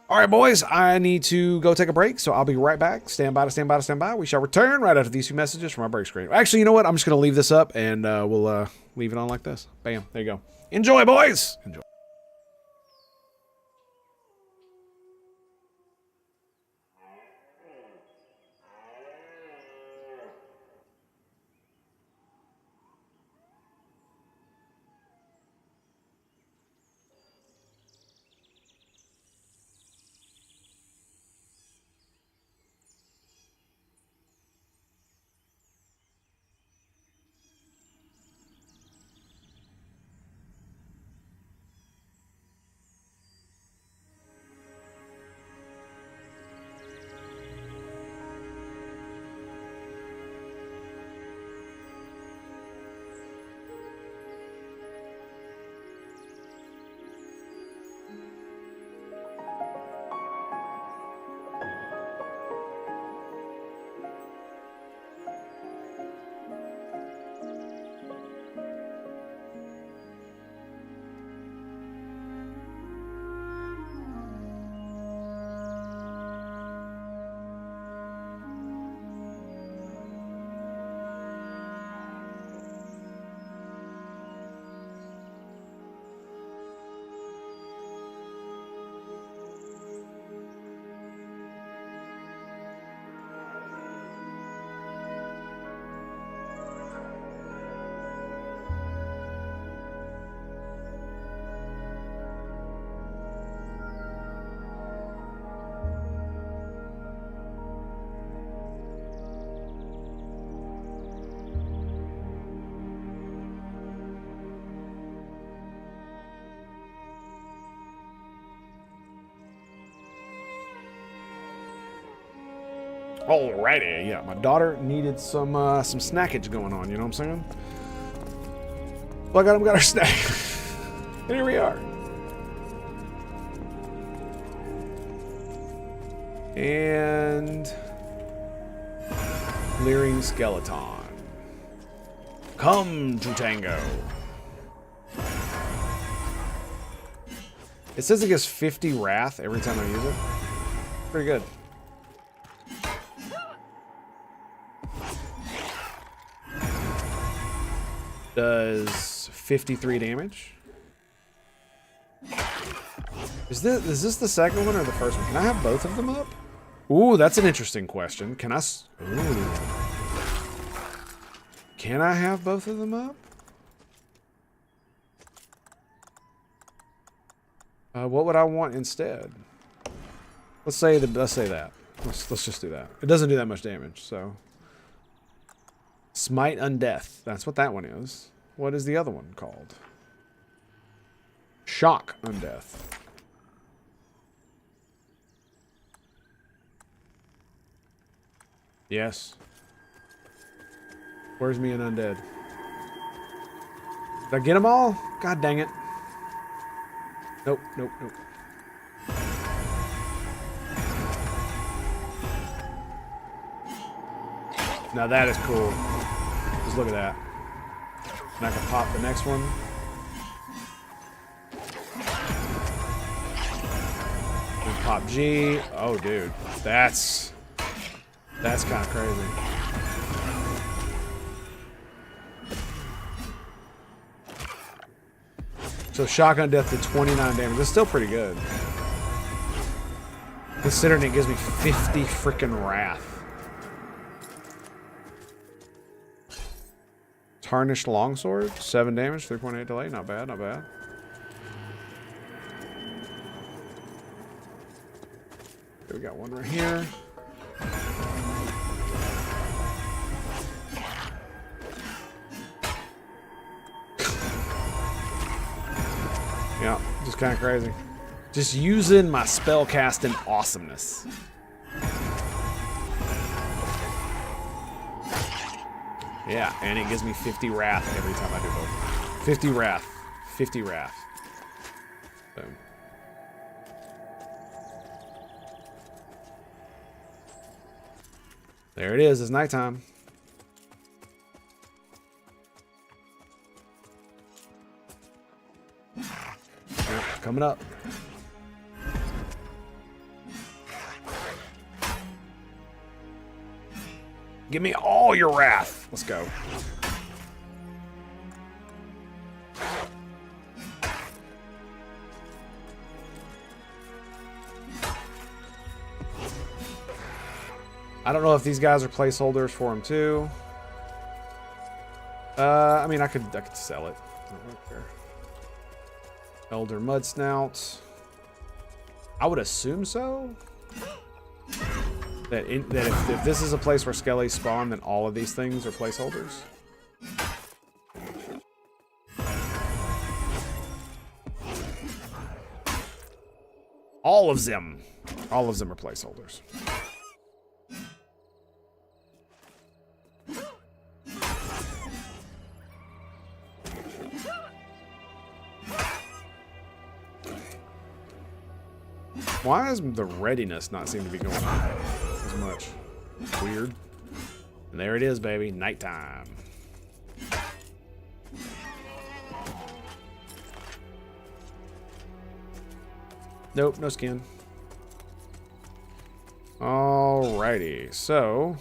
All right, boys, I need to go take a break, so I'll be right back. Stand by to stand by to stand by. We shall return right after these few messages from our break screen. Actually, you know what? I'm just going to leave this up, and we'll leave it on like this. Bam. There you go. Enjoy, boys. Enjoy. Alrighty, yeah. My daughter needed some snackage going on. You know what I'm saying? Well, I got our snack, and here we are. And leering skeleton. Come to Tango. It says it gets 50 wrath every time I use it. Pretty good. Does 53 damage. Is this the second one or the first one? Can I have both of them up? Ooh, that's an interesting question. Can I? Ooh. Can I have both of them up? What would I want instead? Let's say that. Let's just do that. It doesn't do that much damage, so. Smite Undeath. That's what that one is. What is the other one called? Shock Undeath. Yes. Where's me an undead? Did I get them all? God dang it. Nope, nope, nope. Now that is cool. Just look at that. And I can pop the next one. And pop G. Oh, dude. That's kind of crazy. So shotgun death to 29 damage. That's still pretty good. Considering it gives me 50 freaking wrath. Tarnished longsword, 7 damage, 3.8 delay. Not bad, not bad. Okay, we got one right here. Yeah, just kind of crazy. Just using my spell casting awesomeness. Yeah, and it gives me 50 wrath every time I do both. 50 wrath. 50 wrath. Boom. There it is. It's nighttime. Yep, coming up. Give me all your wrath. Let's go. I don't know if these guys are placeholders for him too. I mean, I could sell it. I don't care. Elder Mud Snout. I would assume so. That if this is a place where skellies spawn, then all of these things are placeholders. All of them are placeholders. Why does the readiness not seem to be going on as much? Weird. And there it is, baby. Nighttime. Nope, no skin. Alrighty, so...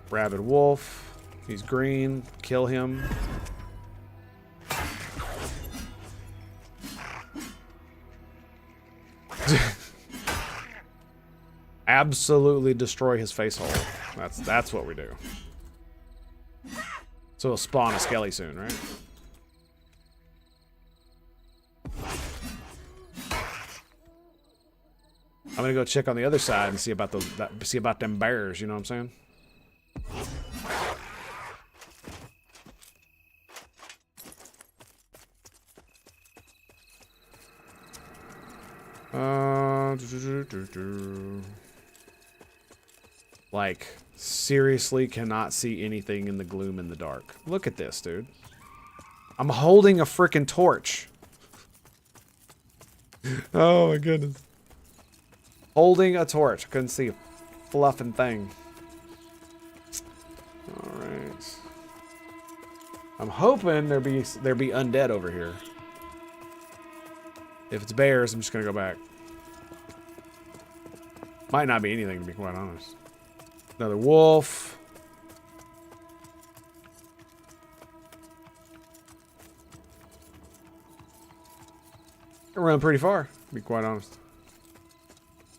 Rabid Wolf. He's green. Kill him. Absolutely destroy his face hole. That's what we do. So he'll spawn a skelly soon, right? I'm gonna go check on the other side and see about those. See about them bears. You know what I'm saying? Like, seriously cannot see anything in the gloom in the dark. Look at this, dude. I'm holding a freaking torch. Oh my goodness. Holding a torch. Couldn't see a fluffing thing. Alright. I'm hoping there be undead over here. If it's bears, I'm just gonna go back. Might not be anything, to be quite honest. Another wolf. I run pretty far, to be quite honest.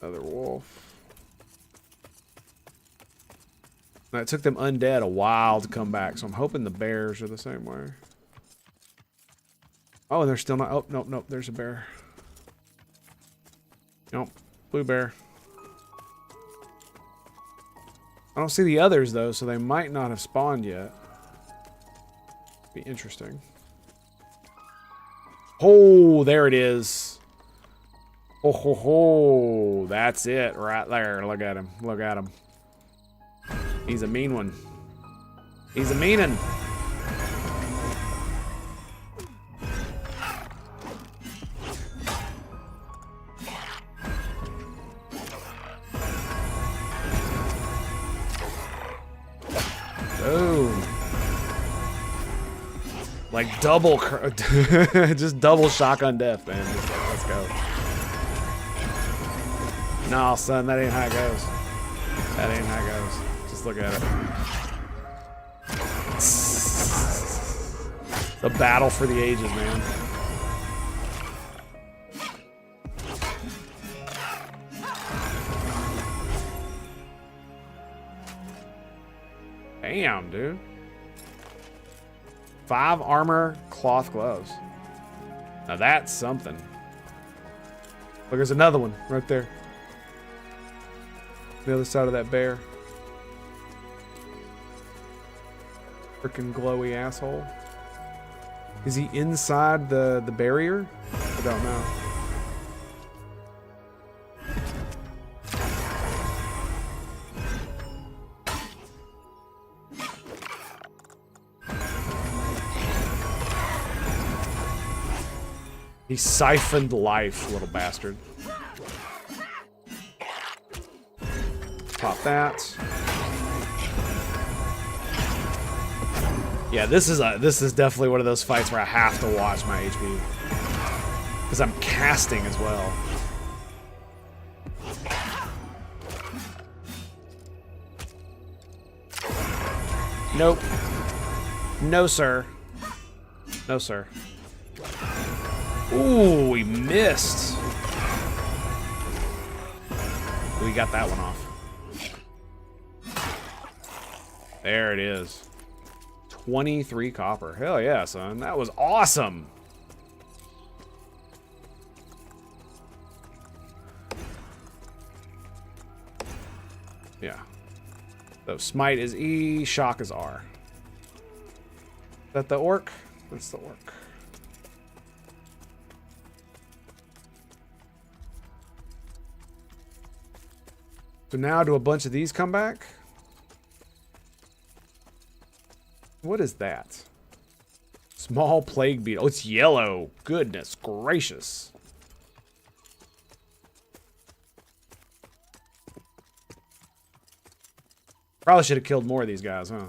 Another wolf. Now, it took them undead a while to come back, so I'm hoping the bears are the same way. Oh, and they're still not. Oh, nope, nope, there's a bear. Nope, blue bear. I don't see the others, though, so they might not have spawned yet. Be interesting. Oh, there it is. Oh, ho, ho. That's it right there. Look at him. Look at him. He's a mean one. He's a mean one. Oh. Like double, just double shotgun death, man. Just, let's go. Nah, son, that ain't how it goes. That ain't how it goes. Just look at it. The battle for the ages, man. Damn, dude. 5 armor cloth gloves. Now that's something. Look, there's another one right there. The other side of that bear. Freaking glowy asshole. Is he inside the barrier? I don't know. He siphoned life, little bastard. Pop that. Yeah, this is definitely one of those fights where I have to watch my HP. Because I'm casting as well. Nope. No, sir. No, sir. Ooh, we missed. We got that one off. There it is. 23 copper. Hell yeah, son. That was awesome. Yeah. So smite is E, shock is R. Is that the orc? That's the orc. So now do a bunch of these come back? What is that? Small plague beetle. Oh, it's yellow. Goodness gracious. Probably should have killed more of these guys, huh?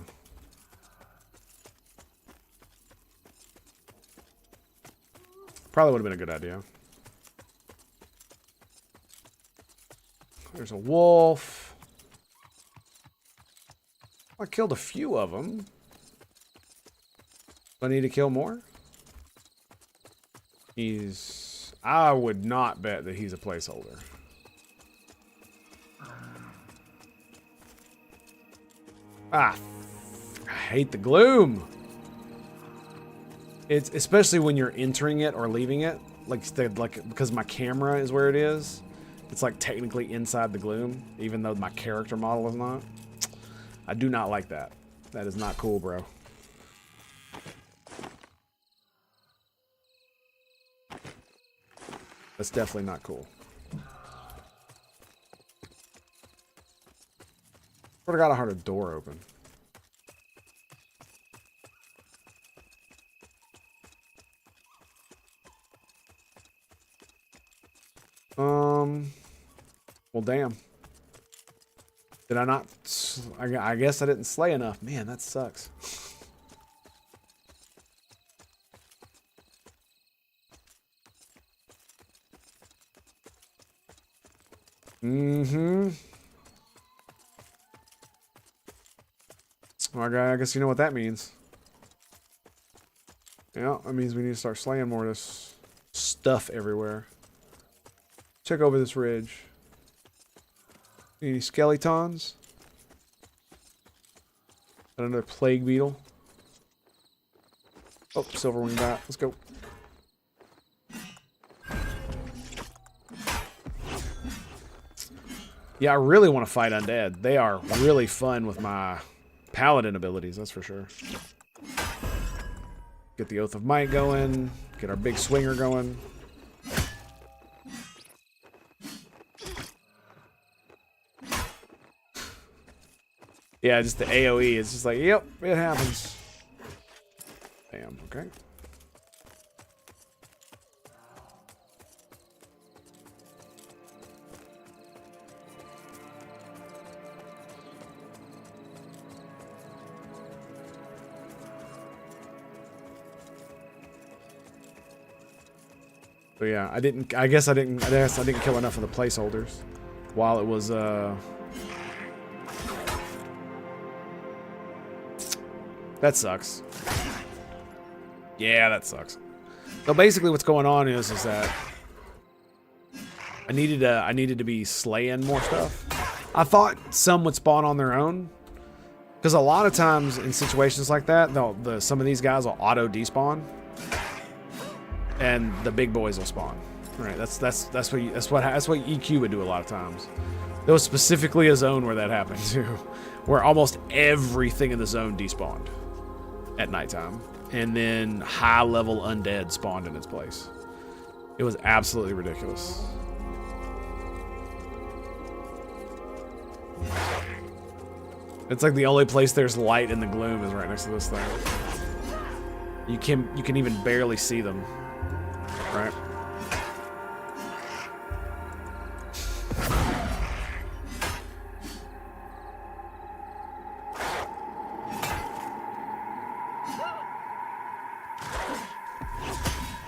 Probably would have been a good idea. There's a wolf. I killed a few of them. Do I need to kill more? I would not bet that he's a placeholder. Ah, I hate the gloom. It's especially when you're entering it or leaving it, like because my camera is where it is. It's like technically inside the gloom, even though my character model is not. I do not like that. That is not cool, bro. That's definitely not cool. Swear to God, I heard a door open. Well, damn. Did I not? I guess I didn't slay enough. Man, that sucks. Mm-hmm. Well, I guess you know what that means. Yeah, that means we need to start slaying more of this stuff everywhere. Check over this ridge. Any skeletons? Got another plague beetle. Oh, silverwing bat. Let's go. Yeah, I really want to fight undead. They are really fun with my paladin abilities, that's for sure. Get the Oath of Might going. Get our big swinger going. Yeah, just the AoE. It's just like, yep, it happens. Bam, okay. So yeah, I guess I didn't kill enough of the placeholders while it was that sucks. Yeah, that sucks. So basically what's going on is that I needed to be slaying more stuff. I thought some would spawn on their own, because a lot of times in situations like that, some of these guys will auto despawn, and the big boys will spawn. Right? That's what EQ would do a lot of times. There was specifically a zone where that happened too, where almost everything in the zone despawned at nighttime, and then high-level undead spawned in its place. It was absolutely ridiculous. It's like the only place there's light in the gloom is right next to this thing. You can even barely see them, right?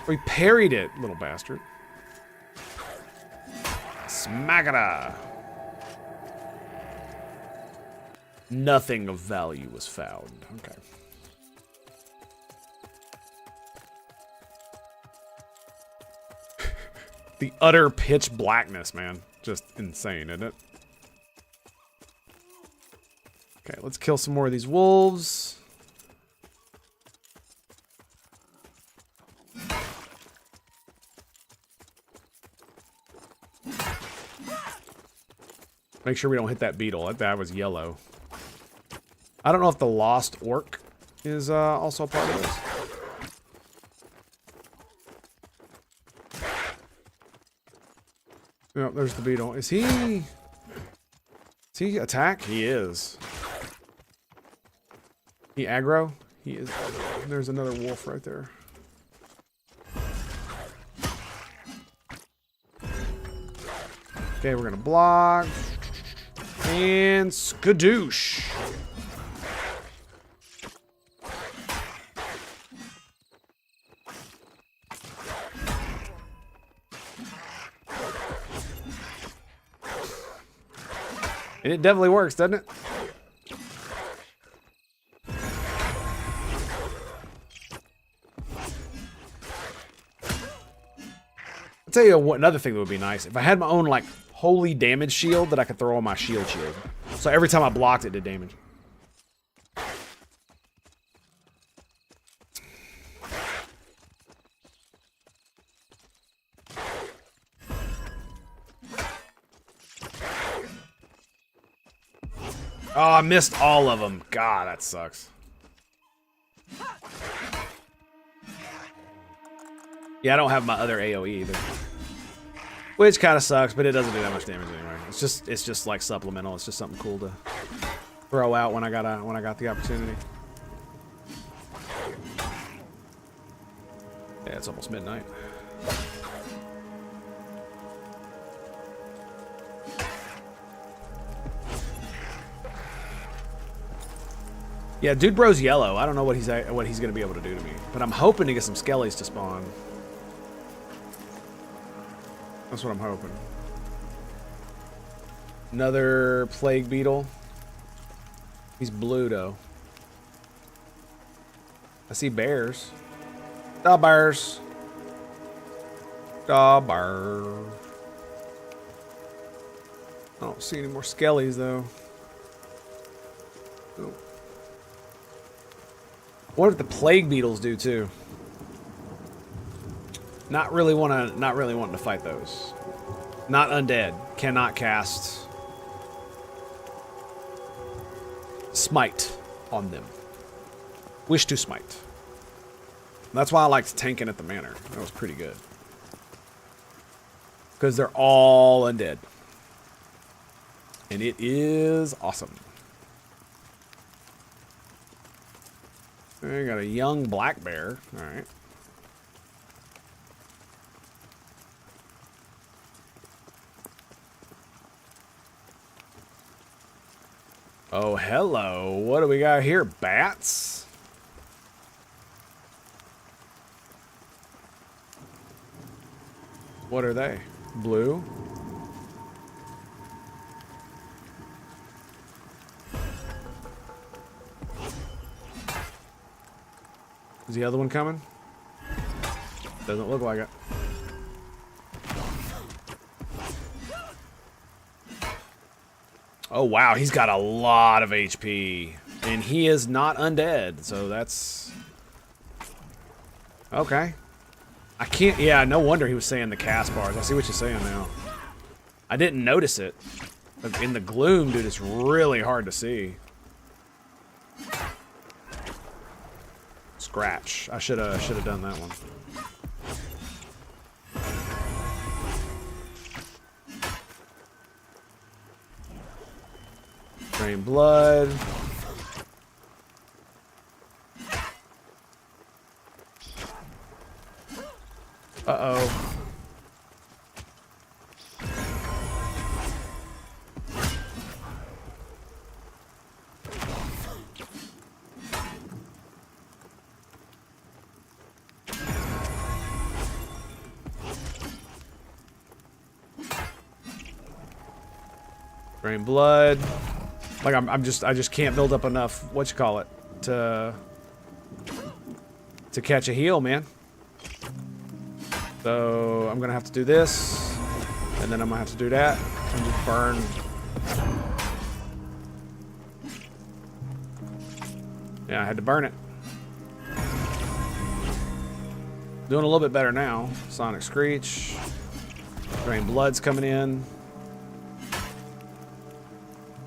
We parried it, little bastard. Smackada. Nothing of value was found. Okay. The utter pitch blackness, man. Just insane, isn't it? Okay, let's kill some more of these wolves. Make sure we don't hit that beetle. That was yellow. I don't know if the lost orc is also a part of this. Yep, there's the beetle. Is he attack? He is. He aggro? He is aggro. There's another wolf right there. Okay, we're gonna block. And skadoosh. And it definitely works, doesn't it? I'll tell you what, another thing that would be nice. If I had my own, like, holy damage shield that I could throw on my shield. So every time I blocked, it did damage. Oh, I missed all of them. God, that sucks. Yeah, I don't have my other AoE either. Which kind of sucks, but it doesn't do that much damage anyway. It's just like supplemental. It's just something cool to throw out when I got the opportunity. Yeah, it's almost midnight. Yeah, dude bro's yellow. I don't know what he's gonna be able to do to me, but I'm hoping to get some skellies to spawn. That's what I'm hoping. Another plague beetle. He's blue though. I see bears. Da bears. Da bears. I don't see any more skellies though. Oh. What did the plague beetles do too? Not really wanting to fight those. Not undead. Cannot cast smite on them. Wish to smite. That's why I liked tanking at the manor. That was pretty good. Because they're all undead. And it is awesome. We got a young black bear. Alright. Oh, hello. What do we got here? Bats? What are they? Blue? Is the other one coming? Doesn't look like it. Oh wow, he's got a lot of HP. And he is not undead, so that's... Okay. I can't... Yeah, no wonder he was saying the cast bars. I see what you're saying now. I didn't notice it. But in the gloom, dude, it's really hard to see. Scratch. I should have done that one. Drain blood. Uh-oh. Drain blood. Like I just can't build up enough, what you call it, to catch a heal, man. So I'm gonna have to do this, and then I'm gonna have to do that, and just burn. Yeah, I had to burn it. Doing a little bit better now. Sonic Screech. Drain blood's coming in.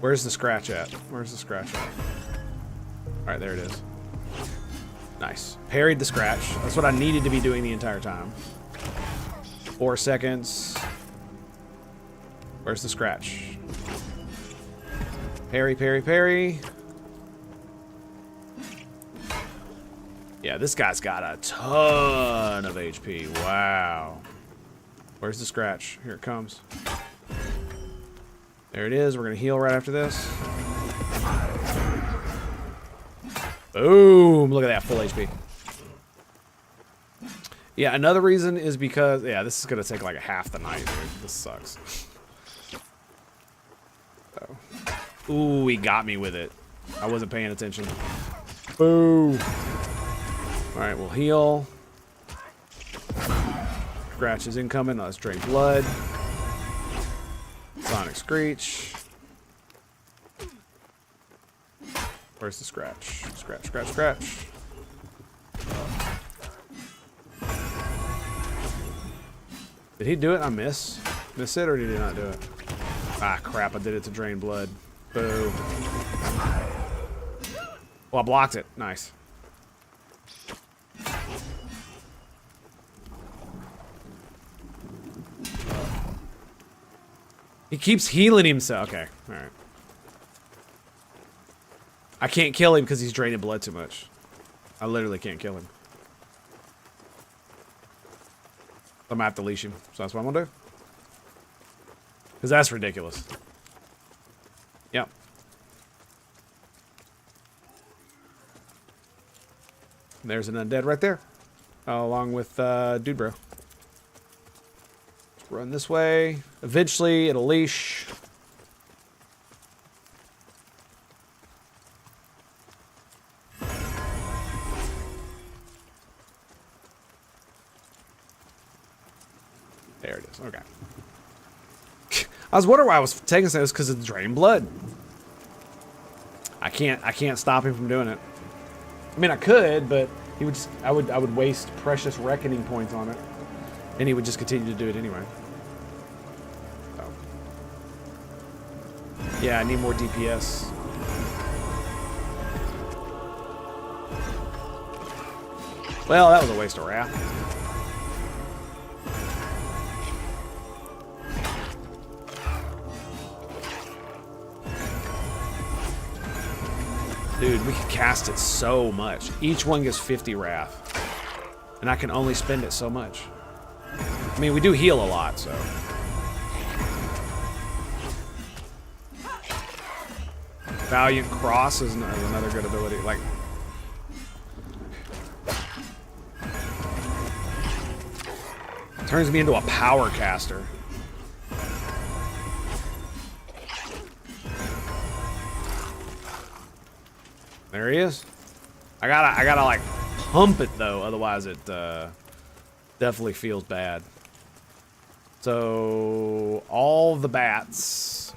Where's the scratch at? Where's the scratch at? Alright, there it is. Nice. Parried the scratch. That's what I needed to be doing the entire time. 4 seconds. Where's the scratch? Parry, parry, parry. Yeah, this guy's got a ton of HP. Wow. Where's the scratch? Here it comes. There it is. We're going to heal right after this. Boom. Look at that. Full HP. Yeah, another reason is because... Yeah, this is going to take like half the night, dude. This sucks. Oh. Ooh, he got me with it. I wasn't paying attention. Boom. Alright, we'll heal. Scratch is incoming. Let's drain blood. Sonic Screech. Where's the scratch? Scratch, scratch, scratch. Did he do it? I miss it, or did he not do it? Ah, crap, I did it to drain blood. Boo. Well, I blocked it. Nice. He keeps healing himself. Okay, alright. I can't kill him because he's draining blood too much. I literally can't kill him. I'm gonna have to leash him. So that's what I'm gonna do. Because that's ridiculous. Yep. There's an undead right there. Along with Dude Bro. Let's run this way. Eventually, it'll leash. There it is. Okay. I was wondering why I was taking this because it's drained blood. I can't stop him from doing it. I mean, I could, but he would just, I would waste precious reckoning points on it, and he would just continue to do it anyway. So. Yeah, I need more DPS. Well, that was a waste of wrath. Dude, we could cast it so much. Each one gives 50 wrath. And I can only spend it so much. I mean, we do heal a lot, so. Valiant Cross is another good ability. Like, turns me into a power caster. There he is. I gotta like pump it though, otherwise it definitely feels bad. So all the bats,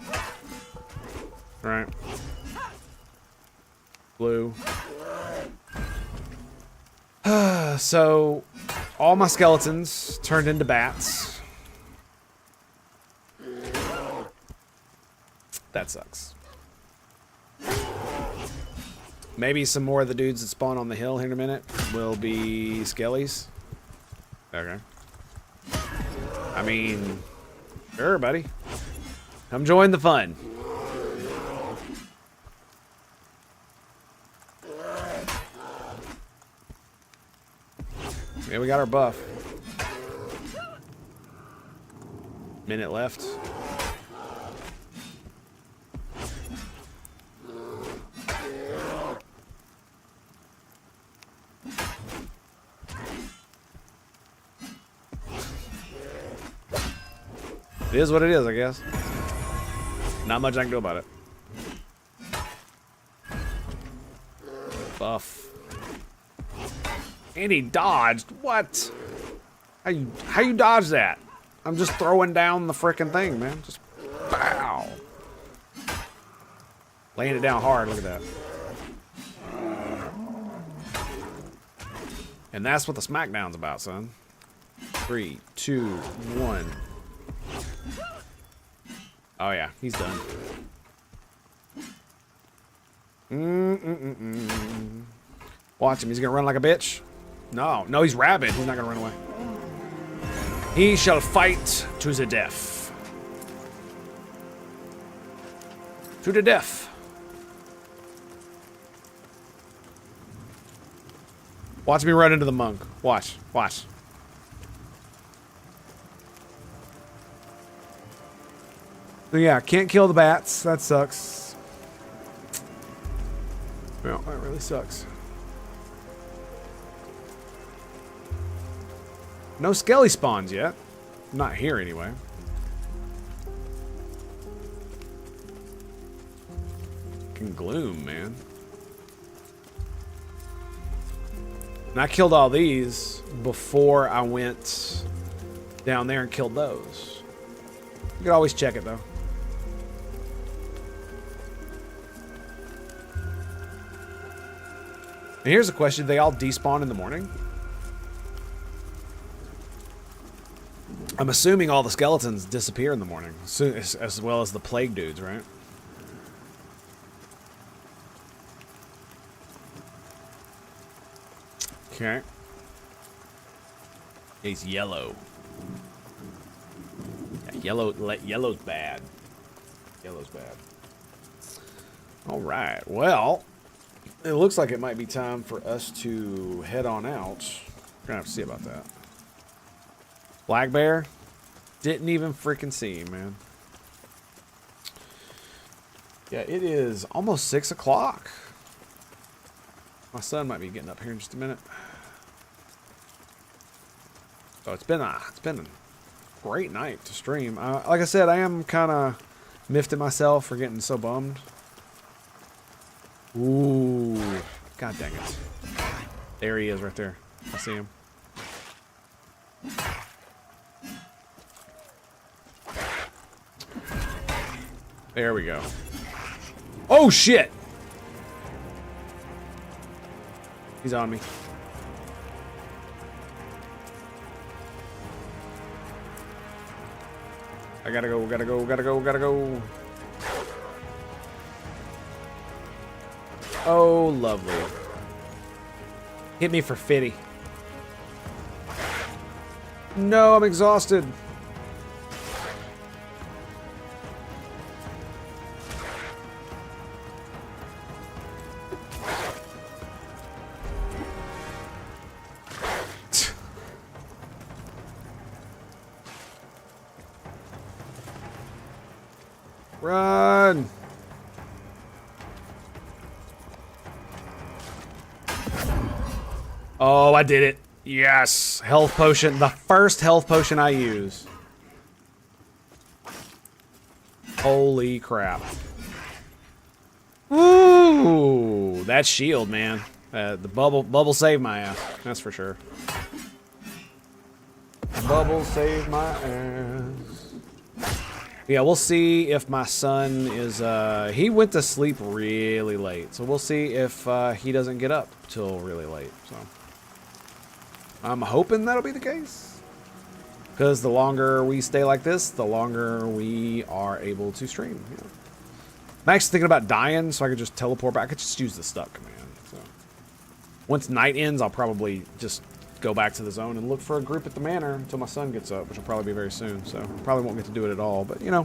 right? Blue. So all my skeletons turned into bats. That sucks. Maybe some more of the dudes that spawn on the hill here in a minute will be skellies. Okay. I mean, sure, buddy. Come join the fun. Yeah, we got our buff. Minute left. It is what it is, I guess. Not much I can do about it. Buff. And he dodged. What? How you dodge that? I'm just throwing down the frickin' thing, man. Just bow. Laying it down hard. Look at that. And that's what the SmackDown's about, son. 3, 2, 1. Oh yeah, he's done. Watch him. He's gonna run like a bitch. No, he's rabid. He's not gonna run away. He shall fight to the death. To the death. Watch me run into the monk. Watch. So yeah, can't kill the bats. That sucks. Well, that really sucks. No skelly spawns yet. Not here anyway. Fucking gloom, man. And I killed all these before I went down there and killed those. You can always check it though. And here's a question. They all despawn in the morning? I'm assuming all the skeletons disappear in the morning. As well as the plague dudes, right? Okay. He's yellow. Yeah, yellow's bad. Yellow's bad. All right. Well, It looks like it might be time for us to head on out. We're gonna have to see about that. Black Bear? Didn't even freaking see him, man. Yeah, it is almost 6 o'clock. My son might be getting up here in just a minute. So it's been a great night to stream. Like I said, I am kind of miffed at myself for getting so bummed. Ooh, god dang it! There he is, right there. I see him. There we go. Oh shit! He's on me. I gotta go, gotta go, gotta go, gotta go. Oh, lovely. Hit me for 50. No, I'm exhausted. Run! Oh, I did it. Yes. Health potion. The first health potion I use. Holy crap. Ooh, that shield, man. The bubble saved my ass. That's for sure. Bubble saved my ass. Yeah, we'll see if my son is, he went to sleep really late. So we'll see if he doesn't get up till really late. So I'm hoping that'll be the case. Because the longer we stay like this, the longer we are able to stream. You know? I'm actually thinking about dying so I could just teleport back. I could just use the stuck command. So once night ends, I'll probably just go back to the zone and look for a group at the manor until my son gets up, which will probably be very soon. So probably won't get to do it at all, but you know,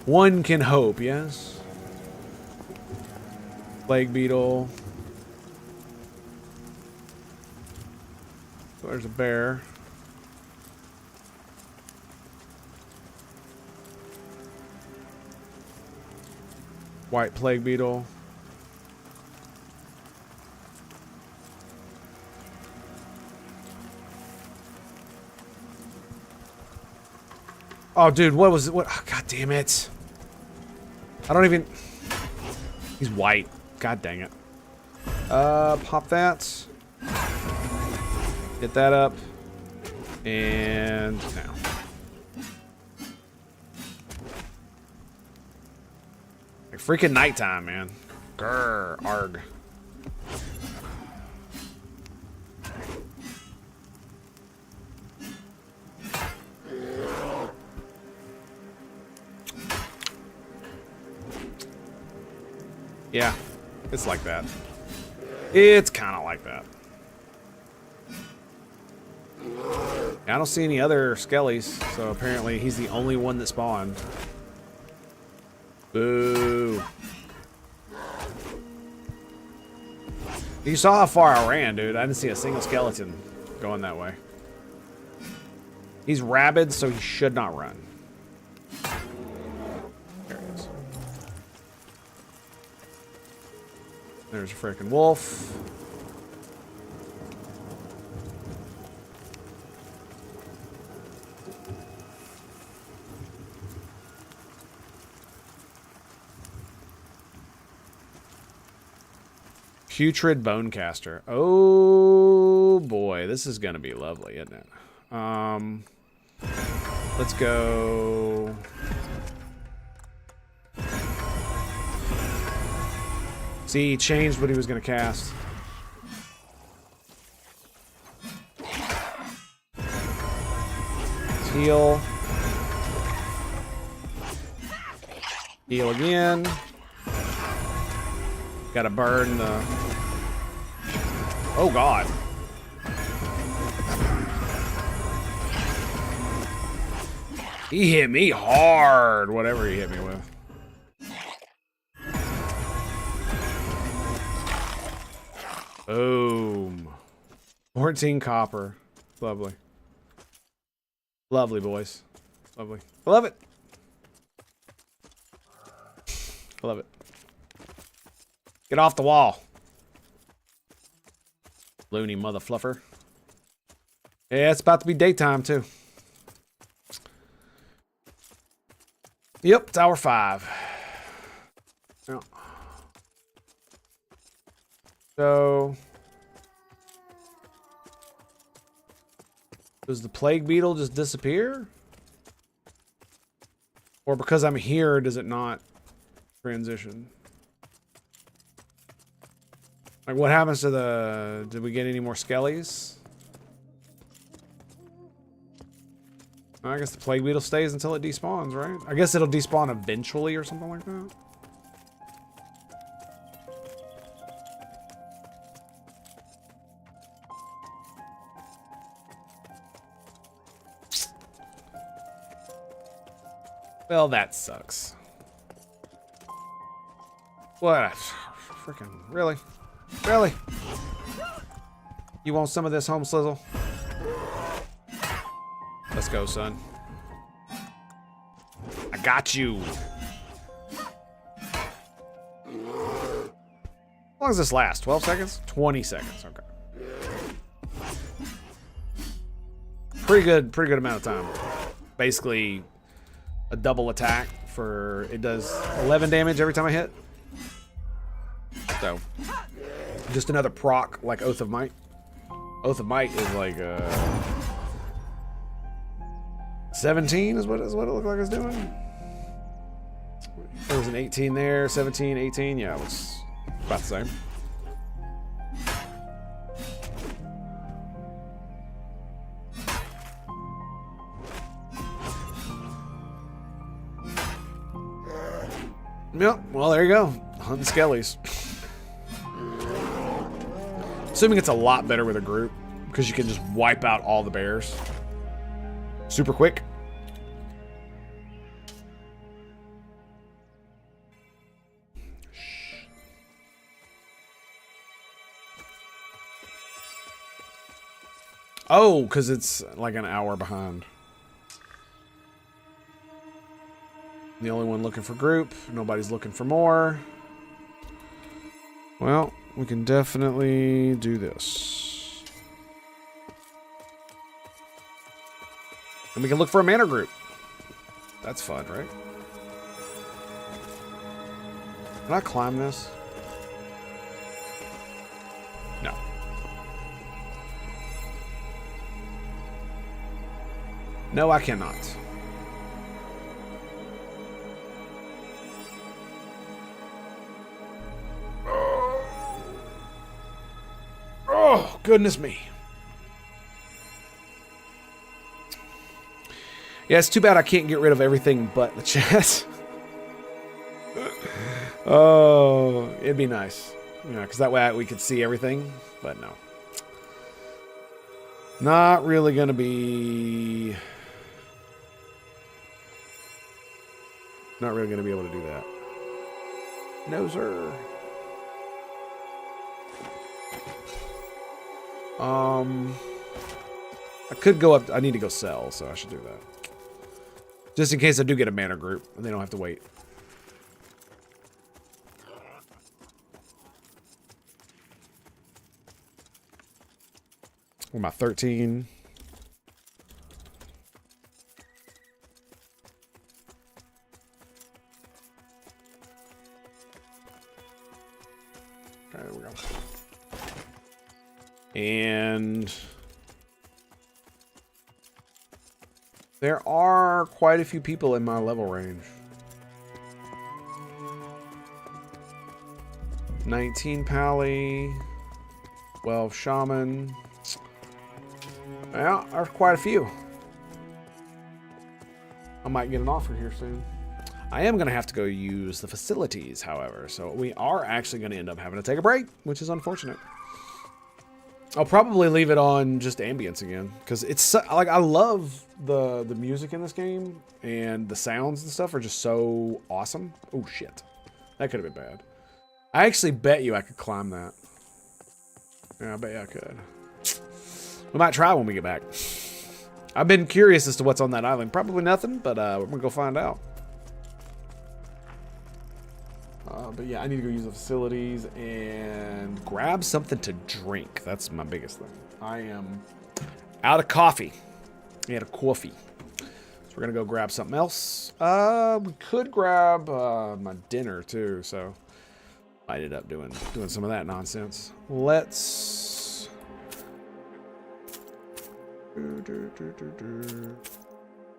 one can hope. Yes. Plague beetle. So there's a bear. White plague beetle. Oh, dude, what was it? What? Oh, God damn it. I don't even... He's white. God dang it. Pop that. Get that up. And now. Like freaking nighttime, man. Grr, arg. Yeah, it's like that. It's kind of like that. I don't see any other skellies, so apparently he's the only one that spawned. Boo. You saw how far I ran, dude. I didn't see a single skeleton going that way. He's rabid, so he should not run. There he is. There's a freaking wolf. Putrid Bonecaster. Oh boy, this is gonna be lovely, isn't it? Let's go. See, he changed what he was gonna cast. Let's heal. Heal again. Gotta burn the... Oh, God. He hit me hard, whatever he hit me with. Boom. 14 copper. Lovely. Lovely, boys. Lovely. I love it. I love it. Get off the wall. Loony mother fluffer. Yeah, it's about to be daytime, too. Yep, Tower 5. Yeah. So... does the plague beetle just disappear? Or because I'm here, does it not transition? Like, what happens to the... did we get any more skellies? I guess the plague beetle stays until it despawns, right? I guess it'll despawn eventually or something like that. Well, that sucks. What? Freaking really? Really? You want some of this, home slizzle? Let's go, son. I got you. How long does this last? 12 seconds? 20 seconds. Okay. Pretty good amount of time. Basically a double attack for, it does 11 damage every time I hit. So, just another proc like Oath of Might. Oath of Might is like 17 is what it looked like it's doing. There was an 18 there, 17, 18. Yeah, it was about the same. Yep, well, there you go. Hunting skellies. Assuming it's a lot better with a group, because you can just wipe out all the bears super quick. Oh, because it's like an hour behind. The only one looking for group. Nobody's looking for more. Well, we can definitely do this. And we can look for a mana group. That's fun, right? Can I climb this? No. No, I cannot. Oh, goodness me. Yeah, it's too bad I can't get rid of everything but the chest. Oh, it'd be nice. You know, because that way we could see everything, but no. Not really going to be... Not really going to be able to do that. No, sir. I could go up. I need to go sell, so I should do that. Just in case I do get a mana group, and they don't have to wait. What am I, 13? Okay, there we go. And there are quite a few people in my level range. 19 Pally, 12 Shaman. Well, there's quite a few. I might get an offer here soon. I am going to have to go use the facilities, however. So we are actually going to end up having to take a break, which is unfortunate. I'll probably leave it on just ambience again, because it's like I love the music in this game, and the sounds and stuff are just so awesome. Oh shit, that could have been bad. I actually bet you I could climb that. Yeah, I bet I could. We might try when we get back. I've been curious as to what's on that island. Probably nothing, but we're gonna go find out. But yeah, I need to go use the facilities and grab something to drink. That's my biggest thing. I am out of coffee. I had a coffee. So we're gonna go grab something else. We could grab my dinner too, so I ended up doing some of that nonsense. Let's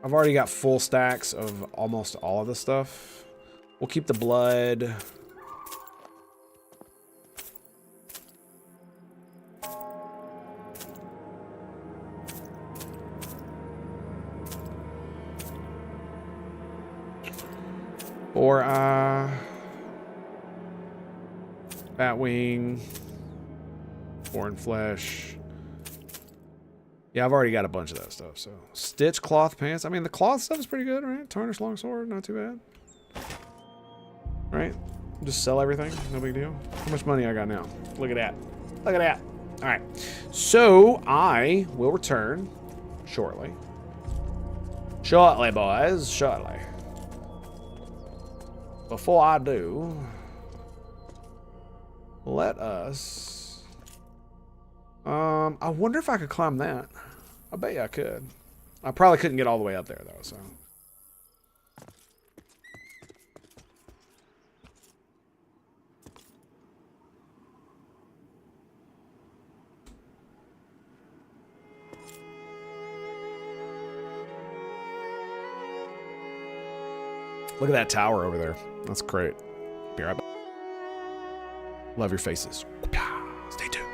I've already got full stacks of almost all of the stuff. We'll keep the blood. Or bat wing, foreign flesh. Yeah, I've already got a bunch of that stuff. So stitch cloth pants. I mean, the cloth stuff is pretty good, right? Tarnished longsword, not too bad. Right? Just sell everything, no big deal. How much money I got now? Look at that. Look at that. All right. So I will return shortly. Shortly, boys. Shortly. Before I do, let us... I wonder if I could climb that. I bet you I could. I probably couldn't get all the way up there, though, so... Look at that tower over there. That's great. Be right back. Love your faces. Stay tuned.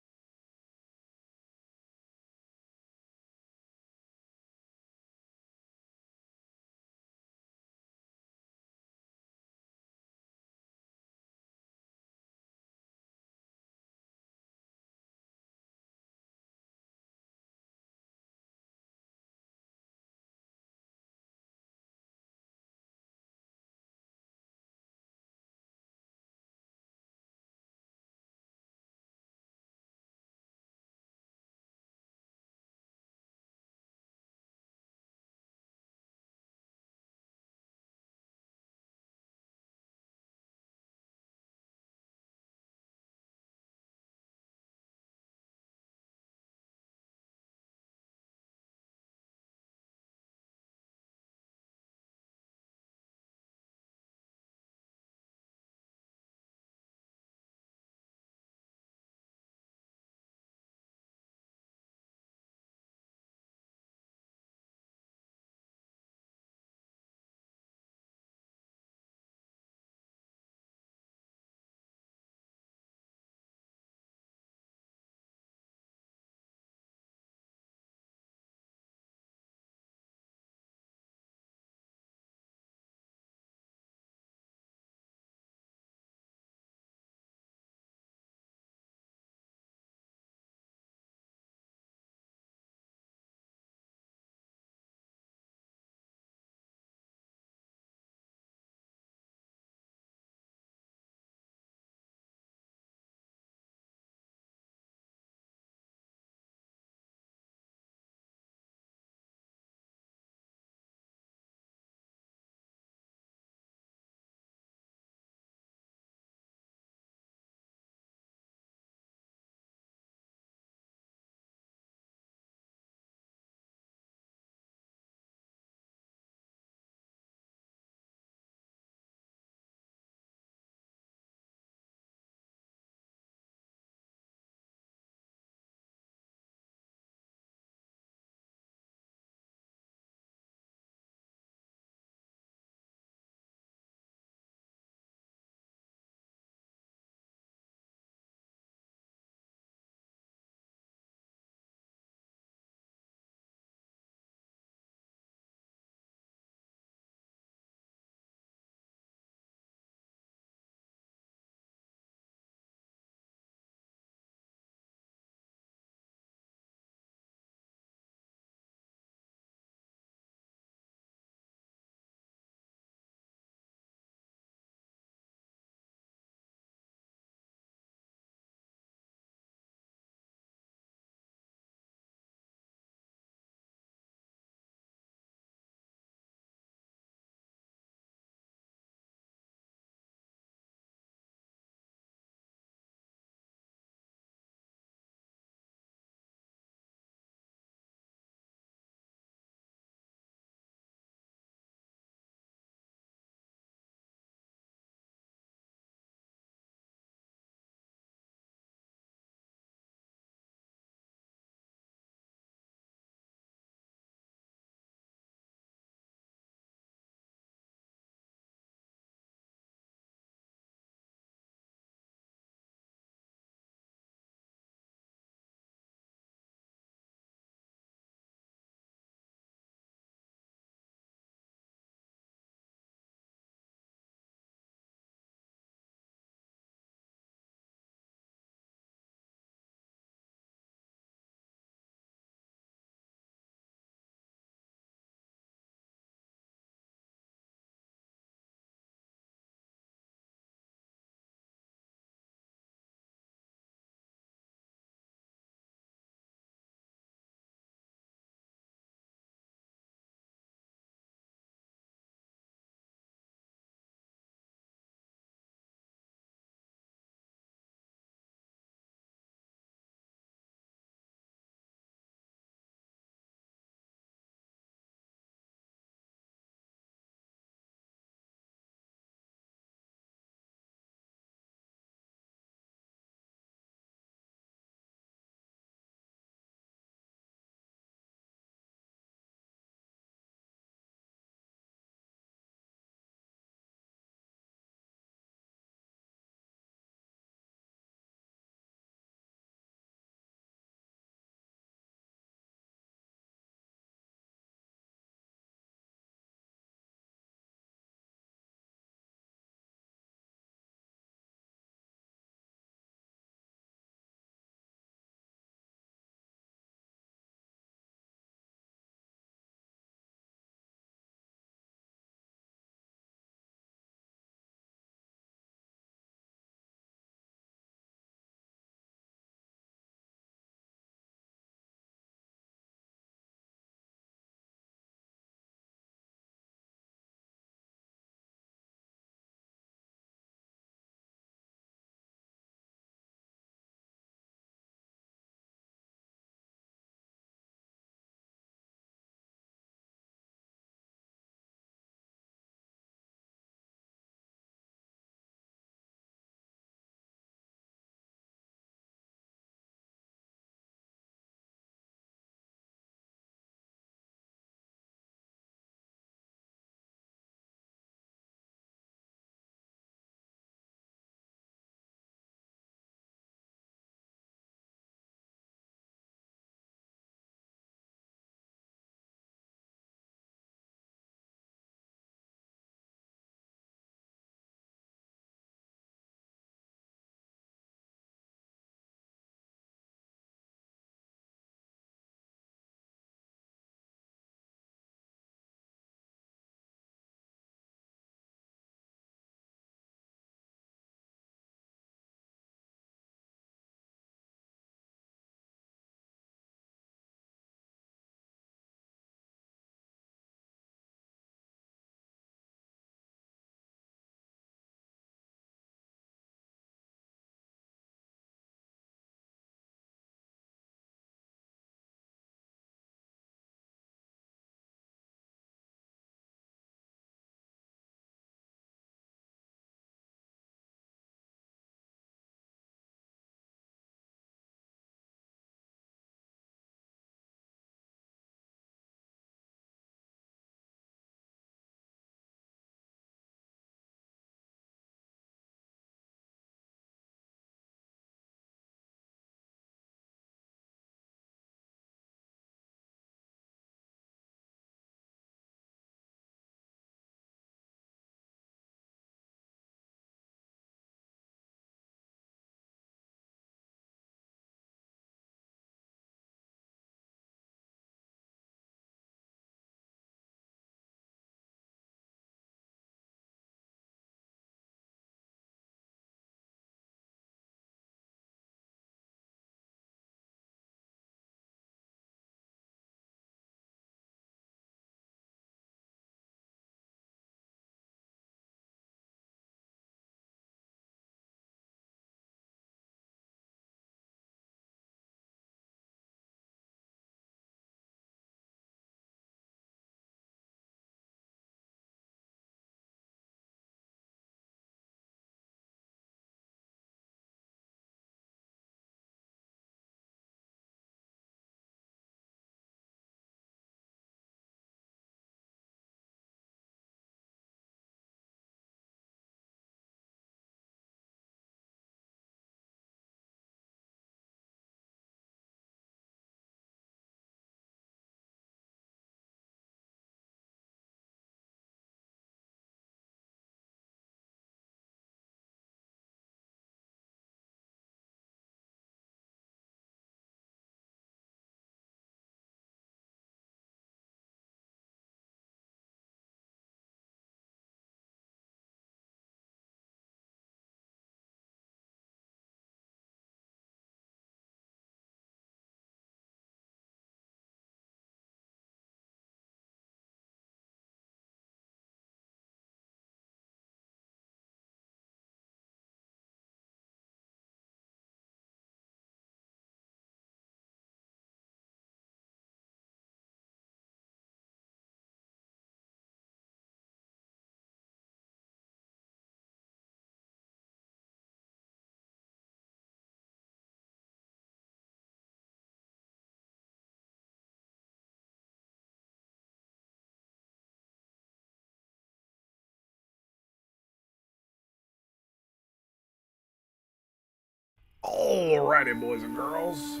Alrighty, boys and girls.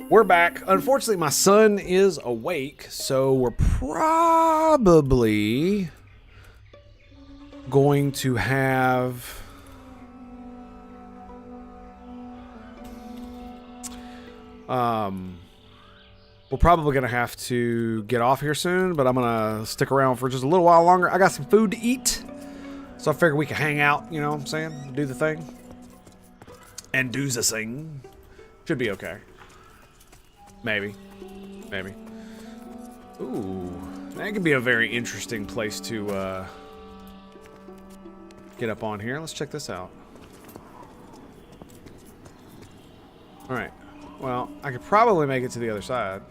We're back. Unfortunately, my son is awake, so we're probably going to have... we're probably going to have to get off here soon, but I'm going to stick around for just a little while longer. I got some food to eat, so I figure we can hang out, you know what I'm saying? Do the thing. And do the thing. Should be okay. Maybe. Maybe. Ooh. That could be a very interesting place to get up on here. Let's check this out. Alright. Well, I could probably make it to the other side.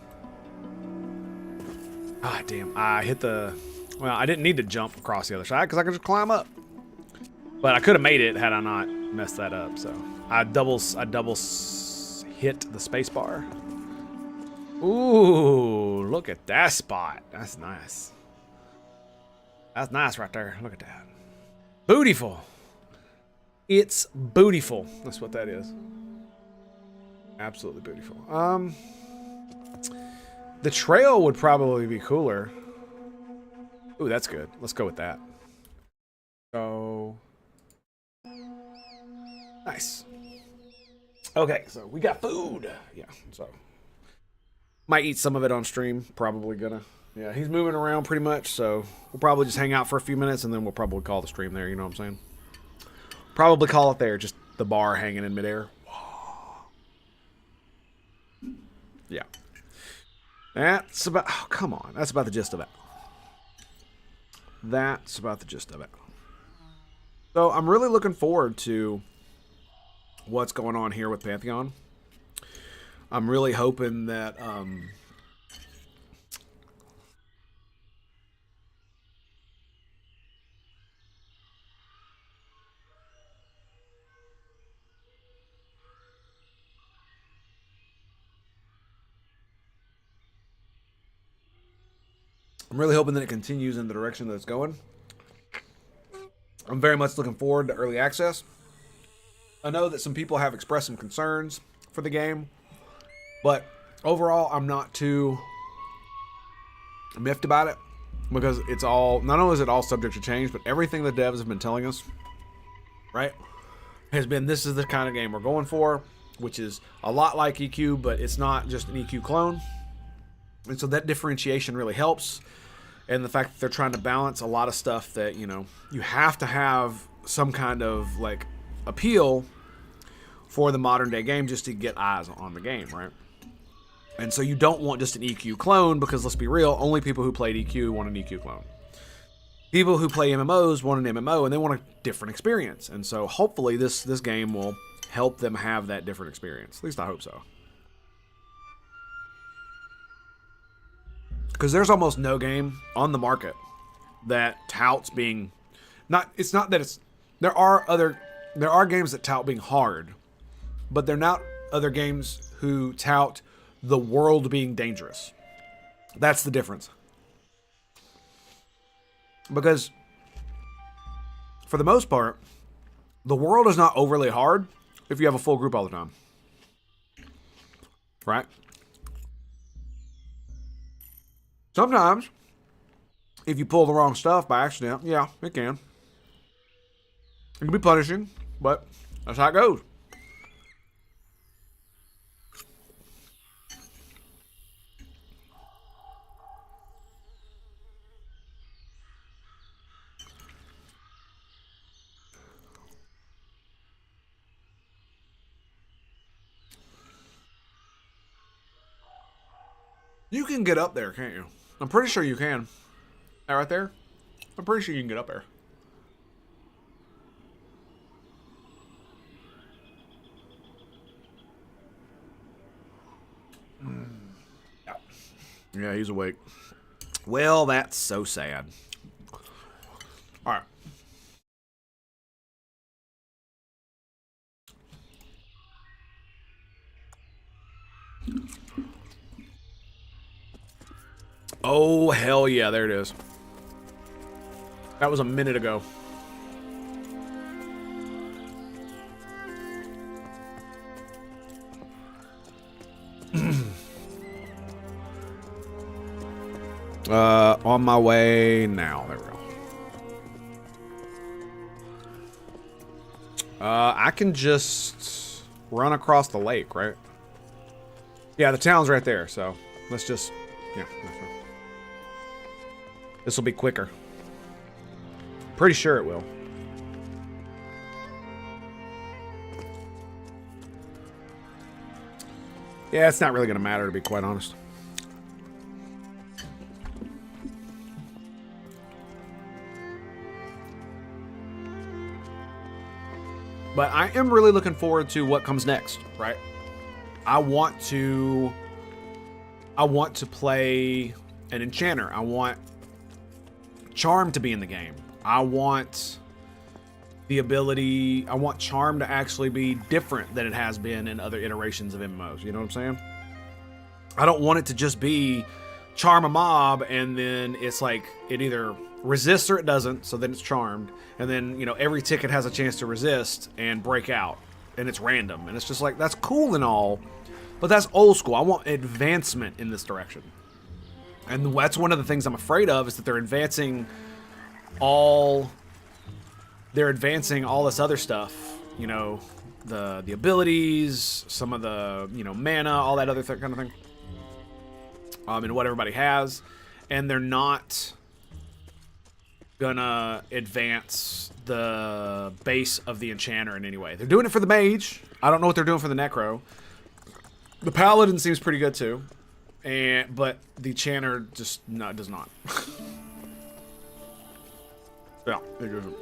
Ah, damn. I hit the... Well, I didn't need to jump across the other side because I could just climb up. But I could have made it had I not messed that up, so... I double hit the space bar. Ooh, look at that spot. That's nice. That's nice right there. Look at that. Bootiful. It's bootiful. That's what that is. Absolutely beautiful. The trail would probably be cooler. Ooh, that's good. Let's go with that. So nice. Okay, so we got food. Yeah, so might eat some of it on stream. Probably gonna. Yeah, he's moving around pretty much, so we'll probably just hang out for a few minutes and then we'll probably call the stream there. You know what I'm saying? Probably call it there. Just the bar hanging in midair. Yeah. That's about... Oh, come on. That's about the gist of it. That's about the gist of it. So, I'm really looking forward to what's going on here with Pantheon. I'm really hoping that... I'm really hoping that it continues in the direction that it's going. I'm very much looking forward to early access. I know that some people have expressed some concerns for the game, but overall, I'm not too miffed about it because it's all, not only is it all subject to change, but everything the devs have been telling us, right, has been this is the kind of game we're going for, which is a lot like EQ, but it's not just an EQ clone. And so that differentiation really helps. And the fact that they're trying to balance a lot of stuff that, you know, you have to have some kind of, like, appeal for the modern day game just to get eyes on the game, right? And so you don't want just an EQ clone because, let's be real, only people who played EQ want an EQ clone. People who play MMOs want an MMO and they want a different experience. And so hopefully this game will help them have that different experience. At least I hope so. Because there's almost no game on the market that touts being not. It's not that it's. There are games that tout being hard, but they're not other games who tout the world being dangerous. That's the difference. Because for the most part, the world is not overly hard if you have a full group all the time, right? Sometimes, if you pull the wrong stuff by accident, yeah, it can. It can be punishing, but that's how it goes. You can get up there, can't you? I'm pretty sure you can. That right there? I'm pretty sure you can get up there. Yeah, he's awake. Well, that's so sad. All right. Oh, hell yeah, there it is. That was a minute ago. On my way now. There we go. I can just run across the lake, right? Yeah, the town's right there, so let's just, yeah. This will be quicker. Pretty sure it will. Yeah, it's not really going to matter, to be quite honest. But I am really looking forward to what comes next, right? I want to play an enchanter. I want charm to be in the game. I want the ability, I want charm to actually be different than it has been in other iterations of MMOs. You know what I'm saying? I don't want it to just be charm a mob and then it's like it either resists or it doesn't, so then it's charmed, and then, you know, every ticket has a chance to resist and break out, and it's random, and it's just like, that's cool and all, but that's old school. I want advancement in this direction, and that's one of the things I'm afraid of, is that they're advancing all this other stuff, you know, the abilities, some of the, you know, mana, all that other kind of thing, and what everybody has, and they're not gonna advance the base of the enchanter in any way. They're doing it for the mage. I don't know what they're doing for the necro. The paladin seems pretty good too, but the enchanter just does not. Yeah, it doesn't.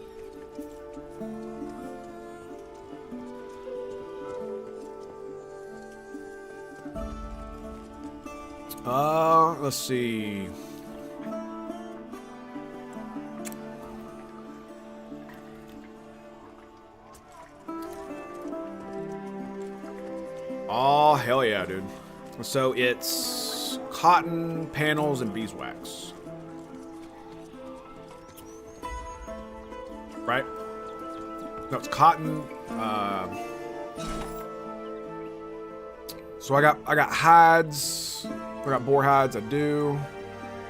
Let's see. Oh, hell yeah, dude. So it's cotton, panels, and beeswax. Right? No, it's cotton. So I got hides. I got boar hides, I do.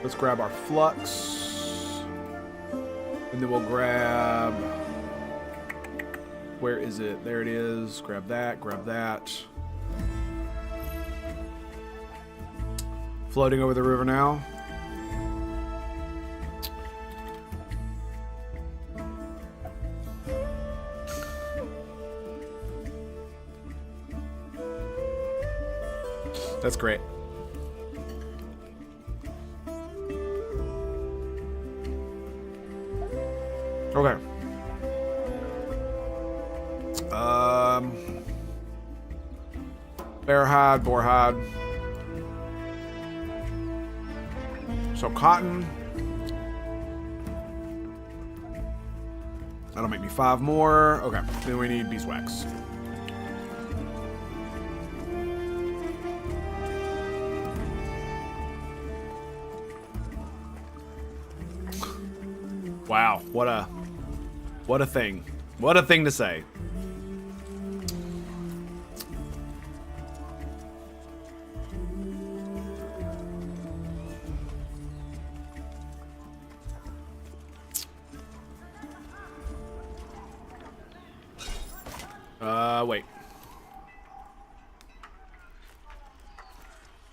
Let's grab our flux. And then we'll grab... Where is it? There it is. Grab that, grab that. Floating over the river now. That's great. Okay. Bear hide, boar hide. So cotton. That'll make me 5 more. Okay. Then we need beeswax. Wow, what a thing. What a thing to say. Wait.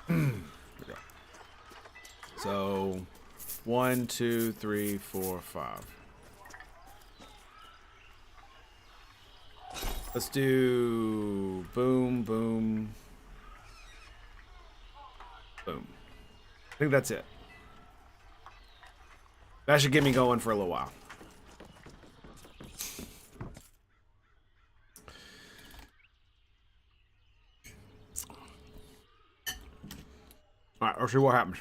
There we go. So 1, 2, 3, 4, 5. Let's do boom, boom, boom. I think that's it. That should get me going for a little while. All right, let's see what happens.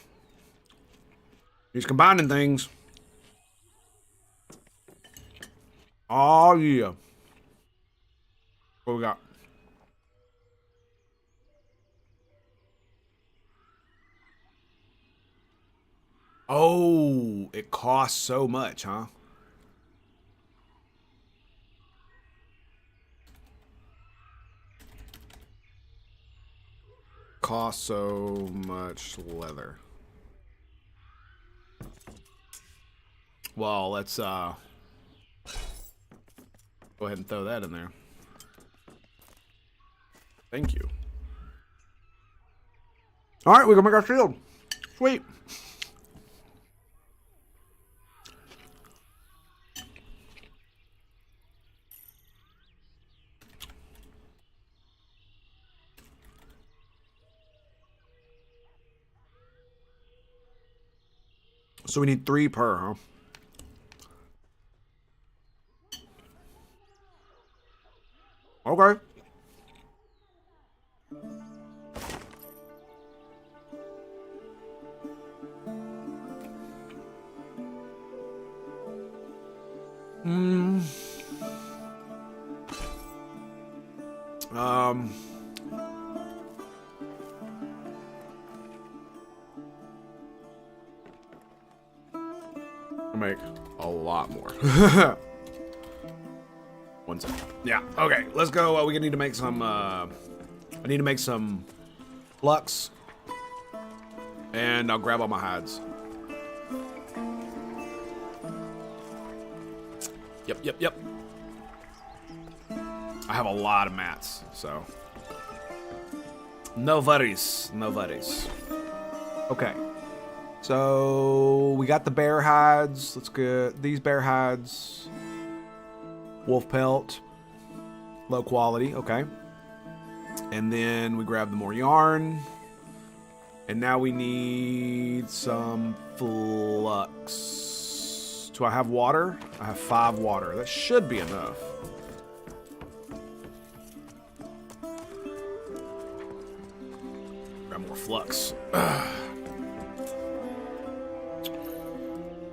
He's combining things. Oh, yeah. What we got? Oh, it costs so much, huh? Costs so much leather. Well, let's go ahead and throw that in there. Thank you. All right, we can make our shield. Sweet. So we need 3 per, huh? Okay. I'll make a lot more. 1 second. Yeah. Okay. Let's go. We need to make some. I need to make some flux, and I'll grab all my hides. Yep. I have a lot of mats, so no worries. Okay. So we got the bear hides. Let's get these bear hides. Wolf pelt. Low quality. Okay. And then we grab the more yarn. And now we need some flux. Do I have water? I have 5 water. That should be enough. Grab more flux.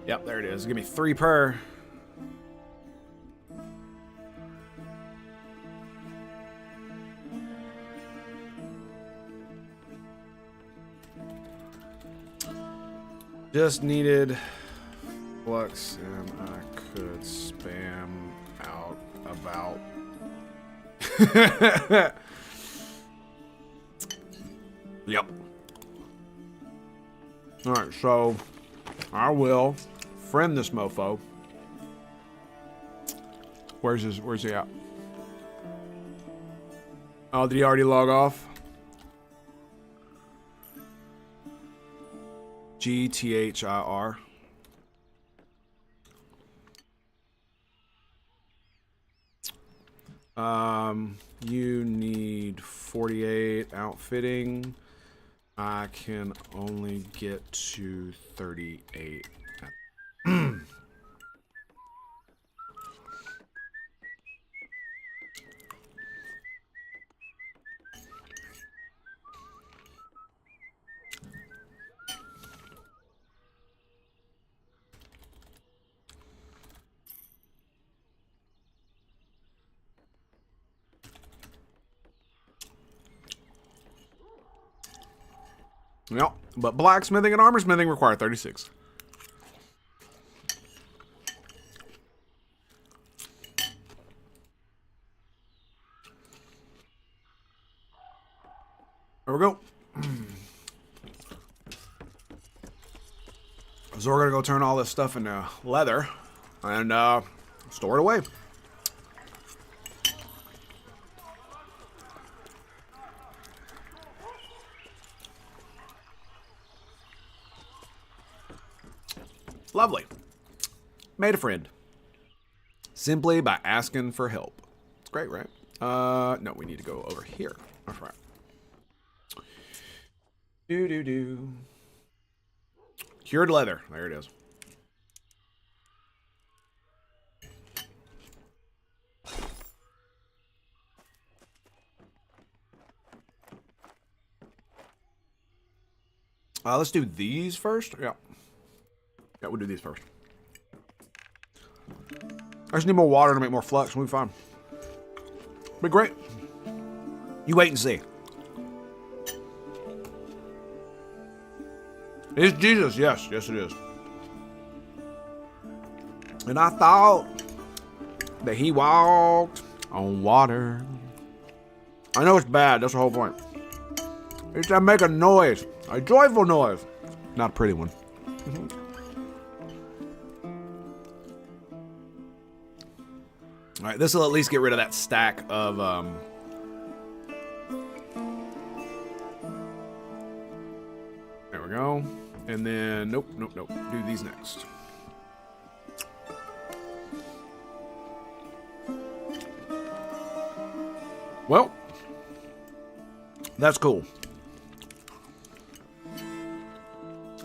Yep, there it is. Give me 3 per. Just needed flux, and I could spam out about. Yep. All right, so I will friend this mofo. Where's he at? Oh, did he already log off? GTHIR. You need 48 outfitting. I can only get to 38. Yep, but blacksmithing and armor smithing require 36. There we go. So we're gonna go turn all this stuff into leather and store it away. Lovely. Made a friend. Simply by asking for help. It's great, right? No, we need to go over here. That's right. Do. Cured leather. There it is. Let's do these first. Yeah. Yeah, we'll do these first. I just need more water to make more flux. We'll be fine. Be great. You wait and see. It's Jesus. Yes, it is. And I thought that he walked on water. I know it's bad. That's the whole point. It's to make a noise. A joyful noise. Not a pretty one. All right, this will at least get rid of that stack of there we go. And then nope. Do these next. Well, that's cool.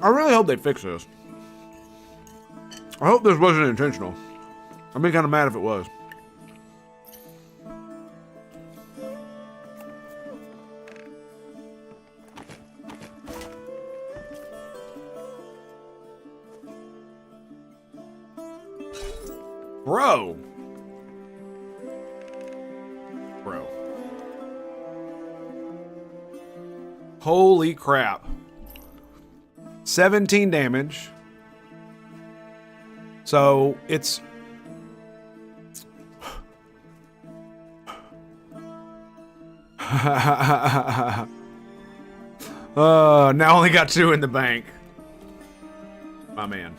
I really hope they fix this. I hope this wasn't intentional. I'd be kind of mad if it was. Bro. Holy crap. 17 damage. So it's now only got 2 in the bank. My man.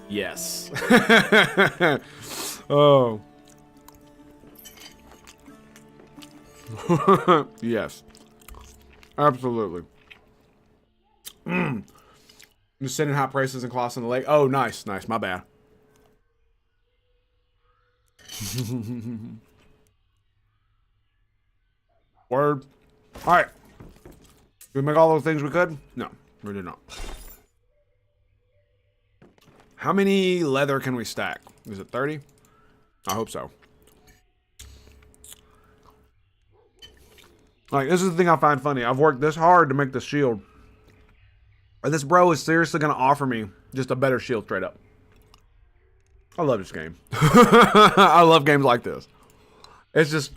Yes. Oh. Yes. Absolutely. Just sending hot prices and cloths in the lake. Oh, nice. My bad. Word. All right. Did we make all those things we could? No, we did not. How many leather can we stack? Is it 30? I hope so. Like, this is the thing I find funny. I've worked this hard to make the shield. And this bro is seriously going to offer me just a better shield straight up. I love this game. I love games like this. It's just,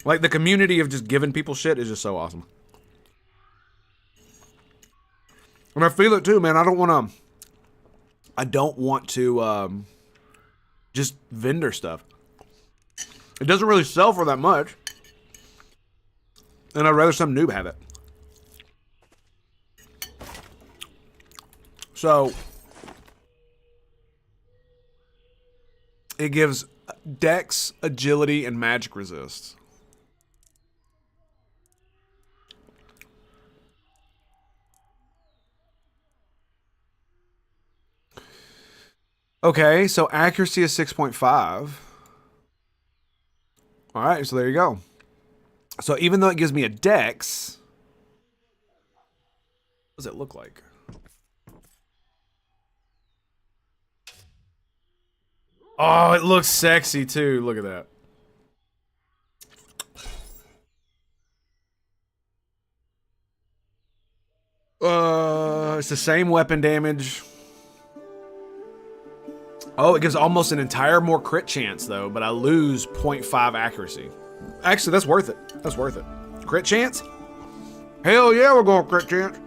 like, the community of just giving people shit is just so awesome. And I feel it too, man. I don't want to just vendor stuff. It doesn't really sell for that much. And I'd rather some noob have it. So it gives dex, agility, and magic resist. Okay, so accuracy is 6.5. All right, so there you go. So even though it gives me a dex, what does it look like? Oh, it looks sexy too. Look at that. It's the same weapon damage. Oh, it gives almost an entire more crit chance though, but I lose 0.5 accuracy. Actually, that's worth it. That's worth it. Crit chance? Hell yeah, we're going crit chance.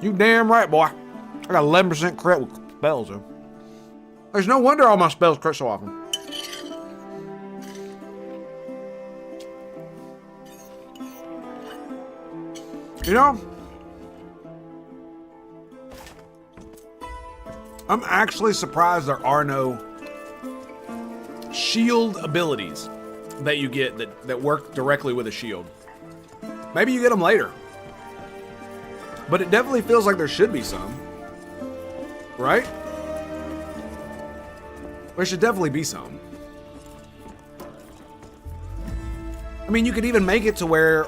You damn right, boy. I got 11% crit with spells though. There's no wonder all my spells crit so often. You know, I'm actually surprised there are no shield abilities that you get that work directly with a shield. Maybe you get them later. But it definitely feels like there should be some. Right? There should definitely be some. I mean, you could even make it to where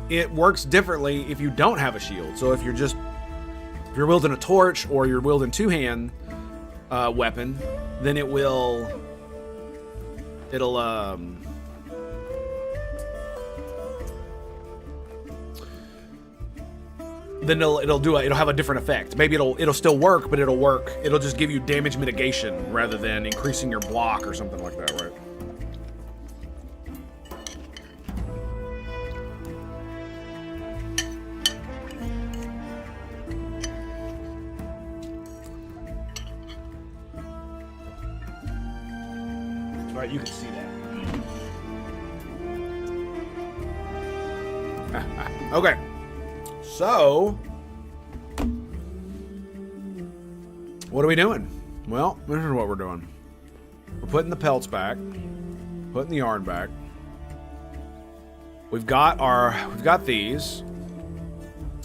it works differently if you don't have a shield. So if you're wielding a torch or you're wielding two-hand weapon, then it'll have a different effect. Maybe it'll still work, but it'll just give you damage mitigation rather than increasing your block or something like that, right? Right, you can see that. Okay. So, what are we doing? Well, this is what we're doing. We're putting the pelts back, putting the yarn back. We've got these.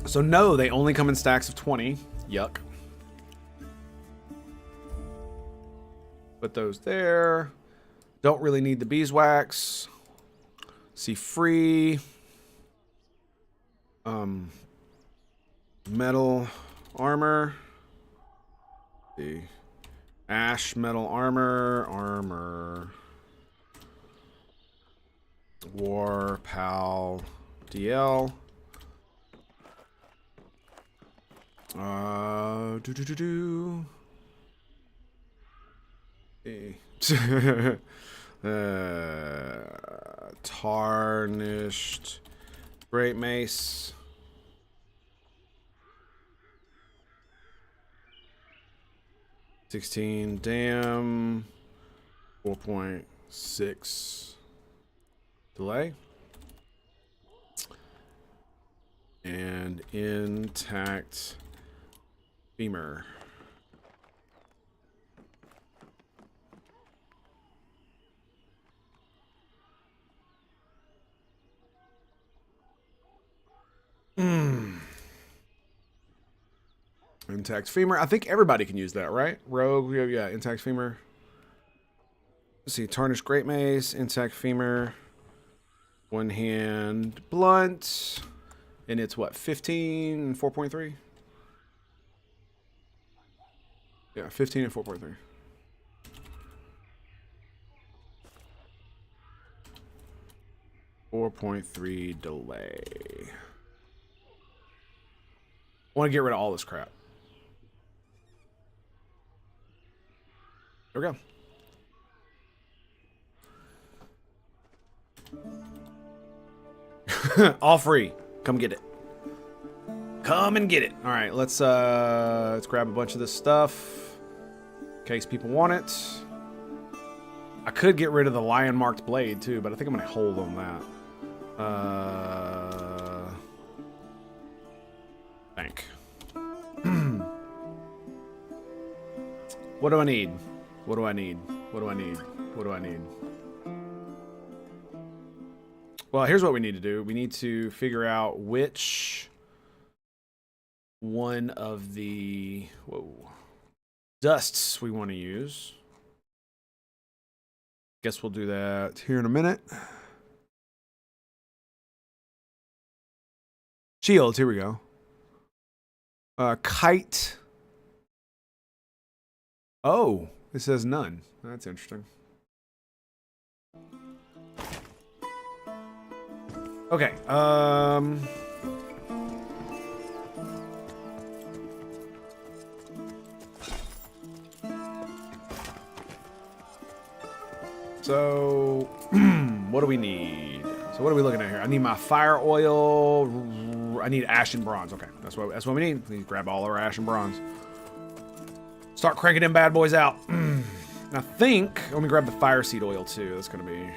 So no, they only come in stacks of 20. Yuck. Put those there. Don't really need the beeswax. See free. Metal armor. See. Ash metal armor. War Pal DL. Tarnished Great Mace. $16 damn. 4.6 delay. And intact femur. Intact femur. I think everybody can use that, right? Rogue, yeah, intact femur. Let's see, tarnished great mace, intact femur, one hand blunt, and it's what, 15 and 4.3? Yeah, 15 and 4.3. .3 delay. I want to get rid of all this crap. There we go. All free. Come get it. Come and get it. All right, let's grab a bunch of this stuff in case people want it. I could get rid of the lion marked blade too, but I think I'm gonna hold on that. Bank. What do I need? What do I need? What do I need? What do I need? Well, here's what we need to do. We need to figure out which one of the dusts we want to use. Guess we'll do that here in a minute. Shields, here we go. Kite. Oh, it says none. That's interesting. Okay, so what do we need? So what are we looking at here? I need my fire oil. I need ash and bronze. Okay, that's what we need. We need to grab all our ash and bronze. Start cranking them bad boys out. I think let me grab the fire seed oil too. That's gonna be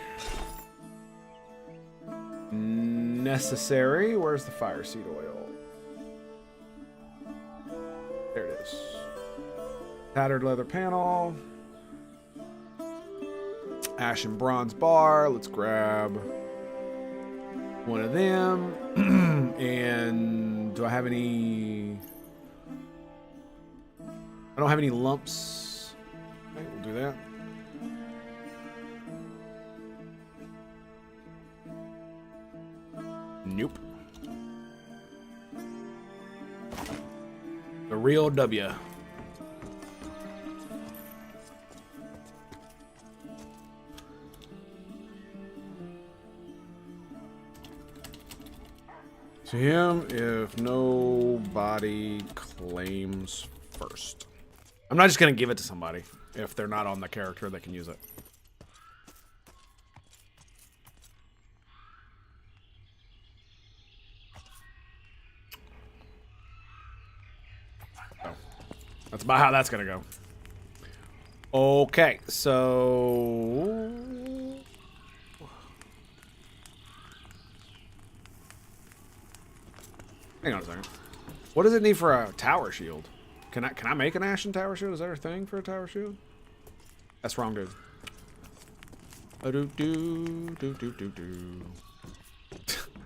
necessary. Where's the fire seed oil? There it is. Tattered leather panel. Ash and bronze bar. Let's grab one of them. And do I have any? I don't have any lumps. Okay, we'll do that. Nope. The real W. To him, if nobody claims first. I'm not just going to give it to somebody if they're not on the character that can use it. So, that's about how that's going to go. Okay, so... Hang on a second. What does it need for a tower shield? Can I make an ashen tower shield? Is there a thing for a tower shield? That's wrong, dude.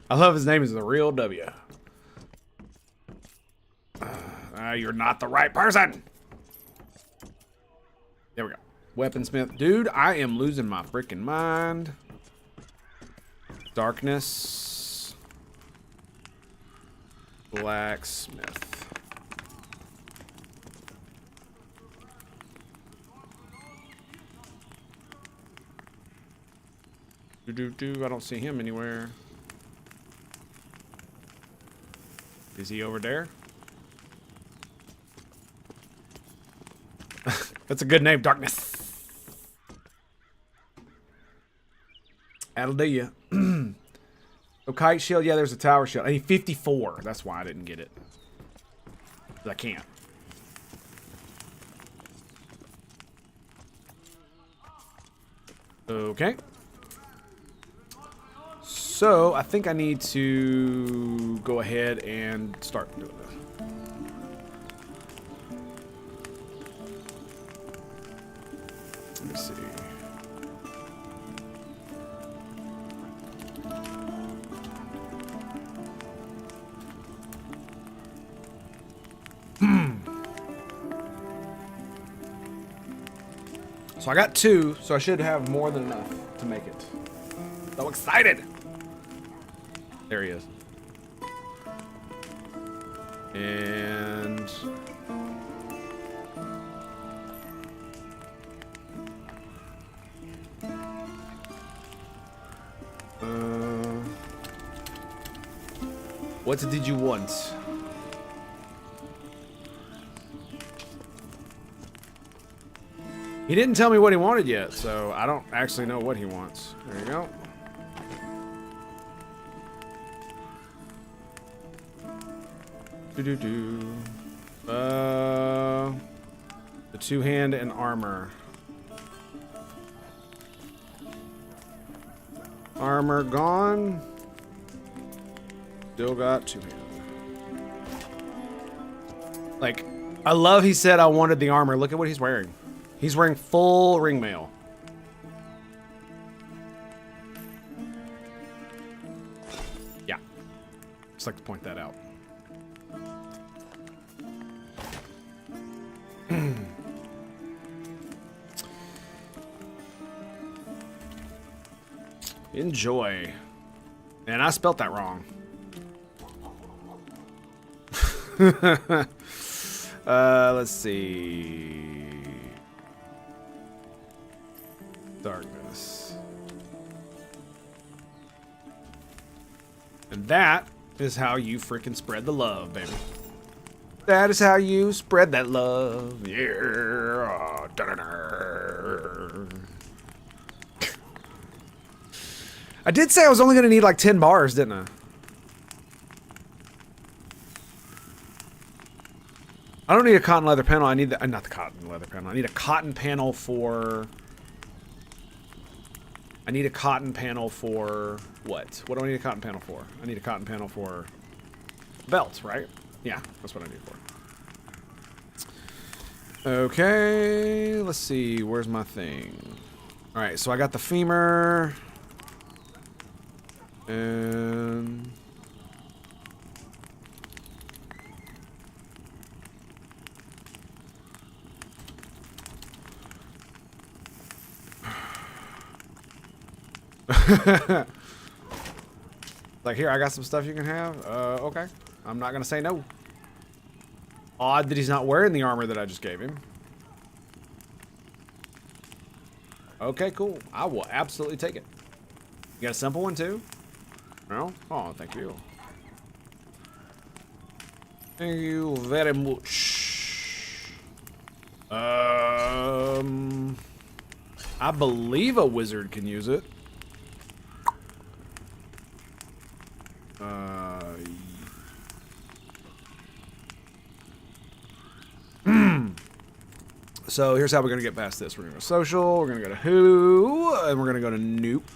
I love his name is the real W. You're not the right person. There we go. Weaponsmith. Dude, I am losing my freaking mind. Darkness. Blacksmith. I don't see him anywhere. Is he over there? That's a good name, Darkness. That'll do you. So kite shield, yeah, there's a tower shield. I need 54. That's why I didn't get it. I can't. Okay. So I think I need to go ahead and start doing this. Let me see. So I got 2, so I should have more than enough to make it. So excited! There he is. And... what did you want? He didn't tell me what he wanted yet, so I don't actually know what he wants. There you go. The 2-hand and armor. Armor gone. Still got 2-hand. Like, I love he said I wanted the armor. Look at what he's wearing. He's wearing full ring mail. Yeah. Just like to point that out. Enjoy. And I spelt that wrong. Let's see. Darkness. And that is how you freaking spread the love, baby. That is how you spread that love. Yeah. I did say I was only going to need like 10 bars, didn't I? I don't need a cotton leather panel. I need the, not the cotton leather panel. I need a cotton panel for... I need a cotton panel for what? What do I need a cotton panel for? I need a cotton panel for belt, right? Yeah, that's what I need for. Okay, let's see. Where's my thing? All right, so I got the femur. And... like, here, I got some stuff you can have. Okay. I'm not gonna say no. Odd that he's not wearing the armor that I just gave him. Okay, cool. I will absolutely take it. You got a simple one, too? No? Oh, thank you. Thank you very much. I believe a wizard can use it. So here's how we're gonna get past this. We're gonna go social, we're gonna go to who, and we're gonna go to nope.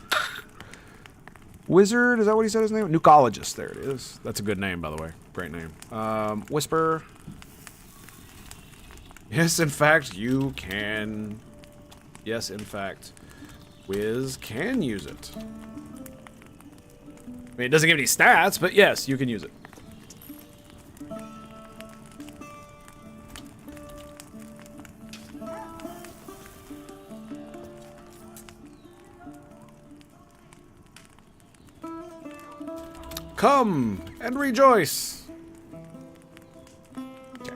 Wizard, is that what he said his name? Nucologist, there it is. That's a good name, by the way. Great name. Whisper. Yes, in fact, you can. Yes, in fact, Wiz can use it. I mean, it doesn't give any stats, but yes, you can use it. Come and rejoice. Okay.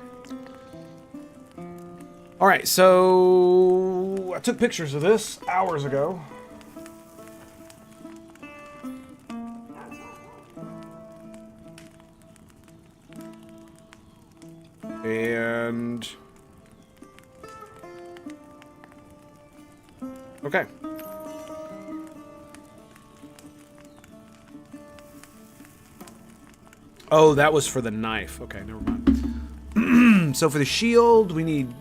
All right, so I took pictures of this hours ago. And okay. Oh, that was for the knife. Okay, never mind. So for the shield, we need...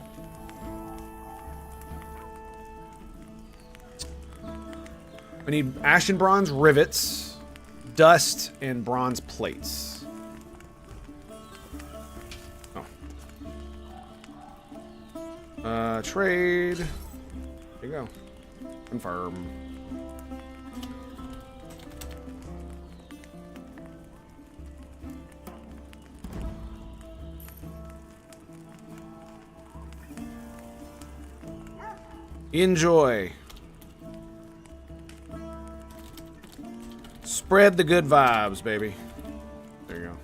ashen bronze rivets, dust, and bronze plates. Oh. Trade. There you go. Confirm. Enjoy. Spread the good vibes, baby. There you go.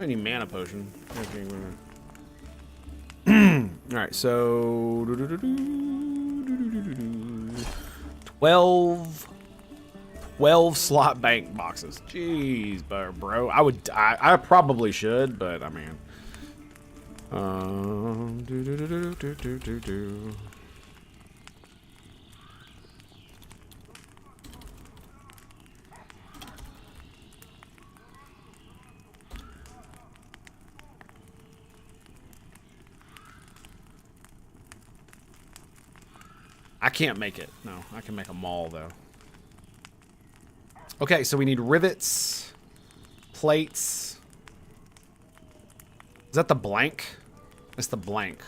I need mana potion. Alright, so 12 slot bank boxes. Jeez, bro. I probably should, but I mean. I can't make it. No, I can make a mall though. Okay, so we need rivets, plates. Is that the blank? It's the blank.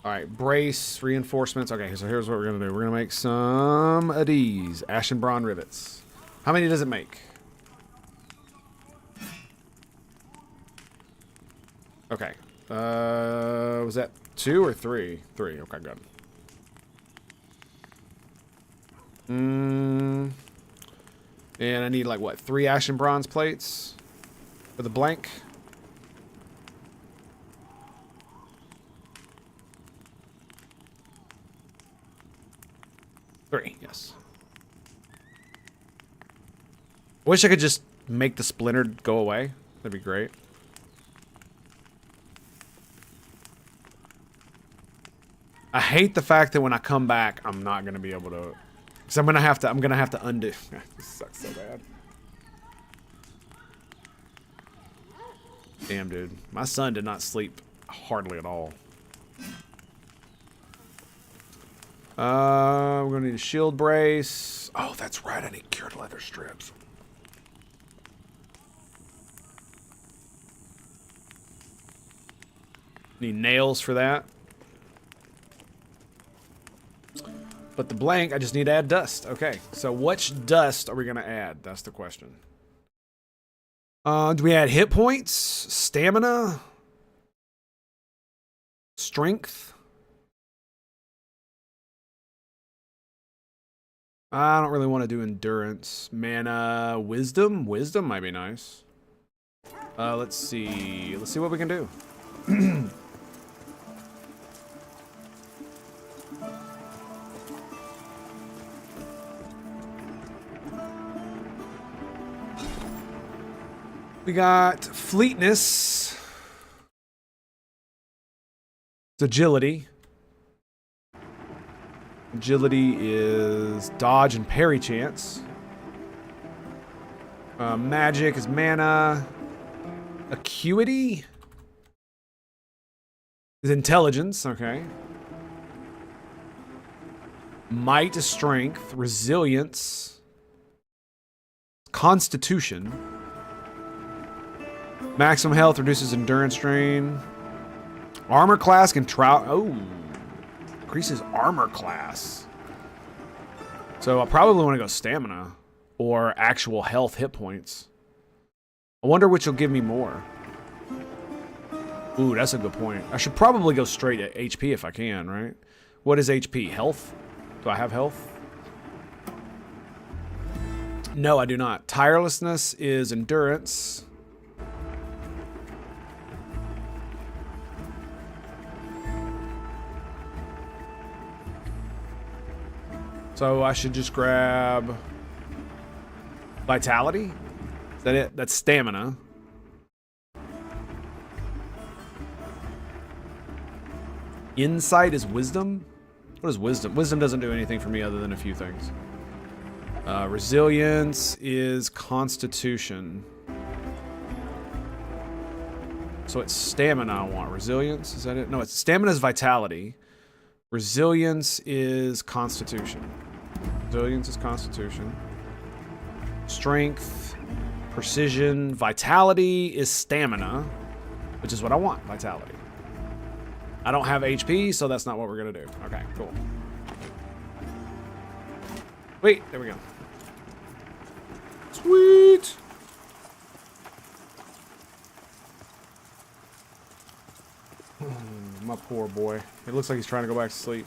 All right, brace, reinforcements. Okay, so here's what we're gonna do. We're gonna make some of these ashen bronze rivets. How many does it make? Okay. Was that 2 or 3? 3. Okay, good. And I need like what? 3 ashen bronze plates for the blank. Three, yes. I wish I could just make the splinter go away. That'd be great. I hate the fact that when I come back, I'm not gonna be able to. Because I'm gonna have to undo. This sucks so bad. Damn, dude. My son did not sleep hardly at all. We're gonna need a shield brace. Oh, that's right. I need cured leather strips. Need nails for that. But the blank, I just need to add dust. Okay, so which dust are we gonna add? That's the question. Do we add hit points? Stamina? Strength? I don't really want to do endurance. Mana, wisdom? Wisdom might be nice. Let's see. Let's see what we can do. We got fleetness. It's agility. Agility is dodge and parry chance. Magic is mana. Acuity. Is intelligence, okay. Might is strength. Resilience. Constitution. Maximum health reduces endurance drain. Armor class can increases armor class. So I probably want to go stamina or actual health hit points. I wonder which will give me more. Ooh, that's a good point. I should probably go straight at HP if I can, right? What is HP? Health? Do I have health? No, I do not. Tirelessness is endurance. So I should just grab vitality. Is that it? That's stamina. Insight is wisdom. What is wisdom? Wisdom doesn't do anything for me other than a few things. Resilience is constitution. So it's stamina I want. Resilience, is that it? No, it's stamina is vitality. Resilience is constitution. Resilience is constitution. Strength, precision, vitality is stamina, which is what I want, vitality. I don't have HP, so that's not what we're gonna do. Okay, cool. Wait, there we go. Sweet. My poor boy. It looks like he's trying to go back to sleep.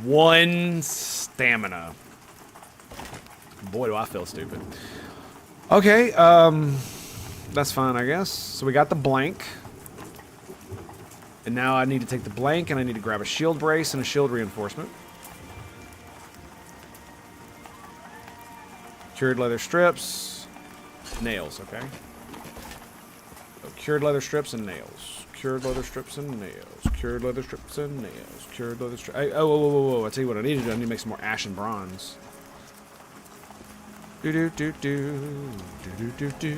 One stamina. Boy, do I feel stupid. Okay, that's fine, I guess. So we got the blank. And now I need to take the blank and I need to grab a shield brace and a shield reinforcement. Cured leather strips. Nails, okay. So cured leather strips and nails. Cured leather strips and nails. Cured leather strips and nails. Cured leather strips. Oh, I tell you what I need to do. I need to make some more ashen bronze. Do do do do do do do do.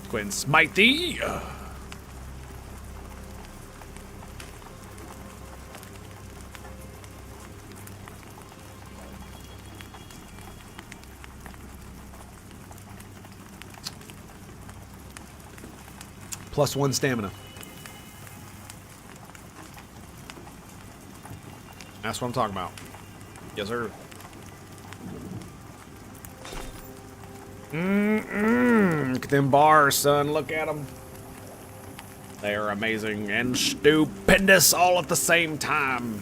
Go ahead and smite thee. Plus one stamina. That's what I'm talking about. Yes, sir. Look at them bars, son. Look at them. They are amazing and stupendous all at the same time.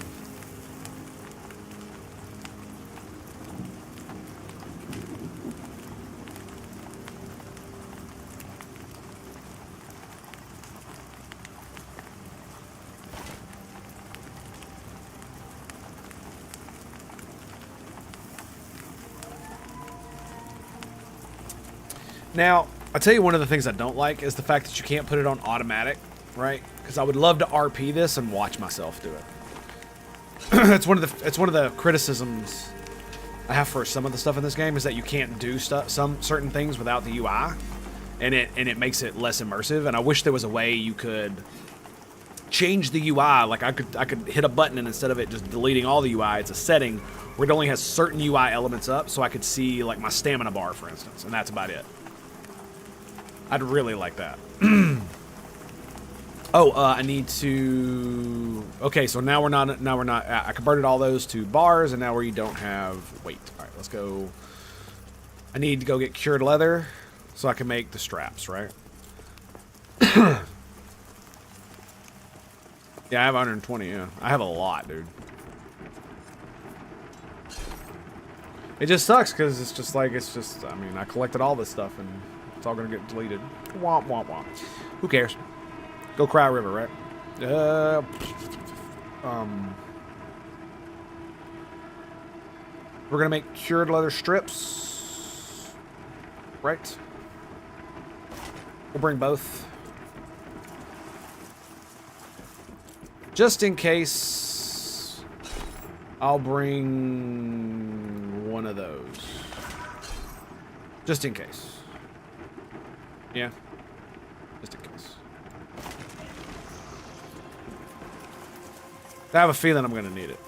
Now, I'll tell you one of the things I don't like is the fact that you can't put it on automatic, right? Because I would love to RP this and watch myself do it. It's one of the criticisms I have for some of the stuff in this game is that you can't do some certain things without the UI, and it makes it less immersive. And I wish there was a way you could change the UI. Like I could hit a button and instead of it just deleting all the UI, it's a setting where it only has certain UI elements up, so I could see like my stamina bar, for instance, and that's about it. I'd really like that. I need to... Okay, so now we're not... I converted all those to bars, and now we don't have weight. All right, let's go... I need to go get cured leather so I can make the straps, right? Yeah, I have 120, yeah. I have a lot, dude. It just sucks, because it's just like, I mean, I collected all this stuff, and... It's all gonna get deleted. Womp, womp, womp. Who cares? Go Cry River, right? We're gonna make cured leather strips. Right? We'll bring both. Just in case, I'll bring one of those. Just in case. Yeah. Just in case. I have a feeling I'm going to need it.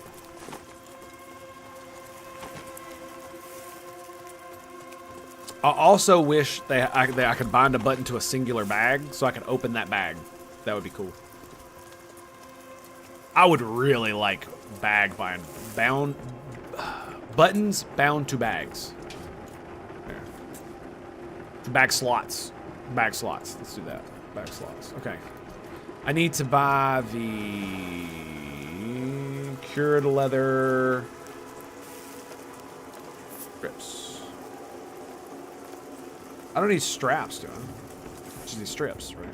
I also wish I could bind a button to a singular bag so I could open that bag. That would be cool. I would really like buttons bound to bags. There. Bag slots. Bag slots. Let's do that. Bag slots. Okay. I need to buy the cured leather strips. I don't need straps, do I? Just need strips, right?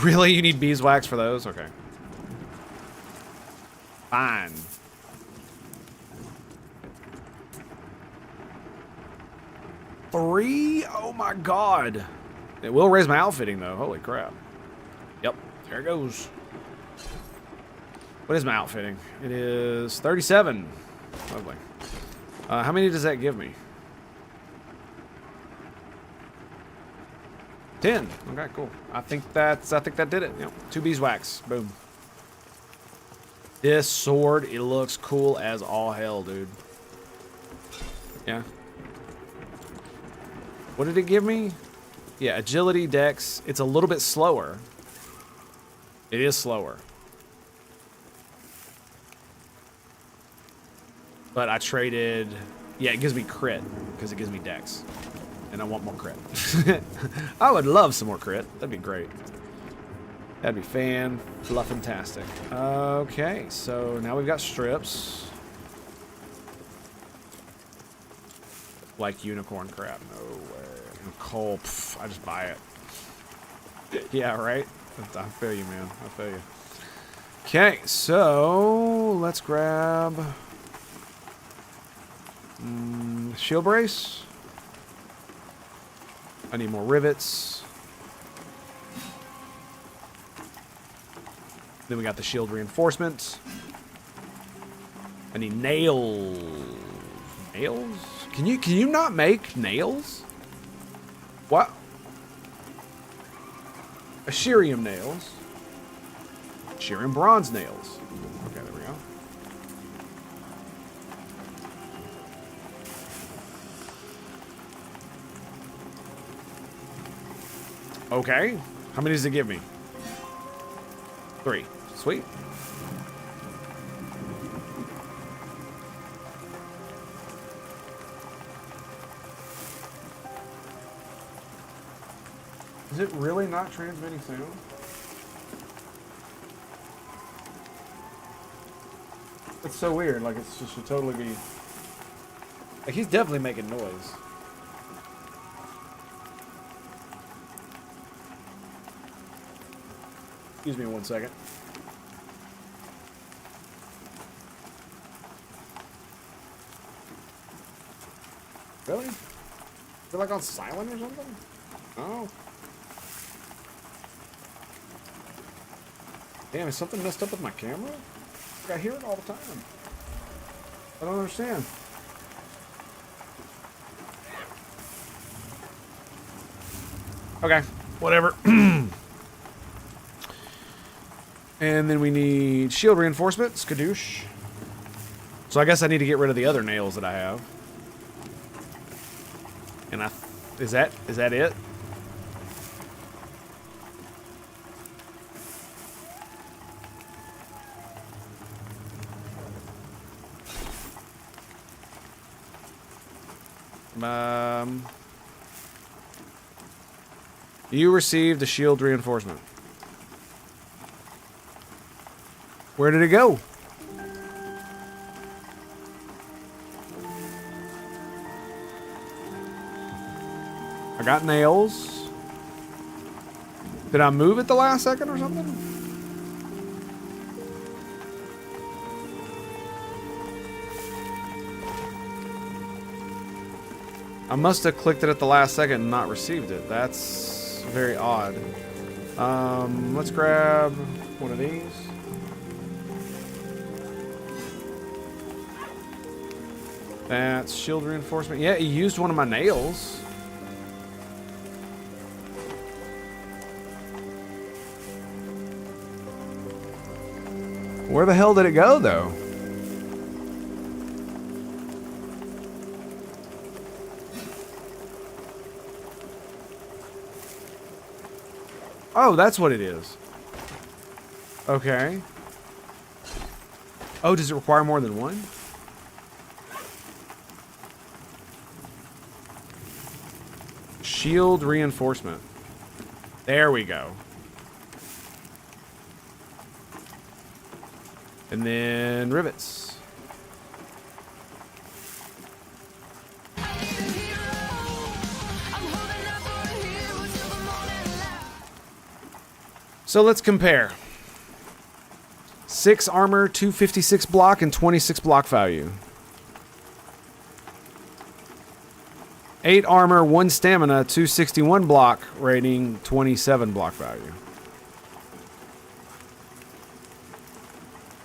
Really? You need beeswax for those? Okay. Fine. Three? Oh my god. It will raise my outfitting though. Holy crap. Yep. There it goes. What is my outfitting? It is 37. Lovely. How many does that give me? 10. Okay, cool. I think that did it. Yep. 2 beeswax. Boom. This sword, it looks cool as all hell, dude. Yeah. What did it give me? Yeah, agility, dex. It's a little bit slower. It is slower. But I traded... Yeah, it gives me crit, because it gives me dex. And I want more crit. I would love some more crit. That'd be great. That'd be fan-fluffantastic. Okay, so now we've got strips. Like unicorn crap. No way. Coal, pff, I just buy it. Yeah, right? I feel you, man. I feel you. Okay, so let's grab... shield brace. I need more rivets. Then we got the shield reinforcement. I need nails. Nails? Can you not make nails? What? Asherium nails. Asherium bronze nails. Okay, there we go. Okay. How many does it give me? 3. Sweet. Is it really not transmitting sound? It's so weird. Like, it's just should totally be... Like, he's definitely making noise. Excuse me 1 second. Really? Is it like on silent or something? Oh. Damn, is something messed up with my camera? I hear it all the time. I don't understand. Okay, whatever. And then we need shield reinforcement, skadoosh. So I guess I need to get rid of the other nails that I have. And is that it? You received a shield reinforcement. Where did it go? I got nails. Did I move at the last second or something? I must have clicked it at the last second and not received it. That's That's very odd. Let's grab one of these. That's shield reinforcement. Yeah, he used one of my nails. Where the hell did it go, though? Oh, that's what it is. Okay. Oh, does it require more than one? Shield reinforcement. There we go. And then rivets. So let's compare. 6 armor, 256 block, and 26 block value. 8 armor, 1 stamina, 261 block rating, 27 block value.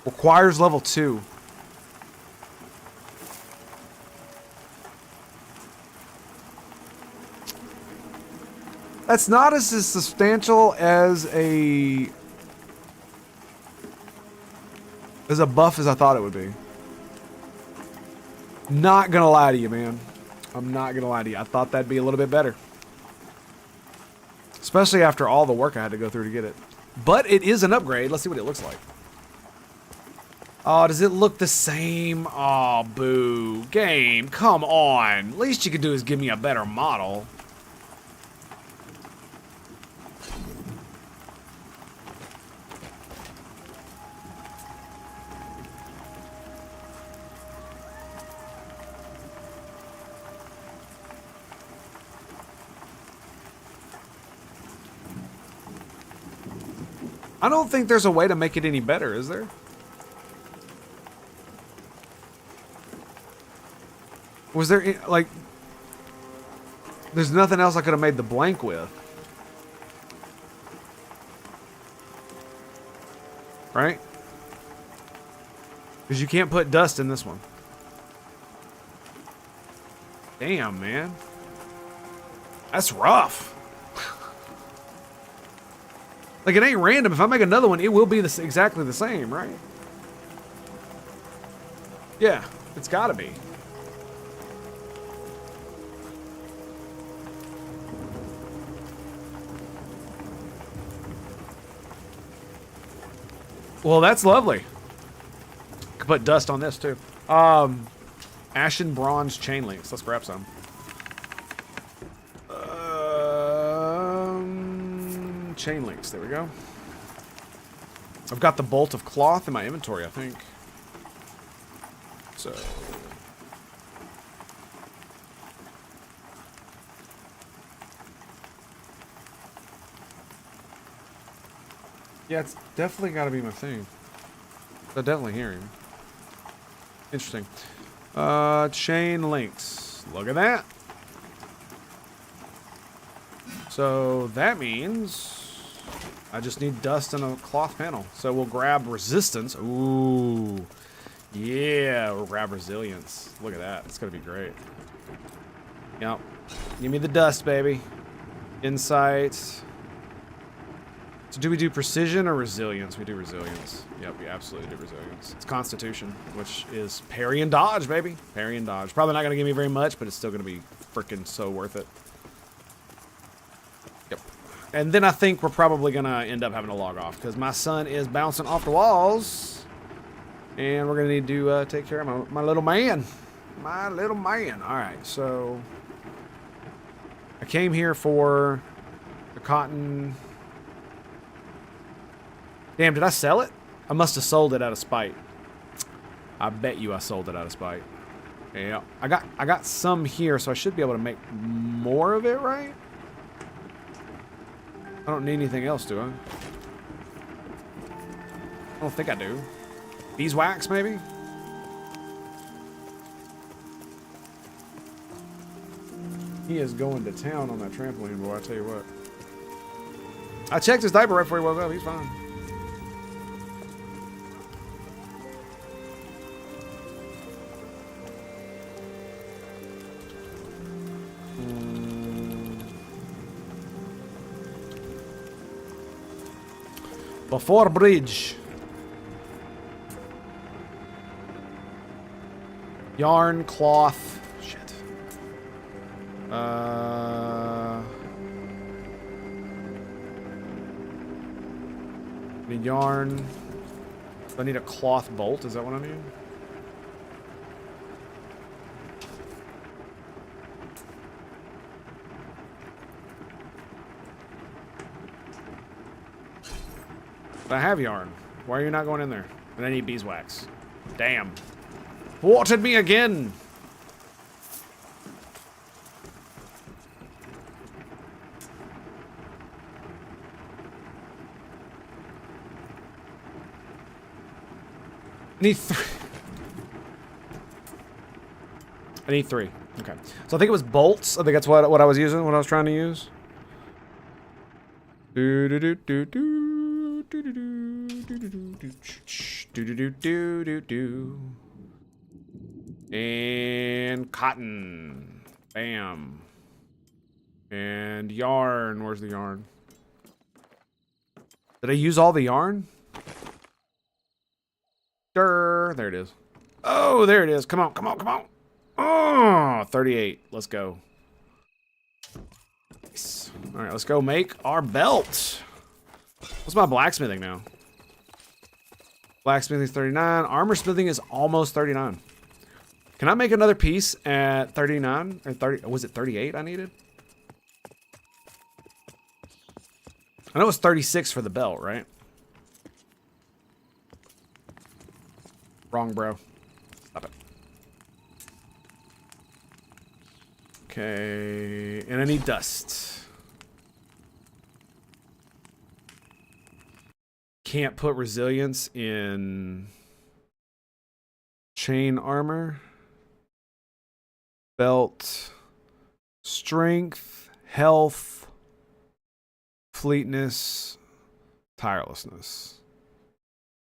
Requires level 2. That's not as substantial as a buff as I thought it would be. Not gonna lie to you, man. I'm not gonna lie to you. I thought that'd be a little bit better. Especially after all the work I had to go through to get it. But it is an upgrade. Let's see what it looks like. Oh, does it look the same? Oh, boo. Game, come on. Least you could do is give me a better model. I don't think there's a way to make it any better, is there? Was there, like... There's nothing else I could have made the blank with. Right? Because you can't put dust in this one. Damn, man. That's rough. Like, it ain't random. If I make another one, it will be exactly the same, right? Yeah, it's gotta be. Well, that's lovely. Could put dust on this, too. Ashen bronze chain links. Let's grab some. Chain links. There we go. I've got the bolt of cloth in my inventory, I think. So. Yeah, it's definitely got to be my thing. I'm definitely hearing. Interesting. Chain links. Look at that. So that means I just need dust and a cloth panel. So we'll grab resistance. Ooh. Yeah, we'll grab resilience. Look at that. It's going to be great. Yep. Give me the dust, baby. Insight. So do we do precision or resilience? We do resilience. Yep, we absolutely do resilience. It's constitution, which is parry and dodge, baby. Parry and dodge. Probably not going to give me very much, but it's still going to be freaking so worth it. Yep. And then I think we're probably going to end up having to log off because my son is bouncing off the walls. And we're going to need to take care of my little man. My little man. All right, so I came here for the cotton. Damn, did I sell it? I must have sold it out of spite. I bet you I sold it out of spite. Yeah, I got some here, so I should be able to make more of it, right? I don't need anything else, do I? I don't think I do. Beeswax, maybe? He is going to town on that trampoline, boy, I tell you what. I checked his diaper right before he woke up. He's fine. Before bridge. Yarn, cloth. Shit. Need yarn. I need a cloth bolt. Is that what I need? But I have yarn. Why are you not going in there? And I need beeswax. Damn. Thwarted me again. Need three. I need 3. Okay. So I think it was bolts. I think that's what I was using, what I was trying to use. Do do do do do do do do do do do do do. And cotton. Bam. And yarn. Where's the yarn? Did I use all the yarn? There it is. Oh, there it is. Come on, come on, come on. Oh, 38. Let's go. Nice. All right, let's go make our belt. What's my blacksmithing now? Blacksmithing is 39. Armor smithing is almost 39. Can I make another piece at 39? Or 30? Was it 38 I needed? I know it was 36 for the belt, right? Wrong, bro. Stop it. Okay, and I need dust. Can't put resilience in chain armor. Belt. Strength. Health. Fleetness. Tirelessness.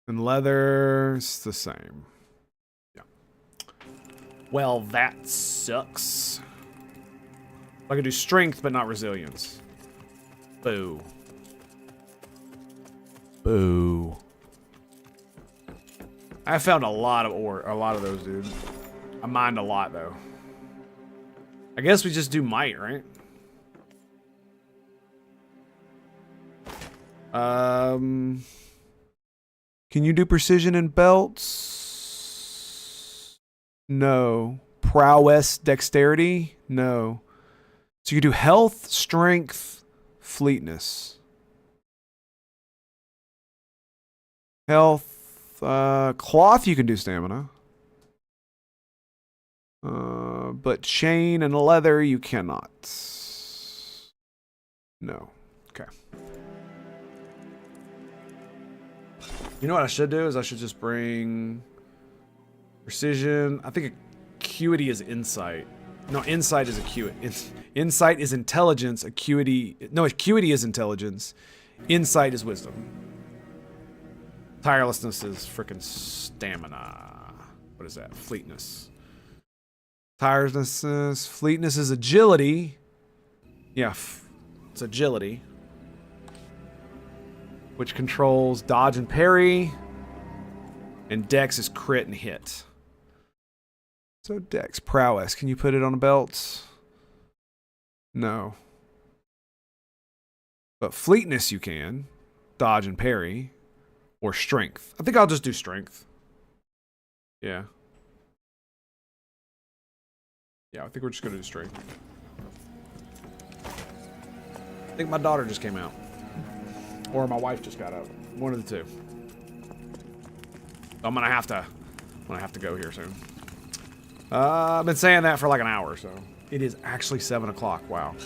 And leather, it's the same. Yeah. Well, that sucks. I can do strength, but not resilience. Boo. Boo. I found a lot of ore, a lot of those, dude. I mined a lot, though. I guess we just do might, right? Can you do precision in belts? No. Prowess, dexterity? No. So you do health, strength, fleetness. Health, cloth you can do stamina. But chain and leather you cannot. No. Okay. You know what I should do is I should just bring precision. I think acuity is insight. No, insight is acuity. Insight is intelligence. Acuity. No, acuity is intelligence. Insight is wisdom. Tirelessness is freaking stamina. What is that? Fleetness. Tirelessness. Fleetness is agility. Yeah, it's agility. Which controls dodge and parry. And dex is crit and hit. So dex, prowess. Can you put it on a belt? No. But fleetness you can. Dodge and parry. Or strength. I think I'll just do strength. Yeah. Yeah, I think we're just going to do strength. I think my daughter just came out. Or my wife just got up. One of the two. I'm gonna have to go here soon. I've been saying that for like an hour, so it is actually 7 o'clock. Wow,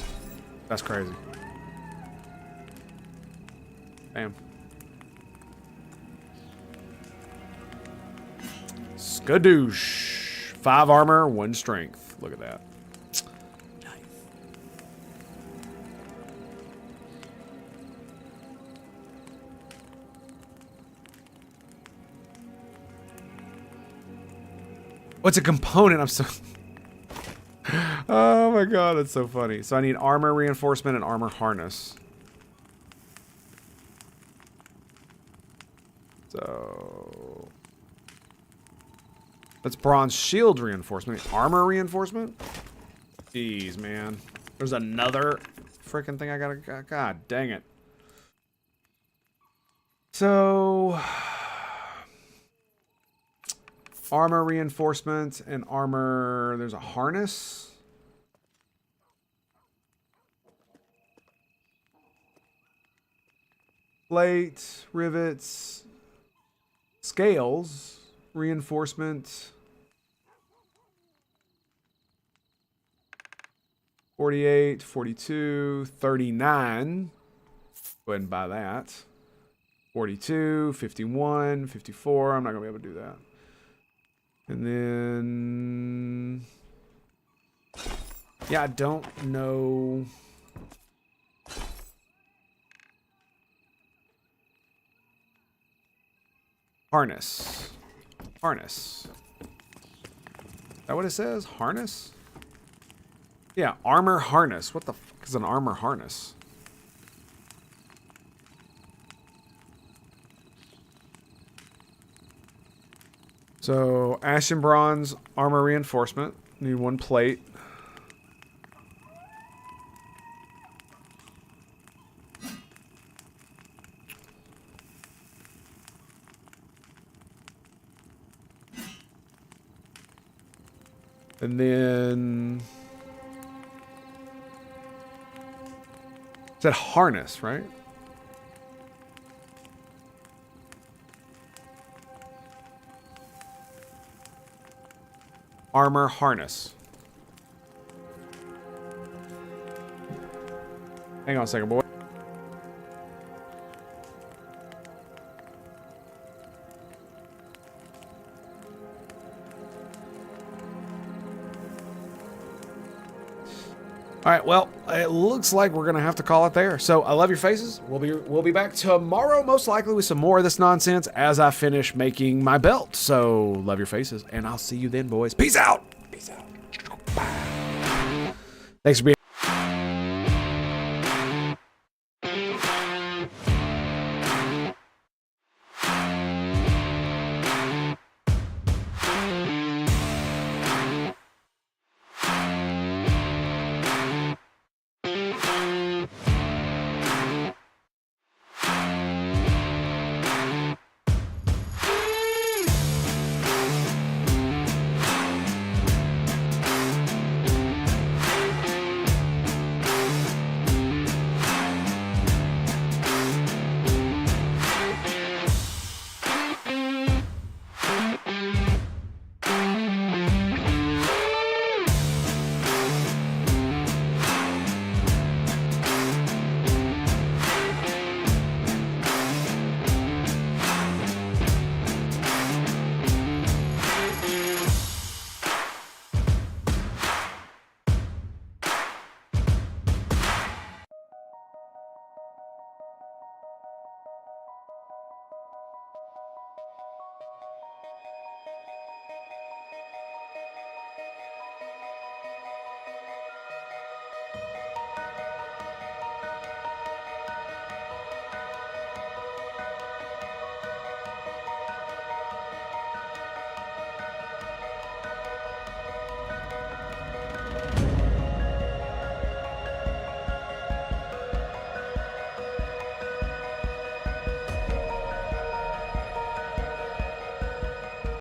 that's crazy. Bam. Skadoosh. 5 armor, 1 strength. Look at that. What's a component? I'm so... Oh my god, that's so funny. So I need armor reinforcement and armor harness. So... That's bronze shield reinforcement. Armor reinforcement? Jeez, man. There's another freaking thing I gotta... God dang it. So... Armor reinforcement and armor... There's a harness. Plate, rivets, scales, reinforcement. 48, 42, 39. Go ahead and buy that. 42, 51, 54. I'm not going to be able to do that. And then... Yeah, I don't know... Harness. Harness. Is that what it says? Harness? Yeah, armor harness. What the fuck is an armor harness? So, ash and bronze armor reinforcement. Need one plate. And then... Is that harness, right? Armor harness. Hang on a second, boy. All right, well, it looks like we're gonna have to call it there. So I love your faces. We'll be back tomorrow, most likely with some more of this nonsense as I finish making my belt. So love your faces, and I'll see you then, boys. Peace out. Peace out. Thanks for being.